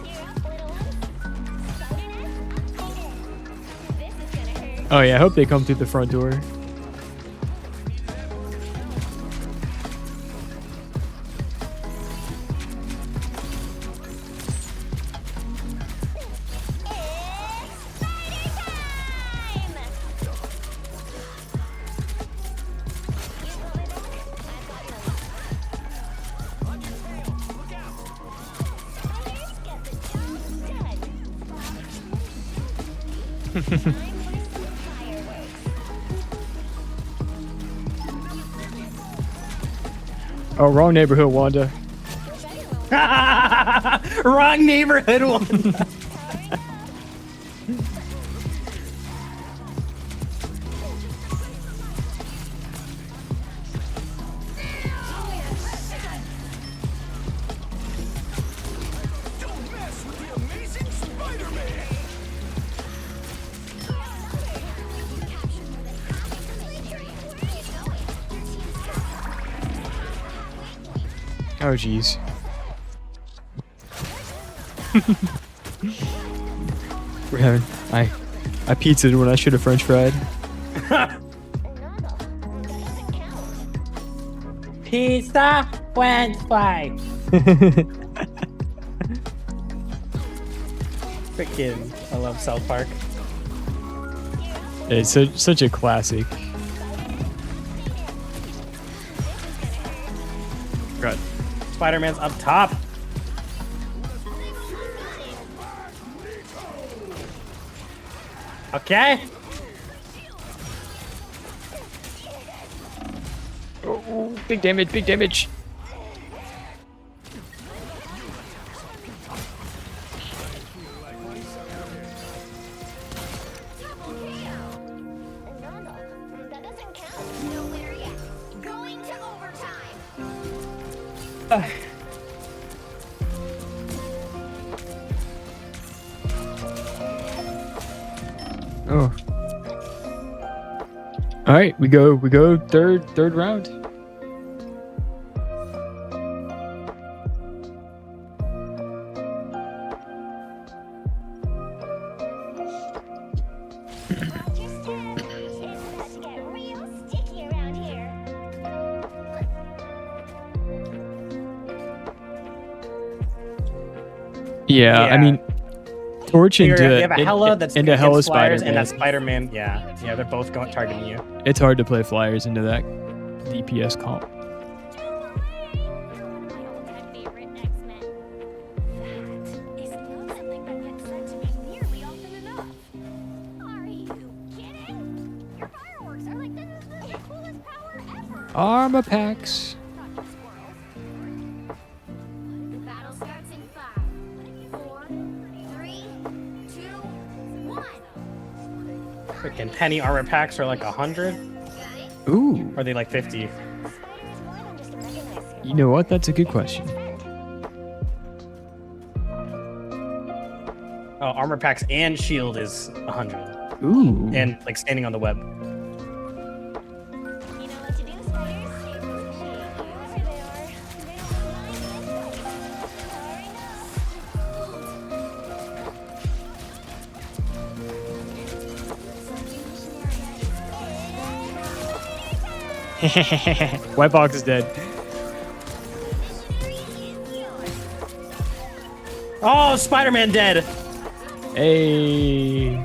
You're up, little one. Spider net activated. This is gonna hurt. Oh yeah, I hope they come through the front door. Oh, wrong neighborhood, Wanda. Wrong neighborhood one. Don't mess with the amazing Spider-Man. Oh jeez. We're having I pizzaed when I should have French fried. Pizza, French fry. Freaking, I love South Park. It's such a classic. God. Spider-Man's up top. Okay. Oh, big damage, big damage. That doesn't count. No winner yet. Going to overtime. Oh. All right, we go third round. Just it's about to get real sticky around here. Yeah, I Yeah. mean, Torch You into have a Hella that's into against Hella Flyers Spider-Man. and a Spider-Man. Yeah, they're both going targeting you. It's hard to play Flyers into that DPS comp. You're one of my all-time favorite X-Men. That is not something that gets said to me nearly often enough. Are you kidding? Your fireworks are like the coolest power ever. Armor packs. Not just squirrels. The battle starts in 5, 4, 3, 2, 1. Freaking penny armor packs are like 100. Got it? Ooh, Or are they like 50? Spider is more than just a recognized you know what? That's a good question. friend. Armor packs and shield is 100, Ooh. and like standing on the web. You know what to do, spiders. There they are. They are White box is dead. Oh, Spider-Man dead. Hey.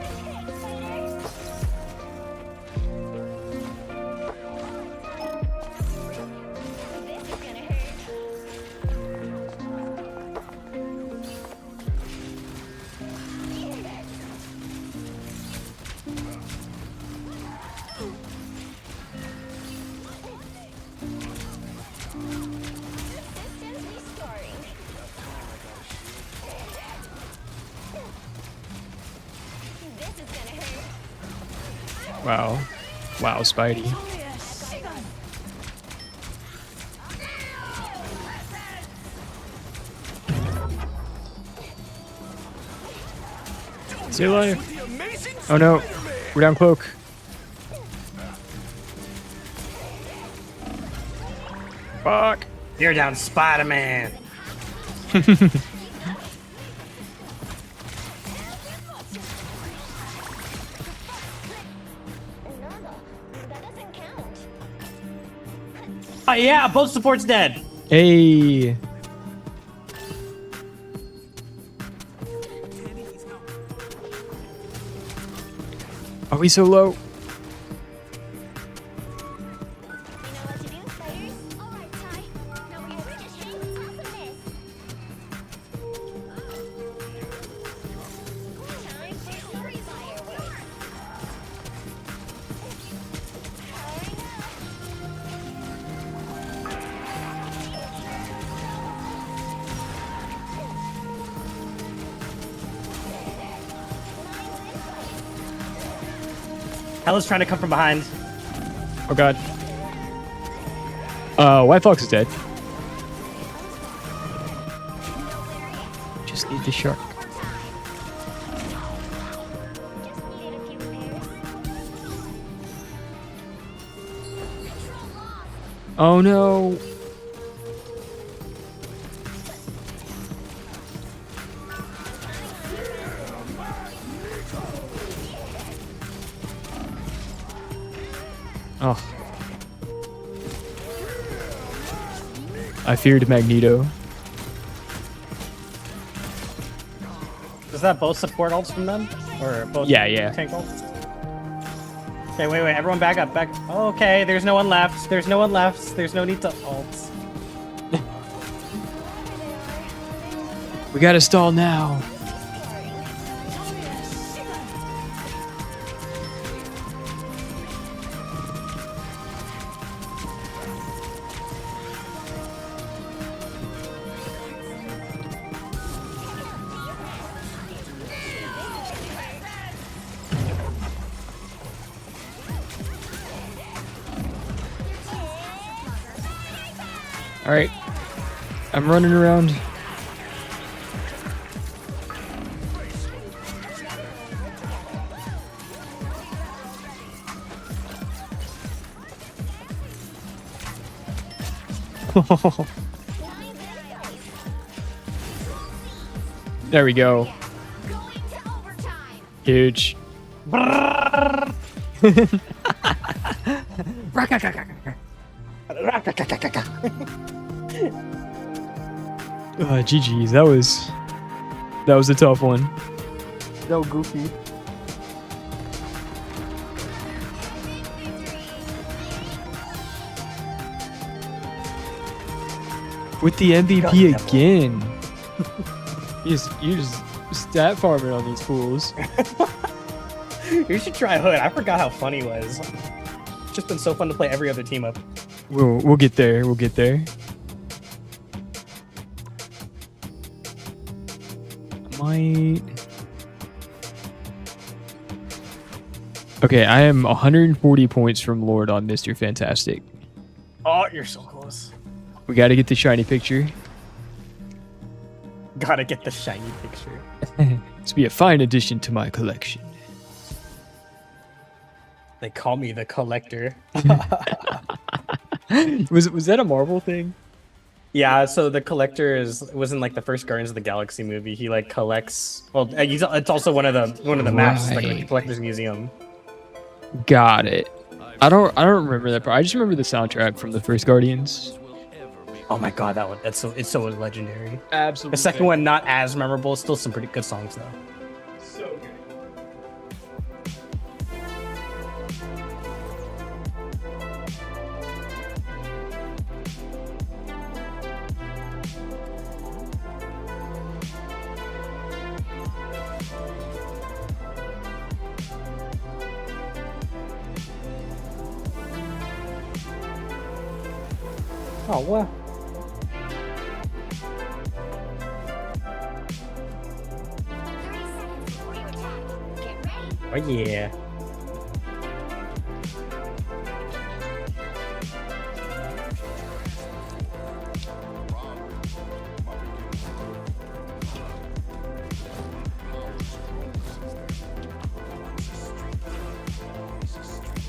Wow. Wow, Spidey. See you later. Oh no. We're down cloak. Fuck. You're down, Spider-Man. That doesn't count. Oh yeah, both supports dead. Hey. Are we so low? You know what to do, spiders. All right, Ty. Now we're just hang on top of this. Time for story fireworks. Hella's trying to come from behind. Oh god. White Fox is dead. Just need the shark. Just needed a few pairs. Oh no. Oh. I feared Magneto. Is that both support ults from them? Or both Yeah. tank ults? Okay, wait, everyone back up, back. Okay, there's no one left. There's no one left. There's no need to ults. We gotta stall now. All right, I'm running around. There we go. Going to overtime. Huge. GG's. That was a tough one. No goofy. With the MVP again. you just stat farming on these fools. You should try Hood. I forgot how funny he was. It's just been so fun to play every other team up. We'll get there. We'll get there. Might. Okay, I am 140 points from Lord on Mr. Fantastic. Oh, you're so close. We got to get the shiny picture. Gotta get the shiny picture. This be a fine addition to my collection. They call me the collector. Was that a Marvel thing? Yeah, so the collector was in like the first Guardians of the Galaxy movie. He like collects. Well, it's also one of the maps, like the Right. collector's museum. Got it. I don't remember that part. I just remember the soundtrack from the first Guardians. Oh my god, that one. It's so legendary. Absolutely. The second one not as memorable. Still some pretty good songs though. So good. Oh what? 30 seconds before you attack. Get ready. Oh yeah.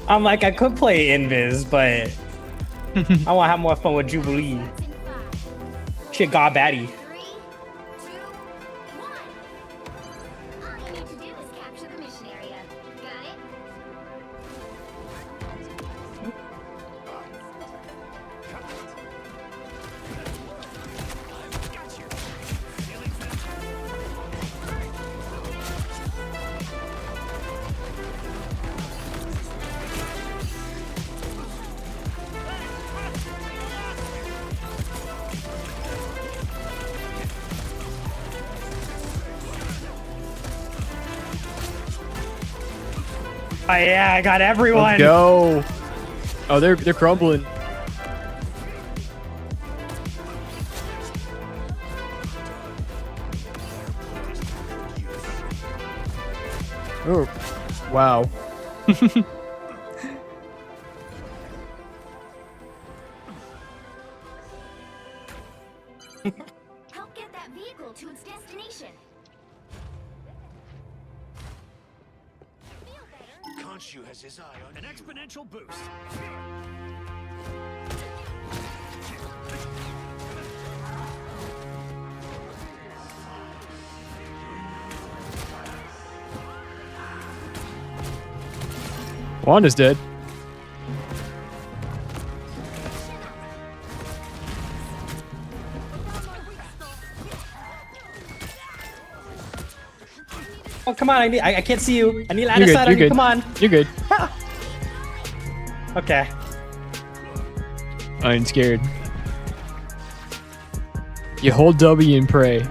I'm like, I could play Invis, but I want to have more fun with Jubilee. Starts in 5, Shit got batty. 3, 2, 1. All you need to do is capture the mission area. Got it? Oh yeah, I got everyone. Let's go. Oh, they're crumbling. Oh, wow. Help get that vehicle to its destination. Feel better? Khonshu has his eye on an exponential boost. Wanda's dead. Oh come on, I can't see you. I need line You're of good. sight You're on you. good. Come on. You're good. Okay. I ain't scared. You hold W and pray.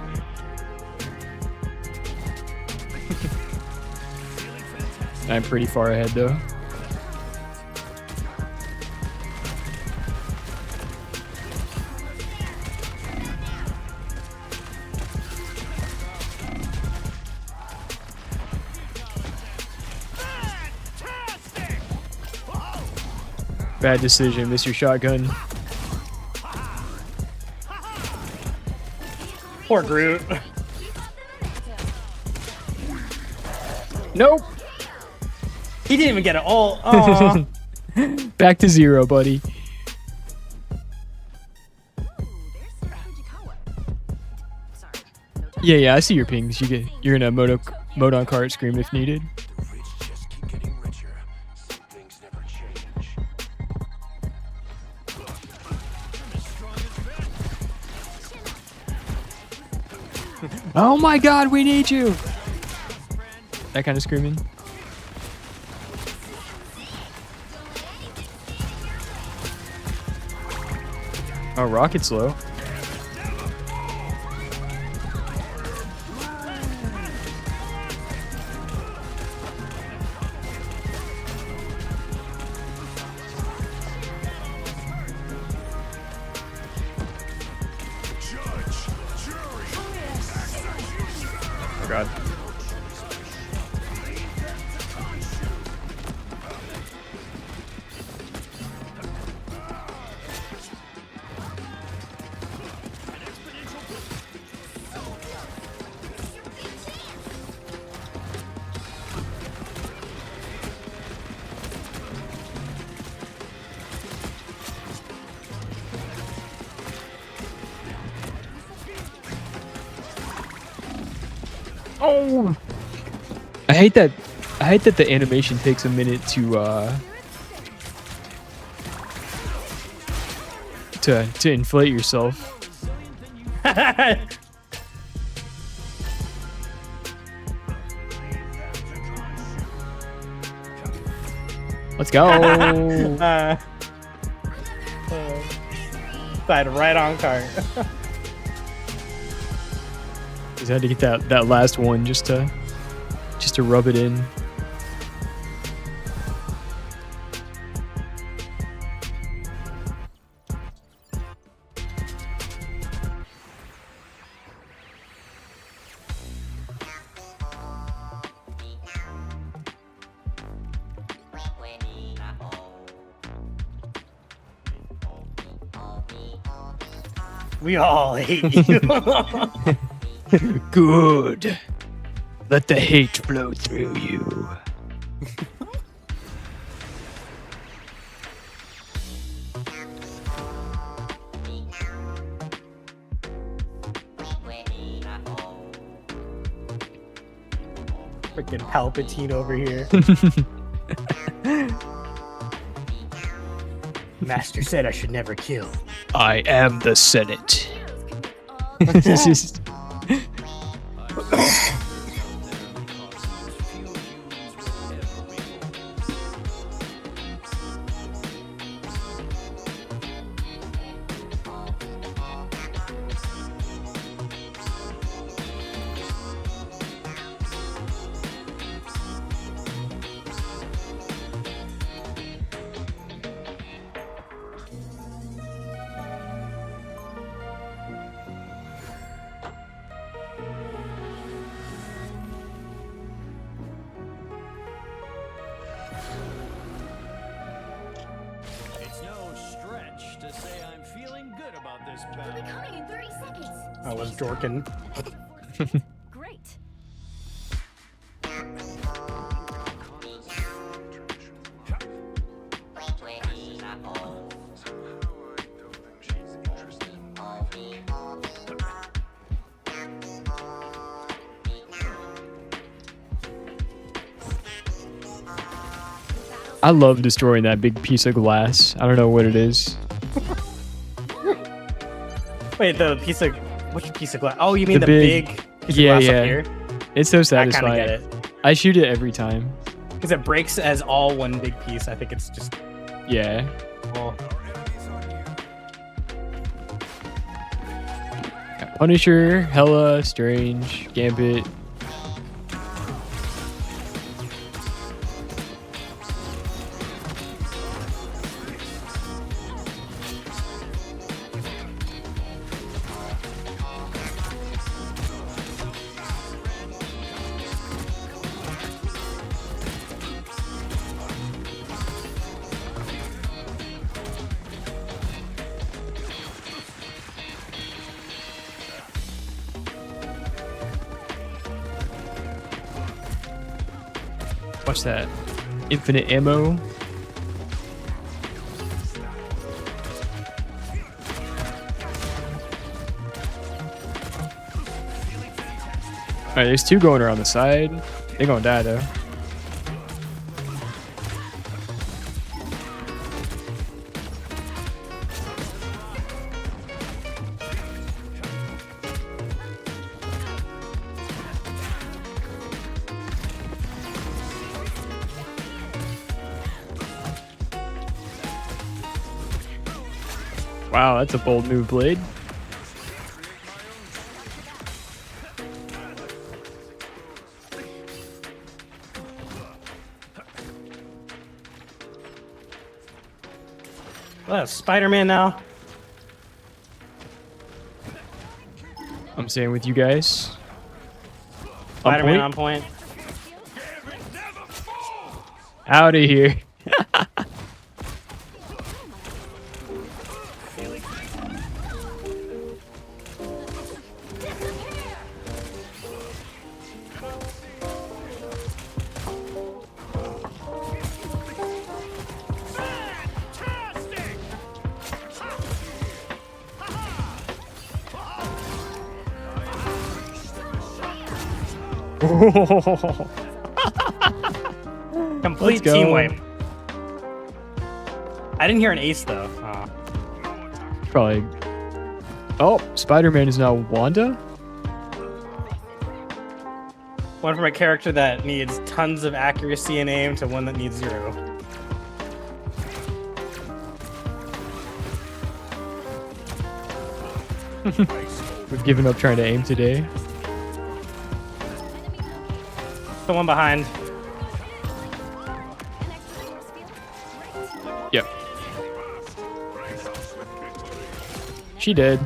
I'm pretty far ahead though. Bad decision, Mr. Shotgun. Poor Groot. Nope. He didn't even get it all. Oh. Back to 0, buddy. Yeah, I see your pings. You're in a Modon cart scream if needed. The rich just keep getting richer. Some things never change. Oh my god, we need you! That kind of screaming. Oh, Rocket's low. Oh god. Oh, I hate that. I hate that the animation takes a minute to inflate yourself. Let's go. Side right on cart. Just had to get that last one just to rub it in. We all hate you. Good. Let the hate flow through you. Freaking Palpatine over here. Master said I should never kill. I am the Senate. Heroes can make all the This is It's no stretch to say I'm feeling good about this They'll be battle. coming in 30 seconds. I was dorking. Great. I love destroying that big piece of glass. I don't know what it is. Wait, the piece of which piece of glass? Oh, you mean The the big- big piece yeah, of glass yeah. up here? It's so I kind of satisfying. get it I shoot it every time. because it breaks as all one big piece. I think it's just Yeah. well, Got Punisher, Hella, Strange, Gambit. What's that? Infinite ammo. Alright, there's two going around the side. They're gonna die though. Wow, that's a bold move, Blade. well, that's Spider-Man now. I'm staying with you guys. Spider-Man On on point. Out of here. Complete go. team wipe. I didn't hear an ace though. Probably. Oh, Spider-Man is now Wanda? One from a character that needs tons of accuracy and aim to one that needs 0. We've given up trying to aim today. The one behind. Yep. She did.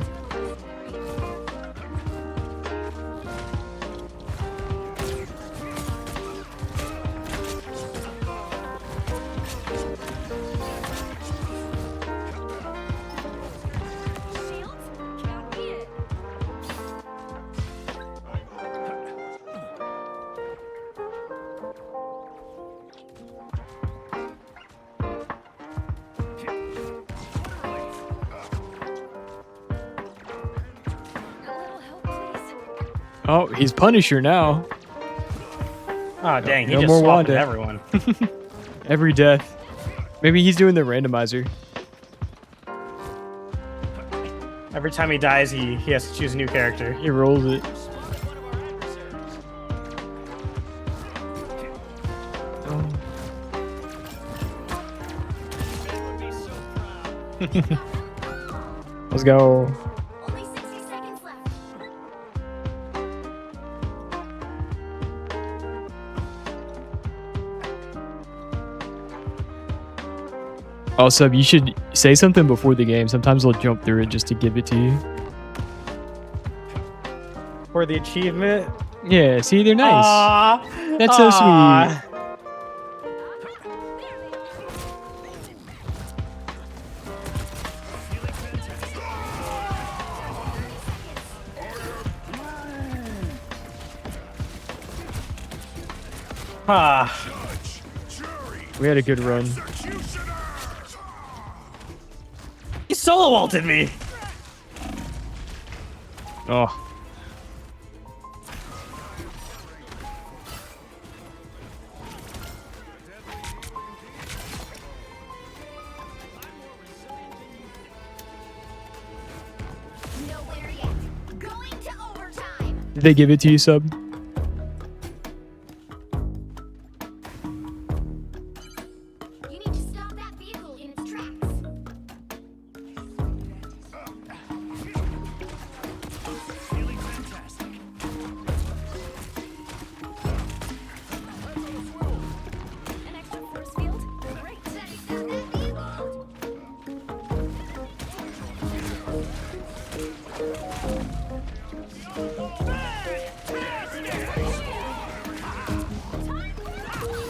Oh, he's Punisher now. Oh dang, he no just more swapped with Wanda. everyone. Every death. Maybe he's doing the randomizer. Every time he dies, he has to choose a new character. He rolls it. Let's go. Only 60 seconds left. Oh, Sub, you should say something before the game. Sometimes they'll jump through it just to give it to you. For the achievement. Yeah, see, they're nice. Aww. That's so Aww. sweet. Ah. We had a good run. He solo ulted me. Oh. Nowhere yet. Going to overtime. Did they give it to you, Sub? You need to stop that vehicle in its tracks. An extra force field? Great. Stop that vehicle.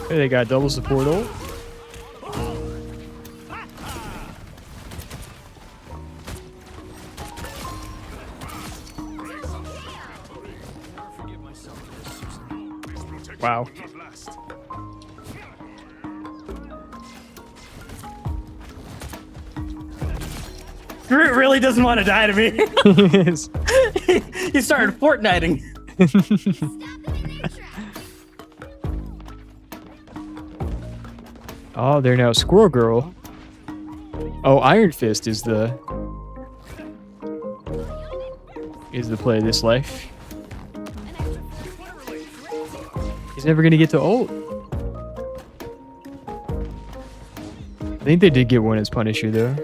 Hey, they got double support ult. Wow. Groot really doesn't want to die to me. Yes. He started Fortniting. Stop them in their tracks. Oh, they're now Squirrel Girl. Oh, Iron Fist is the play of this life. He's never gonna get to ult. I think they did get one as Punisher though.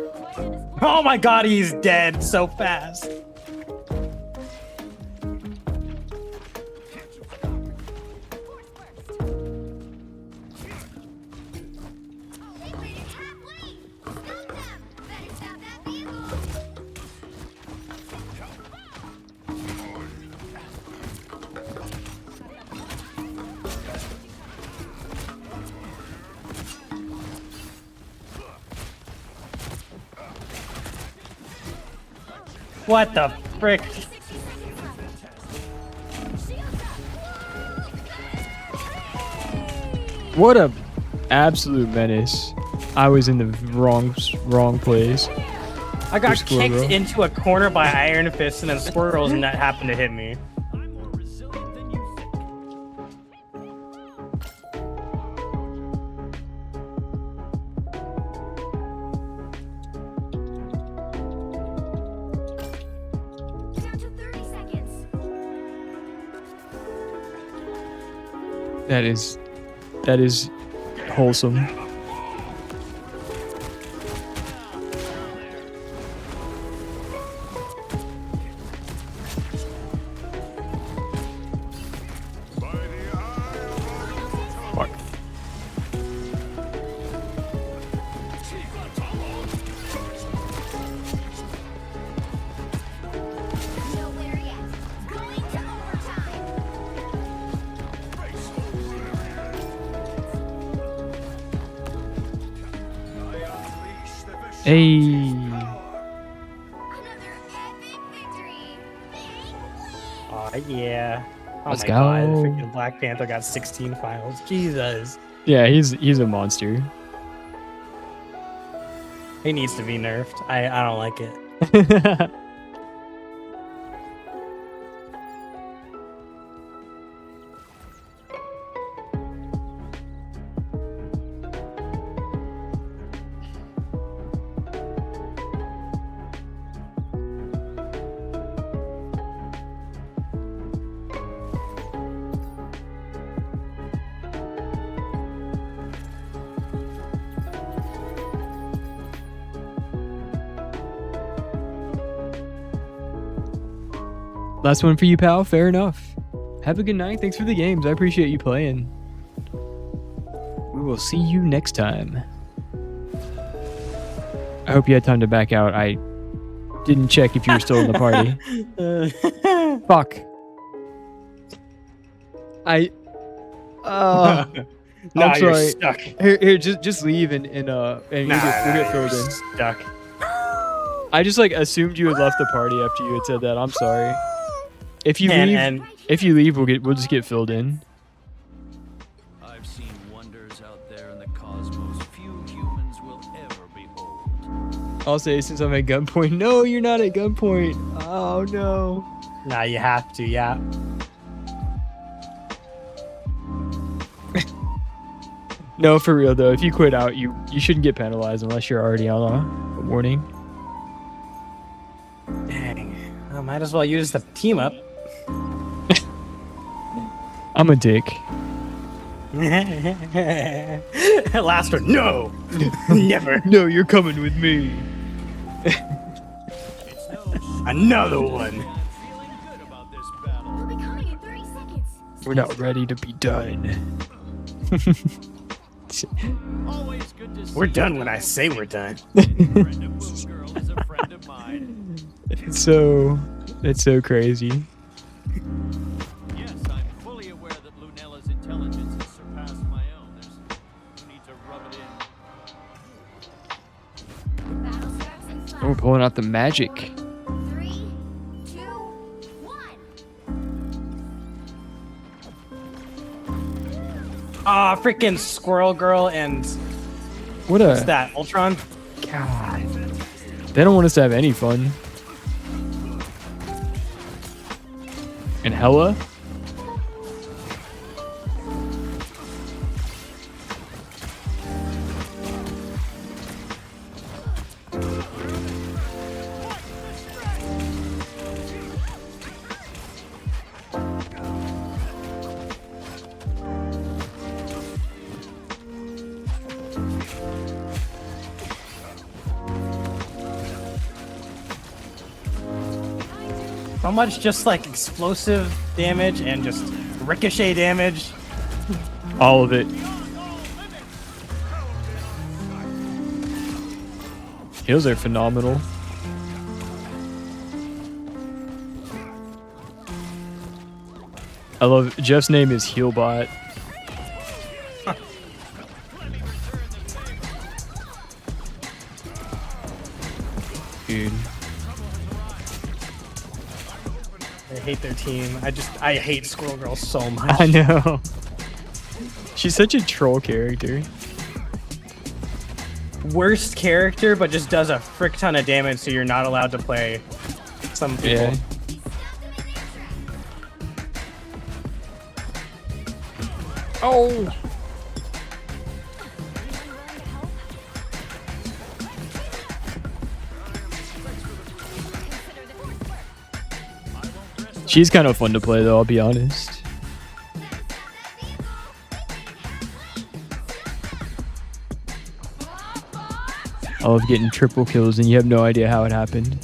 Oh my god, he's dead so fast. They made it halfway. Stop them. Better stop that vehicle. What the frick? 60 seconds left. Shields up. What a absolute menace. I was in the wrong place. I got Squirrel kicked Girl. into a corner by Iron Fist and then Squirrels and that happened to hit me. That is wholesome. Fuck. Nowhere yet. Going to overtime. Hey. Another epic victory. Oh yeah. Oh Let's my go. god, freaking Black Panther got 16 finals. Jesus. Yeah, he's a monster. He needs to be nerfed. I don't like it. Last one for you, pal. Fair enough. Have a good night. Thanks for the games. I appreciate you playing. We will see you next time. I hope you had time to back out. I didn't check if you were still in the party. Fuck. No, I'm you're sorry. stuck. Here, just leave and we'll get filled you're in. stuck. I just like assumed you had left the party after you had said that. I'm sorry. If you leave, we'll just get filled in. I've seen wonders out there in the cosmos few humans will ever behold. I'll say since I'm at gunpoint. No, you're not at gunpoint. Oh no. Nah, you have to, yeah. No, for real though. If you quit out, you shouldn't get penalized unless you're already on a warning. Dang. I might as well use the team up. I'm a dick. Last one. No. Never. No, you're coming with me. Another one. I'm feeling good about this battle. We'll be coming in 30 seconds. We're not ready to be done. Always good to see We're done you. when I say we're done. Friend of Boo Girl is a friend of mine. It's so crazy. Yes, I'm fully aware that Lunella's intelligence has surpassed my own. There's no need to rub it in. Battle starts in Oh, we're 5, pulling out the magic. 3, 2, 1. Ah, freaking Squirrel Girl and What what's a that? Ultron? God. They don't want us to have any fun. And Hella? So much just like explosive damage and just ricochet damage. All of it. Heals are phenomenal. I love Jeff's name is Healbot. Dude. I hate their team. I hate Squirrel Girl so much. I know. She's such a troll character. Worst character, but just does a frick ton of damage, so you're not allowed to play some people. Yeah. Oh. She's kind of fun to play though, I'll be honest. I love getting triple kills and you have no idea how it happened.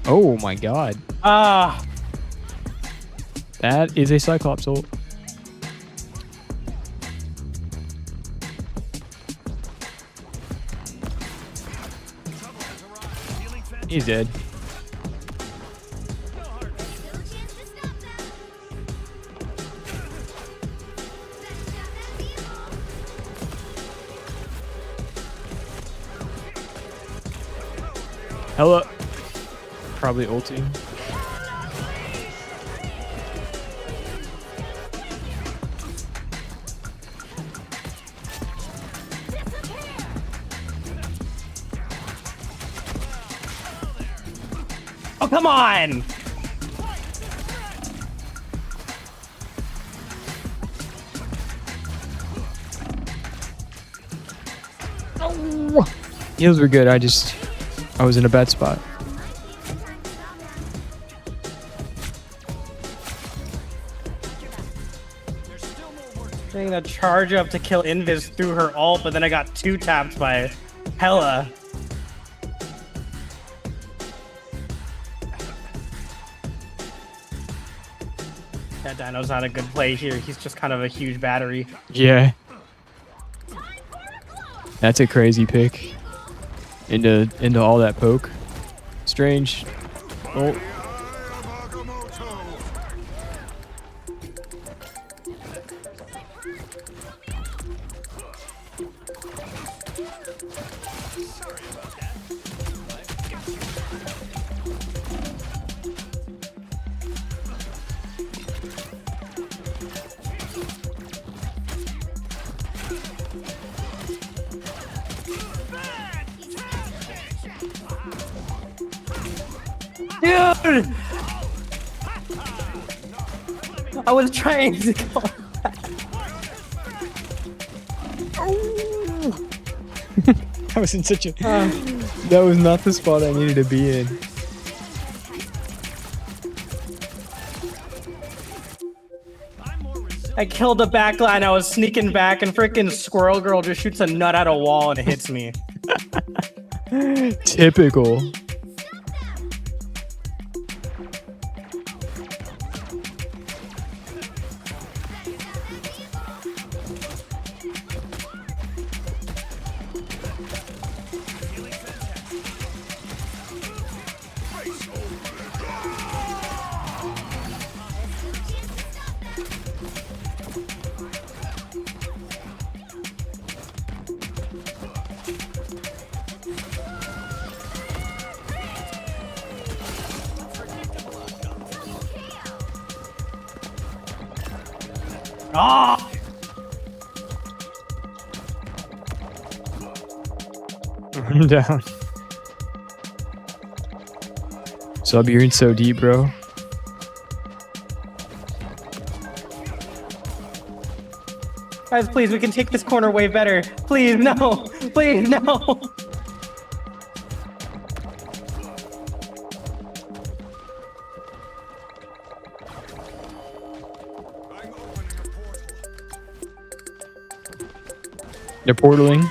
Oh my god. Ah, That is a Cyclops ult. He's dead. Hella. Probably ulting. oh come on! Heals were good. I was in a bad spot. Trying to charge up to kill Invis through her ult, but then I got 2 tapped by Hella. That Dino's not a good play here. He's just kind of a huge battery. Yeah. That's a crazy pick. Into all that poke. Strange. Oh. Dude! I was trying to go. I was in such a. That was not the spot I needed to be in. I killed the backline. I was sneaking back, and freaking Squirrel Girl just shoots a nut at a wall and it hits me. Typical. Ah! I'm down. Sub, you're in so deep, bro. Guys, please, we can take this corner way better. Please, no. Please, no. They're portaling.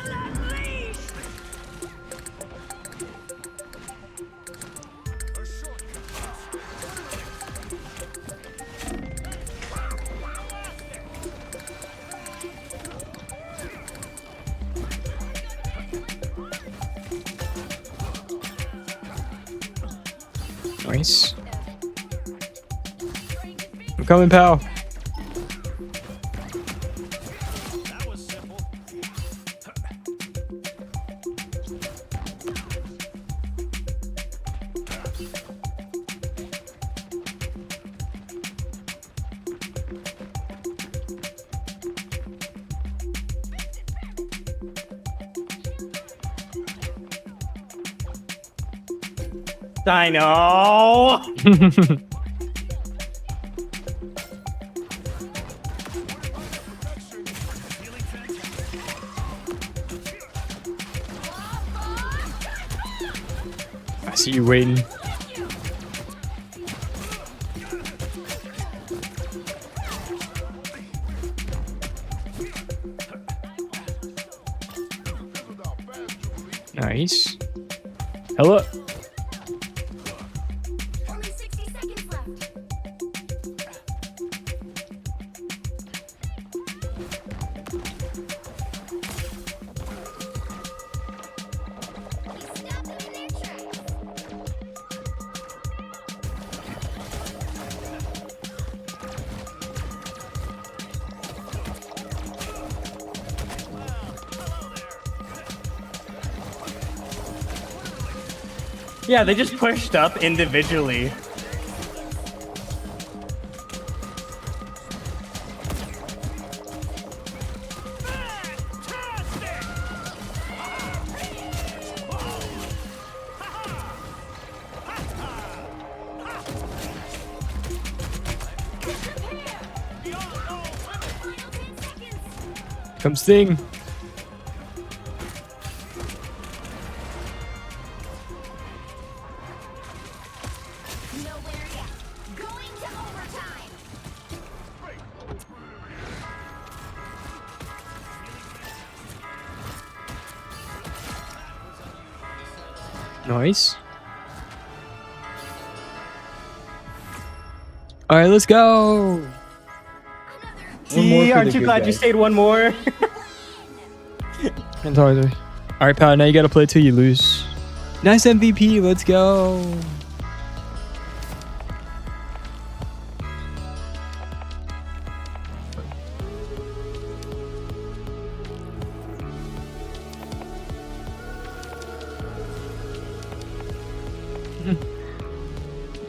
Nice. I'm coming, pal. That was simple. Dino. I see you waiting. Nice. Hello. Only 60 seconds left. We stopped them in their tracks. Yeah, they just pushed up individually. Come sting. Nowhere yet. Going to overtime. Nice. All right, let's go. One more Gee, for aren't the you good glad you guys. stayed one more? And Tarzan. All right, pal. Now you got to play till you lose. Nice MVP. Let's go.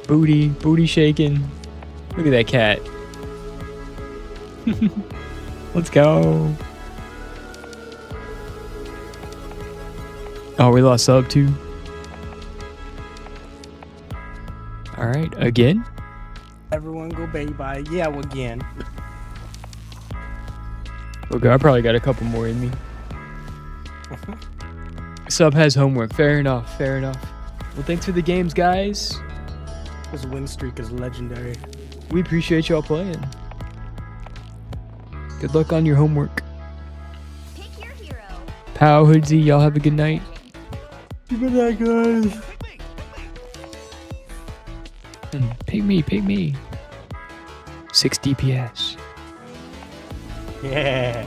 Booty shaking. Look at that cat. Let's go. Oh, we lost sub too. All right, again. Everyone go bye-bye. Yeah, again. Okay, I probably got a couple more in me. Sub has homework. Fair enough. Fair enough. Well, thanks for the games, guys. This win streak is legendary. We appreciate y'all playing. Good luck on your homework. Pick your hero. Pow, Hoodsy, y'all have a good night. Good night, guys. Pick me. 6 DPS. Yeah.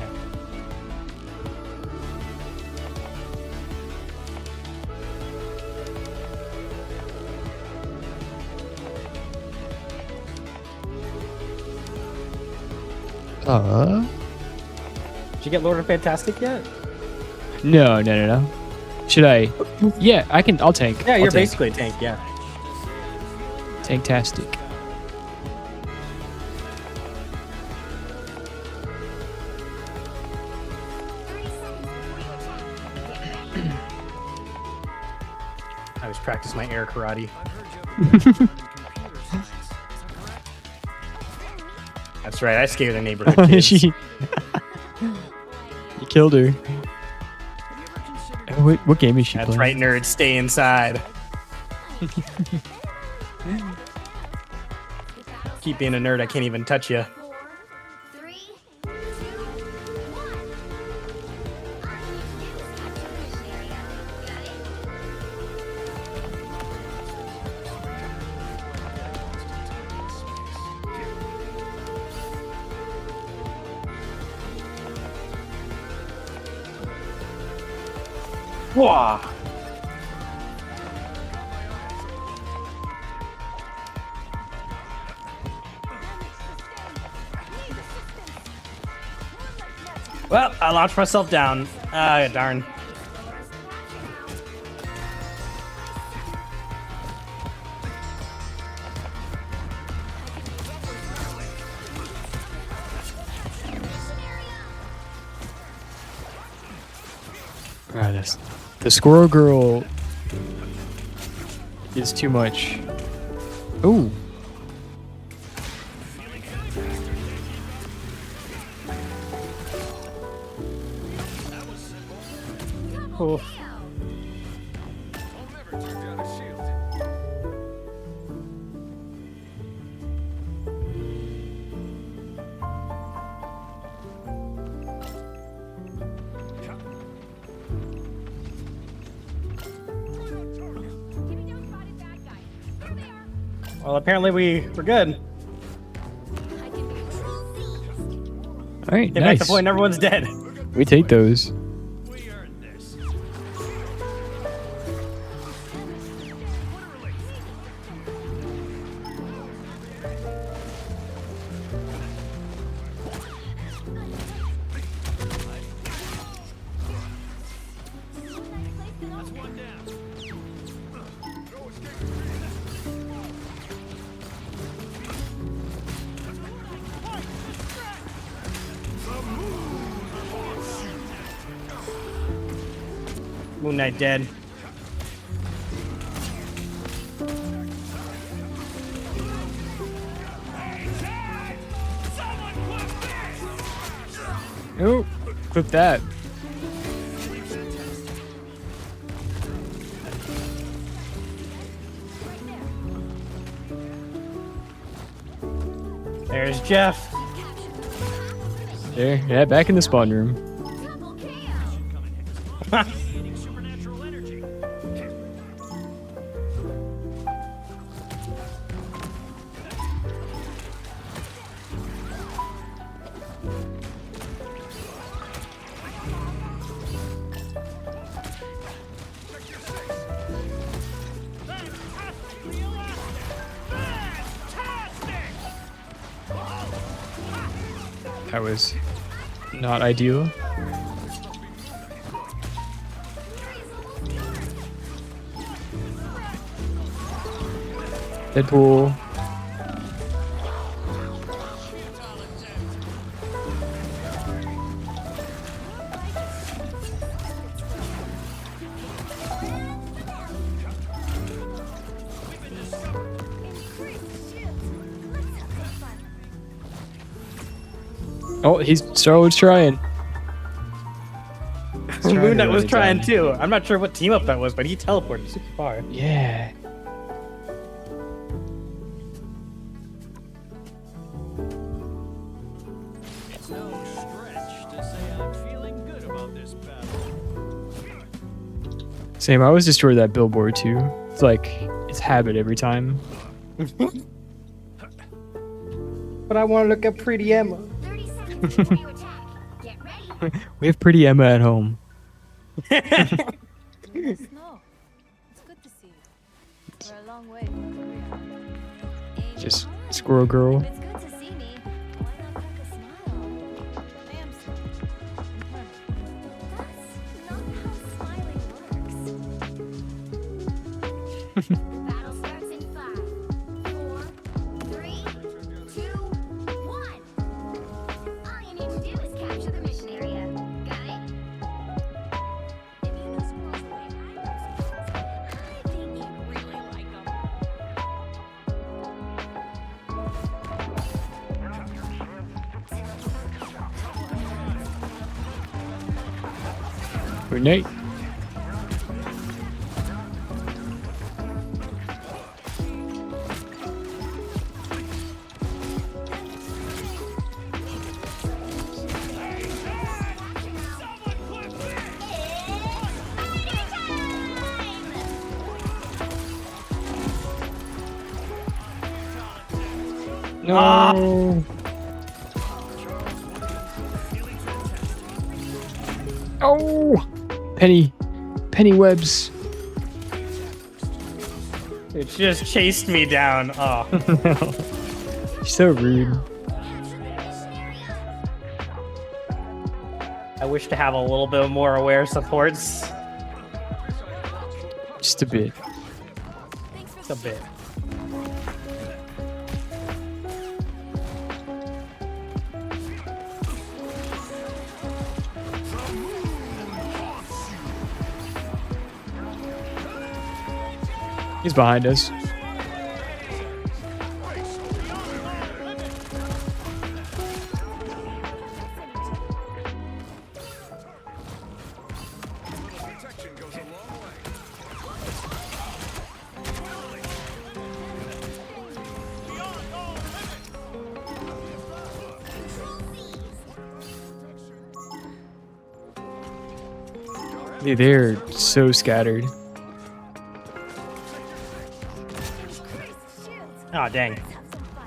Did you get Lord of Fantastic yet? No. Should I? Yeah, I can. I'll tank. Yeah, I'll you're tank. basically a tank, yeah. Tanktastic. 30 seconds before you attack. Get ready. I was practicing my air karate. That's right, I scared the neighborhood kids. You killed her. What game is she That's playing? right, nerds, stay inside. Keep being a nerd, I can't even touch you. 4, 3, 2, 1. All you need to do is capture the mission area. Got it? Whoa. Well, I launched myself down. Ah, darn. Right, the squirrel girl is too much. Ooh. Oh. Well, apparently we're good. I can be All right, They nice. make the point everyone's dead. We take those. We earned this. That's one down. Moon Knight dead. Oh, clip that. There's Jeff. There, yeah, back in the spawn room. double KO. Radiating supernatural energy. That was not ideal. Deadpool. Oh, Star-Lord's trying. trying Moon to Knight run was it trying down. too. I'm not sure what team up that was, but he teleported super far. Yeah. It's no stretch to say I'm feeling good about this battle. Same, I always destroy that billboard too. It's like, it's habit every time. But I want to look at Pretty Emma. 30 seconds before you attack. Get ready. We have pretty Emma at home. Snow. It's good to see you. We're a long way from Korea. Just Squirrel Girl. It's good to see me. Why not crack a smile? I am slow. That's not how smiling works. Battle starts in 5, 4, 3, 2, 1. All you need to do is capture the mission area. Got it? If you know squirrels the way I know squirrels, I think you'd really like them. Good night. No. Oh, Penny webs. It just chased me down. Oh. You're so rude. I wish to have a little bit more aware supports. Just a bit. Just a bit. He's behind us. Dude, they're so scattered. Oh dang. Let's have some fun.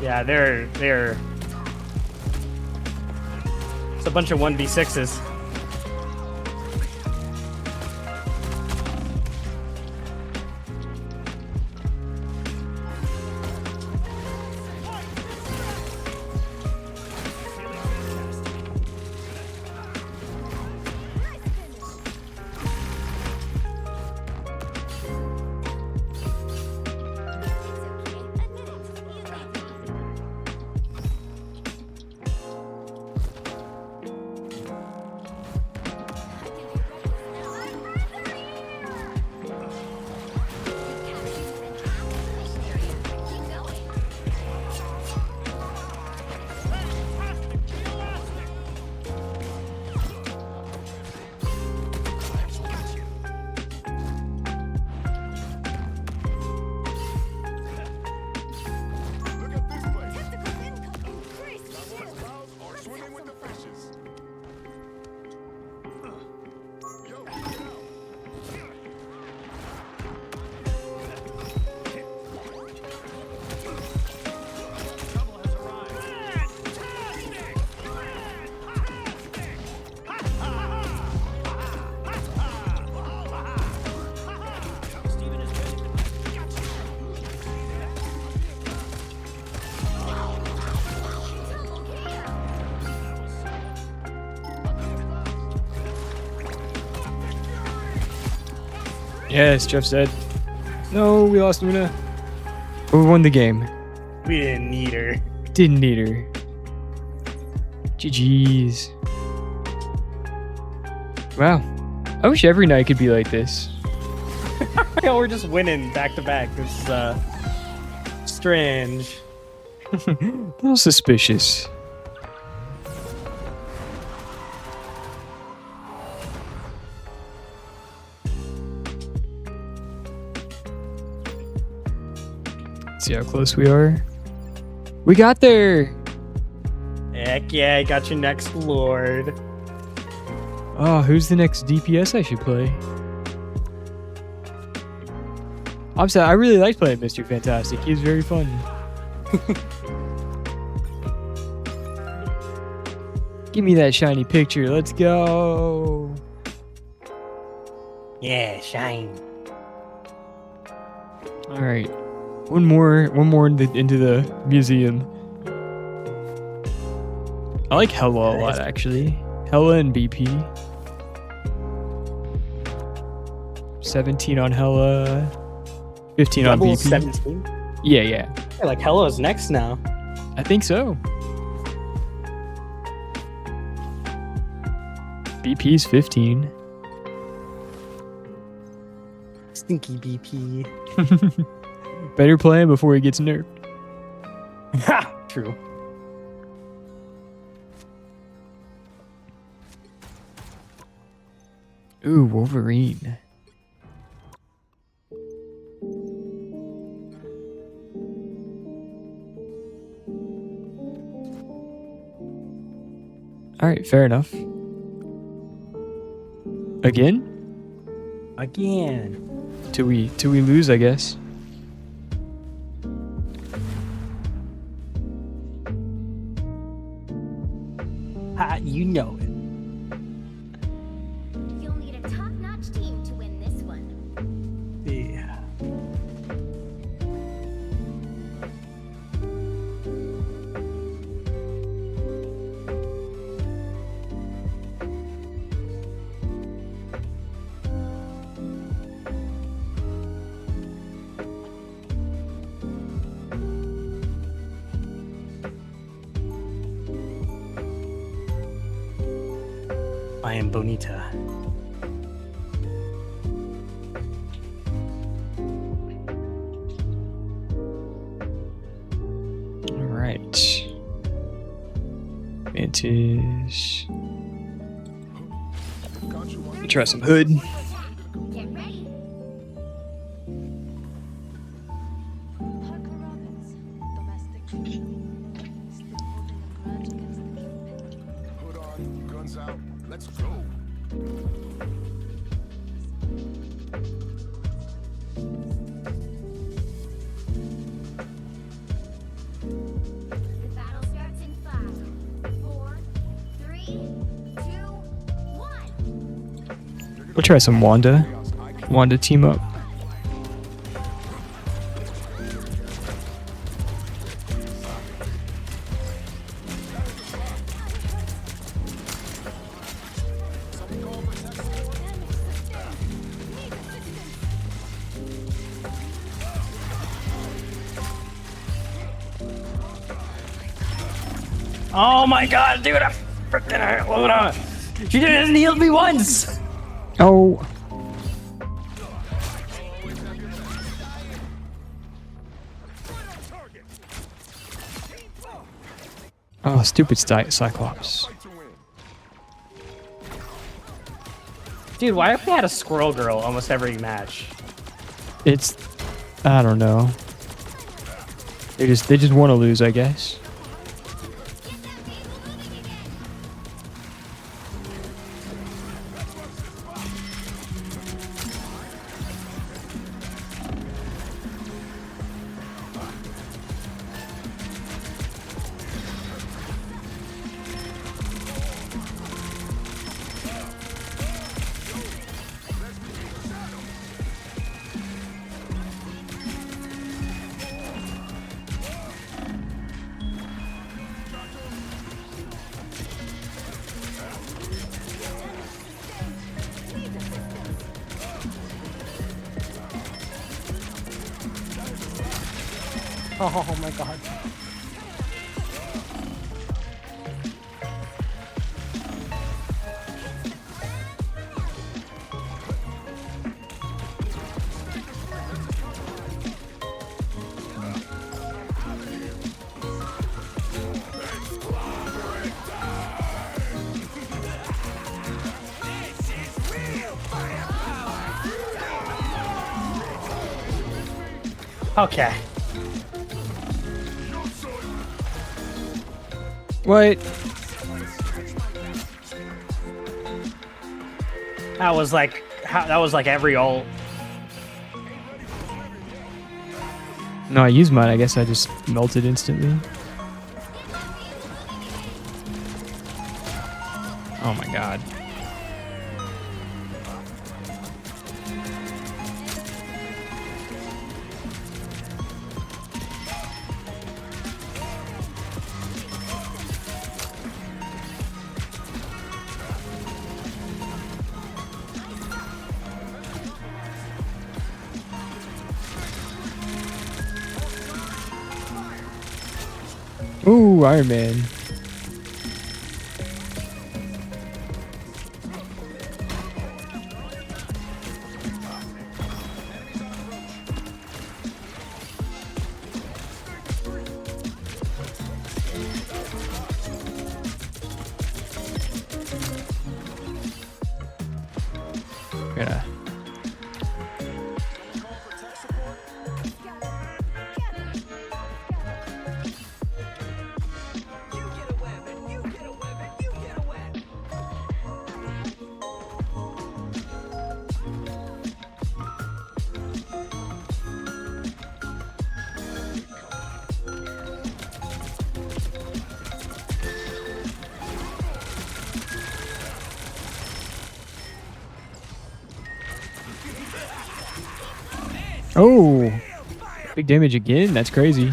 Yeah, they're. It's a bunch of 1v6s. It's okay. Admit it. You got me. I can be reckless now. My friends are here! You captured and trapped the mission area. Keep going. Tentacles incoming. Increase the shield. Let's have some fun. Yes, Jeff said. No, we lost Luna. But we won the game. We didn't need her. Didn't need her. GG's. Wow. I wish every night could be like this. Yeah, we're just winning back to back. It's strange. A little suspicious. See how close we are. We got there. Heck yeah, I got you next, Lord. Oh, who's the next DPS I should play? I'm sorry, I really liked playing Mr. Fantastic. He was very fun. Give me that shiny picture. Let's go. Yeah, shine. All right. One more into the museum. I like Hella a lot, actually. Hella and BP. 17 on Hella. 15 on Level BP. 17? Yeah, yeah. Yeah, like Hello's next now. I think so. BP's 15. Stinky BP. Better play him before he gets nerfed. Ha! True. Ooh, Wolverine. Alright, fair enough. Again? Again. Till we lose, I guess. Ha, you know it. You'll need a top-notch team to win this one. Yeah. I am Bonita. All right. Mantis. Try some hood. Get ready. Parker Robbins, domestic criminal. Still holding a grudge against the kingpin. Hood on, guns out, let's go. We'll try some Wanda. Wanda team up. Oh my god, dude, I freaking hurt Luna. She didn't heal me once. Oh. Oh, stupid Cyclops. Dude, why have we had a squirrel girl almost every match? It's, I don't know. They just want to lose, I guess. Oh my god. Okay. What? That was like every ult. No, I used mine. I guess I just melted instantly. Oh my god. Ooh, Iron Man. Gonna Oh, big damage again. That's crazy.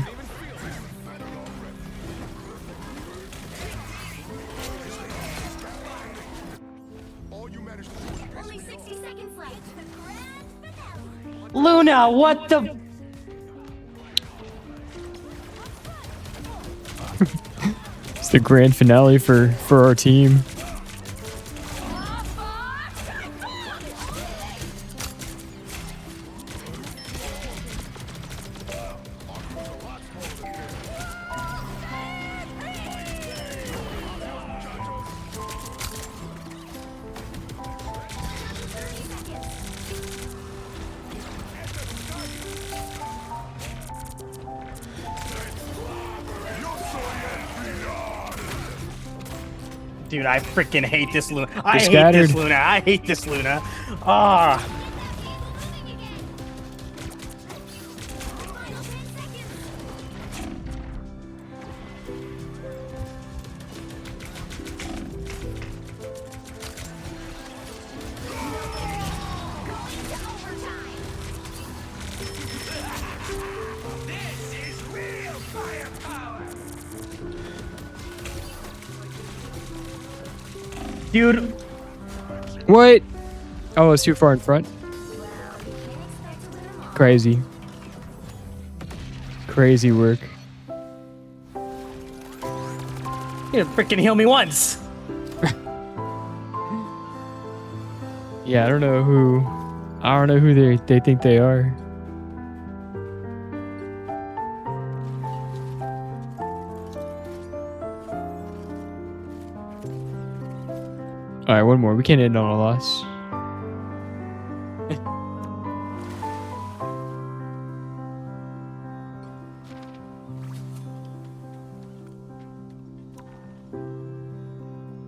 Only 60 seconds left. Luna, what the? It's the grand finale for our team. Dude, I freaking hate this Luna. I They're hate scattered. this Luna. I hate this Luna. Ah. Dude, What? Oh, it's too far in front. Crazy. Crazy work. you didn't freaking heal me once. Yeah, I don't know who they think they are. All right, one more. We can't end on a loss.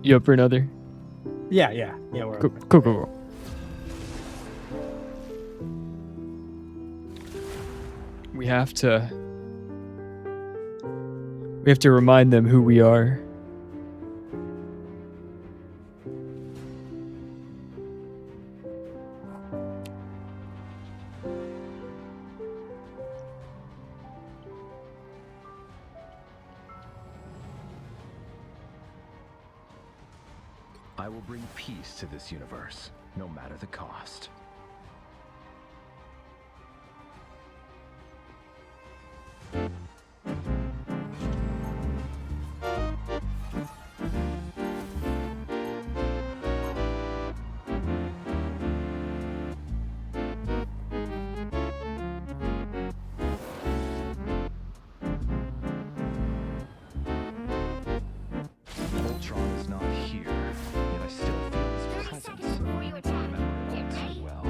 You up for another? Yeah, we're Cool, cool, cool. We have to remind them who we are. I will bring peace to this universe, no matter the cost. Ultron is not here, yet I still feel his 30 presence. seconds before you attack. Remember it Get all ready. too well.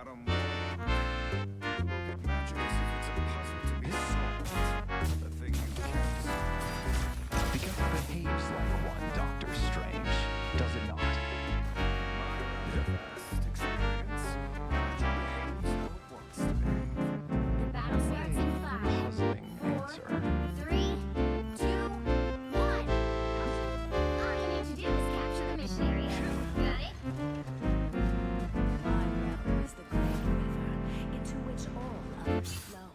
Adam, look at magic as if it's a puzzle to be solved. The thing you can't solve. Because it behaves like one, Doctor Strange, does it not? My vast experience. Magic behaves how it wants to behave. The battle starts in 5, Puzzling answer. 3, 2, 1. All you need to do is capture the mission area. Got it? My realm is the great river into which all others flow.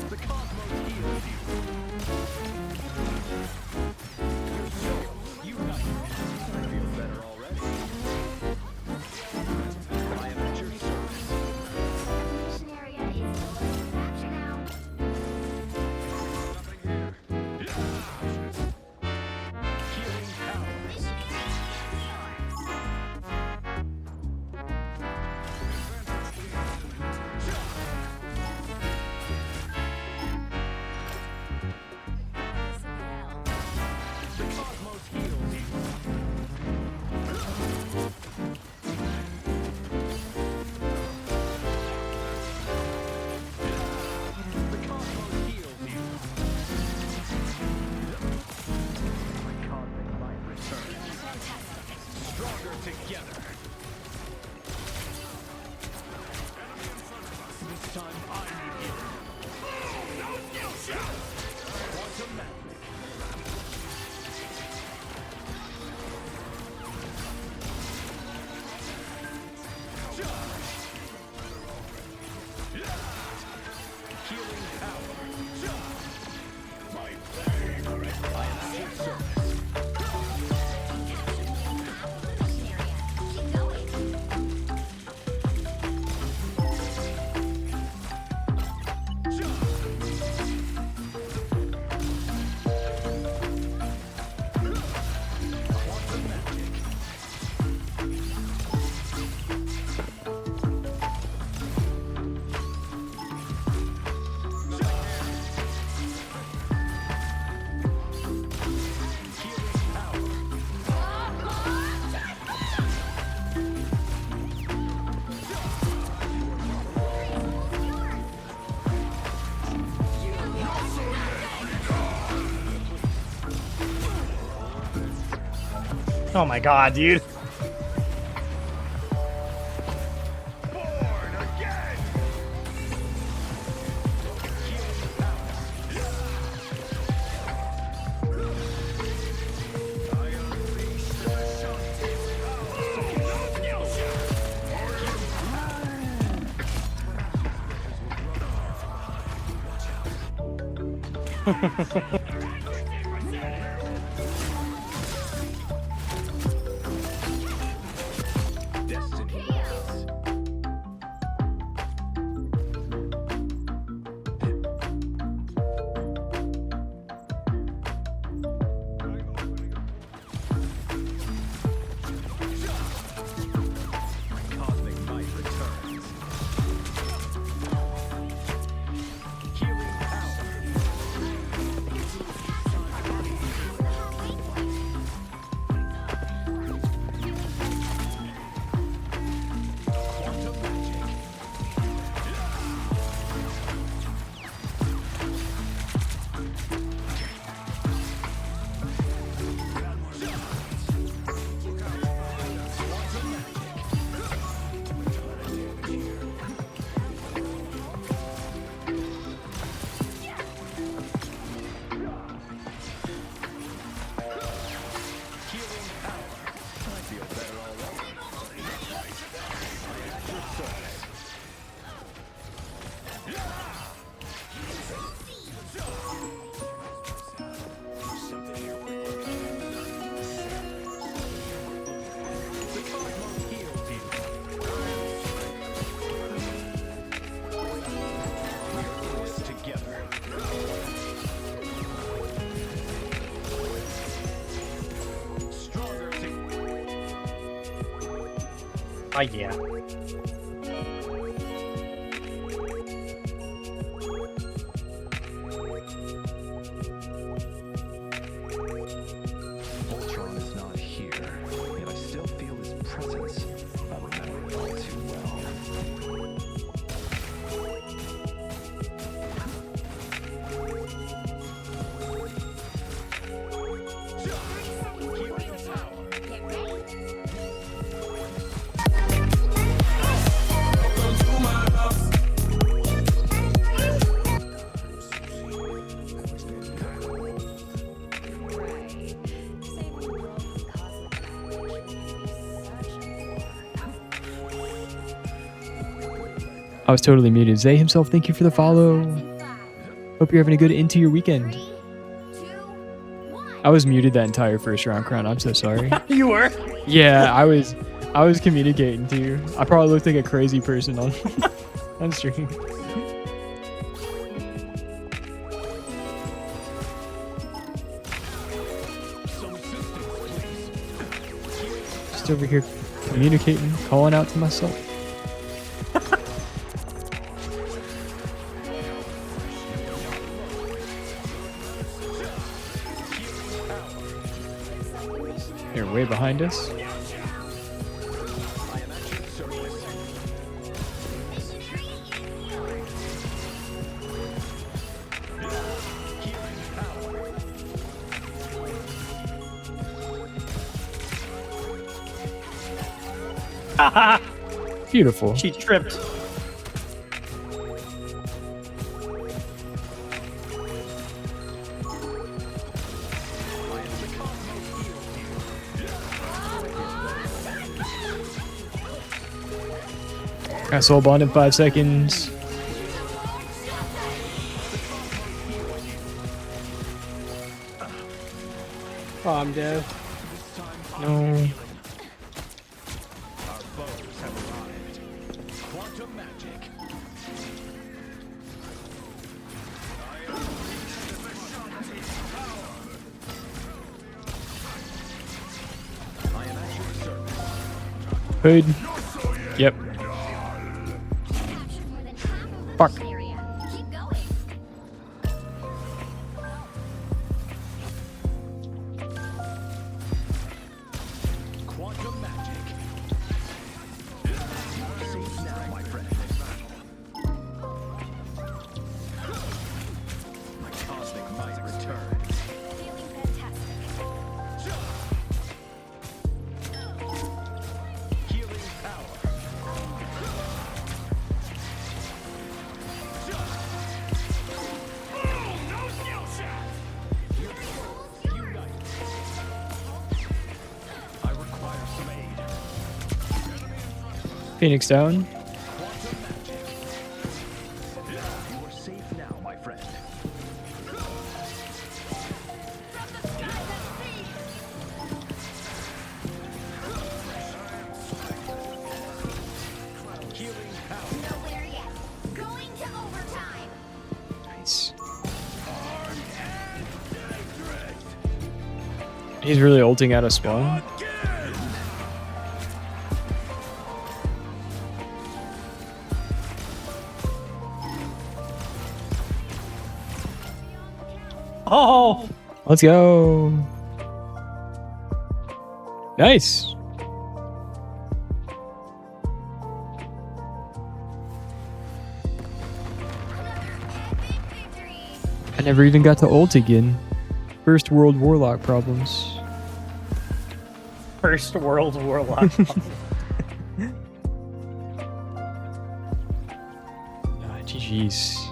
The cosmos heals you. Unite. I feel better already. I am at your service. The mission area is yours to capture now. Nothing here. Healing powers. Mission area is yours. Goddess of hell. The cosmos heals you. The cosmos heals you. My cosmic light returns. Stronger together. This time I need you. Quantum magic. Healing power. My favorite. I am at your service. Mission area. Keep going. Quantum magic. Healing power. Oh my god, dude. Born again! I unleash the Shanti's power. Destiny. Cosmic might returns. Healing power. Quantum magic. Healing power. I feel better already. At your service. The cosmos heals you. We're in this together. Stronger together. Oh yeah. Ultron is not here, yet I still feel his presence. I remember it all too well. Healing power. Right. Saving the world from cosmic annihilation would be such a I was totally muted. Zay himself, thank you for the follow. Hope you're having a good into your weekend. 3, 2, 1. I was muted that entire first round, Crown. I'm so sorry. You were? Yeah, I was communicating to you. I probably looked like a crazy person on on stream. Just over here communicating, calling out to myself. They're way behind us. Beautiful. She tripped. Got soul bond in 5 seconds. Oh, I'm dead. No. Our foes have arrived. Quantum magic. I am at your service. Hood. Yep. Fuck. Keep going. Quantum magic. Safe now, my friend. My cosmic might returns. Feeling fantastic. Healing power. Unite. I require some aid. Phoenix down. Quantum magic. You are safe now, my friend. He's really ulting out of spawn. Oh, Let's go. Nice. I never even got to ult again. First world warlock problems. First World Warlock. GG's.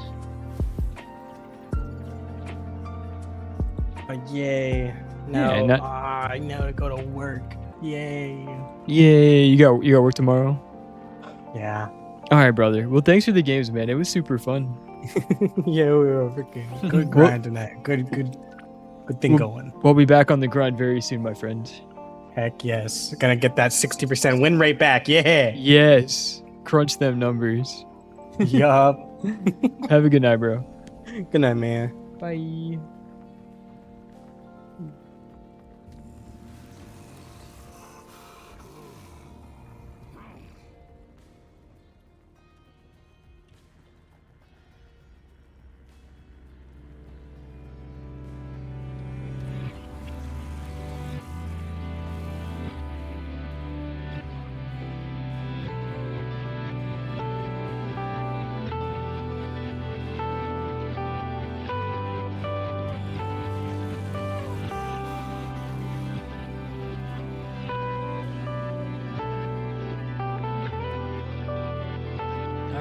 Yay. No. not- I know to go to work. Yay. Yay, you got work tomorrow? Yeah. All right, brother. Well, thanks for the games, man. It was super fun. Yeah, we were freaking good grind tonight. Good thing going. We'll be back on the grind very soon, my friend. Heck yes. Gonna get that 60% win rate back. Yeah. Yes. Crunch them numbers. Yup. Have a good night, bro. Good night, man. Bye.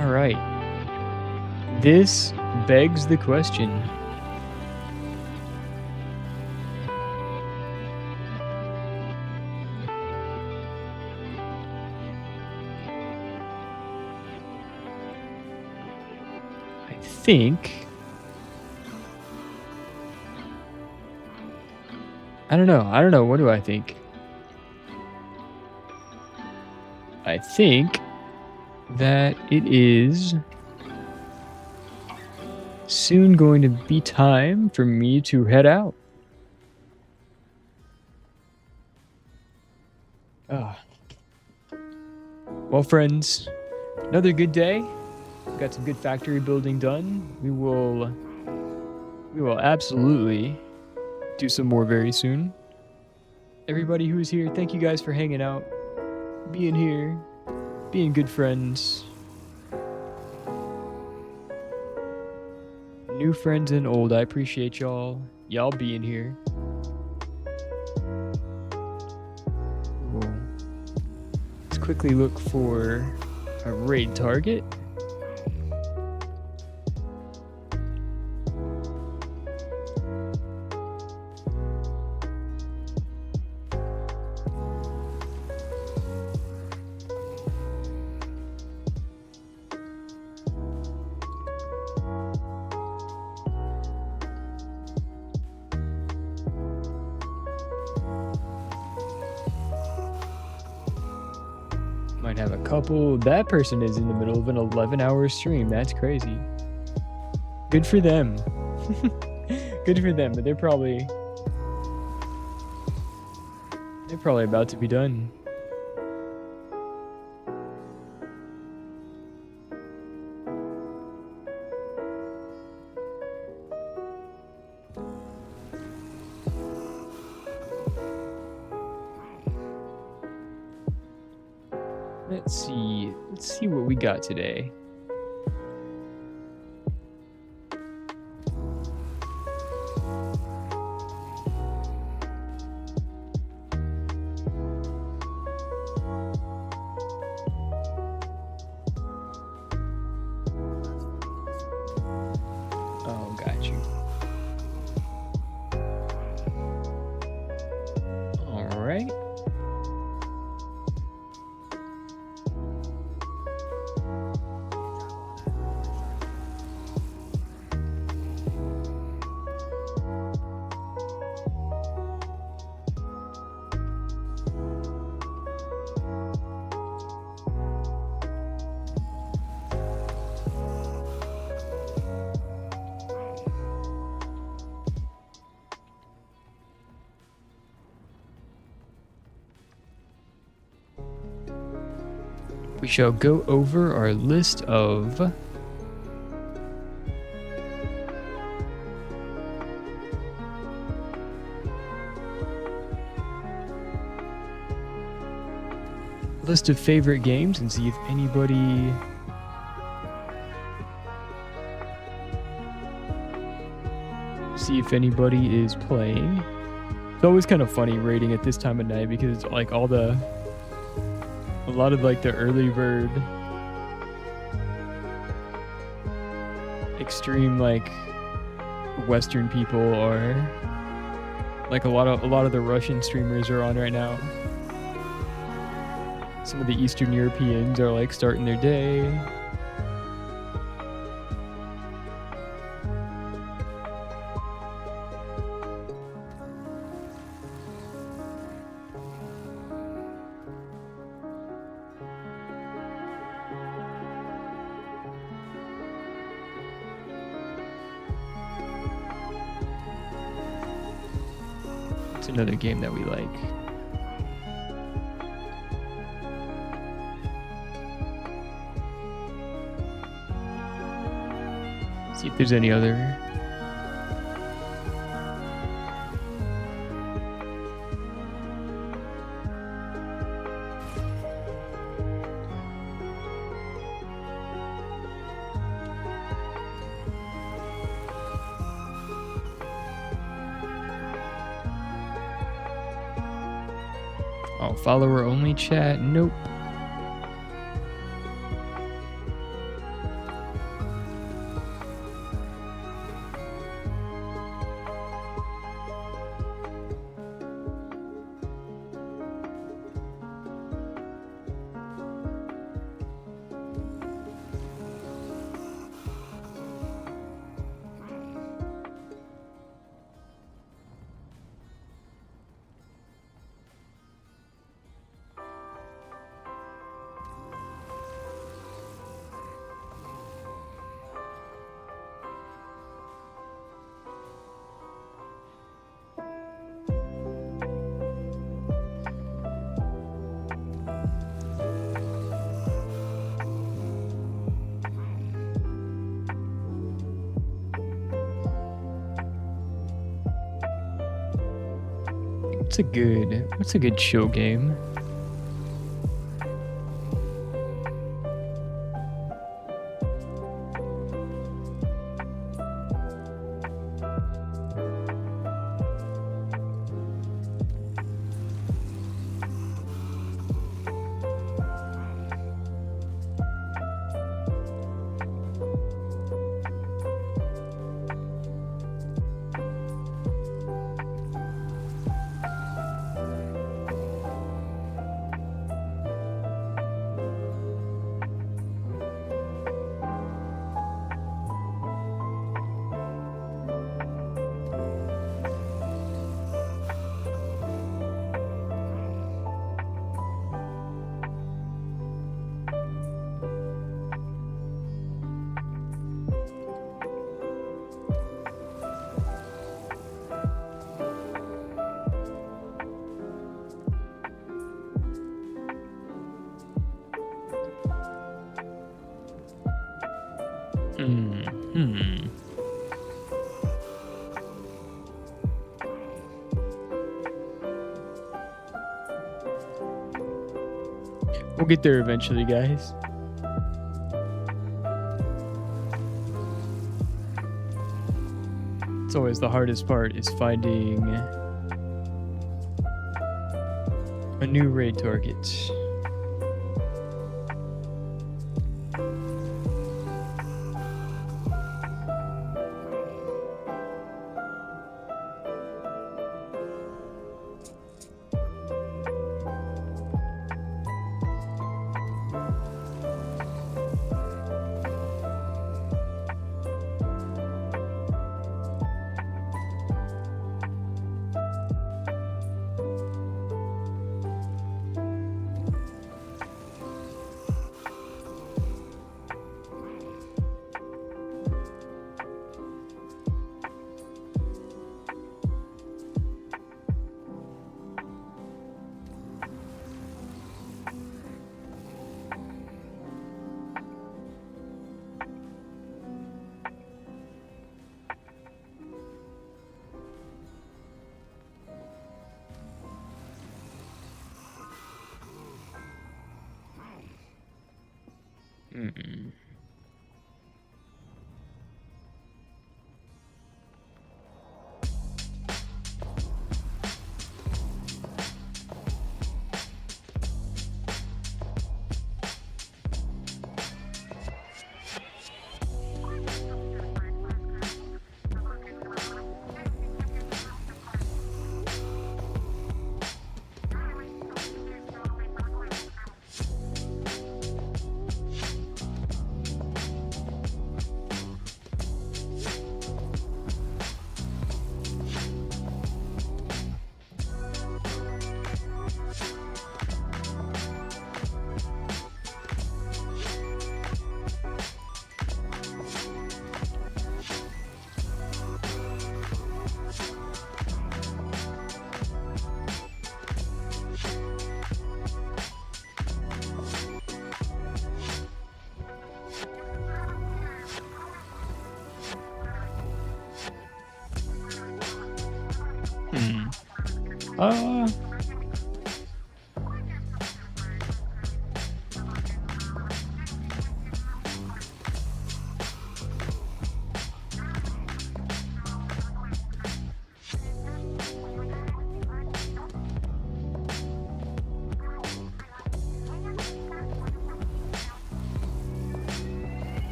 All right. This begs the question. I think. I don't know. What do I think? I think that it is soon going to be time for me to head out. Well, friends, another good day. Got some good factory building done. We will absolutely do some more very soon. Everybody who is here, thank you guys for hanging out, being here, being good friends. New friends and old, I appreciate y'all being here. Cool. Let's quickly look for a raid target. Might have a couple. That person is in the middle of an 11-hour stream. That's crazy. Good for them. Good for them, but they're probably about to be done. Let's see what we got today. Oh, got you. All right. we shall go over our list of favorite games and see if anybody is playing. It's always kind of funny rating at this time of night because like a lot of like the early bird extreme like Western people are like a lot of the Russian streamers are on right now. Some of the Eastern Europeans are like starting their day. It's another game that we like. See if there's any other. Oh, follower only chat? Nope. What's a good chill game? We'll get there eventually, guys. It's always the hardest part is finding a new raid target. Mm-mm. Hmm.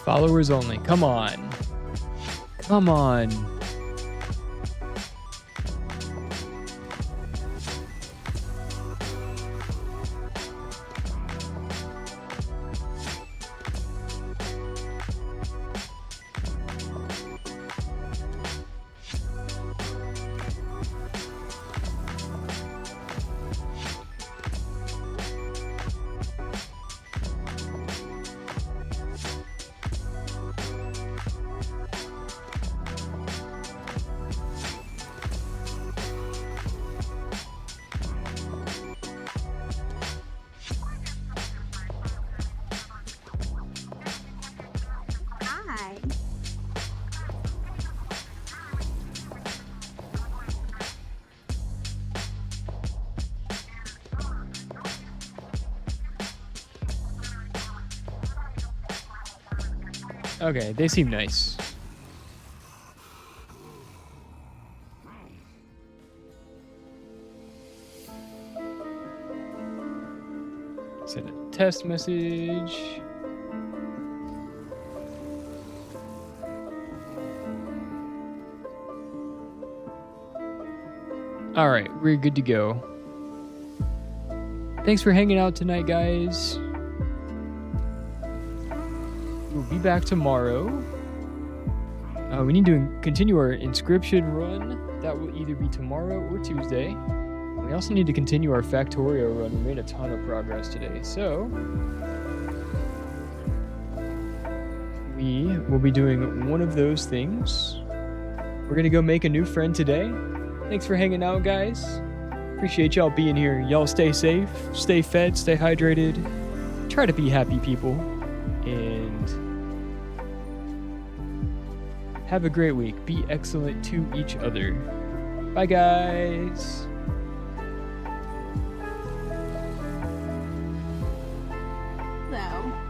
Followers only. Come on. Come on. Hi. Okay, they seem nice. Send a test message. All right, we're good to go. Thanks for hanging out tonight, guys. We'll be back tomorrow. We need to continue our inscription run. That will either be tomorrow or Tuesday. We also need to continue our Factorio run. We made a ton of progress today. So, we will be doing one of those things. We're going to go make a new friend today. Thanks for hanging out, guys. Appreciate y'all being here. Y'all stay safe, stay fed, stay hydrated. Try to be happy people. And have a great week. Be excellent to each other. Bye, guys. So.